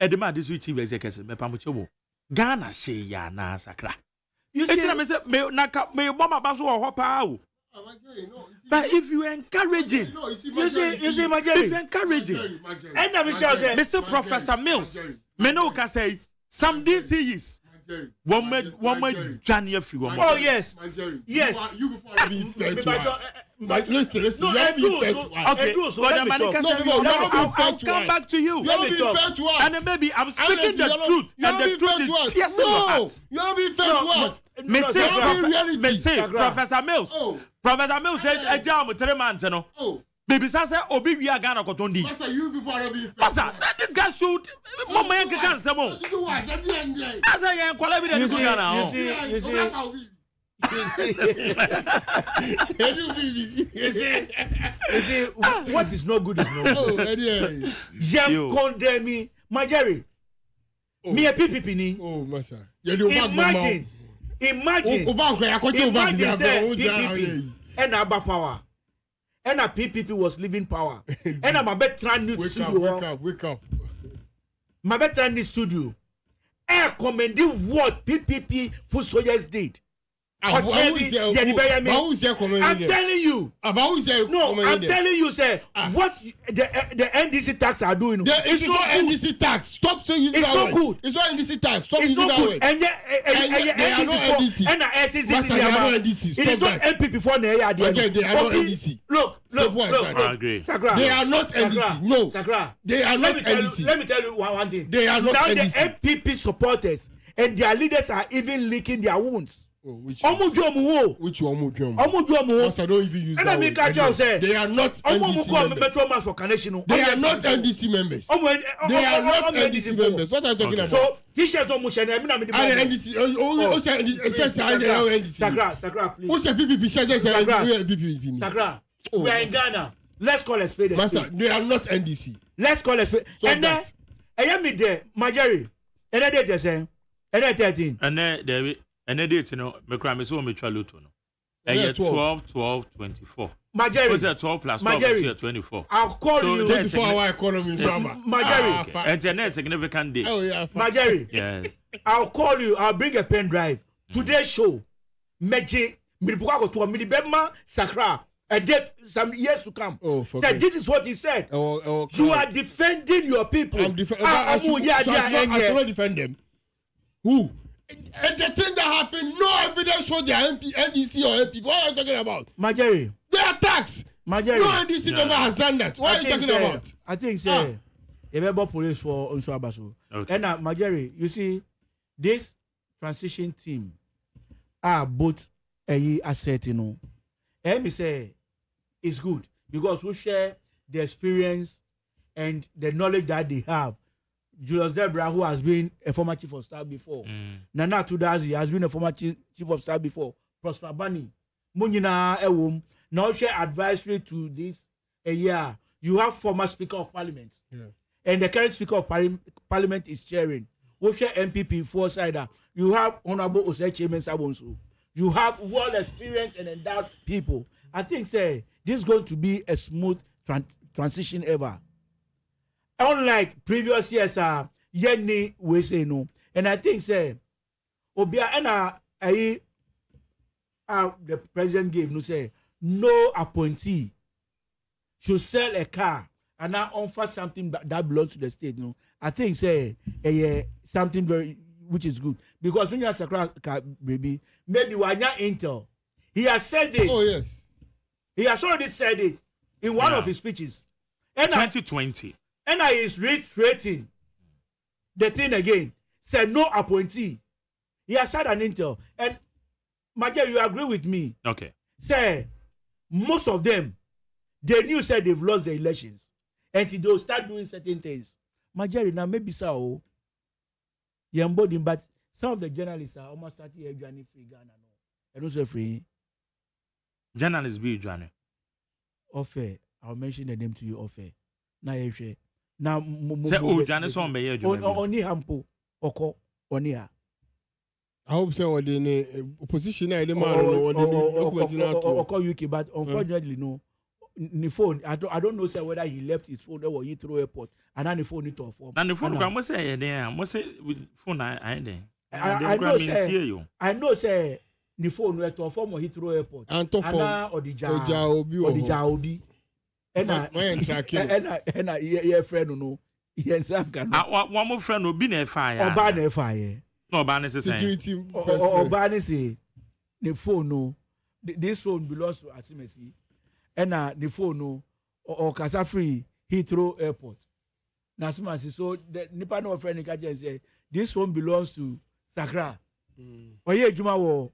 Edema district chief executive, me pamuchewo. Ghana say ya na sakra. You see, me say me mama baso or hopa. But if you encouraging, you see, my Jerry. If you encouraging, and I say, Mr. Professor Mills, me no can say some DCs. One man, Johnny, if you want. Oh yes, yes. You before be fair to us. But listen, you have be fair to us. Okay, I'll come back to you. You have be fair to us. And then maybe I'm speaking the truth, and the truth is piercing your heart. You have be fair to us. Me say, Professor Mills. Professor Mills said, "A job 3 months, you know." Baby Sasa Obi we are Ghana Kotondi. Masa, you before be fair. Masa, this guy should Mama Yanka can say more. Asa yan kwala bi dey Ghana. You see, what is no good is no good. Jam condemn me, my Jerry. Me a PPP ni. Oh, Masa. Imagine say PPP and Abba Power. And a PPP was leaving power. And I'm a better new studio. Wake up. My better new studio. Air commending what PPP for soldiers did. I'm telling you. I'm telling you, sir. What the NDC tax are doing? It's not NDC tax. Stop saying it's not good. It's not NDC tax. Stop it's using not that good. And they are not NDC. And NDC. It is not MPP for the okay, they are not NDC. Look. I agree. Sakra. They are not NDC. No. Sakra. They are not NDC. Let me tell you one thing. They are not NDC. NDC. Now the MPP supporters and their leaders are even licking their wounds. Which one? Which one? Yes, I don't even use and that word. They are not NDC members. They are not NDC members. They are not NDC members. What are you talking about? So, T-shirt on Mushan, I'm NDC. Sakra, please. Who's a PPP? Sakra, we are in Ghana. Let's call a spade. Master, they are not NDC. Let's call a spade. And then, I am in there, Majari. And I did the same. And I 13. And then, David. And then date, you know, me cry me so me try luto no. And 12, 24. Majeri. Was it 12 plus 12 is 24? I'll call you. 24-hour economy drama. Majeri. And the next significant day. Oh yeah. Majeri. Yes. I'll call you. I'll bring a pen drive. Today's show. Meji. Milipuka go to a Milibema Sakra. A date some years to come. Oh, said this is what he said. You are defending your people. I'm defending. I cannot defend them. Who? And the thing that happened, no evidence shows they are NDC or MP. What are you talking about? Majeri. They are tax. Majeri. No NDC member has done that. What are you talking about? I think, sir, a police for Onso Abasu. Okay. And Majeri, you see, this transition team are both a asset, you know. And me say, it's good because we share the experience and the knowledge that they have. Julius Debra, who has been a former chief of staff before. Nana Tudazi has been a former chief of staff before. Prosper Bani. Munina Ewum. Now share advisory to this a year. You have former speaker of parliament. Yeah. And the current speaker of parliament is chairing. We share MPP four-sider. You have Honorable OSEI Agyeman Sabonso. You have well-experienced and endowed people. I think, say, this is going to be a smooth transition ever. Unlike previous years, Yenny we say no, and I think say, Obia and the president gave no say no appointee should sell a car and now offer something that belongs to the state. No, I think say something very which is good because when you have a car, baby, maybe when you're Intel, he has said it. Oh yes, he has already said it in one of his speeches. And 2020. And I is reiterating the thing again. Said no appointee. He has had an intel. And Major, you agree with me? Okay. Say most of them, they knew said they've lost the elections. And they'll start doing certain things. Major, now maybe so. But some of the journalists are almost starting a journey free Ghana. And also free. Journalists be joining. Offer. I'll mention the name to you. Offer. Na yeshe. Na say journalists on be Oni hampo. Oko. Onia. I hope so. What the opposition na the man Oko UK, but unfortunately no. The phone. I don't know say whether he left his phone or he threw airport. And then the phone it off. And the phone. I must say there. Must say phone. I know say. The phone went to a former Heathrow Airport. And to form Odija Obi. And your friend no. Yes, I can. One more friend will be near fire. Or ban fire. No ban is the same. Or ban say the phone no. This phone belongs to Asimesi. And the phone no. Or Casa Free Heathrow Airport. Now, so the Nippon no friend can say this phone belongs to Sakra. Or ye Juma wo.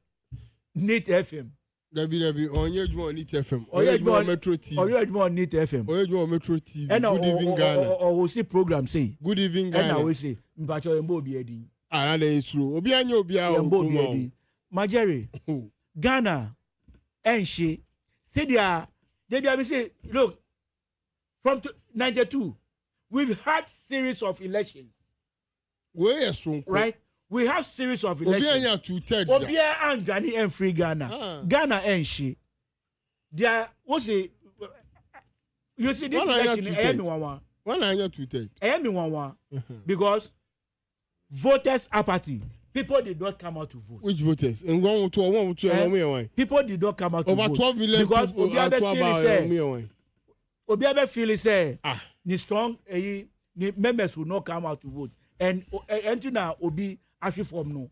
Neat FM. WW on your Neat FM. Or your Metro TV. Or your Neat FM. Or your Metro TV. And good evening, Ghana. Or we see program say. Good evening, Ghana. And I will say, Mbacho Mbo Biedi. Ah, that is true. Obianyo Obia Mbo Biedi. Majeri. Ghana. And she. Say they say, look, from 92, we've had series of elections. Where right? We have series of elections. Obia and Ghana and free Ghana. Ghana and she. There was a. You see this election. One are you to because voters apathy. People did not come out to vote. Which voters? And one to people did not come out to vote. Over 12 million because Obiabe feel say ni strong ni members will not come out to vote. And now Obi actually form no.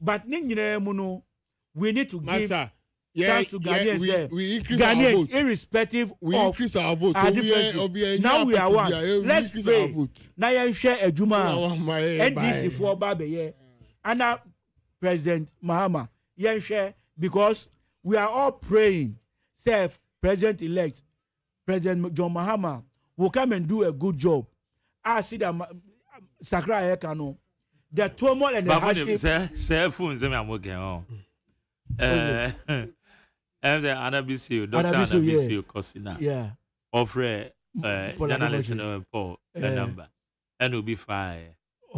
But we need to give chance to Ghanaians. We increase Ghanaians, our vote. irrespective we of increase our vote. Our differences. Now we are one. Let's pray. Now you share a Juma. NDC for Babe. And now President Mahama. You share because we are all praying. Self President-elect President John Mahama will come and do a good job. I see that Sakra Ekano. The turmoil and the hardship. Say phones I'm working on. And the Anabisiu, Dr. Anabisiu Cosina. Yeah. Offer journalist Paul number. And will be fine.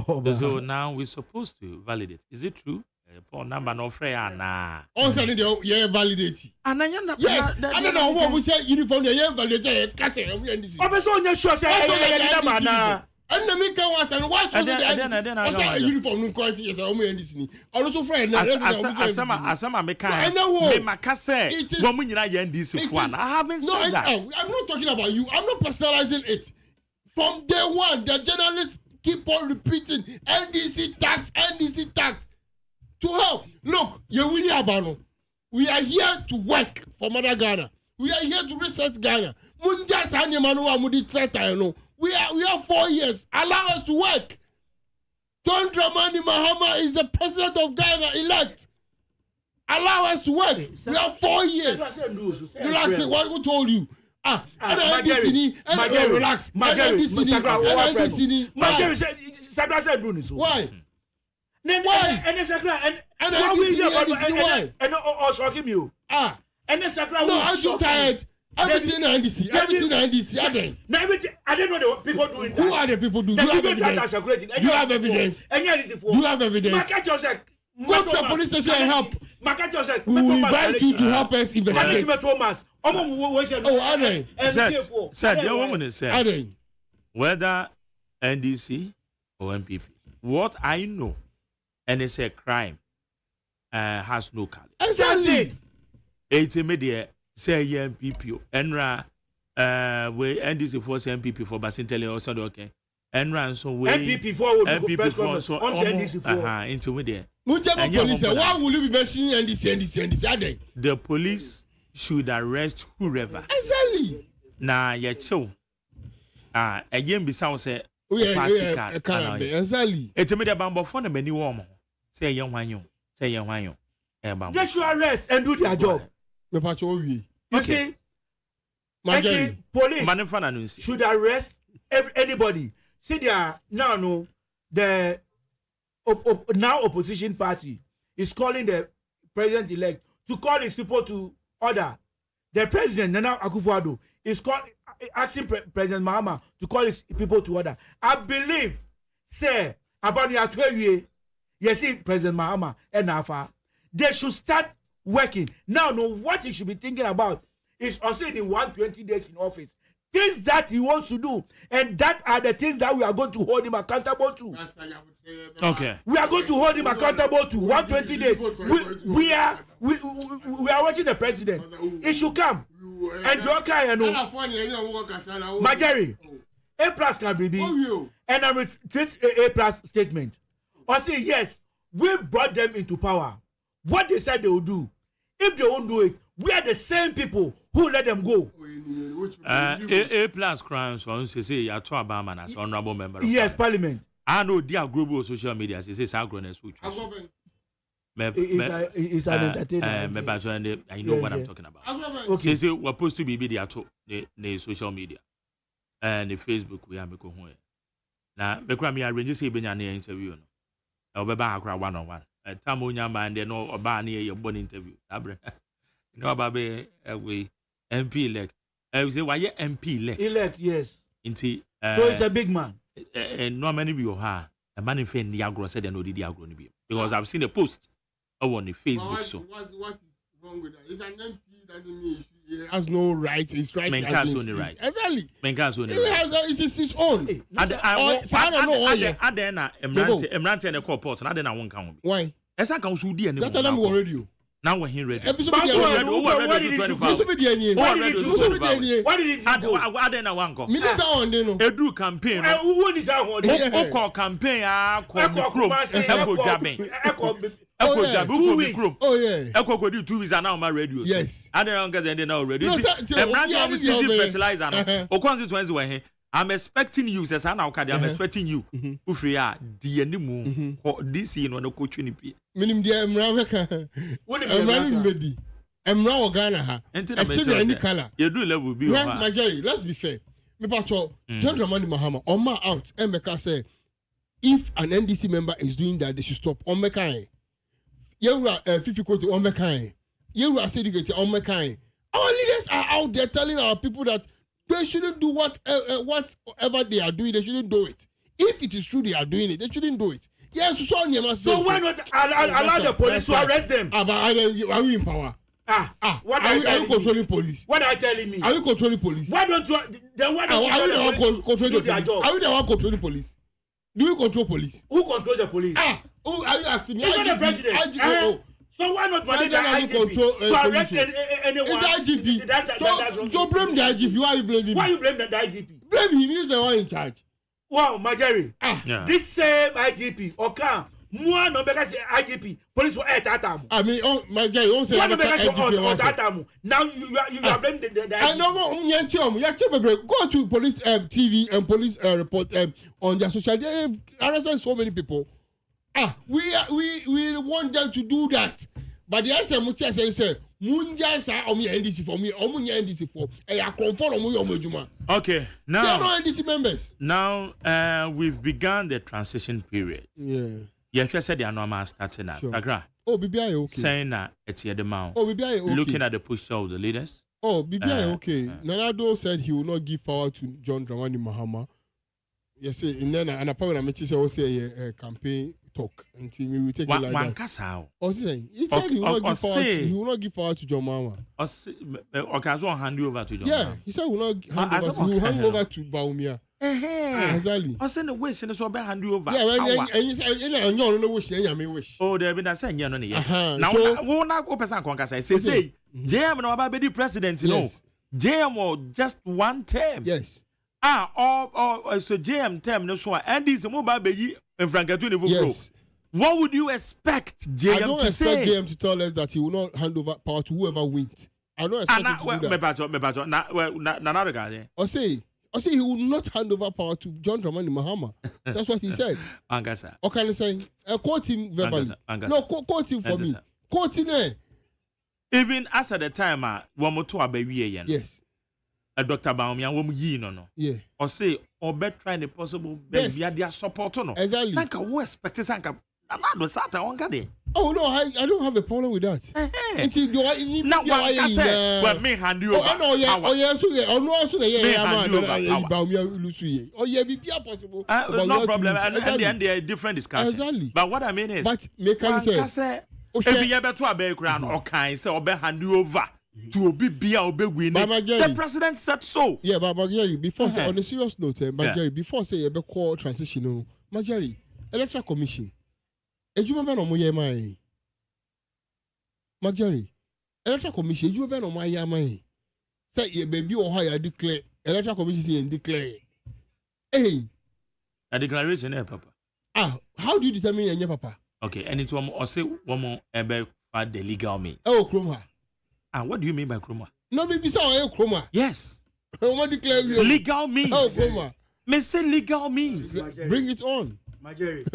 So now we're supposed to validate. Is it true? Paul number no free na. Also, yeah, validate. And yes, I don't know what we say uniform. Yeah, validate. Catch it. We end this. I'm sure say. And the maker was and watch the uniform no quality yes I end this ni. Also friend asama meka. Me makase. Wo munyina ye ndisi fo na. I haven't said that. I'm not talking about you. I'm not personalizing it. From day one, the journalists keep on repeating NDC tax. To help. Look, Yewini Abano. We are here to work for Mother Ghana. We are here to research Ghana. Munja Sanye Manuwa Mudi Treta, you know. We are 4 years. Allow us to work. John Dramani Mahama is the president of Ghana elect. Allow us to work. We have 4 years. Relax. What told you? Relax. Why? Why? No, aren't you tired? Everything NDC. I don't know the people doing that. Who are the people doing? Do you have evidence? Do you have evidence? Go to the police station and help. We will invite you to help us investigate. Are they? Said your woman is said. Whether NDC or MPP, what I know, and it's a crime, has no color. Exactly. It's immediate. Say MPP, Enra, we NDC for MPP for Basintele also okay. Enra so we MPP for so NDC for intermediate. Police, why will you be mentioning NDC? The police should arrest whoever. Exactly. Na yecho. Again, beside say party card. Exactly. Intermediate bambo for the many warm. Say young wanyo. They should arrest and do their job. You see, police should arrest anybody. See, they are now the now opposition party is calling the president-elect to call his people to order the president Nana Akufo-Addo is asking President Mahama to call his people to order. I believe, say about the 12 years, you see President Mahama and Afa, they should start working now. No, what he should be thinking about is also in 120 days in office. Things that he wants to do, and that are the things that we are going to hold him accountable to. Okay. We are going to hold him accountable to 120 days. We are watching the president. It should come. And Majari, A plus can be and I retreat A plus statement. Or say yes, we brought them into power. What they said they will do. If they won't do it, we are the same people who let them go. A plus crimes on say you are too Obama as honorable member. Yes, Parliament. I know their global social media. They say Sagroness which. It's an entertainment. I know what I'm talking about. Okay. They say we're supposed to be the social media and the Facebook we are making home. Now, because me arrange say be an interview. I will be back one-on-one. Time when you man they know about near your born interview. You know about we MP elect. I say why you MP elect? Elect, yes. So it's a big man. And no many be a man in Fen Niagara said no did Niagara because I've seen a post on the Facebook. So what is wrong with that? It's an MP doesn't mean he has no right. His right. Menka's only right. Exactly. Menka's only right. It is his own. I don't know. Emrante and the corporate. I don't know one count. Why? As I can shoot the that's an radio. Now we're here ready. What did he do? I don't know one call. Minister on the no. Edu campaign. Who is that one? Oko campaign. Oh yeah. Eko could do 2 weeks and now my radio. Yes. I don't know they now already. Fertilizer. O consequence when I'm expecting you, says I'm expecting you. Ufria, the animal, this year, no coach in the Minim dear Mraveka. What am running ready? I'm now Ghana. And any color. You do level be my Jerry, let's be fair. Me pacho, John Dramani Mahama, on my out, and Meka say, if an NDC member is doing that, they should stop. On Mekai. You are 50 quote on Mekai. You are educated on Mekai. Our leaders are out there telling our people that they shouldn't do whatever they are doing, they shouldn't do it. If it is true they are doing it, they shouldn't do it. Yes, so why not allow the police to arrest them? But are we in power? What are you controlling police? What are you telling me? Are you controlling police? Why don't you? Then why don't you control their job? Are you the one controlling police? Do you control police? Who controls the police? Who are you asking me? It's not the president. So why not mandate the IGP to arrest anyone? It's IGP. So blame the IGP. Why are you blaming him? Why you blame the IGP? Blame him. He's the one in charge. Wow, Majari. This same IGP, okay. Moi no beka say IGP police for atamu. I mean, my guy, don't say IGP. Now you are blaming the I know go to police TV and police report on their social media. Arrest so many people. We want them to do that. But the answer Mutia said, Munja sa omi NDC for me, omunya NDC for I confirm omu omejuma. Okay, now they are not NDC members. Now we've begun the transition period. Yeah. You just said they are normal starting now. Sure. Oh, BBI okay. Saying that it's here the mount. Oh, BBI okay. Looking at the posture of the leaders. Oh, BBI okay. Nanado said he will not give power to John Dramani Mahama. Yes, and then and apparently I mentioned also a campaign talk until we will take it like that. Oh, saying he said he will not give power to John Mahama. Okay, so hand you over to John. Yeah, he said he will not hand over. He will hand over to Baumia. Exactly. I send a wish and so hand you over. Yeah, and you know wish and you wish. Oh, there have been a saying you know. Now, won't I open some conversation? Say, JM no about the president, you know. JM or just one term. Yes. So JM term no so and this mobile baby in Frankatuni. Yes. What would you expect JM to say? I don't expect JM to tell us that he will not hand over power to whoever wins. I don't expect him to do that. I say he will not hand over power to John Dramani Mahama. That's what he said. Or can I say, quote him verbally? No, quote him for me. Quote him. Even as at the time, one more to a baby. Yes. A Dr. Baumia, woman, ye no. Yeah. Or say, or bet trying the possible baby, their support. No. Exactly. Like a worst expectation. I'm not the Satan on Gadi. Oh no, I don't have a problem with that. Until do I now what say? Well, me hand you over. Oh yeah, so yeah, oh no, so yeah, man, oh yeah, be possible. No problem, and they are different discussions. Exactly. But what I mean is, but make say, if you ever to a background, okay, so obe hand you over to be win. The president said so. Yeah, but Jerry, before say on a serious note, Jerry, before say you be call transition, Jerry, Electoral Commission. Ejuma ben omo ye mai. Majari. Electoral Commission ejuma ben omo ya mai. Say ye baby o ha ya declare. Electoral Commission say declare. Hey. A declaration papa. How do you determine your papa? Okay, and it's one more say one more ebe for the legal means. Oh, Chroma. What do you mean by Chroma? No, maybe so Chroma. Yes. What declare legal means. Oh, Chroma. Me say legal means. Bring it on.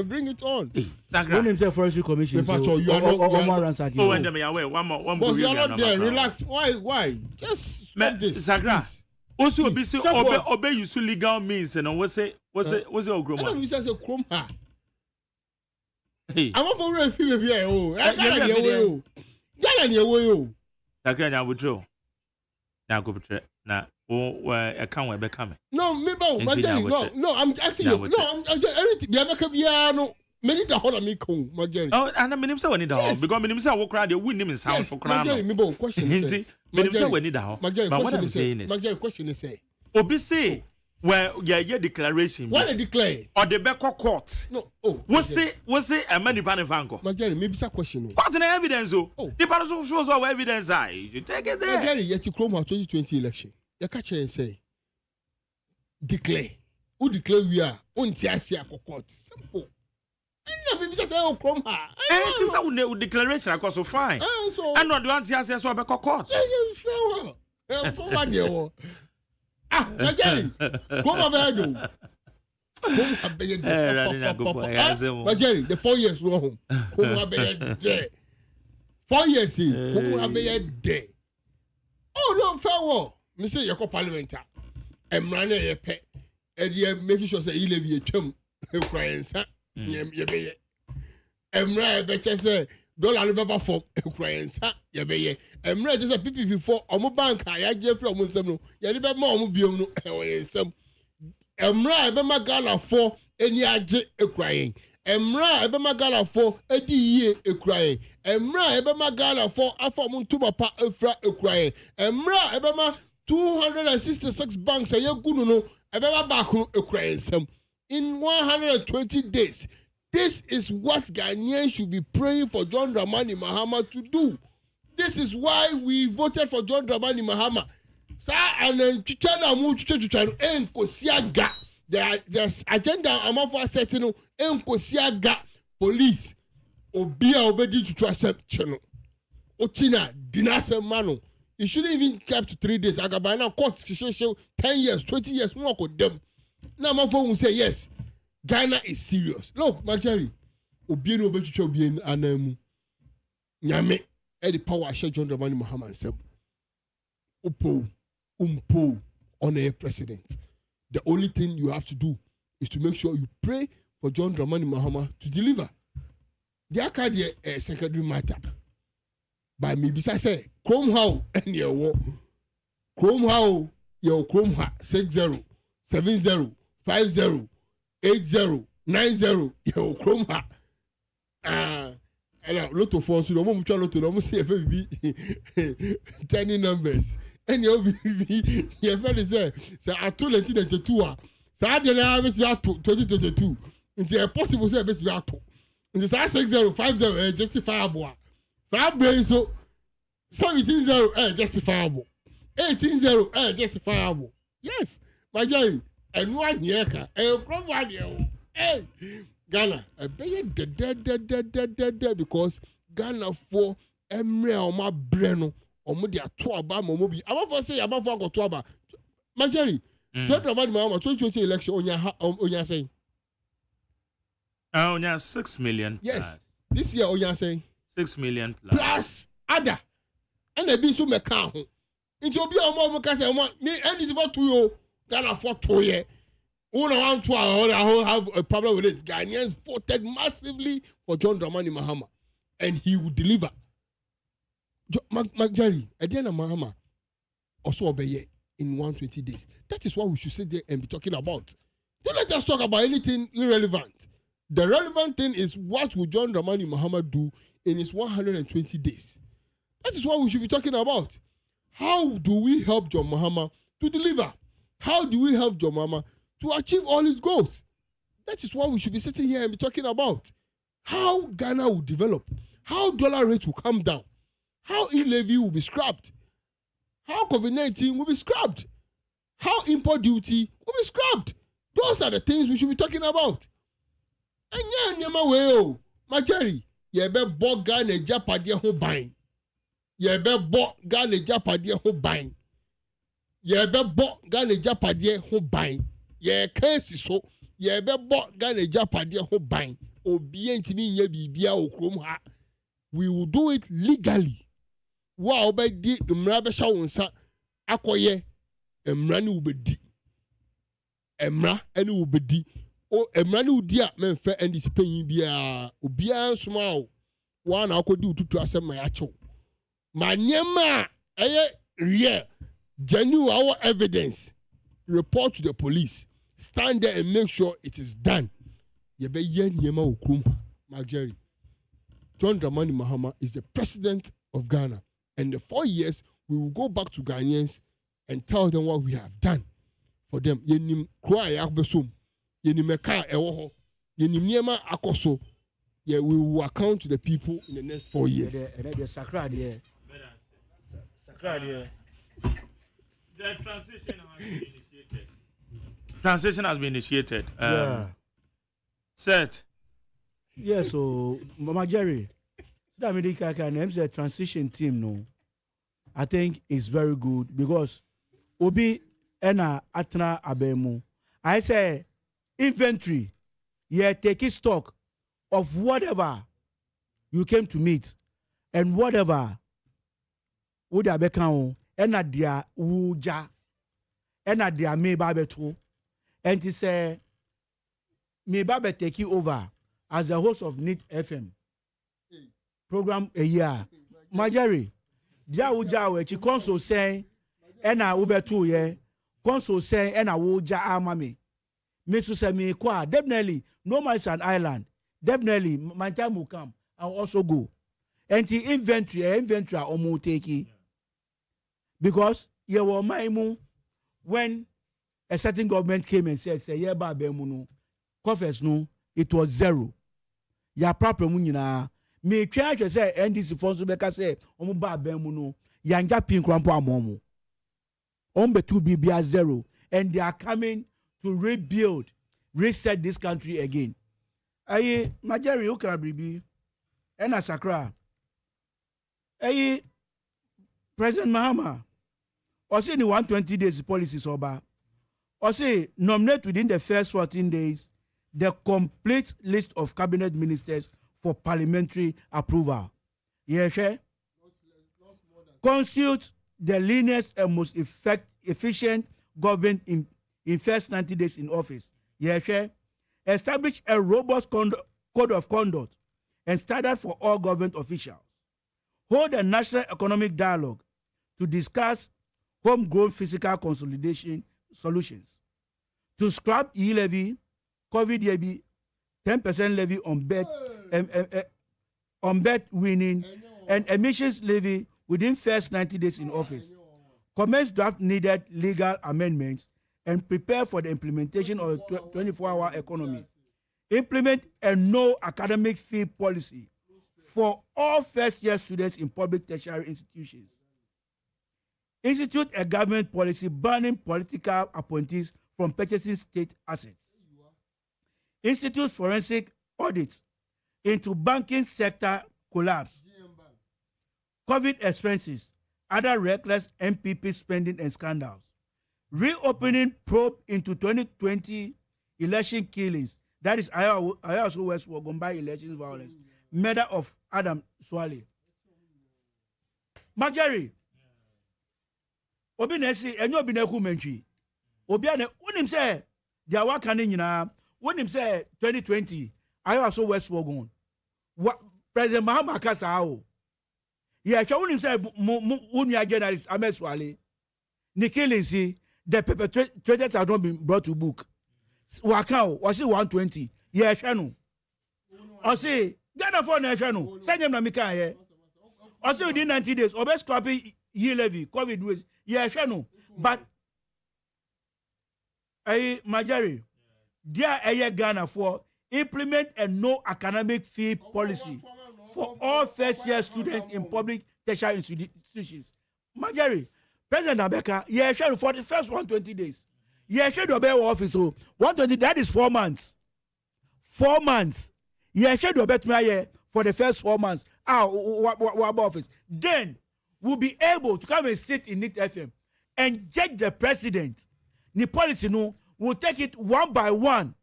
Bring it on. When himself Forestry Commission. So you are not. When them away, one more. But you are not there. Relax. Why? Just stop this. Zagra. Also, be say obey you so legal means, and what's it? Ogroma? I don't say Chroma. Hey. I'm not for real. Feel me, oh. I got your way. Got on your way, oh. Zagra, now withdraw. Now go betray. Now. I can't be coming. No, no, I'm asking you. No, I'm everything. The American piano. Many the whole of me come, Majeri. Oh, and I mean, so when it all because minister walk around, they wouldn't even sound for crown. Majeri, question. Minister when it all. But what I'm saying is, Majeri, question is say. Obi say, well, yeah, declaration. What they declare? Or the back court. No. Oh. Was it a many pan vanco? Majeri, maybe some question. What an evidence? Oh, the part of shows our evidence. You take it there. Majeri, yet you Chroma 2020 election. You catch and say, declare. Who declare we are? Untiasia court. Simple. And maybe just say, oh, Chroma. It is a declaration, of course, so fine. And not the Untiasia so about court. Majeri, Chroma Majeri, the 4 years wrong. Chroma 4 years, Chroma day. Oh, no, farewell. Me say you parliament emrane ye pe e dey make sure say you levy atwam ekransa ye be emra be che say dollar no be for ekransa ye be emra je say PPP for omo bank ya je free omo nsem no ye dey be ma omo biom no e wo ye nsem emra be ma Ghana for eni age ekran emra be ma Ghana for edi yie ekran emra be ma Ghana for afọ mo ntuma pa efra ekran emra be ma 266 banks in 120 days. This is what Ghanaians should be praying for John Dramani Mahama to do. This is why we voted for John Dramani Mahama. There's agenda among for setting police obia obedi to accept channel. Ochina dinase mano. It shouldn't even kept 3 days. I got by now court 10 years, 20 years, more of them. Now my phone will say yes. Ghana is serious. Look, Majari, Obieno Betucho Bien and Nyame, the power share John Dramani Mahama said, Upo, on a president. The only thing you have to do is to make sure you pray for John Dramani Mahama to deliver. The Akadia secondary matter. By maybe I say, Chrome how and your war. Chrome how your Chrome 60 70 50 80 90 your Chrome ha. Lot of phones, no more to almost see FB 10 numbers. And you'll be your friend is there. So I told you that the 2 are. So I didn't have it 2022. It's a possible service we are to. And this 60 50 justifiable. So I bring so 17-0 justifiable. 18-0 justifiable. Yes, my Jerry. And 1 year from 1 year. Hey, Ghana, I pay dead because Ghana for Emre or my Breno or Mudia Tuaba Mobi. I'm not say about for Tuaba. My Jerry, talk about my 2020 election on your saying. On your 6 million. Yes, this year on your saying 6 million plus other. And they be so me count. Into be a more because I want me and this about 2 years. Ghana for 2 years. One have a problem with it. Ghanaians voted massively for John Dramani Mahama. and he will deliver. Jerry, again, Mahama also obey in 120 days. That is what we should sit there and be talking about. Don't let us talk about anything irrelevant. The relevant thing is what will John Dramani Mahama do in his 120 days. That is what we should be talking about. How do we help John Mahama to deliver? How do we help John Mahama to achieve all his goals? That is what we should be sitting here and be talking about. How Ghana will develop. How dollar rates will come down. How e-levy will be scrapped. How COVID-19 will be scrapped. How import duty will be scrapped. Those are the things we should be talking about. And yeah, my Jerry, you better bog Ghana Japadia ho buying. You better bog Ghana Japadia ho buying. You better bog Ghana Japadia ho buying. Yeah, case so. You better bog Ghana Japadia ho buying. Obedient me ye bibia okrom ha. We will do it legally. Wa obedi mmra be sha wonsa akoye mmra ni ubedi. Mmra eni ubedi. O mmra ni udi a memfa ndc panyin bia obia nsoma o. Wa na akodi ututu asem ma ya chew. Ma nyema eye real genuine our evidence. Report to the police. Stand there and make sure it is done. Yebe ye nyema okrumpa. Mark Jerry. John Dramani Mahama is the president of Ghana. And in 4 years, we will go back to Ghanaians and tell them what we have done for them. Yenim kwa yakbesum. Yenim meka ewoho. Yenim niema akoso. Yeah, we will account to the people in the next 4 years. The transition has been initiated. Transition has been initiated. Set. Yeah, so Mama Jerry, that means the transition team, no, I think is very good because Obi ena atna abemu. I say inventory, yeah, taking stock of whatever you came to meet and whatever would have become ena dia uja ena dia me babetu and he say me babe take you over as the host of NIT FM program a year. Majari, dia uja we chi console say ena ubetu ye console say ena uja amame. Me to say me kwa definitely no man is an island. Definitely my time will come. I'll also go. And the inventory omo take because you were my when a certain government came and said say yeah ba be mu no coffers no it was zero. Ya problem nyina me twa hwe say NDC fonso be ka say omo ba ban mu no yanja pin krampo amomo on be 2 bibia zero and they are coming to reset this country again. Aye Majari Ukarabribi and Asakra. Aye President Mahama or say in 120 days policies oba or say nominate within the first 14 days the complete list of cabinet ministers for parliamentary approval. Yes, consult the leanest and most efficient government in first 90 days in office. Yes, establish a robust code of conduct and standard for all government officials. Hold a national economic dialogue to discuss homegrown fiscal consolidation solutions. To scrap e-levy, COVID levy, 10% levy on bet winning, and emissions levy within first 90 days in office. Commence draft needed legal amendments and prepare for the implementation of a 24-hour economy. Implement a no academic fee policy for all first-year students in public tertiary institutions. Institute a government policy banning political appointees from purchasing state assets. Institute forensic audits into banking sector collapse. COVID expenses, other reckless MPP spending and scandals. Reopening probe into 2020 election killings. That is I also West Wogomba elections violence. Murder of Adam Swale. Majari. Obi nesi enyo obi na ku mentwi. Obi ane wonim say dia waka ne nyina wonim say 2020 I also West Wogon. President Mahama Kasao. Yeah, Shawun himself, Unia journalist, Ahmed Swale. Nikilinsi, the perpetrators have not been brought to book. Wakao, was it 120? Yeah, Shanu. I say, Ghana for Nashano, send them Namika here. I say within 90 days, or best copy year levy, COVID with, yeah, Shanu. But, Majari, dear Aya Ghana for implement a no academic fee policy for all first-year students in public tertiary institutions. Majari, President Abeka, yeah, Shanu for the first 120 days. Yeah, Shanu Abeka office, so 120, that is 4 months. 4 months. Yeah, Shanu Abeka for the first 4 months. What office? Then we'll be able to come and sit in NIT FM and judge the president. The policy no will take it one by one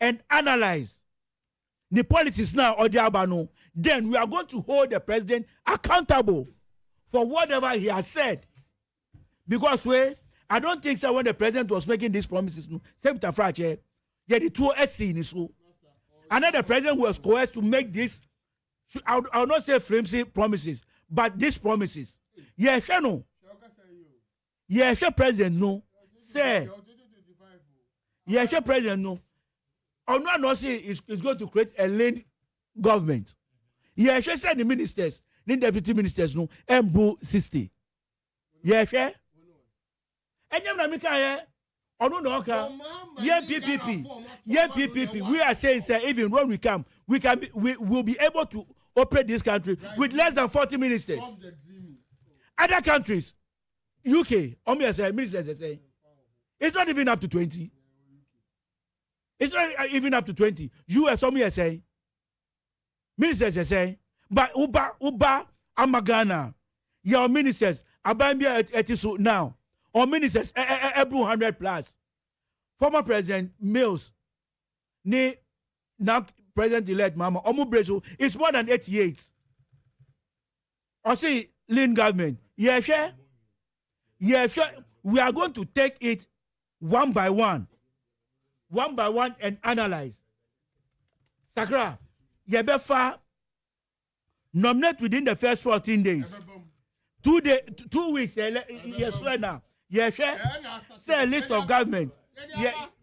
and analyze the policies now or the abano. Then we are going to hold the president accountable for whatever he has said. Because I don't think so when the president was making these promises, no, the two in his another president was coerced to make this. I'll not say flimsy promises, but these promises. Yes, no. Yes, president no. Say. Yes, president no. I'm not saying is going to create a lean government. Yes, say the ministers, the deputy ministers no, Mbu 60. Yes, and you know, Mika, oh no, yeah, PPP. We are saying, sir, even when we come, we will be able to operate this country with less than 40 ministers. Other countries, UK, ministers say, it's not even up to 20. It's not even up to 20. US, say, ministers say, but Uba, Amagana, your ministers, Abambia Etisu now, or ministers, every 100 plus. Former President Mills, now President-elect Mahama, Omubreso, it's more than 88. I see lean government. Yeah, sure. We are going to take it one by one and analyze. Sakra, Yebefa nominate within the first 14 days. 2 weeks, yes, now. Yeah, sure. Say a list of government.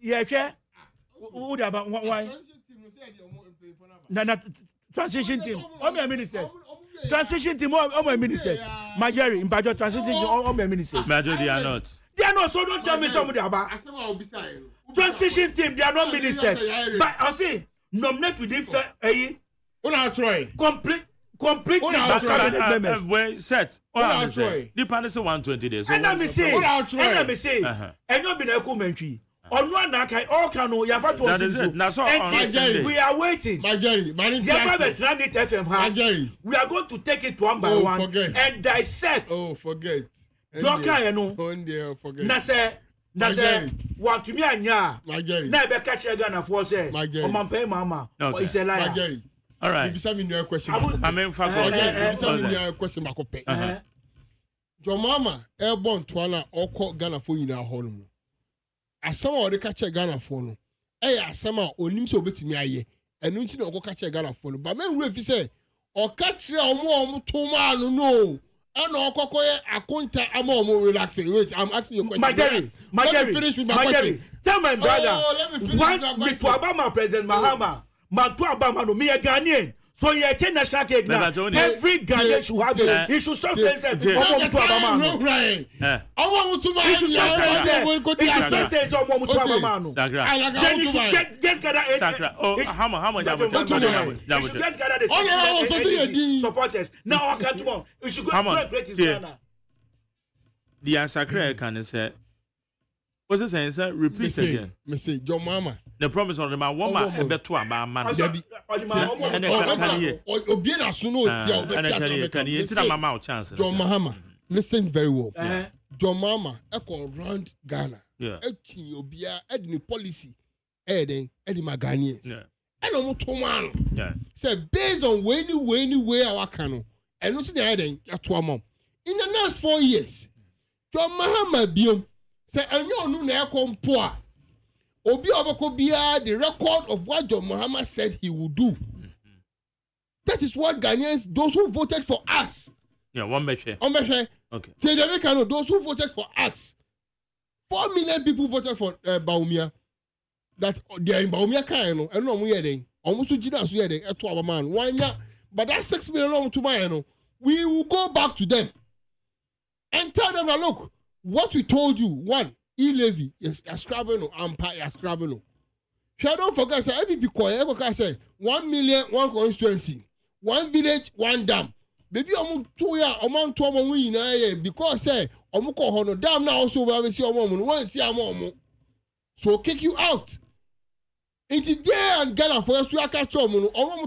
Yeah, sure. Who about why? Transition team. All my ministers. Transition team. All my ministers. Majority in budget transition team. All my ministers. Majority are not. They are not. So don't tell me somebody about transition team. They are not ministers. But I say nominate within complete cabinet members. Set. The panel say 120 days. And let me say. And not been a commentary. On one night, all can know you have to. We are waiting. We are going to take it one by one and dissect. Forget. Doka, you know. Nase, what to me and ya. Never catch a gun of force. Or my mama. It's a liar. All right. You question. Question. Your mama, airborne Twana, or call Ghana for you now, home. Asama or the catcher Ghana phone. Asama or Nimso bit me aye, and Nunti or catch a Ghana phone. But men will say, or catch a warm Toma, no. And all cocoa, I can't more relaxing. Wait, I'm asking you a question. My finish with my question. Tell my brother, once before Obama President Mahama, Matua Obama, no, me a Ghanaian. So you change national cake now. Every Ghanaian should have it. He should stop saying that. He should stop saying then you should just gather the supporters. Now I can't tomorrow. You should go and create his Ghana. The answer can say. What's the saying, sir? Repeat again. Me say, your mama. The promise on the man, woman, and better one man. And John Mahama, listen very well. John Mahama, echo round Ghana. Yeah. Obia, Edni policy, Eden, Eddie Maganians. Yeah. And I'm Tomano. Yeah. Say, based on way our canoe, and not the Eden, at mom. In the next 4 years, John Mahama Biom. Say, and you know, na kompoa. Obi obako bia the record of what John Mahama said he would do. That is what Ghanaians, those who voted for us. Yeah, one measure. Okay. Say the American, those who voted for us. 4 million people voted for Baumia. That they are in Baumia Kayano. I don't know where they almost to Gina to our man. Why not? But that 6 million to my we will go back to them and tell them that look, what we told you, one, e-levy, yes, Ascribano, Empire Ascribano. Don't forget, say, every people say 1 million, one constituency, 1 village, 1 dam. Baby, I'm 2 years, I'm 2 years, because say, I'm going dam now also, we see a woman, one see a mom. So kick you out. It's there and Ghana for us to catch on,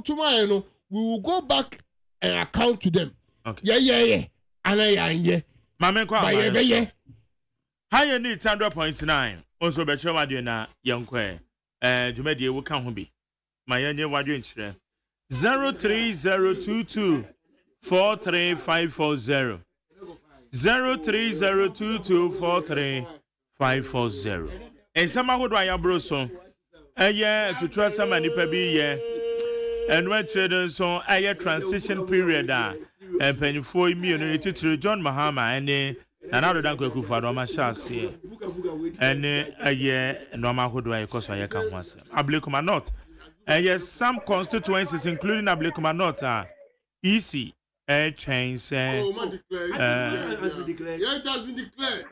tomorrow, we will go back and account to them. Okay. Yeah. And yeah. Mame kwa yeah. Higher need 100.9. Also, be sure what you na young kwe. Jumedi will come be. My young what you intre. 03022 43540. 03022 43540. And some of what I am broso. To trust some and be and when children so a transition period and penny for immunity to John Mahama and another than Kuku for Roma Shasi and a year and Roma who do I cause I can once. Ablicuma not. And yes, some constituencies, including Ablicuma not, are easy. Change. It has been declared. It has been declared. It has been declared.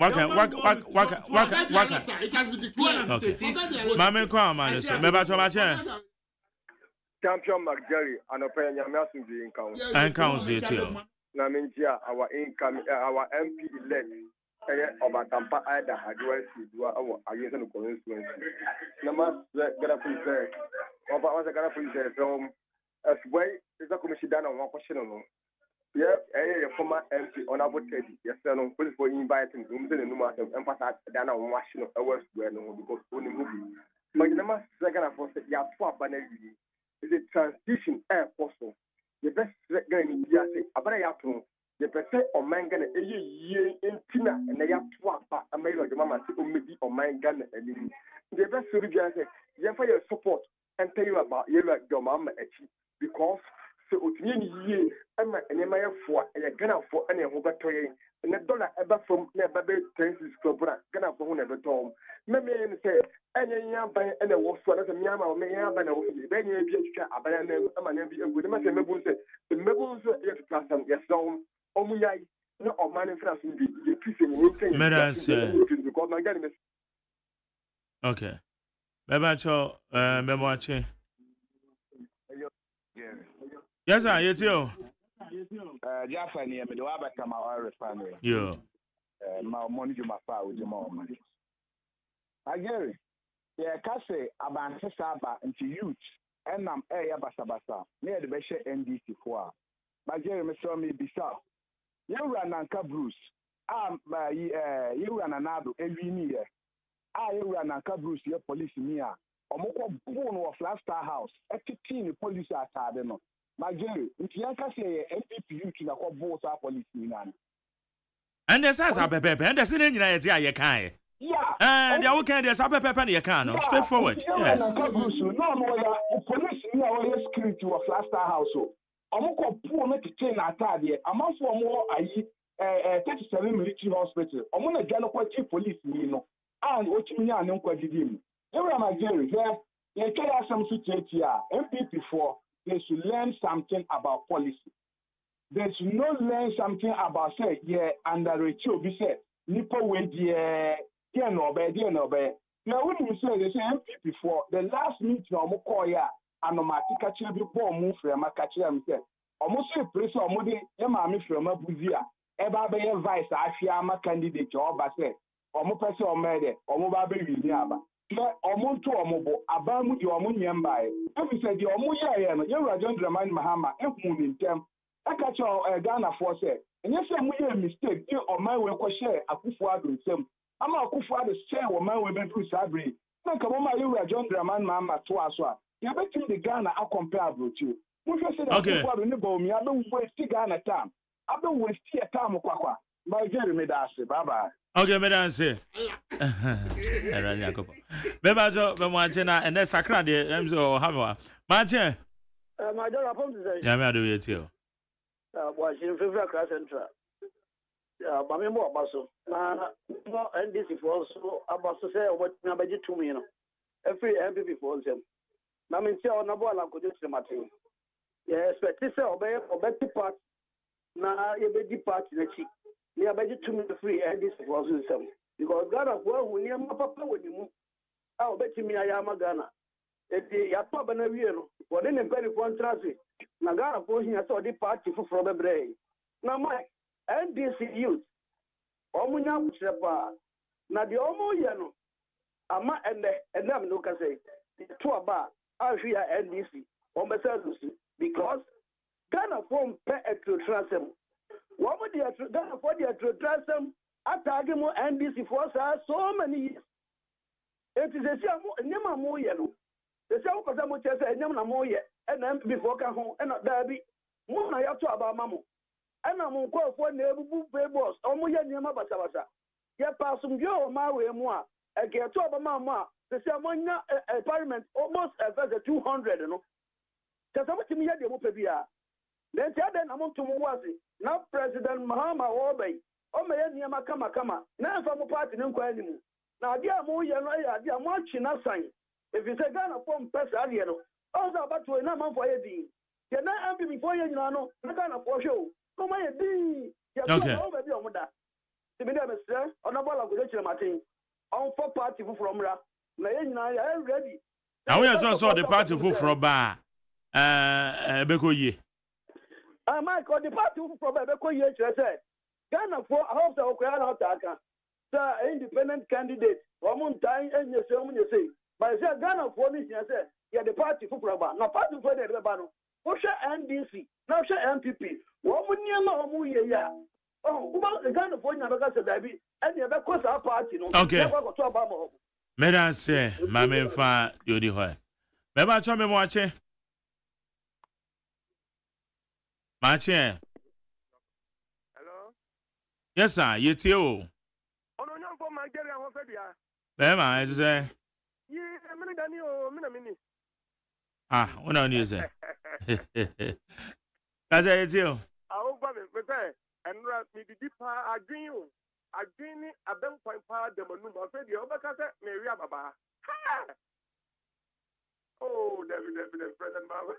Okay. Mame kwa man, meba to mache. Champion McJerry and a penny Yasin in council. And council too. Naminja, our income, our MP elect, about Tampa Ida, address you our against the constituency. Nama gonna put there. About what's a gonna put there from as well is a commission done on one question. Yeah, a former MP honorable Teddy. Yes, sir. No, police for inviting him to the number of emphasize than on Washington hours where no because only movie. But the number second of all, you have 4 banner. It's a transition air possible. The best going to be a say, a very afternoon. The percent of man gonna a year in Tina and they have 2 a mail of the mama to maybe on my gun and the best to be a say, you have your support and tell you about your mama because. So utini ye ama enema ye for e Ghana for ene ho betoye ne dollar eba from ne eba be 10 club Ghana for ho ne betom me say enye nya ban ene wo so na se me ama me nya ban na wo be nya bi atwa aban na ama na bi egu ne ma se mebu so ye to class am ye so omunyai no o man France bi ye pise ni nten Medas because na Ghana. Okay. Beba cho memoache. Yes, sir. Yes, you. Jaffa, near me, the Wabakama refinery. Yeah. My money, my father, with your mom. I get it. Yeah, Casse, about Saba into youth, and I'm a Basabasa, near the Besha NDC for. My Jerry, Mr. Me, Bisa. You run Anka Bruce. You run another every year. You run Anka Bruce, your police near. Omoko Bono of Last Star House, a 15 police at Tadeno. My Jerry, if you can say MPP, you can vote our police in. And there's a pepper, and there's an engineer at Yakai. Yeah. And the okay, there's a pepper and Yakano. Straightforward. Yes. No, police near all security of Last Star House. Omoko poor make a chain at Tadia. I'm also more 37 military hospital. I'm going to get police, you know. And what you mean, I don't quite him. Every my Jerry, there are some situations MPP for. They should learn something about policy. They should not learn something about, say, under Rachel, be said, Nippo with dear no bad. Now, when you say the same before, the last meeting of Mokoya, and no matter before move from a catcher, almost a place of Modi, Yamami from a Buzia, ever be a vice, I fear my candidate, or Basse, or Mopesa or Mede, or Mobabi Yaba. Omuntu omobo abamu di omunye mbae ebi se di omuye ye no ye Rajon Dramani Mahama ehunu ntem akacho Ghana for say enye se muye mistake di oman we ko share Akufo-Addo ntem ama Akufo-Addo share wo man we be through sabri na ka mo ma ye Rajon Dramani Mahama to aso a ye betim the Ghana a compare abrochu mo fe say Akufo-Addo ne ba omi abe waste Ghana time abe waste time kwakwa ba Jeremy Dase bye. Okay, madam say. Beba jo be mo na and sakra de emzo hamwa. Mache. My daughter from the Yeah, me do it here. Was in favorite class central. But me more basso. Now, and this is also about to say what number 2 million. Every MP for them. Now, I mean, say on a ball, I could just Martin. Yes, but this is obey or better part. Now, you be part in the cheek. Near by 2 million free, and this was some. Because God of war, when you are papa when you move, I'll bet me I am a Ghana. If the Yapa Banavino, what in a very contrast, Nagana for him, I saw the party for the brain. Now, my NDC youth, Omunya Musepa, now the Omo Yano, Ama and them look at say, to a bar, I fear NDC, or because Ghana form pay to transem. What would the Ghana for the transem? Attacking more NDC for so many years. It is a Nema Moyano. The same because I'm just saying, Nema Moye, and then before Cajon, and not Derby. Mona Yato about Mammo. And I'm on call for Nebu Boss, or Moya Nema Basavasa. Yet pass some girl, Maui and moi, and get to about Mamma. The same parliament almost as 200, you know. Because I'm to me at the Mopebia. Then I'm on to Mwazi. Now President Mahama Obey. Oh, my name, kama. Now, from a party, no question. Now, dear Moya, dear watching us sign. If you say Ghana form press Ariano, also about to a number for a dean. You're not happy before you know, Ghana for show. Come on, a dean. You're over the Omoda. The medium is there, on a ball of the Martin. On 4 party from Ra. I am ready. Now, we also the party from Bar. Bekoye. Michael, the party from Bekoye, said. Ghana for house of Okayana, sir, independent candidate, one time and you say, but I said Ghana for this, I said, yeah, the party for Praba, no party for the Rebano, Osha NDC, now MPP, one year, yeah. Oh, the Ghana for Nabaka, baby, and you have a course our party, okay. Madam say, Mamma Fa, you do her. Remember, tell me watch it. Martin. Yes, sir. You too. Oh, no, no, for my girl, I'm afraid. Bema, I say. Yeah, I'm going to minute. Ah, what on you say? That's it, you. I hope I'm prepared. And me the deeper agree. Agree, I don't find power the moon. I'm afraid you're back at Mary Baba. Oh, David, President Mama.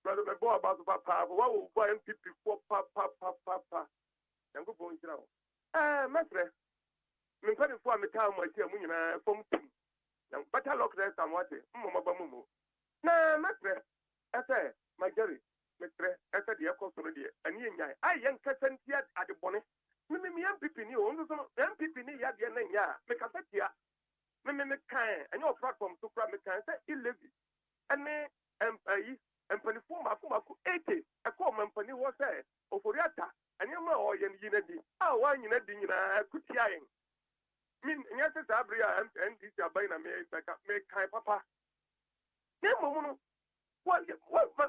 Brother, my boy about to papa. What will buy MPP for papa? I'm going to know. Master, I'm going to form a town my team from better lock there somewhat. Mumu. Nah, Master, I say, my Jerry, Mr. I said, the cost of the and I young cousin yet at the bonnet. Mimi MPP new, MPP new yet, make a set here. Mimi kind, and your platform to prime can say 11. And me, employee, and 24 80. A common penny was there, or for Yata. And you know, and you know, why you know, could hearing. Mean, yes, Abria and this Abina make kind papa. Nemo, what,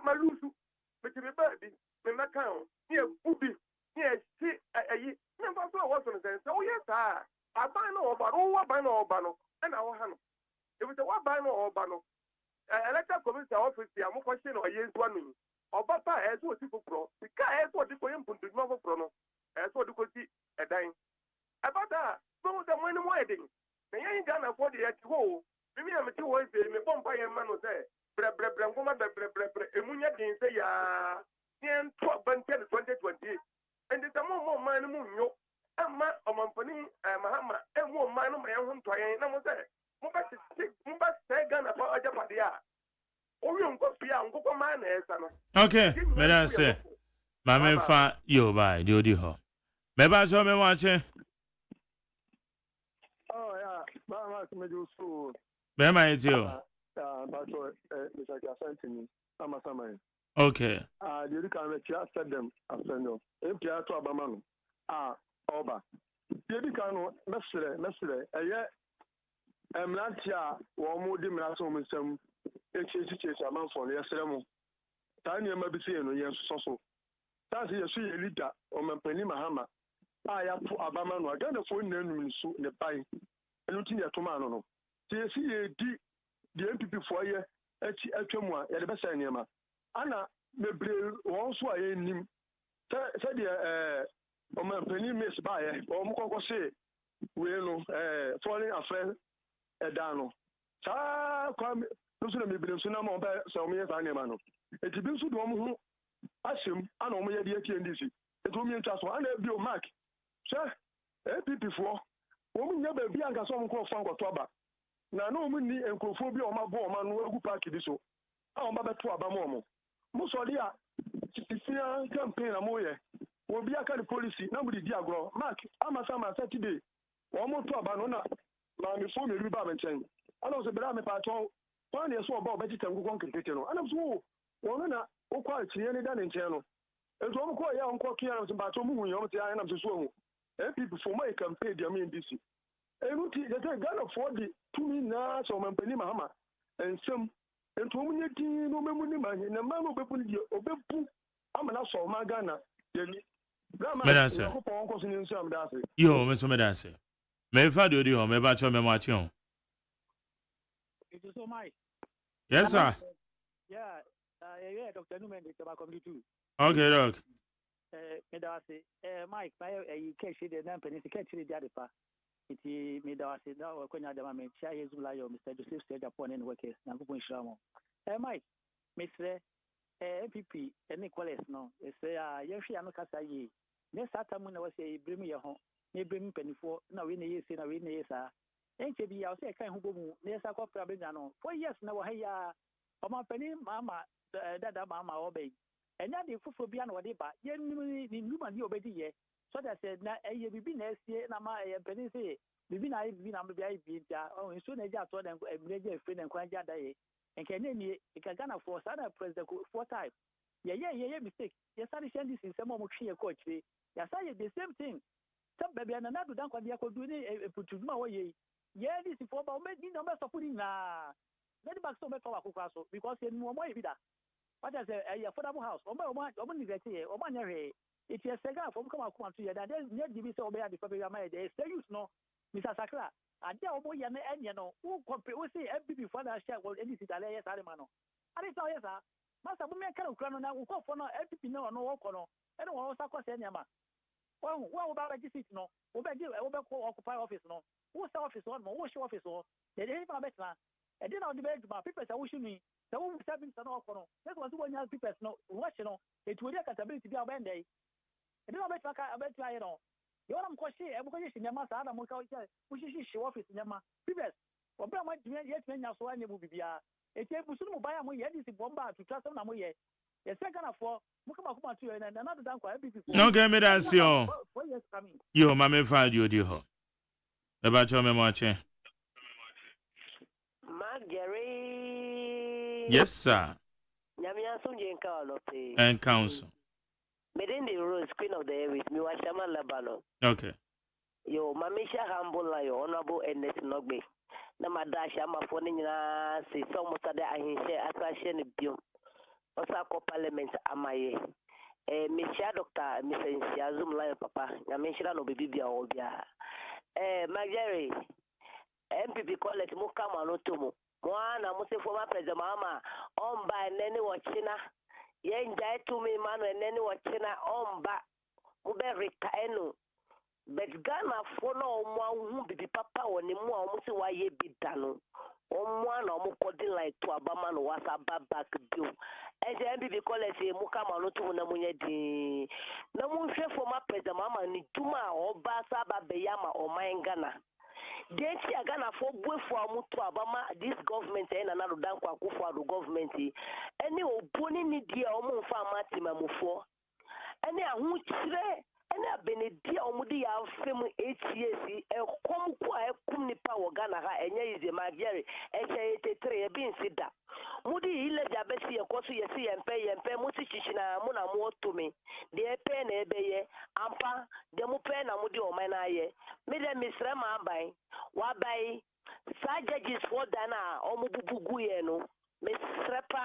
my Lusu, but you be birdy, when I count, near Booby, yes, see, remember what was on the oh, yes, I buy no Bano, and our hand. It was a what Bano or Bano. Electoral Commission office, I'm question or yes, 1 minute. Or Papa as what people pro, the car as what the poem put the novel prono, as what you could see a dime. About that, so the money wedding. They ain't gonna afford the at home. Maybe I'm a 2 ways, me bomb by a man was there. Emunya didn't say, yeah, 10, 2020. And it's a more man, Munyo, and my Omampani, Mahama, and one man of my own to I was there. Mubas say Ghana for Ajapadia. Okay, madam say, Mamma Fa, you buy, do ho. Maybe I saw me watching. Oh, yeah, Mama, I do so. Bema, it's you. But Mr. Cassantini, I'm a summary. Okay. You can let said them, I send you. If you are to Abamano, Oba. You can Mestre, I'm not here, one more dimrasom with some. It's a man for yesterday. Tiny Mabisi, yes, so. That's a leader or Mampani Mahama. I have put Abamano, I got a phone name in the pine. And looking at Tomano. See, the MPP for you, atwa a yɛde bɛsɛ nneɛma ana mebree wɔn nso a yɛnnim sɛdeɛ ɔmampanin miss baayɛ wɔn kɔkɔ se wei no foreign affairs ɛdan no saa kwa nso na mebree nso na ma ɔbɛ sɛ wɔn yɛ saa nneɛma no eti bi nso de wɔn ho ahyɛm ana wɔn yɛ de yɛ ndc eti wɔn yɛ ntwa so ana ebi o mark hwɛ APP foɔ wɔn nyɛ baabi ankasa wɔn nkorɔfoɔ nkɔtɔ aba na wɔn ni nkurɔfoɔ bi a wɔn abɔ wɔn ano egu paaki bi so a wɔn bɛto aba mu wɔn mo sɔre a titisia campaign na mo yɛ obi aka ne policy na mo di agorɔ mark ama saturday wɔn mo to aba no na maame fo mi ba nkyɛn ana wɔsɛ bɛrɛ amepatɔ wɔn na yɛ so ɔba ɔbɛtete nkokɔ nkirikiri no ana so wɔn na okɔ akyire ne da ne nkyɛn no etu wɔn kɔ yɛ wɔn kɔ kia no mpatɔ mu hu yɛ wɔn te ayɛ nam soso wɔn APP fo mo yɛ campaign deɛ mo yɛ ndc enu ti yɛ sɛ Ghana fo de tumi naa sɛ ɔmampanin Mahama nsɛm nti wɔn nyɛ din na wɔn mu ni ma na mmaa na ɔbɛbu ne deɛ ɔbɛbu ama na sɔ ɔman Ghana yɛni Medanse. Yo, Mr. Medanse. Me fa de odi ho, me ba cho me mo achi ho. So Mike. Yes, sir. Yeah, yeah, Dr. Newman, the community too. Okay, doc. Medawase, Mike, you catch the name penny, catch the Jadipa. Iti Medawase, now when I am share his layo, Mr. Joseph said upon any workers, Nampun Shramo. Mike, Mr. MPP, any qualities no, it's Yoshi Anokasa ye. Next time when I was a bring me a home, may bring penny for now in a year, in a win a sir. Ain't you be out there, kind who near Sako Prabino? 4 years now, hey, my penny, Mama, Dada Mama obey. And now the foot for beyond what they buy, yen human you obey ye. So that said, now a year be next year, and my penny say, Bibin I been on the baby, oh, and soon as I told them a major friend and quite day. And can you can afford other president 4 times? Yeah, mistake. Yes, I send this in some more coach. Yes, I the same thing. Some baby and another dunk on the could do it put to my way. Yeah, this is for about making numbers of putting very back so much because in more way with that. What is a affordable house? Or my it's a second from come out to you that there's no division obey the public. There is serious no, Mr. Sakra. And there are and you know who compare we say MPP for that share will any Italy yes Arimano. And it's all yes, sir. Master women can crown now who call for no MPP no work on and also cost any man. Well, about this no, occupy office no, who's office one, what's your office or they didn't have better. And then on the bed, my people are wishing me. The woman serving some off for no. That was 1 year people no, watch you know, it will get ability to be a band day. And then I bet you know. You want to question everybody in Yama Sada Moka, which is she office in Yama. People, or Brahma yet when you saw any movie. It's a Musumu by a way, it's a bomba to trust on a way. The second of 4, Mukama to and another dunk for every people. No, get me that, yo. Yo, Mamma find you, dear. About your memoir. Marguerite. Yes, sir. Yamia Sunjin And council. Within the rules, Queen of the Air with me, Washama Labano. Okay. Yo, Mamisha Humble, your honorable Ernest Nogbe. Namadasha, my phone in say so much that I share attraction of you. Osako Parliament, Amaye. Misha Doctor, Mr. Siazum Lion Papa, Yamisha no baby or Bia. Marguerite, MPP call it Mukama no Tomo. One, I must say former President Mahama, on by Nene Wachina. Yen jai to me man and then watching on back Uber Kaeno. But Ghana follow one be papa or ni more almost why ye be done. On one or more coding like to a baman was a back bill. As the MPP call it a Mukama no to Namunya di. No one share for my president Mama ni Tuma or Basa Bayama or my Ghana. Then she are gonna for Mutu Abama, this government and another Danko for the government. Any opponent need dear or farmer Timamufo. Any a who any a benedia or mudi of family 8 years, a come power Ghana, and ye is a Magari, H83 being Sida. Moody illa Bessie, a course you see and pay Musicina Muna more to me. The pen ebeye, Ampa, the Mupen and Mudi or Manaye. Madam Miss Rama by Wabai, Sajages for Dana, or Mubugueno. Miss Repa,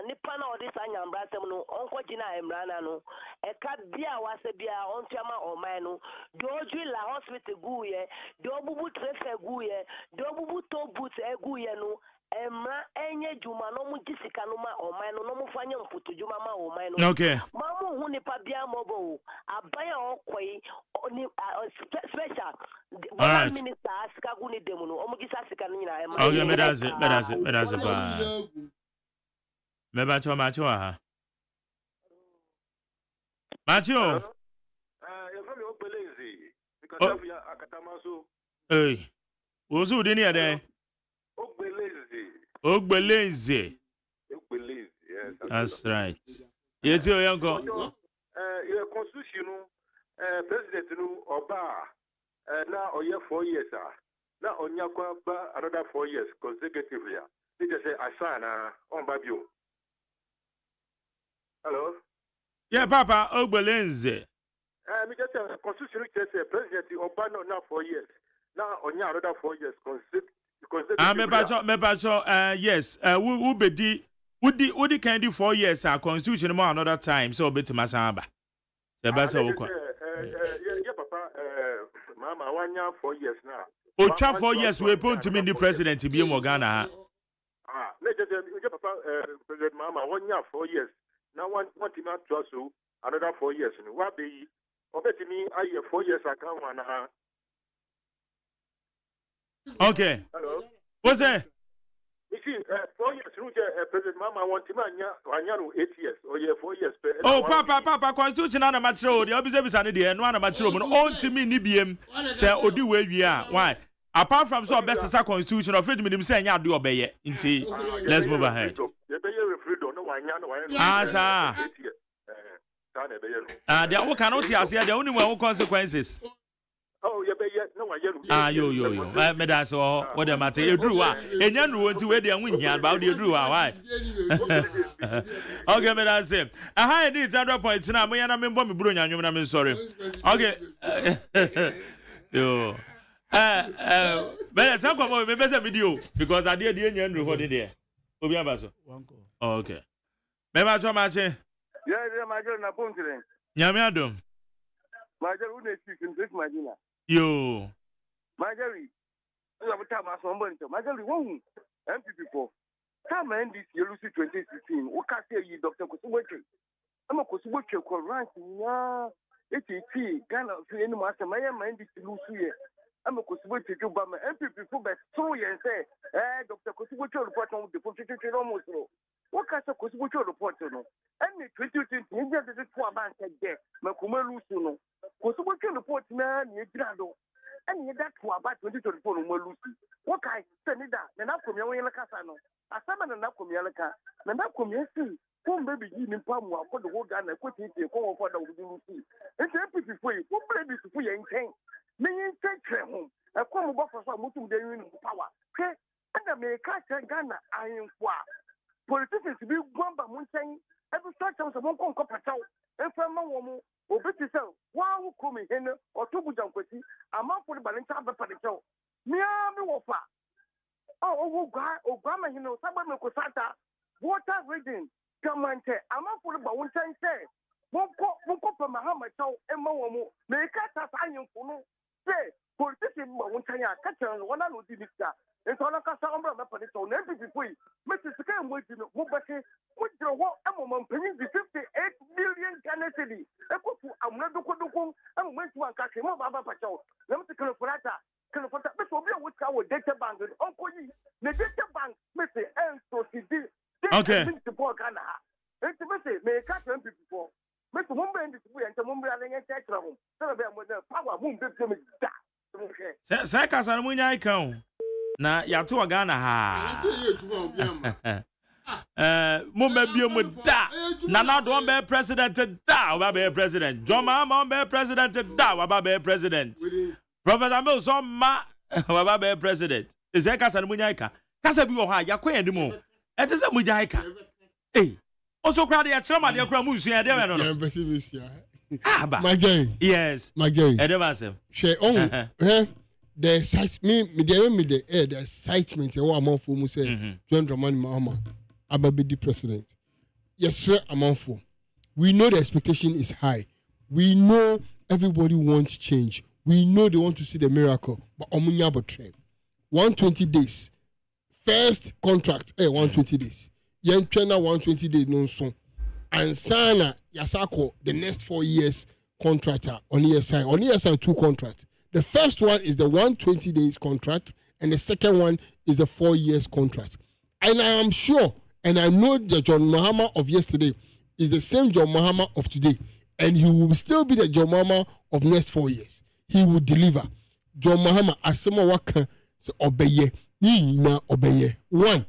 Nippana or this Anyam Brasamno, Uncle Gina Emranano, a cat beer was a beer on Chama or Manu, Georgie La Hospital Guye, Dobu Trefe Guye, Dobu To Boots Eguyano, Emra enye juma no mu gisika no ma oman no mu fanya mputu juma ma oman no. Okay. Mamu hu ni pa bia mobo. Abaya okoi oni special. Alright. Minister asika gu ni demu no. Omu gisa asika ni na emra. Okay, me that's it ba. Me ba cho ma cho ha. Matthew. You from your belezi because of your akatamaso. Hey. Wozu de ni ade. Ogbeleze. Yes. That's right. Yes, you yanko. Your constitution president no oba now or 4 years now on yakwa another 4 years consecutively. It just say asana on babio. Hello? Yeah, Papa, Ogbeleze. Me just say constitution just say president oba now 4 years. Now on another 4 years consecutively. Yes. Who be Would can do 4 years constitution more another time so bit masamba. The best of yeah, Papa. Mama, 1 year 4 years now. 4 years we put to me the president to be in Ghana. Papa, President Mama, 1 year 4 years. Now one to not trust you another 4 years. What be? Bet me I 4 years I can't one. Okay. Hello. What's that? You see, 4 years, President Mama want to man 8 years or 4 years. Oh, Papa, constitution on a mature, the observers are there, no one a mature, but on to me, Nibium, say, or do where we are. Why? Apart from so best as a constitution of freedom, him saying, I'll do obey it. Let's move ahead. Ah, there are cannot see us here, the only one consequences. Oh, you no, yo. Me that's all. What the matter? You drew and you know to where they win here about you drew. Why? Okay, me that's it. I had this 100 points now. Me and I mean, bomb Bruno, and I'm sorry. Okay. Yo. But some come me better video because I did the end what did there. Obi abaso. Okay. Me ba to match. Yeah, my girl na phone today. Nyame adom. My girl who next week in this Madina. Yo. Marjorie, you have a time as someone. Marjorie, one MP4. Time end this year, Lucy 2016. What can I say, Dr. Kosuboke? I'm a Kosuboke, Koran, ATT, Ghana, any master, my mind is Lucy. I'm a Kosuboke to Bama, MP4, but so you say, Dr. Kosuboke report on the position almost. What can I Kosuboke report on? And 2020, you just did 4 months there, Makuma Lusuno. Kosuboke report now, Negrado. And you that for about 2024 no Lucy. What I send it that, and I come here in the Casano. A summon and I come here, and I come here, see, come baby, you in Palma for the whole Ghana, quit it, come for the Lucy. It's empty for you, who play this for you and king. Me in take home, I come about for some Muslim day in power. Okay, and I may catch Ghana, I am for politicians to be one by Montaigne. Every start of some Hong Kong Patel, and from my woman. Obeti sɛ wa wo komi hene otobu jankwati amanfo de balenta abepade kyɛw mia me wo fa wo gwa ma hene osaba me ko sata water region kamante amanfo de ba wo ntan sɛ wonko pa Mahama kyɛw emma wo mu me ka ta anyemfo no sɛ politician ba wo ntan a ka kyɛw no na no di nika nto na ka sa ombra mepade kyɛw na MPP foi me sika mo di no mo bɛke mo dro ho emma mpanyin di 58 million Ghana cedi ekofu amuna doko am went to anka ke mo baba pachaw na mti kanofata be so bi a wuta wo data bank onko yi na data bank me say enso cedi okay to bo Ghana ha enti me say me ka MPP for me to mo be ndi bu ente mo be ala nya chetra ho so be mo na power mo be me da Say kasa no munya ikan na ya to Ghana ha Mumbe mu da Nana do be president da wa be president John Mahama be president da wa be president Professor Mills on ma wa be president is e kasa no munya ika kasa bi wo ha yakwa yende mu e te se munya ika also crowd ya trama de kra mu nsu ya de we no My Jerry. Yes. My Jerry. Advertisement. She the excitement the excitement e wa amon fo mu say John Dramani Mahama Ababidi president. Yes, sir, Amanfo. We know the expectation is high. We know everybody wants change. We know they want to see the miracle. But Omunya Botre. 120 days. first contract 120 days. Yen trainer 120 days no so. And Sana Yasako the next 4 years contractor on ESI 2 contracts. The first one is the 120 days contract, and the second one is a 4 years contract. And I am sure, and I know the John Mahama of yesterday is the same John Mahama of today, and he will still be the John Mahama of next 4 years. He will deliver. John Mahama asema waka so obeye ni na obeye. 1.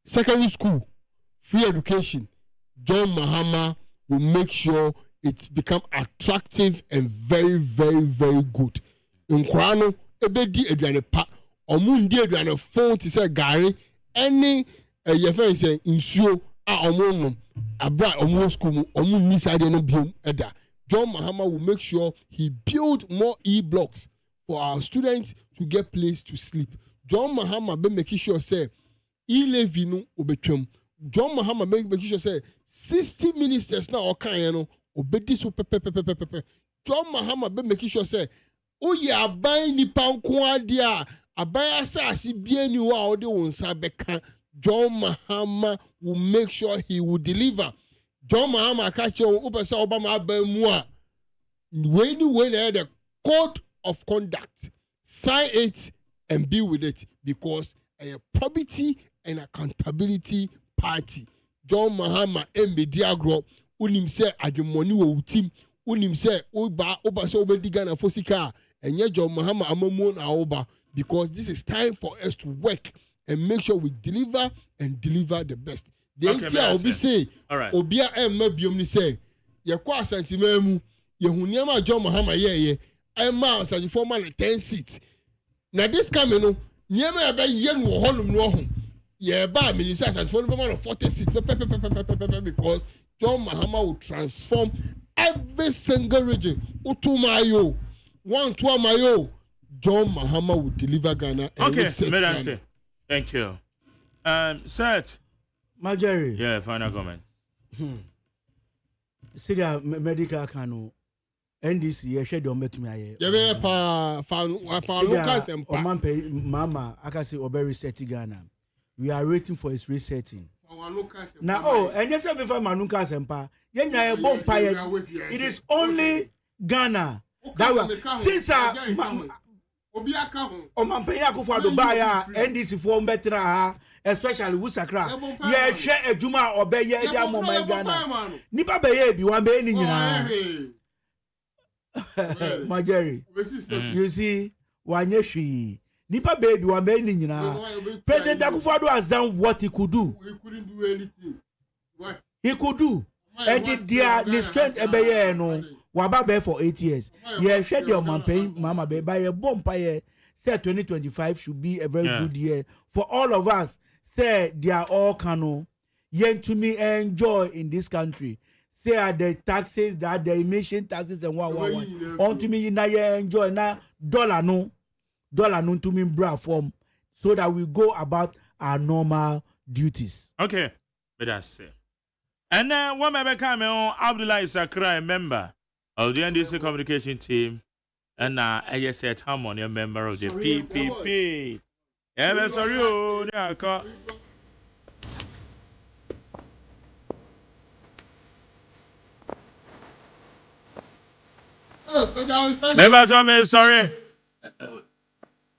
Secondary school free education. John Mahama will make sure it become attractive and very, very, very good. In Kwano, ebedi eduane pa, omundi eduane phone to say gari, any yefe say insuo omo abra omo school omo ni side no biom eda. John Mahama will make sure he build more e-blocks for our students to get place to sleep. John Mahama be making sure say e-levy no obetwam. John Mahama make sure say 60 ministers now okan no obedi so pepe. John Mahama be making sure say oye aban nipa nko ade a aban asase bia ni wa ode wonsa beka. John Mahama will make sure he will deliver. John Mahama catch you upesa Obama aban mu a when the code of conduct, sign it and be with it, because a probity and accountability party. John Mahama Mbediagro unim say adwumoni wo team unim say oba so obedi Ghana for sika and yet John Mahama amamu na oba, because this is time for us to work and make sure we deliver and deliver the best. The entire obi say obia emma biom ni say ye kwa santimemu ye huniama John Mahama ye emma santifo man 10 seats. Now this coming no niema ebe ye no honum no ho ye ba minister santifo no man 40 seats because John Mahama will transform every single region. Utumayo, one to Mayo, John Mahama will deliver Ghana. Okay, Ghana. Thank you. Seth. Marjorie. Yeah, final comment. See the medical cano. NDC, you should do met me. Yeah, for Lucas and Mama, I can say Oberi Seti Ghana. We are waiting for his resetting. Now, and just me for Manuka Sempa. It is only Ghana that will since Omampeya Kufa Dubaya NDC for better, especially Wusakra. Yeah, share a Juma or Beye Diamo my Ghana. Nipa Beye be one Benny. Marjorie, you see, Wanyeshi. Nipa baby one Benny. President Akufo-Addo has done what he could do. He couldn't do anything. What? He could do. And the strength ebeye no waba be for 8 years. Yeah, share the Omampeya Mama be by a bonfire. Say 2025 should be a very good year for all of us. Say they are all cano. Yen to me enjoy in this country. Say the taxes, that the emission taxes and one. On to me na enjoy na dollar no to me bra form, so that we go about our normal duties. Okay, but that's it. And then one member came on Abdullah Sakra, a member of the NDC communication team, and now I said Harmony, a member of the PPP. Yeah, sorry, Member Tommy, sorry.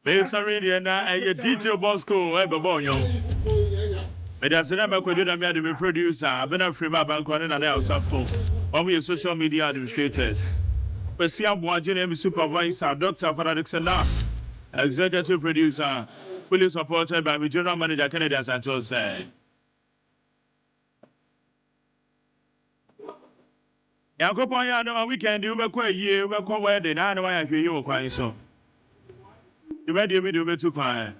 Very sorry, and I detail Bosco, Ebonyo. But as I could do the producer, I've been a free map and calling an outside phone. On your social media administrators. But see, I'm watching supervisor, Dr. Faradixana, executive producer, fully supported by regional manager Kennedy Santos. Yankopon ya no weekend you be kwa year we kwa wedding na no ya hwe you kwan so. You ready me do be too kwan.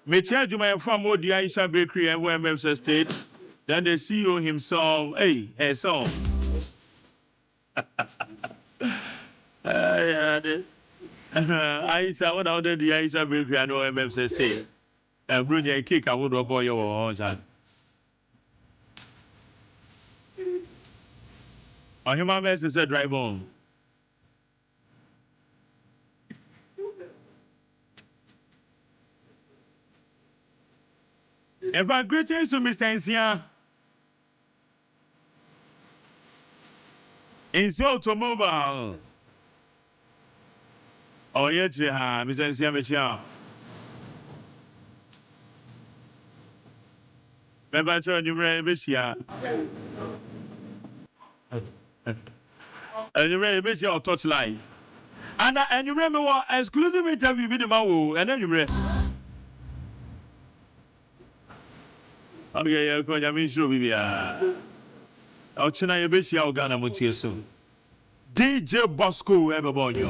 Me charge my from Odi Aisha Bakery and WMF State. Then the CEO himself, hey so. Aisha what out the Aisha Bakery and WMF State. And bring your cake I would boy your own child. On human mess is a drive on. About greetings to Mr. Insia. Insia Automobile. Oh, yeah, Mr. Insia Michel. Remember, turn you ready, Michel. And you ready, Michel, touch line. And you remember what exclusive interview with the man, and then you ready. Okay, yeah, I'm sure we are. I'll try your best. I'll Ghana Montie soon. DJ Bosco, everybody.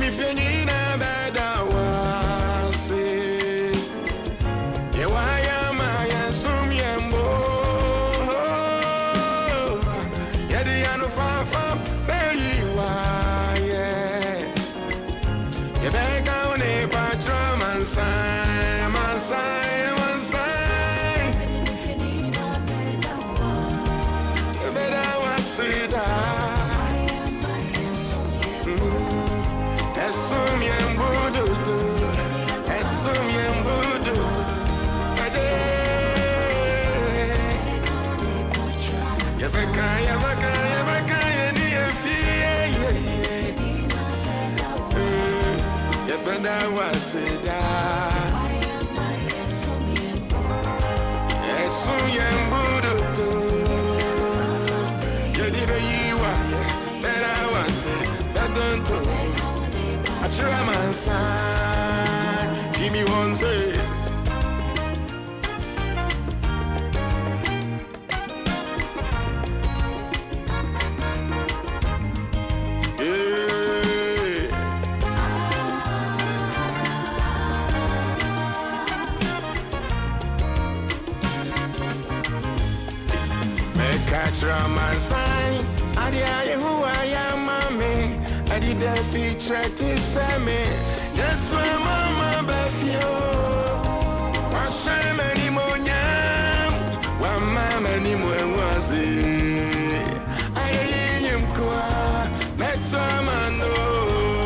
me feeling a better was yeah, why am I assume yambo? Yeah, the anu far from baby, why, yeah. You back on a patron, man, sign, man, sign, man, sign. Better was say that. Assume yambo, assume yambo. That was it. Give me one say. Raman sign, I did who I am, mommy. I did the feature to say me. That's why mama Buffy.